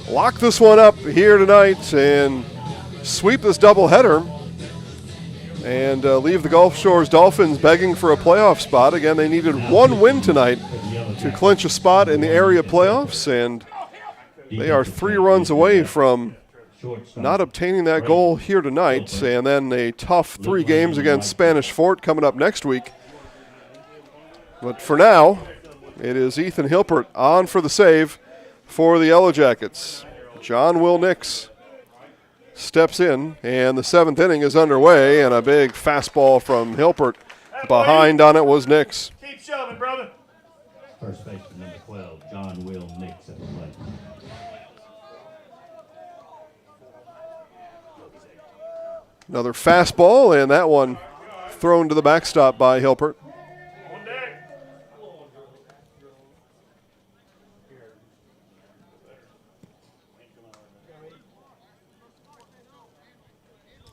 lock this one up here tonight and sweep this doubleheader and leave the Gulf Shores Dolphins begging for a playoff spot. Again, they needed 1 win tonight to clinch a spot in the area playoffs, and they are 3 runs away from not obtaining that goal here tonight. And then a tough 3 games against Spanish Fort coming up next week. But for now, it is Ethan Hilpert on for the save for the Yellow Jackets. John Will Nix steps in, and the 7th inning is underway, and a big fastball from Hilpert. Behind on it was Nix. Keep shoving, brother. First baseman number 12, John Will Nix at the plate. Another fastball, and that one thrown to the backstop by Hilpert.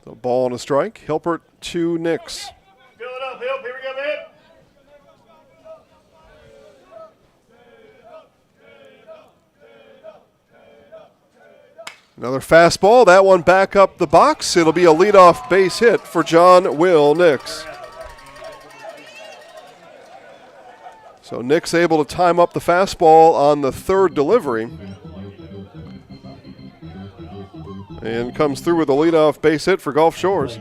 The ball and a strike. Hilpert to Nix. Fill it up, Hilp. Here we go, man. Another fastball. That one back up the box. It'll be a leadoff base hit for John Will Nix. So Nick's able to time up the fastball on the third delivery. And comes through with a leadoff base hit for Gulf Shores.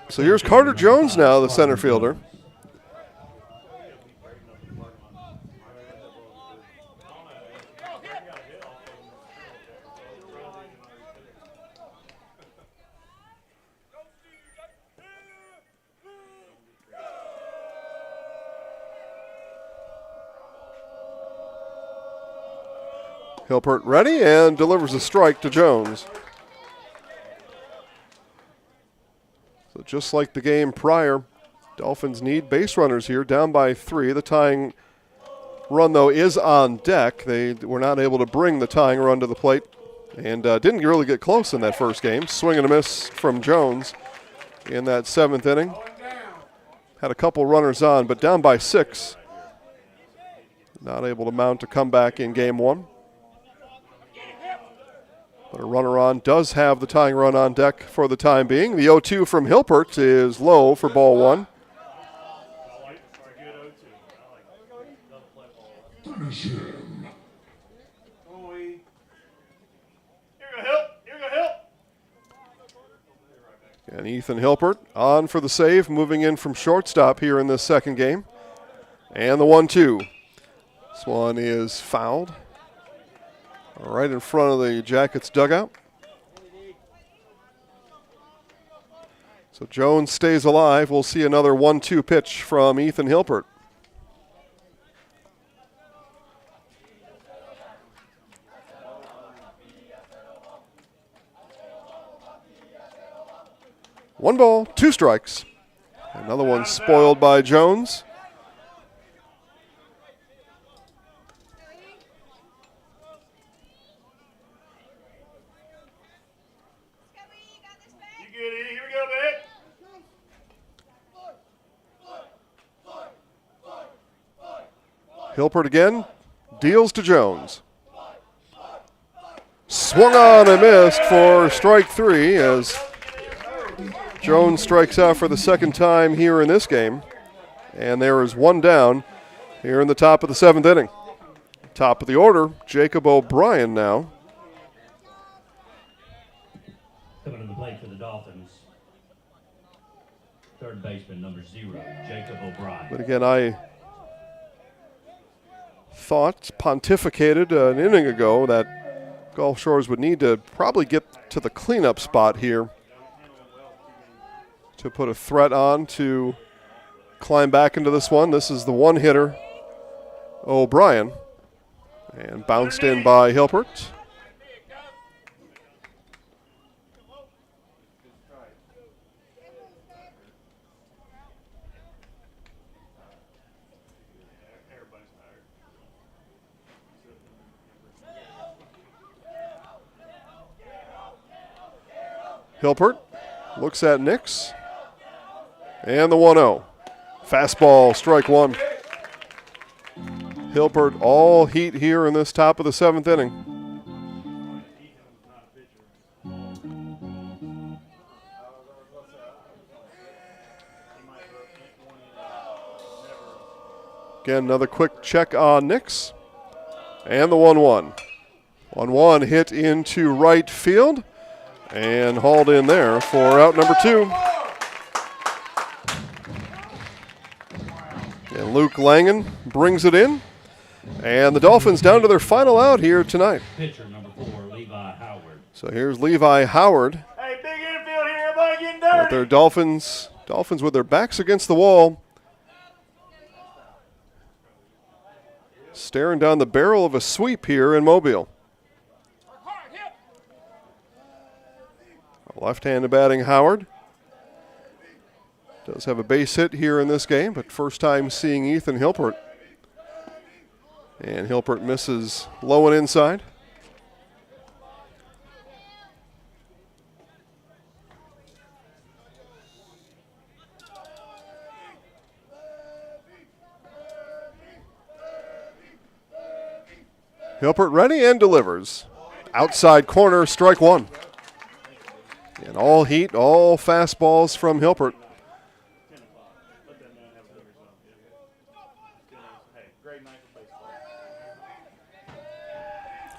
So here's Carter Jones now, the center fielder. Hilpert ready and delivers a strike to Jones. So just like the game prior, Dolphins need base runners here, down by 3. The tying run, though, is on deck. They were not able to bring the tying run to the plate and didn't really get close in that first game. Swing and a miss from Jones in that 7th inning. Had a couple runners on, but down by 6. Not able to mount a comeback in game 1. But a runner on does have the tying run on deck for the time being. The 0-2 from Hilpert is low for ball 1. And Ethan Hilpert on for the save, moving in from shortstop here in this second game. And the 1-2. This one is fouled. Right in front of the Jackets dugout. So Jones stays alive. We'll see another 1-2 pitch from Ethan Hilpert. One ball, 2 strikes. Another one spoiled by Jones. Hilpert again, deals to Jones. Swung on and missed for strike 3 as Jones strikes out for the second time here in this game. And there is one down here in the top of the 7th inning. Top of the order, Jacob O'Brien now. Coming to the plate for the Dolphins, third baseman, number 0, Jacob O'Brien. But again, I pontificated an inning ago that Gulf Shores would need to probably get to the cleanup spot here to put a threat on to climb back into this one. This is the one hitter, O'Brien, and bounced in by Hilpert. Hilpert looks at Nix. And the 1-0. Fastball, strike 1. Hilpert all heat here in this top of the 7th inning. Again, another quick check on Nix. And the 1-1. 1-1 hit into right field. And hauled in there for out number 2. And Luke Langen brings it in. And the Dolphins down to their final out here tonight. Pitcher number 4, Levi Howard. So here's Levi Howard. Hey, big infield here, everybody getting dirty. With their Dolphins with their backs against the wall. Staring down the barrel of a sweep here in Mobile. Left-handed batting Howard. Does have a base hit here in this game, but first time seeing Ethan Hilpert. And Hilpert misses low and inside. Hilpert ready and delivers. Outside corner, strike 1. And all heat, all fastballs from Hilpert.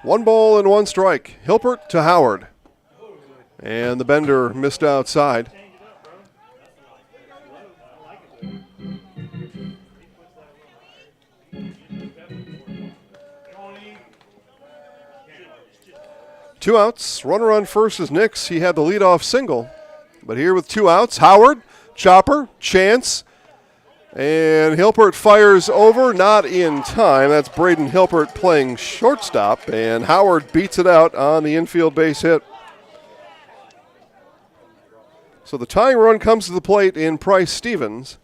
1 ball and 1 strike. Hilpert to Howard. And the bender missed outside. Two outs. Runner on first is Nix. He had the leadoff single. But here with 2 outs, Howard, chopper, chance. And Hilpert fires over, not in time. That's Braden Hilpert playing shortstop. And Howard beats it out on the infield base hit. So the tying run comes to the plate in Price Stevens.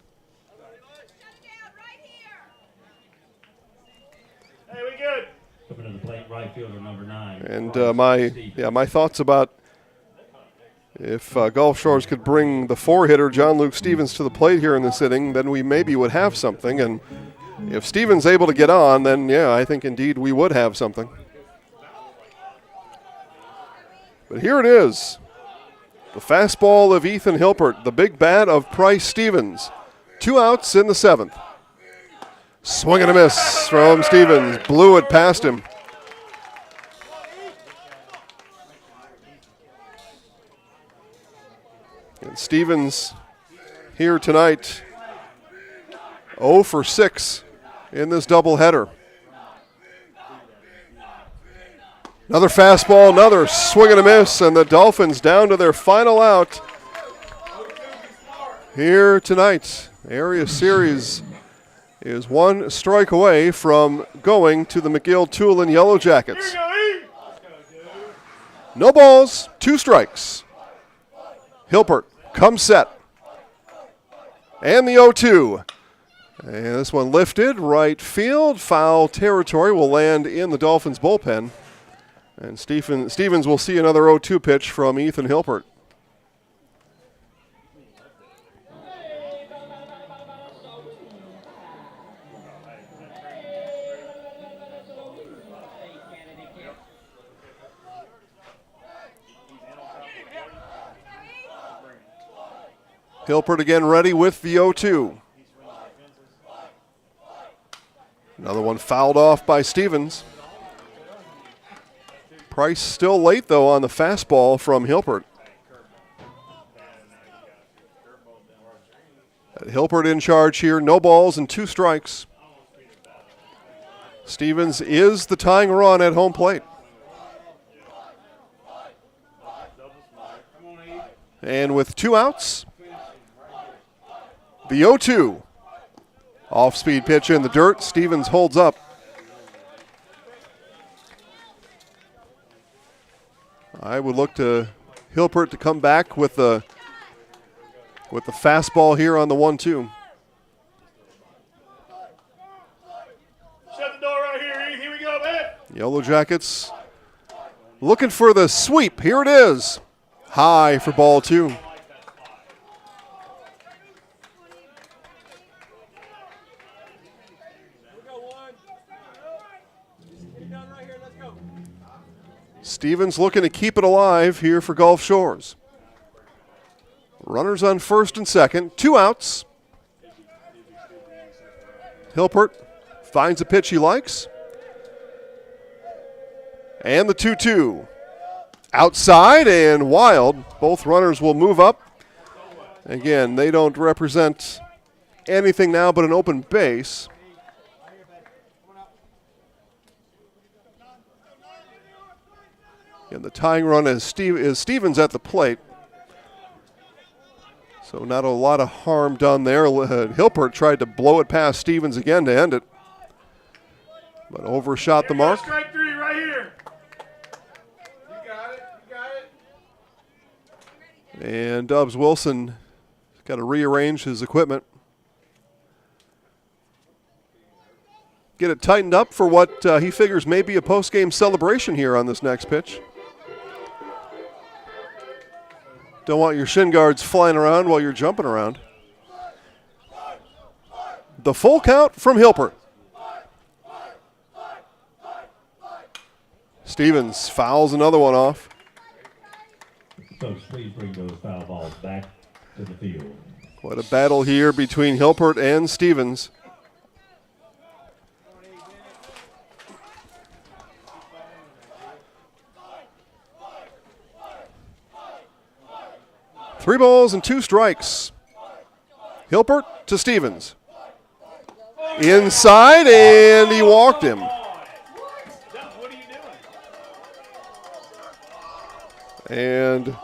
Hey, we good. Coming to the plate, right fielder number 9. And my thoughts about if Gulf Shores could bring the 4-hitter John Luke Stevens to the plate here in this inning, then we maybe would have something. And if Stevens able to get on, then I think indeed we would have something. But here it is. The fastball of Ethan Hilpert, the big bat of Price Stevens. 2 outs in the 7th. Swing and a miss from Stevens. Blew it past him. And Stevens here tonight 0 for 6 in this doubleheader. Another fastball, another swing and a miss, and the Dolphins down to their final out here tonight. Area series is 1 strike away from going to the McGill-Toolen Yellow Jackets. No balls, 2 strikes. Hilpert comes set. And the 0-2. And this one lifted, right field, foul territory, will land in the Dolphins bullpen. And Stevens will see another 0-2 pitch from Ethan Hilpert. Hilpert again ready with the 0-2. Another one fouled off by Stevens. Price still late, though, on the fastball from Hilpert. Hilpert in charge here. No balls and 2 strikes. Stevens is the tying run at home plate. And with 2 outs, the 0-2. Off-speed pitch in the dirt. Stevens holds up. I would look to Hilpert to come back with the fastball here on the 1-2. Shut the door right here. Here we go, man. Yellow Jackets looking for the sweep. Here it is. High for ball 2. Stevens looking to keep it alive here for Gulf Shores. Runners on first and second, 2 outs. Hilpert finds a pitch he likes. And the 2-2. Outside and wild. Both runners will move up. Again, they don't represent anything now but an open base. And the tying run is Stevens at the plate. So not a lot of harm done there. Hilpert tried to blow it past Stevens again to end it. But overshot the mark. Strike 3 right here. You got it. You got it. And Dubs Wilson got to rearrange his equipment. Get it tightened up for what he figures may be a post-game celebration here on this next pitch. Don't want your shin guards flying around while you're jumping around. The full count from Hilpert. Stevens fouls another one off. Coach, please bring those foul balls back to the field. What a battle here between Hilpert and Stevens. 3 balls and 2 strikes. Hilpert to Stevens. Inside, and he walked him. And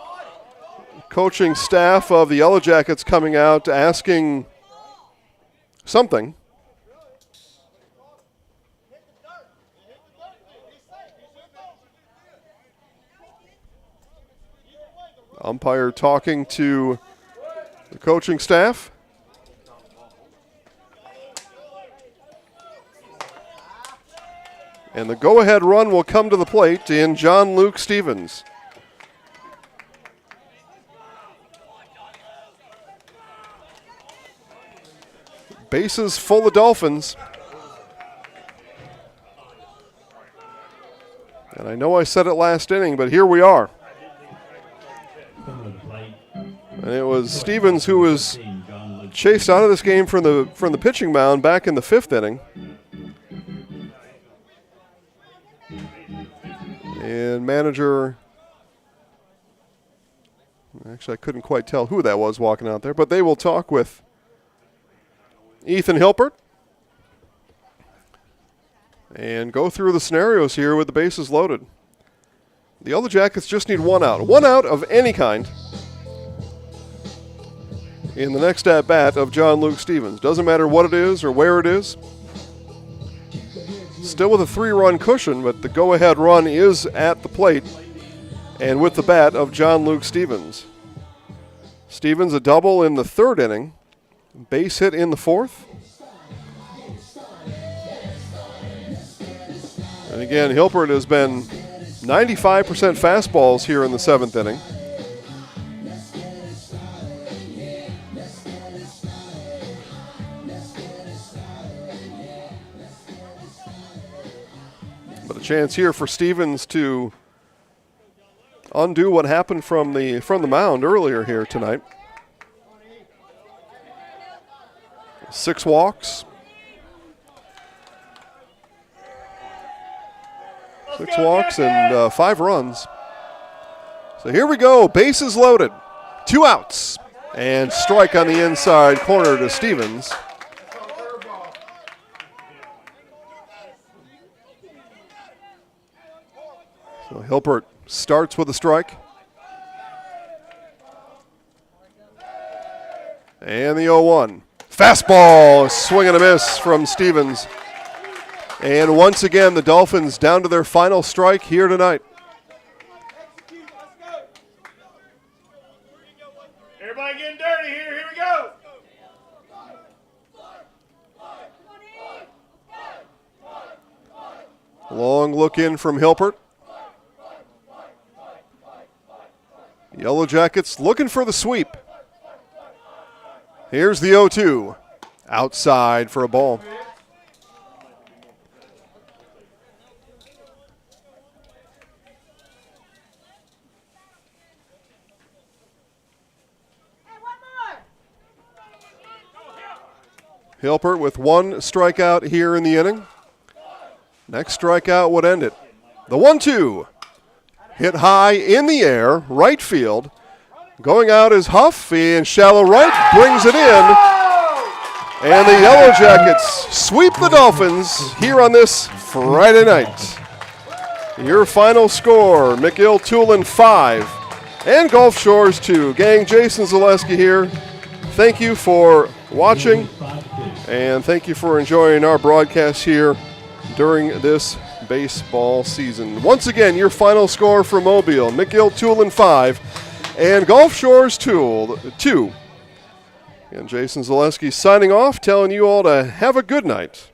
coaching staff of the Yellow Jackets coming out asking something. Umpire talking to the coaching staff. And the go-ahead run will come to the plate in John Luke Stevens. Bases full of Dolphins. And I know I said it last inning, but here we are. And it was Stevens who was chased out of this game from the pitching mound back in the 5th inning. And manager, actually I couldn't quite tell who that was walking out there, but they will talk with Ethan Hilpert and go through the scenarios here with the bases loaded. The Yellow Jackets just need 1 out. 1 out of any kind in the next at-bat of John Luke Stevens. Doesn't matter what it is or where it is. Still with a 3-run cushion, but the go-ahead run is at the plate and with the bat of John Luke Stevens. Stevens a double in the 3rd inning. Base hit in the 4th. And again, Hilpert has been 95% fastballs here in the 7th inning. But a chance here for Stevens to undo what happened from the mound earlier here tonight. 6 walks. 6 walks and 5 runs. So here we go. Bases loaded. 2 outs. And strike on the inside corner to Stevens. So Hilpert starts with a strike. And the 0-1. Fastball, swing and a miss from Stevens. And once again, the Dolphins down to their final strike here tonight. Everybody getting dirty here. Here we go. Long look in from Hilpert. Yellow Jackets looking for the sweep. Here's the 0-2. Outside for a ball. Hilpert with 1 strikeout here in the inning. Next strikeout would end it. The 1-2. Hit high in the air, right field. Going out is Huff, and shallow right brings it in. And the Yellow Jackets sweep the Dolphins here on this Friday night. Your final score, McGill-Toolen 5 and Gulf Shores 2. Gang, Jason Zaleski here. Thank you for watching, and thank you for enjoying our broadcast here during this baseball season. Once again, your final score for Mobile, McGill-Toolen 5 and Gulf Shores 2. And Jason Zaleski signing off, telling you all to have a good night.